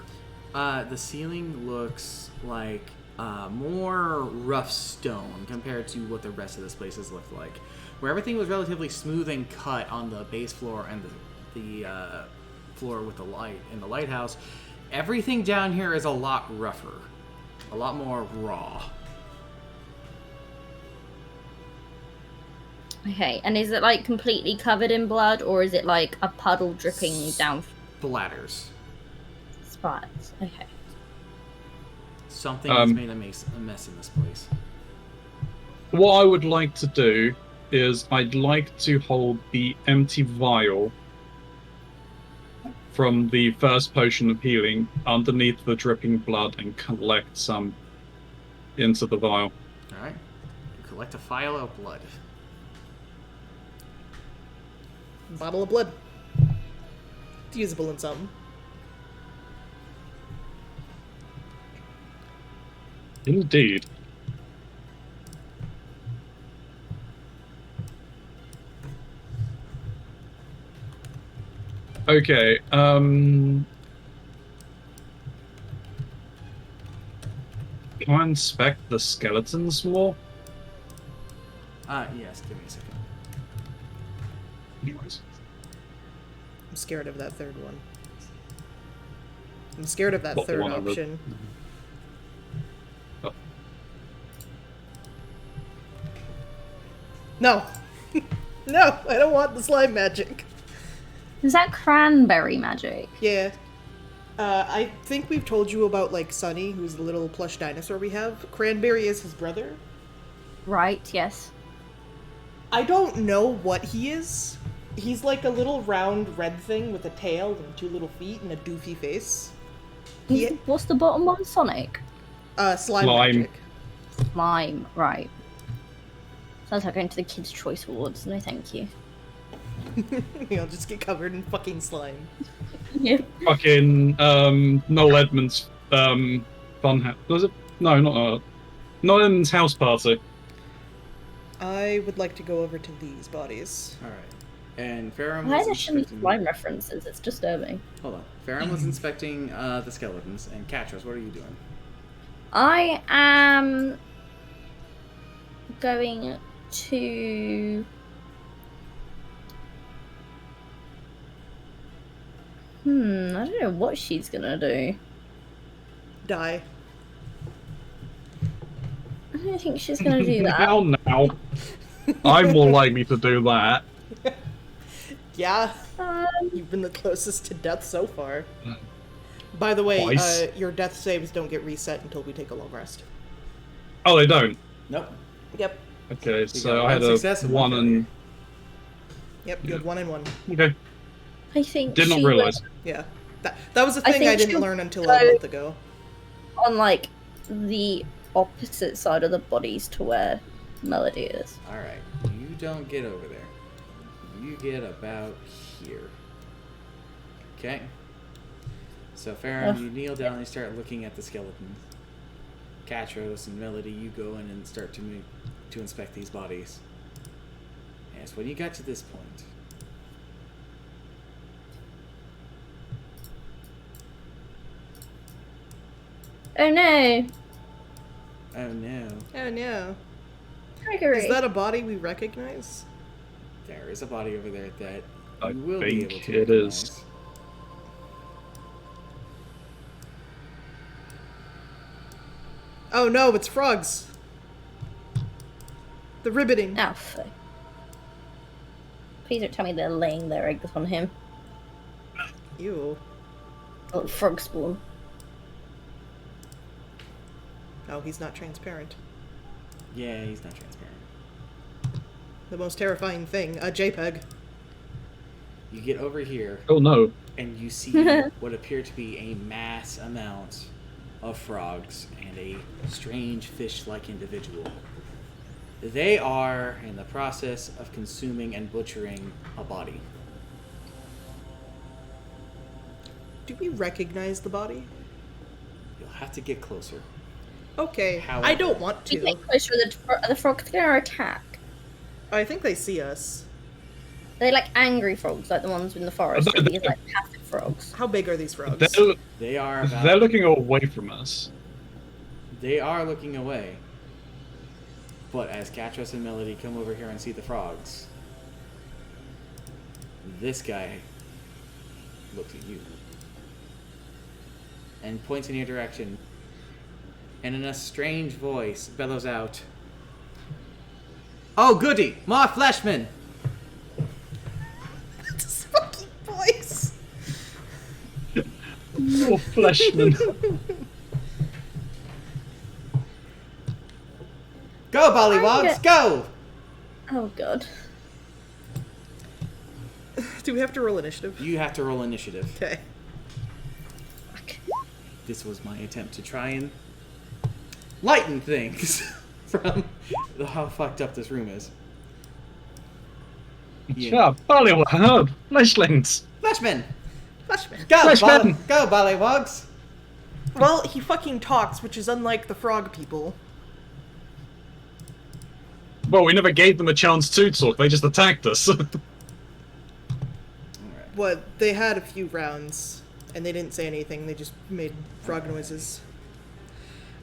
The ceiling looks like more rough stone compared to what the rest of this place has looked like. Where everything was relatively smooth and cut on the base floor and the floor with the light in the lighthouse, everything down here is a lot rougher, a lot more raw. Okay, and is it like completely covered in blood, or is it like a puddle dripping down Bladders. spots? Okay. Something has made a mess in this place. What I would like to do is I'd like to hold the empty vial from the first potion of healing underneath the dripping blood and collect some into the vial. Alright. You collect a vial of blood. Bottle of blood. It's usable in something. Indeed. Okay, can I inspect the skeletons more? Yes, give me a second. I'm scared of that third one. I'm scared of that What, the third one I wrote? option. Oh. No! No! I don't want the slime magic! Is that cranberry magic? Yeah. I think we've told you about, like, Sunny, who's the little plush dinosaur we have. Cranberry is his brother. Right, yes. I don't know what he is. He's like a little round red thing with a tail and 2 little feet and a doofy face. He, What's the bottom one? Sonic? slime Slime. magic. Slime, right. Sounds like going to the Kids' Choice Awards. No, thank you. He'll just get covered in fucking slime. Yeah. Fucking Noel Edmonds fun house. Was it? No, not Noel Edmonds house party. I would like to go over to these bodies. Alright. And Ferrum Why was are there so many inspecting... slime references? It's disturbing. Hold on. Ferrum was inspecting the skeletons. And Katros, what are you doing? I am going to I don't know what she's gonna do. Die. I don't think she's gonna do that. Now. I'm more likely to do that. Yeah, Um, you've been the closest to death so far. By the way, Twice. your death saves don't get reset until we take a long rest. Oh, they don't. Nope. Yep. Okay, You so got I had one a success and 1 one and... Yep, you had 1 and 1. Okay, I think did not she realise. Yeah. That was a I thing I, think didn't she'll learn until go- a month ago. was on like the opposite side of the bodies to where Melody is. Alright. You don't get over there. You get about here. Okay. So Farron, you kneel down and you start looking at the skeletons. Katros and Melody, you go in and start to inspect these bodies. Yes, when you got to this point, Oh no, oh no, Oh no. Gregory. Is that a body we recognize? there is a body over there that I you will be think able to it recognize. is. Oh no, it's frogs. The ribbiting. Oh, fuck. Please don't tell me they're laying their eggs on him. Ew. A little frog spawn. Oh, he's not transparent. Yeah, he's not transparent. The most terrifying thing, a JPEG. You get over here Oh no. and you see what appear to be a mass amount of frogs and a strange fish-like individual. They are in the process of consuming and butchering a body. Do we recognize the body? You'll have to get closer. Okay, I However- don't want You to. get closer, the frogs gonna attack. I think they see us. They're like angry frogs, like the ones in the forest. They're- Or these like passive frogs. How big are these frogs? They're, They are about, they're looking away from us. They are looking away. But as Katros and Melody come over here and see the frogs, this guy looks at you and points in your direction, and in a strange voice bellows out, "Oh goody, more fleshmen!" This fucking voice. More fleshmen. Go, Bollywogs, go! Oh god. Do we have to roll initiative? You have to roll initiative. Okay. Fuck. This was my attempt to try and lighten things from how fucked up this room is. Yeah, Bollywood, fleshlings. Fleshmen! Flashman. Go, Fleshmen! go, Bollywogs! Well, he fucking talks, which is unlike the frog people. Well, we never gave them a chance to talk, they just attacked us. What, they had a few rounds, and they didn't say anything, they just made frog noises.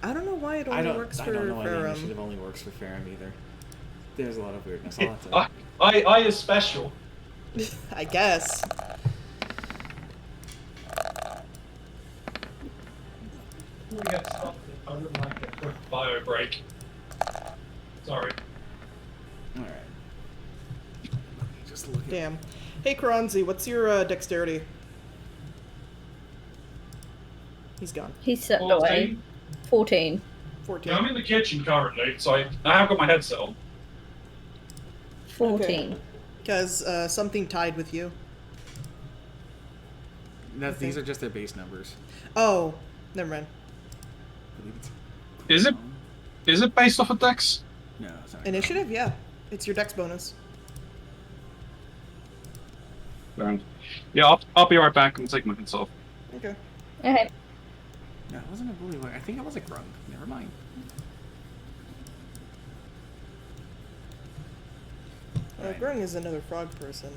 I don't know why it only works I for don't know why the Ferrum. initiative only works for Ferrum either. There's a lot of weirdness. I'll have to... I is special. I guess. Before we get started, I would like a quick bio break. Sorry. Alright. Just look at... Damn. Hey, Keronzi, what's your dexterity? He's gone. He stepped away. 14. 14. Yeah, I'm in the kitchen currently, so I have got my headset on. 14. Because something tied with you. These are just their base numbers. Oh, never mind. I believe it's... Is it based off of Dex? No, it's not. Initiative? Yeah. It's your dex bonus. Yeah, I'll be right back. I'm taking my headset off. Okay. Okay. No, it wasn't a bullywug. I think it was a grung. Never mind. Right. Grung is another frog person.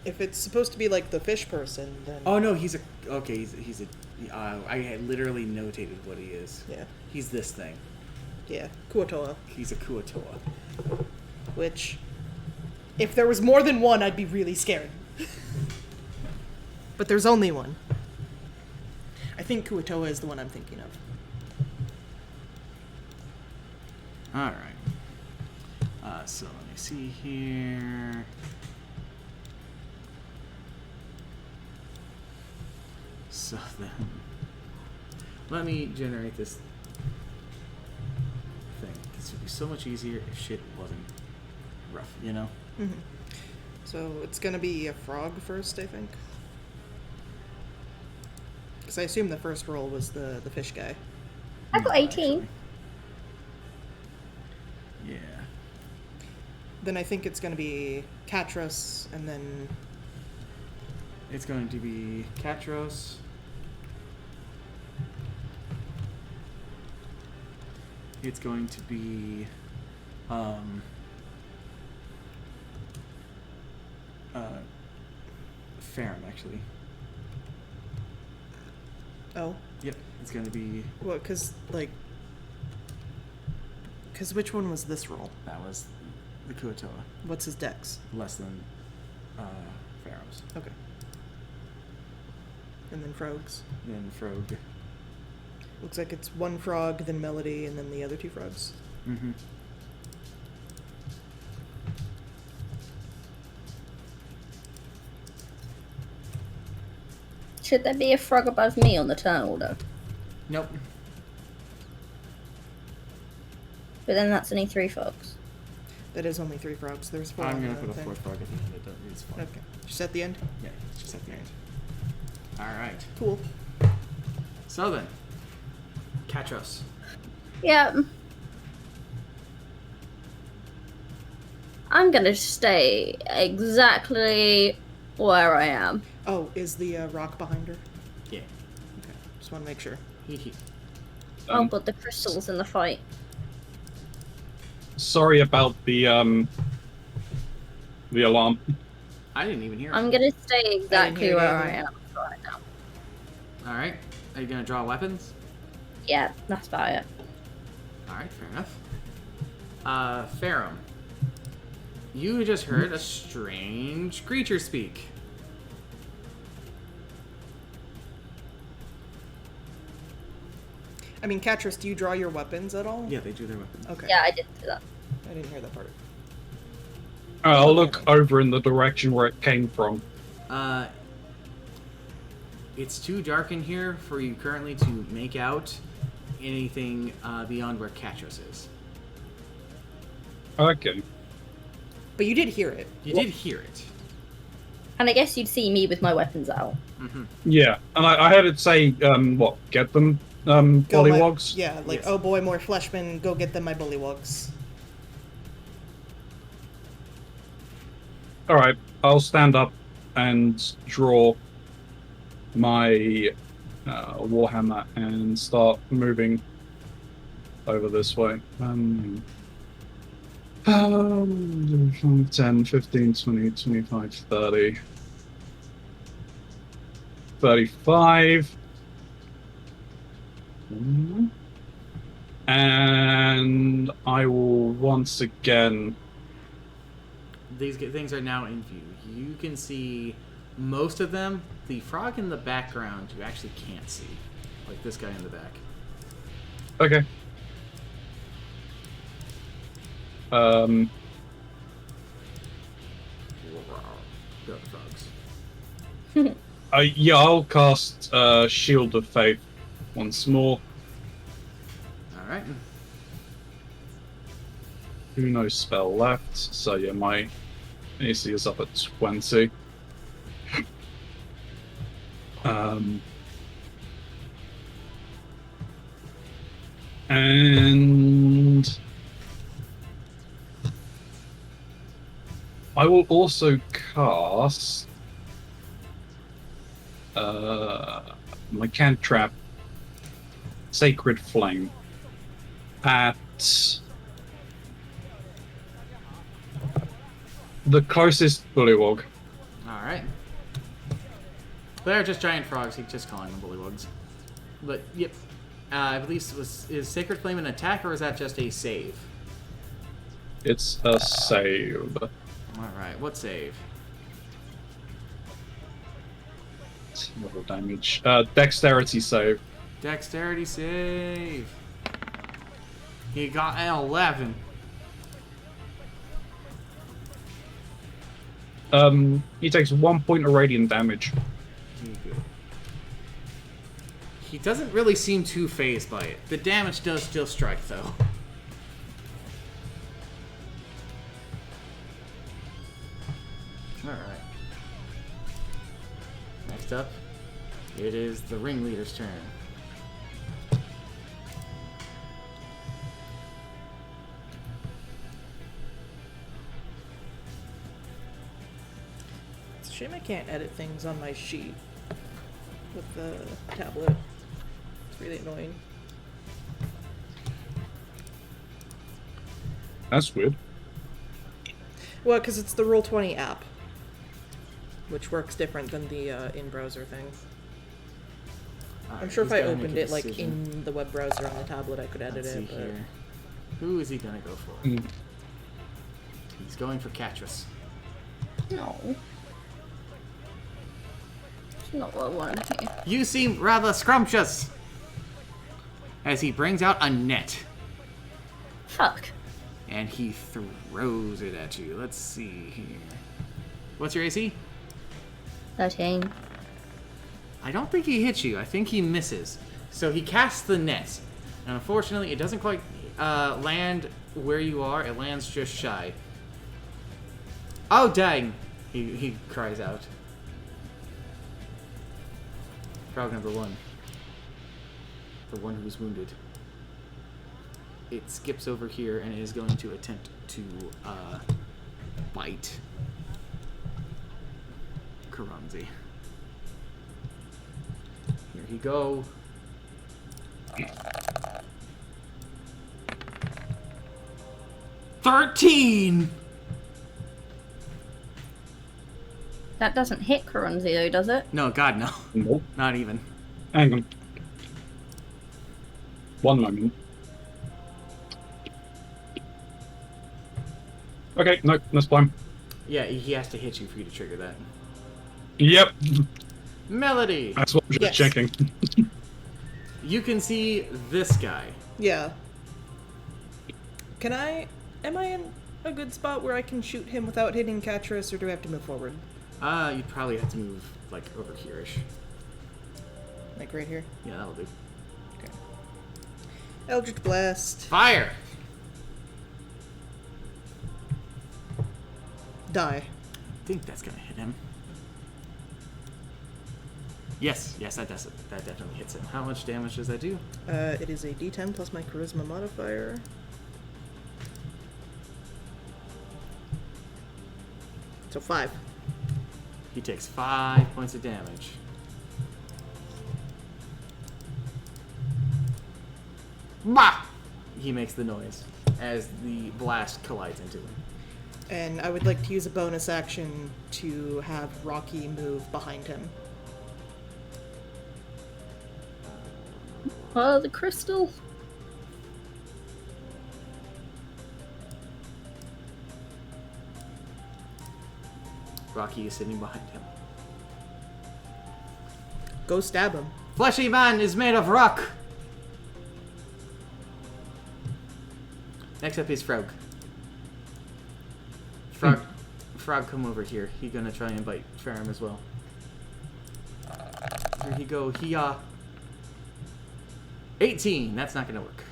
If it's supposed to be like the fish person, then... Oh no, he's a... Okay, he's a... I had literally notated what he is. Yeah. He's this thing. Yeah. Kuotoa. He's a Kuatoa. Which... If there was more than one, I'd be really scared. But there's only one. I think Kuatoa is the one I'm thinking of. All right. So let me see here. So then, let me generate this thing. This would be so much easier if shit wasn't rough, you know? So it's gonna be a frog first, I think. Because I assume the first roll was the fish guy. I got 18. Actually. Yeah. Then I think it's gonna be Katros, and then It's going to be Katros. It's going to be Ferrum, actually. oh, Yep, it's going to be what? Because which one was this roll? that was the Kuatoa, What's his dex? less than Ferrum's. Okay. And then frogs. Then Frog. Looks like it's one frog, then Melody, and then the other two frogs. Mm-hmm. Should there be a frog above me on the turn order? Nope. But then that's only 3 frogs. That is only 3 frogs. There's 4 I'm on gonna the put a thing. fourth frog at the end. It's fine. Okay. Just at the end? Yeah, it's just at the end. Alright. Cool. So then, Katros. Yeah. I'm gonna stay exactly where I am. Oh, is the rock behind her? Yeah. Okay. Just want to make sure. Oh god, the crystal's in the fight. Sorry about the alarm. I didn't even hear it. I'm gonna stay exactly hear it where either. I am right now. Alright. Are you gonna draw weapons? Yeah, that's about it. Alright, fair enough. Ferrum. You just heard a strange creature speak. I mean, Katros, do you draw your weapons at all? Yeah, they drew their weapons. Okay. Yeah, I did do that. I didn't hear that part. I'll look over in the direction where it came from. It's too dark in here for you currently to make out anything beyond where Katros is. Okay. But you did hear it. You did hear it. And I guess you'd see me with my weapons out. Mm-hmm. Yeah, and I heard it say, get them, Bullywugs? Yeah, like, Yes. oh boy, more fleshmen, go get them my bullywugs. Alright, I'll stand up and draw my Warhammer and start moving over this way. 10, 15, 20, 25, 30. 35. And I will once again. These things are now in view. You can see most of them. The frog in the background you actually can't see. Like this guy in the back. Okay. The other frogs. Yeah, I'll cast Shield of Faith once more. Alright. No spell left, so yeah, my AC is up at 20. And I will also cast my cantrip Sacred Flame at the closest bullywug. Alright. They're just giant frogs, he's just calling them bullywugs. But, yep. I believe is Sacred Flame an attack, or is that just a save? It's a save. Alright, what save? Level damage. Dexterity save. Dexterity save. He got an 11. He takes 1 point of radiant damage. He doesn't really seem too phased by it. The damage does still strike, though. Alright. Next up, it is the ringleader's turn. It's a shame I can't edit things on my sheet with the tablet. It's really annoying. That's weird. Well, because it's the Roll20 app, which works different than the in-browser thing. I'm sure if I opened it like in the web browser on the tablet, I could edit Let's see it. But here. Who is he gonna go for? Mm. He's going for Catrus. No. It's not what I wanted to hear. You seem rather scrumptious! As he brings out a net. Fuck. And he throws it at you. Let's see here. What's your AC? 13. I don't think he hits you. I think he misses. So he casts the net. And unfortunately, it doesn't quite land where you are. It lands just shy. Oh, dang! He cries out. Frog number 1. The one who's wounded. It skips over here and is going to attempt to bite Keronzi. Here he go. $13! That doesn't hit Keronzi though, does it? No, God, no. Nope. Not even. Hang on. 1 moment. Okay, no, that's fine. Yeah, he has to hit you for you to trigger that. Yep, Melody! that's what I'm just Yes. checking. You can see this guy. yeah. Am I in a good spot where I can shoot him without hitting Catrus, or do I have to move forward? You'd probably have to move, like, over here-ish. Like right here? Yeah, that'll do. Okay. Eldritch Blast. Fire! Die. I think that's gonna hit him. Yes, that does it. That definitely hits him. How much damage does that do? It is a D10 plus my charisma modifier. So 5. He takes 5 points of damage. Bah! He makes the noise as the blast collides into him. And I would like to use a bonus action to have Rocky move behind him. Oh, the crystal. Rocky is sitting behind him. Go stab him. Fleshy man is made of rock! Next up is Frog. Frog, come over here. He gonna try and bite Ferrum as well. Here he go. 18. That's not gonna work.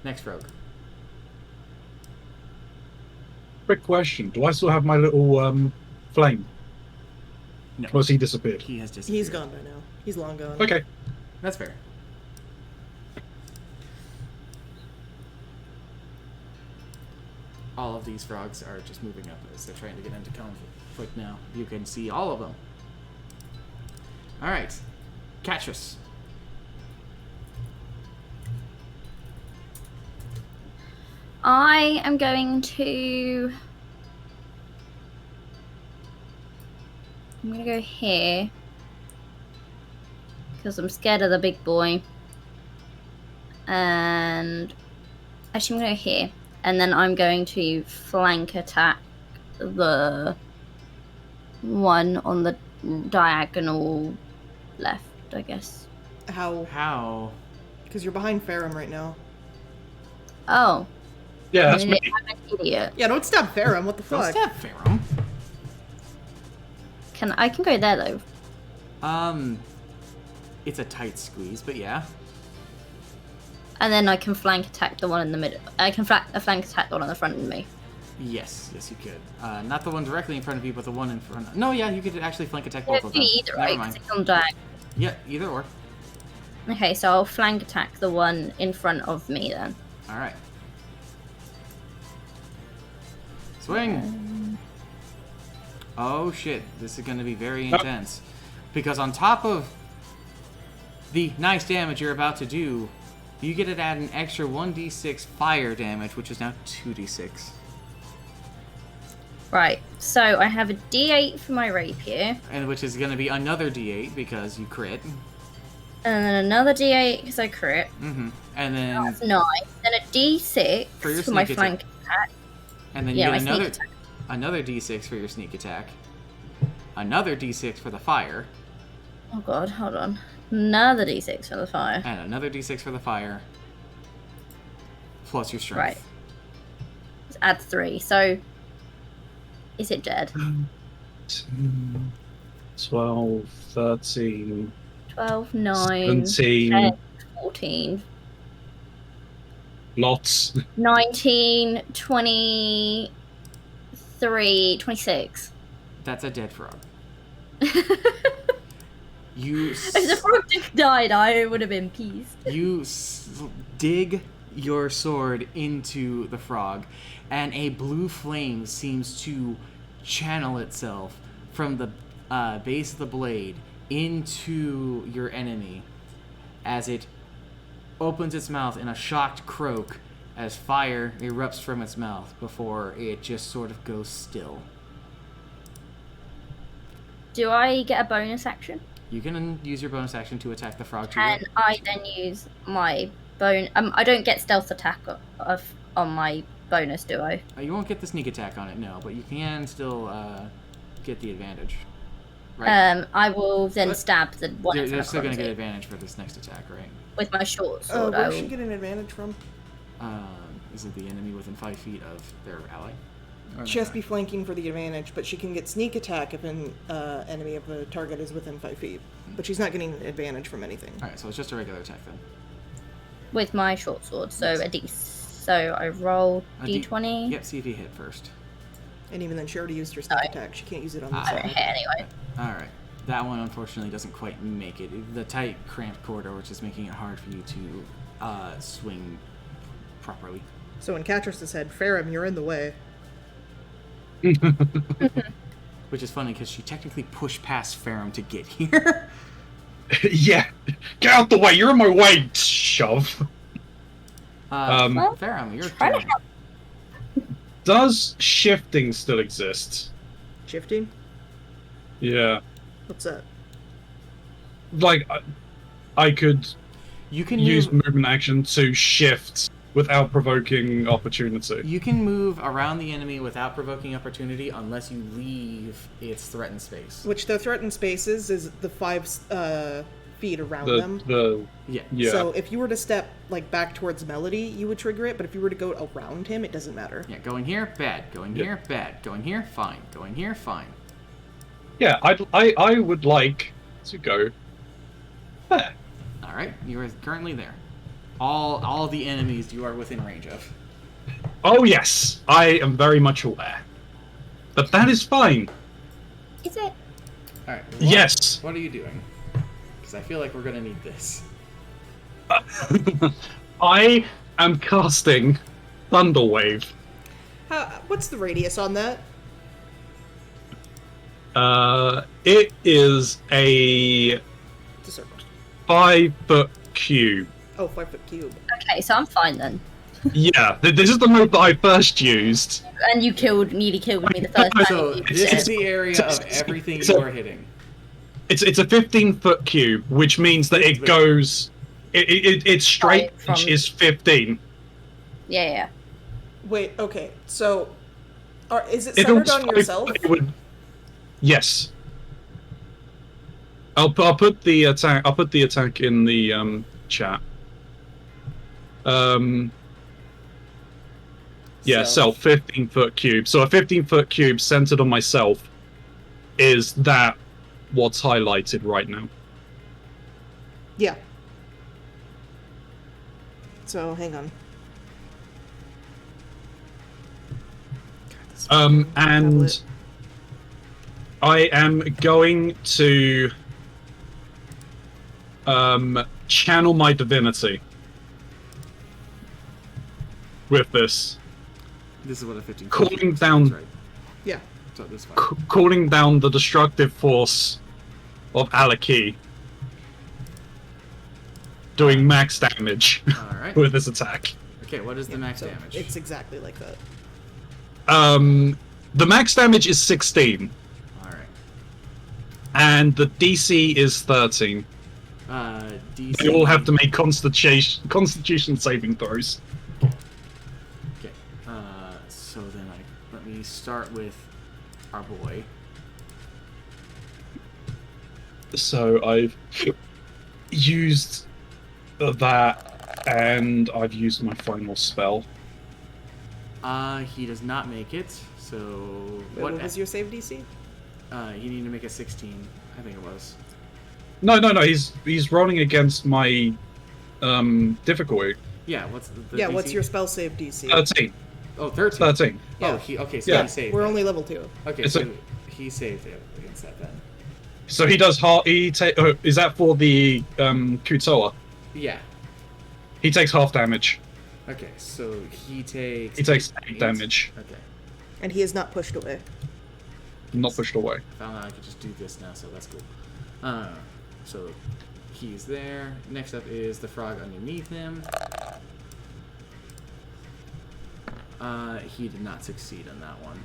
Next Frog. Quick question: do I still have my little flame? No. Or has he disappeared? He has disappeared. He's gone by now. He's long gone. Okay. That's fair. All of these frogs are just moving up as they're trying to get into conflict now. You can see all of them. Alright. Catrus. I am going to... I'm going to go here. Because I'm scared of the big boy. And... Actually, I'm going to go here. And then I'm going to flank attack the one on the diagonal left, I guess. How? How? Because you're behind Ferrum right now. Oh, Yeah, that's I'm me. an idiot. Yeah, don't stab Ferrum. What the Don't fuck? stab Ferrum. I can go there though. It's a tight squeeze, but yeah. And then I can flank attack the one in the middle. I can flank attack the one on the front of me. Yes, you could. Not the one directly in front of you, but the one in front. No, yeah, you could actually flank attack both Yeah, of them. either, Never right? 'Cause mind. it's on diagonal. Yeah, either or. Okay, so I'll flank attack the one in front of me then. All right. Swing. Oh shit! This is going to be very intense, because on top of the nice damage you're about to do, you get to add an extra 1d6 fire damage, which is now 2d6. Right, so I have a D8 for my rapier, And which is going to be another d8 because you crit. and then another D8 because I crit. Mm-hmm. And then That's 9. Then a D6 For your for my sneak flank attack. and then Yeah, you my get sneak another attack. another d6 for your sneak attack. Another d6 for the fire, Oh god, hold on. Another D6 for the fire. and another d6 for the fire. Plus your strength. Right. Let's add 3. So, is it dead? 12, 13, 12, 9, 17, 10, 14, lots. 19, 23, 26. That's a dead frog. If the frog died, I would have been peeved. You dig your sword into the frog, and a blue flame seems to channel itself from the base of the blade into your enemy as it opens its mouth in a shocked croak as fire erupts from its mouth before it just sort of goes still. Do I get a bonus action? You can use your bonus action to attack the frog. Can I then use my I don't get stealth attack on my bonus, do I? You won't get the sneak attack on it, no, but you can still get the advantage. Right? I will then But stab the one in They're front still of going to get Keronzi advantage for this next attack, right? with my short sword. I Where does will- she get an advantage from? Is it the enemy within 5 feet of their ally? Or She has to be flanking for the advantage, but she can get sneak attack if an enemy of a target is within 5 feet. But she's not getting an advantage from anything. Alright, so it's just a regular attack then. with my short sword, so a D. So I roll A D20. Yep, see if you hit first. And even then, she already used her sneak Sorry. attack. She can't use it on the I don't side. hit anyway. Alright. That one unfortunately doesn't quite make it. The tight, cramped corridor, which is making it hard for you to swing properly. So when Catrice said, Ferrum, you're in the way. Which is funny because she technically pushed past Ferrum to get here. Yeah, get out the way. You're in my way. Shove. Well, Ferrum, you're try to turn. Does shifting still exist? Shifting? Yeah, What's that? like I could You can use move. movement action to shift without provoking opportunity. You can move around the enemy without provoking opportunity unless you leave its threatened space. Which the threatened spaces is the 5 feet around them. Yeah. Yeah. So if you were to step like back towards Melody, you would trigger it. But if you were to go around him, it doesn't matter. Yeah, going here, bad. Going Yeah. here, bad. Going here, fine. Going here, fine. Yeah, I would like to go there. All right, you are currently there. All the enemies you are within range of. Oh yes, I am very much aware. But that is fine. Is it? All right. Yes. What are you doing? Because I feel like we're gonna need this. I am casting Thunderwave. What's the radius on that? It is a It's a circle. 5-foot cube. Oh, 5 foot cube. Okay, so I'm fine then. Yeah, this is the move that I first used. And you nearly killed me the first time. So you this did is it. the area of everything So- you are hitting. It's a 15-foot cube, which means that it goes. Its straight Right, from- edge is 15. Yeah. Wait, okay. So, is it If it centered was on 5 yourself? foot, it would. Yes. I'll put the attack. I'll put the attack in the chat. Yeah, self 15-foot cube. So a 15-foot cube centered on myself is that what's highlighted right now. Yeah. So, hang on. And Tablet. I am going to channel my divinity with this. This is what a 15. Calling down, right? Yeah. So this fine. calling down the destructive force of Alaki, doing max damage All right. with this attack. Okay, what is the max So damage? it's exactly like that. The max damage is 16, All right. and the DC is 13. DC. They all have to make Constitution saving throws. Okay. So then let me start with our boy. So I've used that, and I've used my final spell. He does not make it. So What was your save DC? You need to make a 16. I think it was. No. He's rolling against my difficulty. Yeah. What's the Yeah, DC? what's your spell save DC? 13. Oh, 13. 13. Yeah. Oh, okay. So Yeah. he saved. We're it. only level 2. Okay, It's so he saved it against that then. So he does half. Is that for the Kutoa? Yeah. He takes half damage. Okay, so he takes. He takes 8 damage. Okay. And he is not pushed away. Not pushed away. I found out I could just do this now, so that's cool. So he's there. Next up is the frog underneath him. He did not succeed on that one.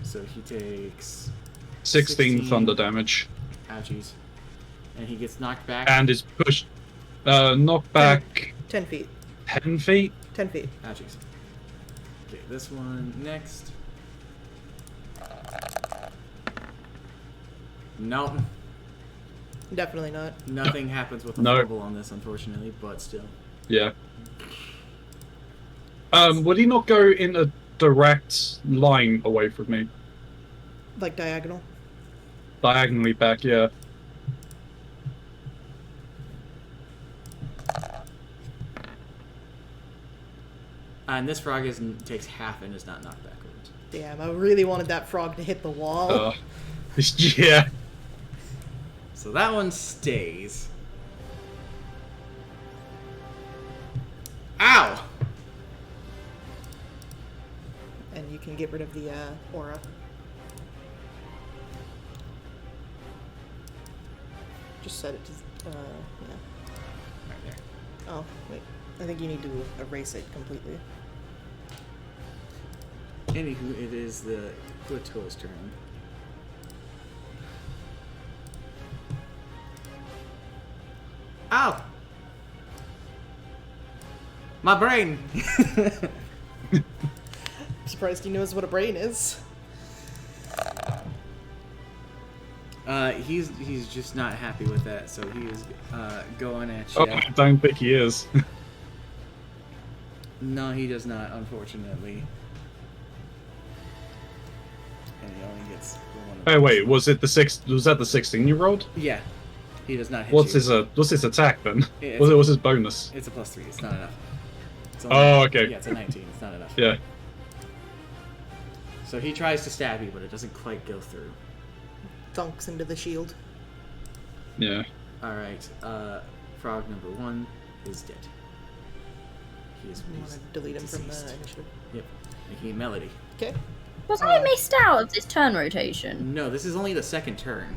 So he takes 16 thunder damage. ouchies. And he gets knocked back. And is pushed. Knocked back 10 feet. 10 feet. 10 feet. Ouchies. Okay, this one next. Nope. Definitely not. Nothing happens with a No. fumble on this, unfortunately, but still. Yeah. Would he not go in a direct line away from me? Like diagonal. Diagonally back, yeah. And this frog takes half and is not knocked backwards. Damn, I really wanted that frog to hit the wall. Yeah. So that one stays. Ow! And you can get rid of the aura. Just set it to, yeah. Right there. Oh, wait. I think you need to erase it completely. Anywho, it is the Kuatoa's turn. Ow! My brain! Surprised he knows what a brain is. He's just not happy with that, so he is going at you. Oh, I don't think he is. No, he does not, unfortunately. And he only gets one. Oh wait, was that the 16 you rolled? Yeah, he does not hit What's you. his attack then? Yeah, What's his bonus? It's a +3. It's not enough. It's Oh, okay. Yeah, it's a 19. It's not enough. Yeah. So he tries to stab you, but it doesn't quite go through. Dunks into the shield. Yeah. Alright, frog number 1 is dead. He is You want to delete him from the deceased. initiative. Yep, making a melody. Okay. Was I missed out of this turn rotation? No, this is only the second turn.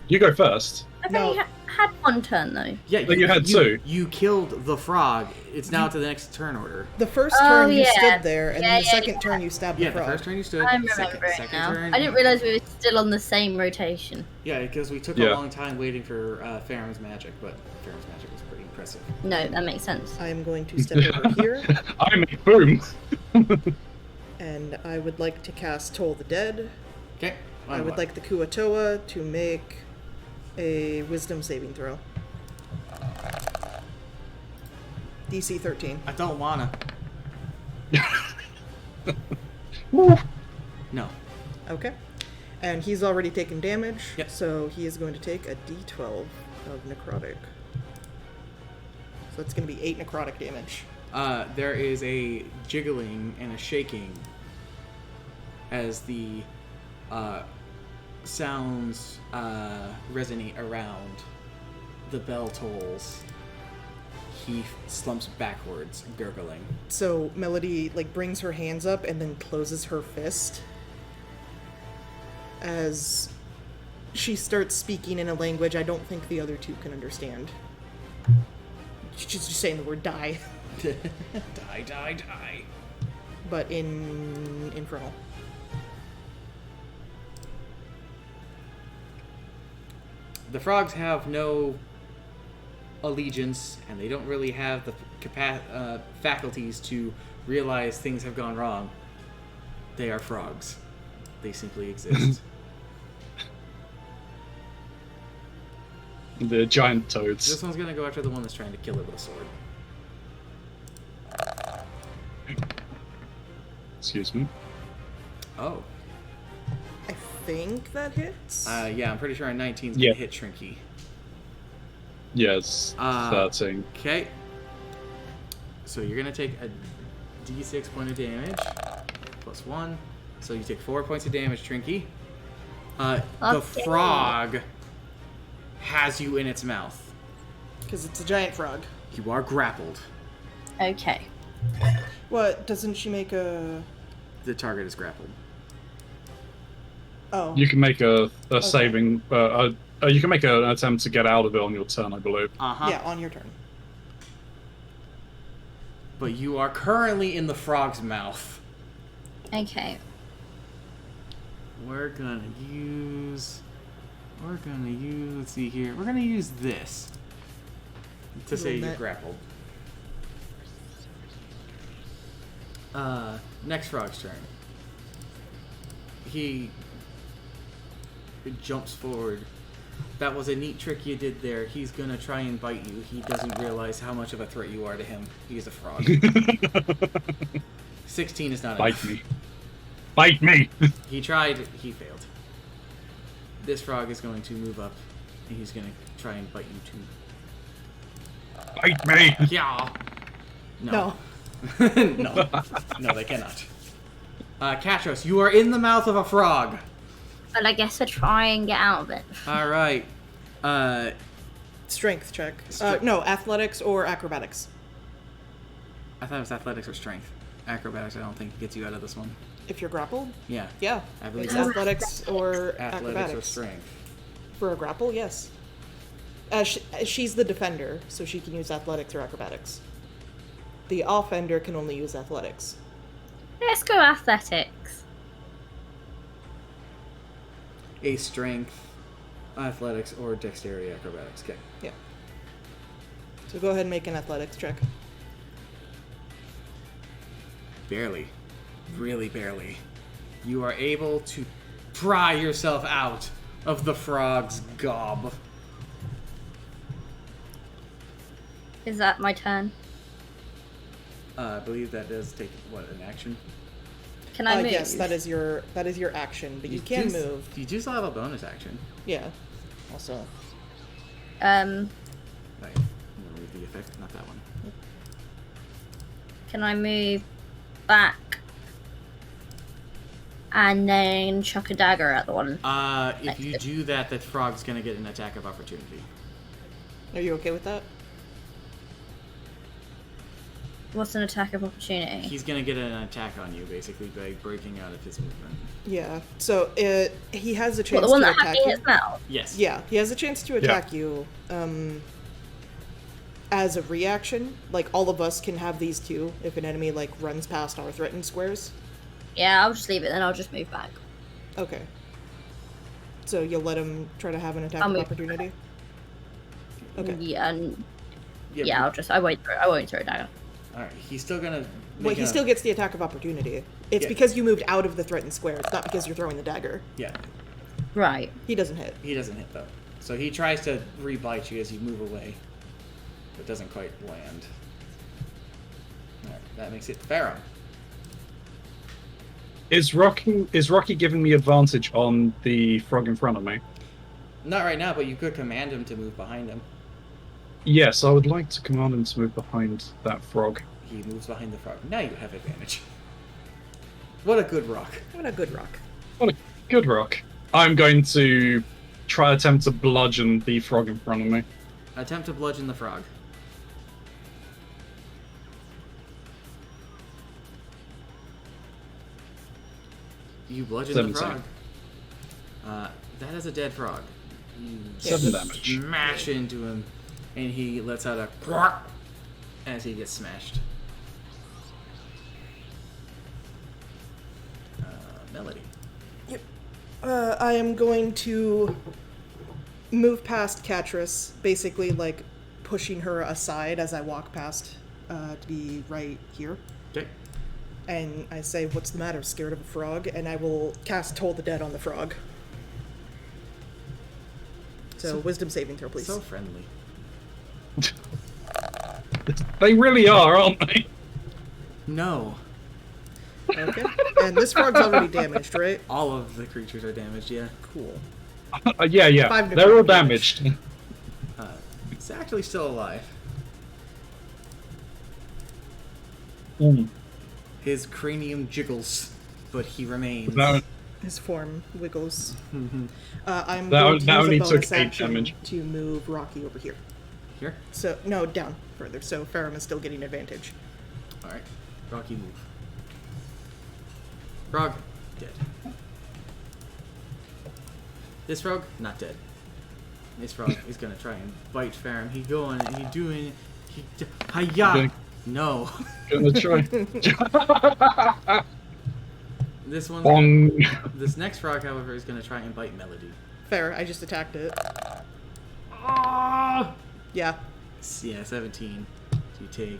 You go first. I've No. only had one turn though. Yeah, But you had two. You killed the frog. It's now to the next turn order. The first Oh, turn you yeah. stood there, and Yeah, then the yeah, second yeah. turn you stabbed Yeah, the the frog. first turn you stood. I remember second it now. turn. I didn't realize we were still on the same rotation. Yeah, because we took Yeah. a long time waiting for Farron's magic, but Farron's magic was pretty impressive. No, that makes sense. I am going to step over here, I make boom. and I would like to cast Toll the Dead. Okay. I would like the Kuatoa to make a wisdom saving throw. DC 13. I don't wanna. No. Okay. And he's already taken damage, Yep. so he is going to take a d12 of necrotic. So it's going to be 8 necrotic damage. There is a jiggling and a shaking as the sounds resonate around. The bell tolls. He slumps backwards, gurgling. So Melody brings her hands up and then closes her fist as she starts speaking in a language I don't think the other two can understand. She's just saying the word die, Die, die, die. but in Infernal. The frogs have no allegiance, and they don't really have the faculties to realize things have gone wrong. They are frogs. They simply exist. The giant toads. This one's gonna go after the one that's trying to kill it with a sword. Excuse me. Oh. I think that hits. Yeah, I'm pretty sure a 19's Yeah. gonna hit Trinky. Yes, 13. Okay. So you're gonna take a d6 point of damage plus 1. So you take 4 points of damage, Trinky. The Okay. frog has you in its mouth. Because it's a giant frog. You are grappled. Okay. What? Doesn't she make a... The target is grappled. Oh. You can make a saving. You can make an attempt to get out of it on your turn, I believe. Uh-huh. Yeah, on your turn. But you are currently in the frog's mouth. Okay. We're gonna use... Let's see here. We're gonna use this to say you're net. grappled. Next frog's turn. He jumps forward. That was a neat trick you did there. He's gonna try and bite you. He doesn't realize how much of a threat you are to him. He's a frog. 16 is not Bite enough. me. Bite me! He tried, he failed. This frog is going to move up, and he's going to try and bite you too. Bite me! Yeah. No. No. No, they cannot. Katros, you are in the mouth of a frog. But I guess I'll try and get out of it. All right. Strength check. Stre- No, athletics or acrobatics. I thought it was athletics or strength. Acrobatics, I don't think gets you out of this one. If you're grappled? Yeah. Yeah. I believe It's so. athletics or Athletics or acrobatics. strength. For a grapple, yes. She's the defender, so she can use athletics or acrobatics. The offender can only use athletics. Let's go athletics. A strength, athletics, or dexterity acrobatics. Okay. Yeah. So go ahead and make an athletics check. Barely. Really barely. You are able to pry yourself out of the frog's gob. Is that my turn? I believe that does take, what, an action? Can I move? Yes, that is your action, but you can do, move. You do still have a bonus action. Yeah. Also. Right. I'm gonna read the effect, not that one. Can I move back and then chuck a dagger at the one? If you do that, that frog's gonna get an attack of opportunity. Are you okay with that? What's an attack of opportunity? He's gonna get an attack on you, basically, by breaking out of his movement. Yeah. So he has a chance What, the one to that had attack me in you. its mouth? Yes. Yeah, he has a chance to attack you. As a reaction, like all of us can have these too if an enemy runs past our threatened squares. Yeah, I'll just leave it then. I'll just move back. Okay. So you'll let him try to have an attack I'll of move opportunity? Okay. Yeah, I won't throw a dagger. Alright, he's still gonna... Well, he still gets the attack of opportunity. It's Yeah. because you moved out of the threatened square. It's not because you're throwing the dagger. Yeah, Right. He doesn't hit. he doesn't hit, though. So he tries to re-bite you as you move away. But doesn't quite land. Alright, that makes it Pharaoh. Is Rocky giving me advantage on the frog in front of me? Not right now, but you could command him to move behind him. Yes, I would like to command him to move behind that frog. He moves behind the frog. Now you have advantage. What a good rock. What a good rock. What a good rock. I'm going to attempt to bludgeon the frog in front of me. Attempt to bludgeon the frog. You bludgeon the 17. frog. That is a dead frog. You 7 damage. smash into him, and he lets out a quack as he gets smashed. Melody. I am going to move past Catrus, basically like pushing her aside as I walk past to be right here. Okay. And I say, "What's the matter? Scared of a frog?" And I will cast Toll the Dead on the frog. So wisdom saving throw, please. So friendly. They really are, aren't they? No. Okay. And this frog's already damaged, right? All of the creatures are damaged, yeah. Cool. Yeah. 5 to They're all 5 damaged. It's actually still alive. Mm. His cranium jiggles, but he remains. That, His form wiggles. Mhm. I'm That going to that use only a took bonus 8 action damage. to move Rocky over here. Here? So, no, down further. So Farum is still getting advantage. Alright. Rocky move. Frog, dead. This frog, not dead. This frog is gonna try and bite Farum. He going, he doing, hiya! Okay. No. Gonna try. This one's Bong. this next frog, however, is gonna try and bite Melody. Fair, I just attacked it. Ah! Yeah. Yeah, 17. You take.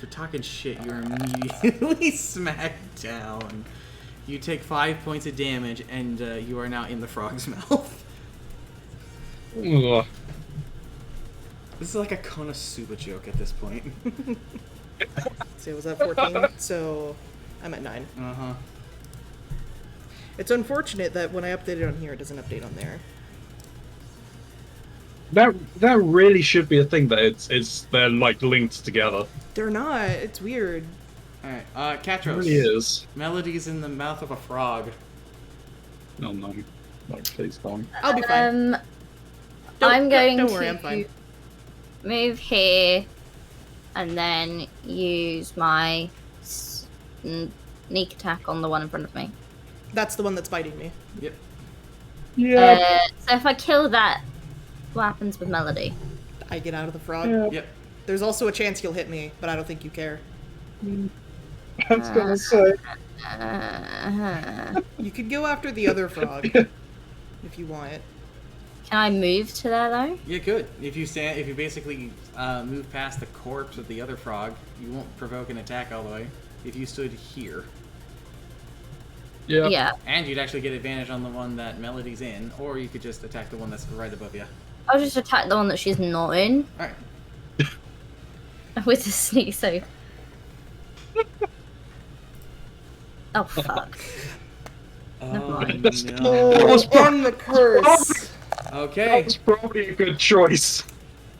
For talking shit, you're immediately smacked down. You take 5 points of damage, and you are now in the frog's mouth. Ugh. This is like a Konosuba joke at this point. So was that 14? So I'm at 9. Uh-huh. It's unfortunate that when I update it on here, it doesn't update on there. That really should be a thing that they're like linked together. They're not. It's weird. Alright, It Katros. really is. Melody's in the mouth of a frog. Oh no. No, please don't. I'll be fine. I'm going don't to worry, I'm fine. move here and then use my sneak attack on the one in front of me. That's the one that's biting me. Yep. Yeah. So if I kill that, what happens with Melody? I get out of the frog. Yeah. Yep. There's also a chance you'll hit me, but I don't think you care. I was gonna say. You could go after the other frog if you want. Can I move to there though? You could. If you basically move past the corpse of the other frog, you won't provoke an attack all the way. If you stood here. Yeah. Yeah. And you'd actually get advantage on the one that Melody's in, or you could just attack the one that's right above you. I'll just attack the one that she's not in Alright. with the sneak. So. Oh fuck. Never Oh, mind. no. That was And the curse! That Okay. was probably a good choice.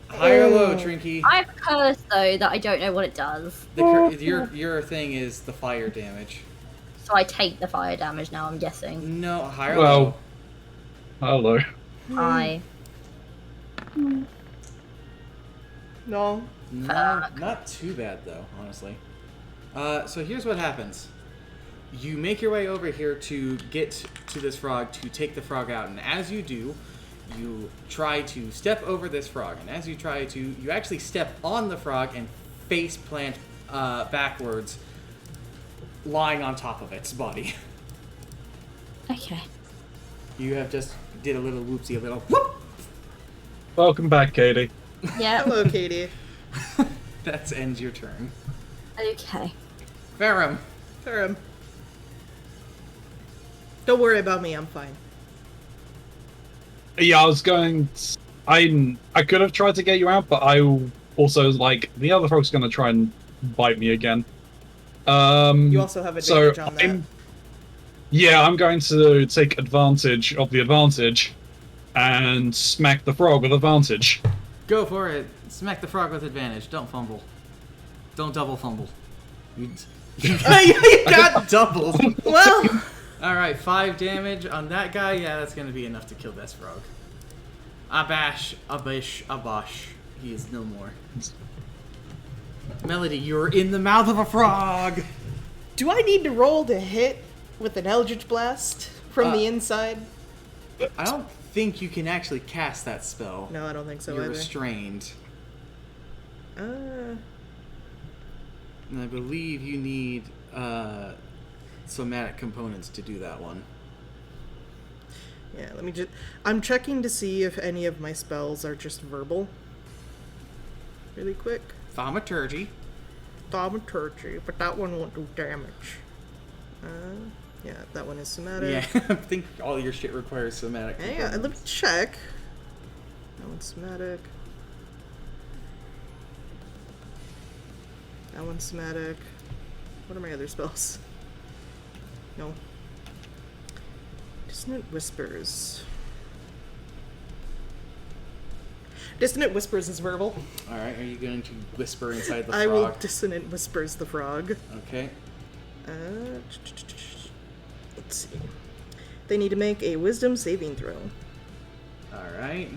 High or low, Trinky? I have curse though that I don't know what it does. Your thing is the fire damage. So I take the fire damage now, I'm guessing. No, high or Well- low? Hello. I. No. No, not too bad though, honestly. So here's what happens. You make your way over here to get to this frog to take the frog out, and as you do, you try to step over this frog, and as you try to, you actually step on the frog and face plant backwards, lying on top of its body. Okay. You have just did a little whoopsie, a little whoop. Welcome back, Katie. Yeah. Hello, Katie. That ends your turn. Okay. Ferrum. Ferrum. Don't worry about me, I'm fine. Yeah, I was going. I could have tried to get you out, but I also was like, the other frog's going to try and bite me again. You also have advantage so on that. Yeah, I'm going to take advantage of the advantage and smack the frog with advantage. Go for it. Smack the frog with advantage. Don't fumble. Don't double fumble. You got doubles. Well, Alright, 5 damage on that guy. Yeah, that's going to be enough to kill this frog. Abash, abish, abash. He is no more. Melody, you're in the mouth of a frog! do I need to roll to hit with an Eldritch Blast from the inside? I don't think you can actually cast that spell. No, I don't think so You're either. restrained. Uh, And I believe you need somatic components to do that one. yeah, let me just... I'm checking to see if any of my spells are just verbal. Really quick. Thaumaturgy. Thaumaturgy, but that one won't do damage. Yeah, that one is somatic. Yeah, I think all your shit requires somatic Hang components. on, let me check. That one's somatic. That one's somatic. What are my other spells? No. Dissonant Whispers. Dissonant Whispers is verbal. Alright, are you going to whisper inside the frog? I will Dissonant Whispers the frog. Okay. Let's see. They need to make a Wisdom saving throw. Alright.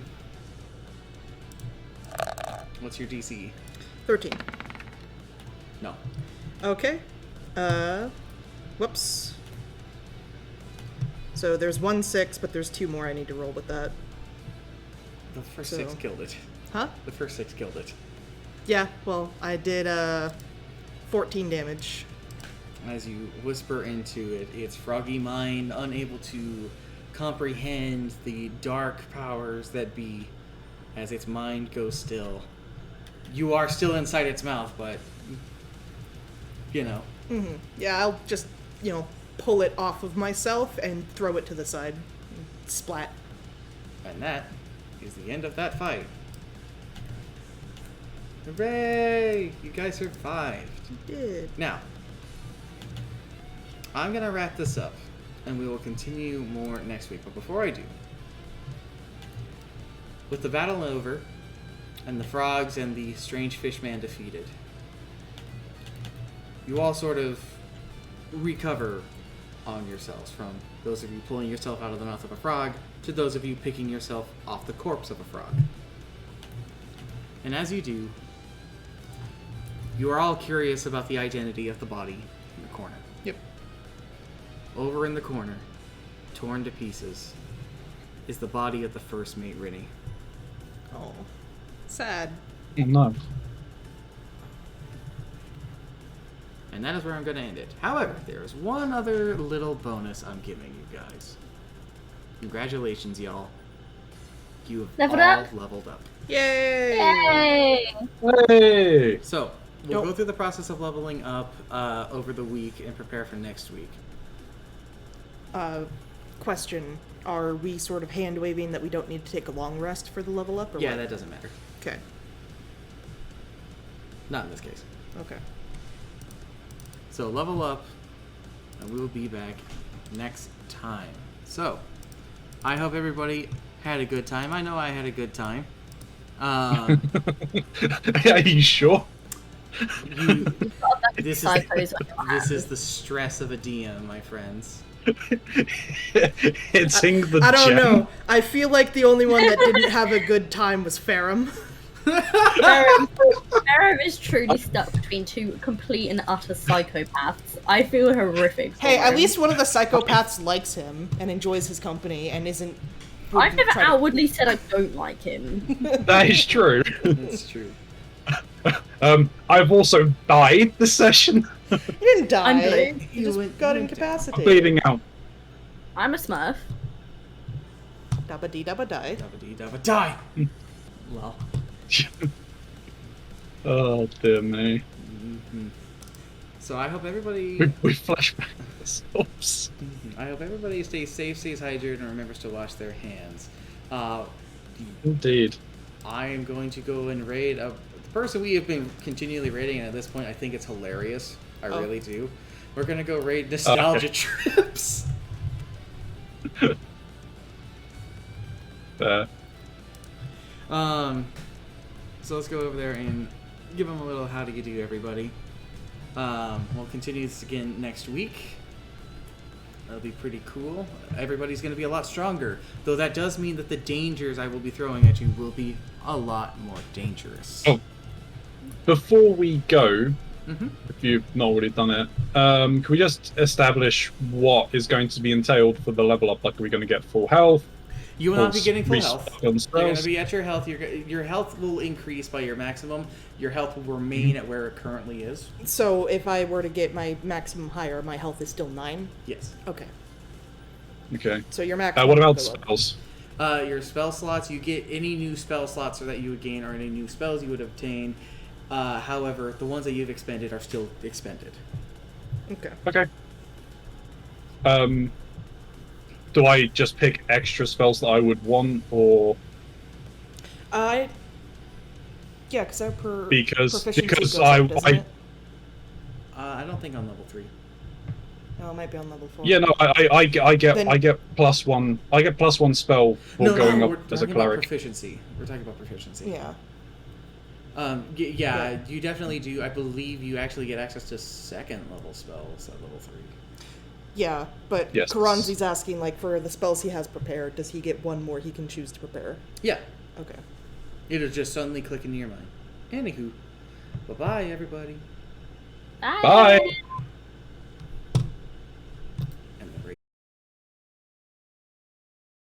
What's your DC? 13. No. Okay. Whoops. So there's 1 6, but there's 2 more I need to roll with that. The first So- 6 killed it. Huh? The first 6 killed it. Yeah, well, I did 14 damage. As you whisper into it, its froggy mind, unable to comprehend the dark powers that be, as its mind goes still. You are still inside its mouth, but, you know. Yeah, I'll just, pull it off of myself and throw it to the side. Splat. And that is the end of that fight. Hooray! You guys survived. Did. Now, I'm going to wrap this up, and we will continue more next week. But before I do, with the battle over, and the frogs and the strange fishman defeated, you all sort of recover on yourselves, from those of you pulling yourself out of the mouth of a frog to those of you picking yourself off the corpse of a frog. And as you do, you are all curious about the identity of the body in the corner. Yep. Over in the corner, torn to pieces, is the body of the first mate, Rinny. Oh. Sad. Oh, no. And that is where I'm going to end it. However, there is one other little bonus I'm giving you guys. Congratulations, y'all. You have Leveled all up? leveled up. Yay! Yay! Hey! So, we'll Nope. go through the process of leveling up over the week and prepare for next week. Question. Are we sort of hand-waving that we don't need to take a long rest for the level up? Or Yeah, what? that doesn't matter. Okay. Not in this case. Okay. So, level up, and we will be back next time. So, I hope everybody had a good time. I know I had a good time. Are you sure? This Psychos on your this is the stress of a DM, my friends. Hitting the I don't gem. know. I feel like the only one that didn't have a good time was Ferrum. Ferrum is truly stuck between two complete and utter psychopaths. I feel horrific. Hey, for at him. least one of the psychopaths likes him and enjoys his company and isn't... I've never try to- outwardly said I don't like him. That is true. That's true. I've also died this session. He didn't die. I'm blue. He You just went- got you went incapacitated. Bleeding out. I'm a smurf. Dabba dee dabba die. Dabba dee dabba die! Well. Oh dear me. Mhm. So I hope everybody. We flashback ourselves. I hope everybody stays safe, stays hydrated, and remembers to wash their hands. Uh, Indeed. I am going to go and raid the person we have been continually raiding, and at this point, I think it's hilarious. I really do. We're gonna go raid nostalgia trips. Fair. So let's go over there and give them a little how do you do, everybody. We'll continue this again next week. That'll be pretty cool. Everybody's going to be a lot stronger, though that does mean that the dangers I will be throwing at you will be a lot more dangerous. Oh, before we go, Mm-hmm. if you've not already done it, can we just establish what is going to be entailed for the level up? Like, are we going to get full health? You will not be getting full health. respec on You're going spells? to be at your health. Your health will increase by your maximum. Your health will remain at where it currently is. So if I were to get my maximum higher, my health is still 9? Yes. Okay. Okay. So your maximum What will about go up. spells? Your spell slots, you get any new spell slots that you would gain or any new spells you would obtain. However, the ones that you've expended are still expended. Okay. Okay. Do I just pick extra spells that I would want, or Yeah, because our Because- proficiency because goes I- up, doesn't I- it? I don't think on level 3. No, it might be on level 4. yeah, no, I get Then- I get +1. I get +1 spell for going we're up as a talking about cleric. proficiency. We're talking about proficiency. Yeah. Yeah, you definitely do. I believe you actually get access to second level spells at level 3. Yeah, but Yes. Keronzi's asking, like, for the spells he has prepared, does he get one more he can choose to prepare? Yeah, Okay. it'll just suddenly click into your mind. Anywho, bye-bye, everybody. Bye. Bye.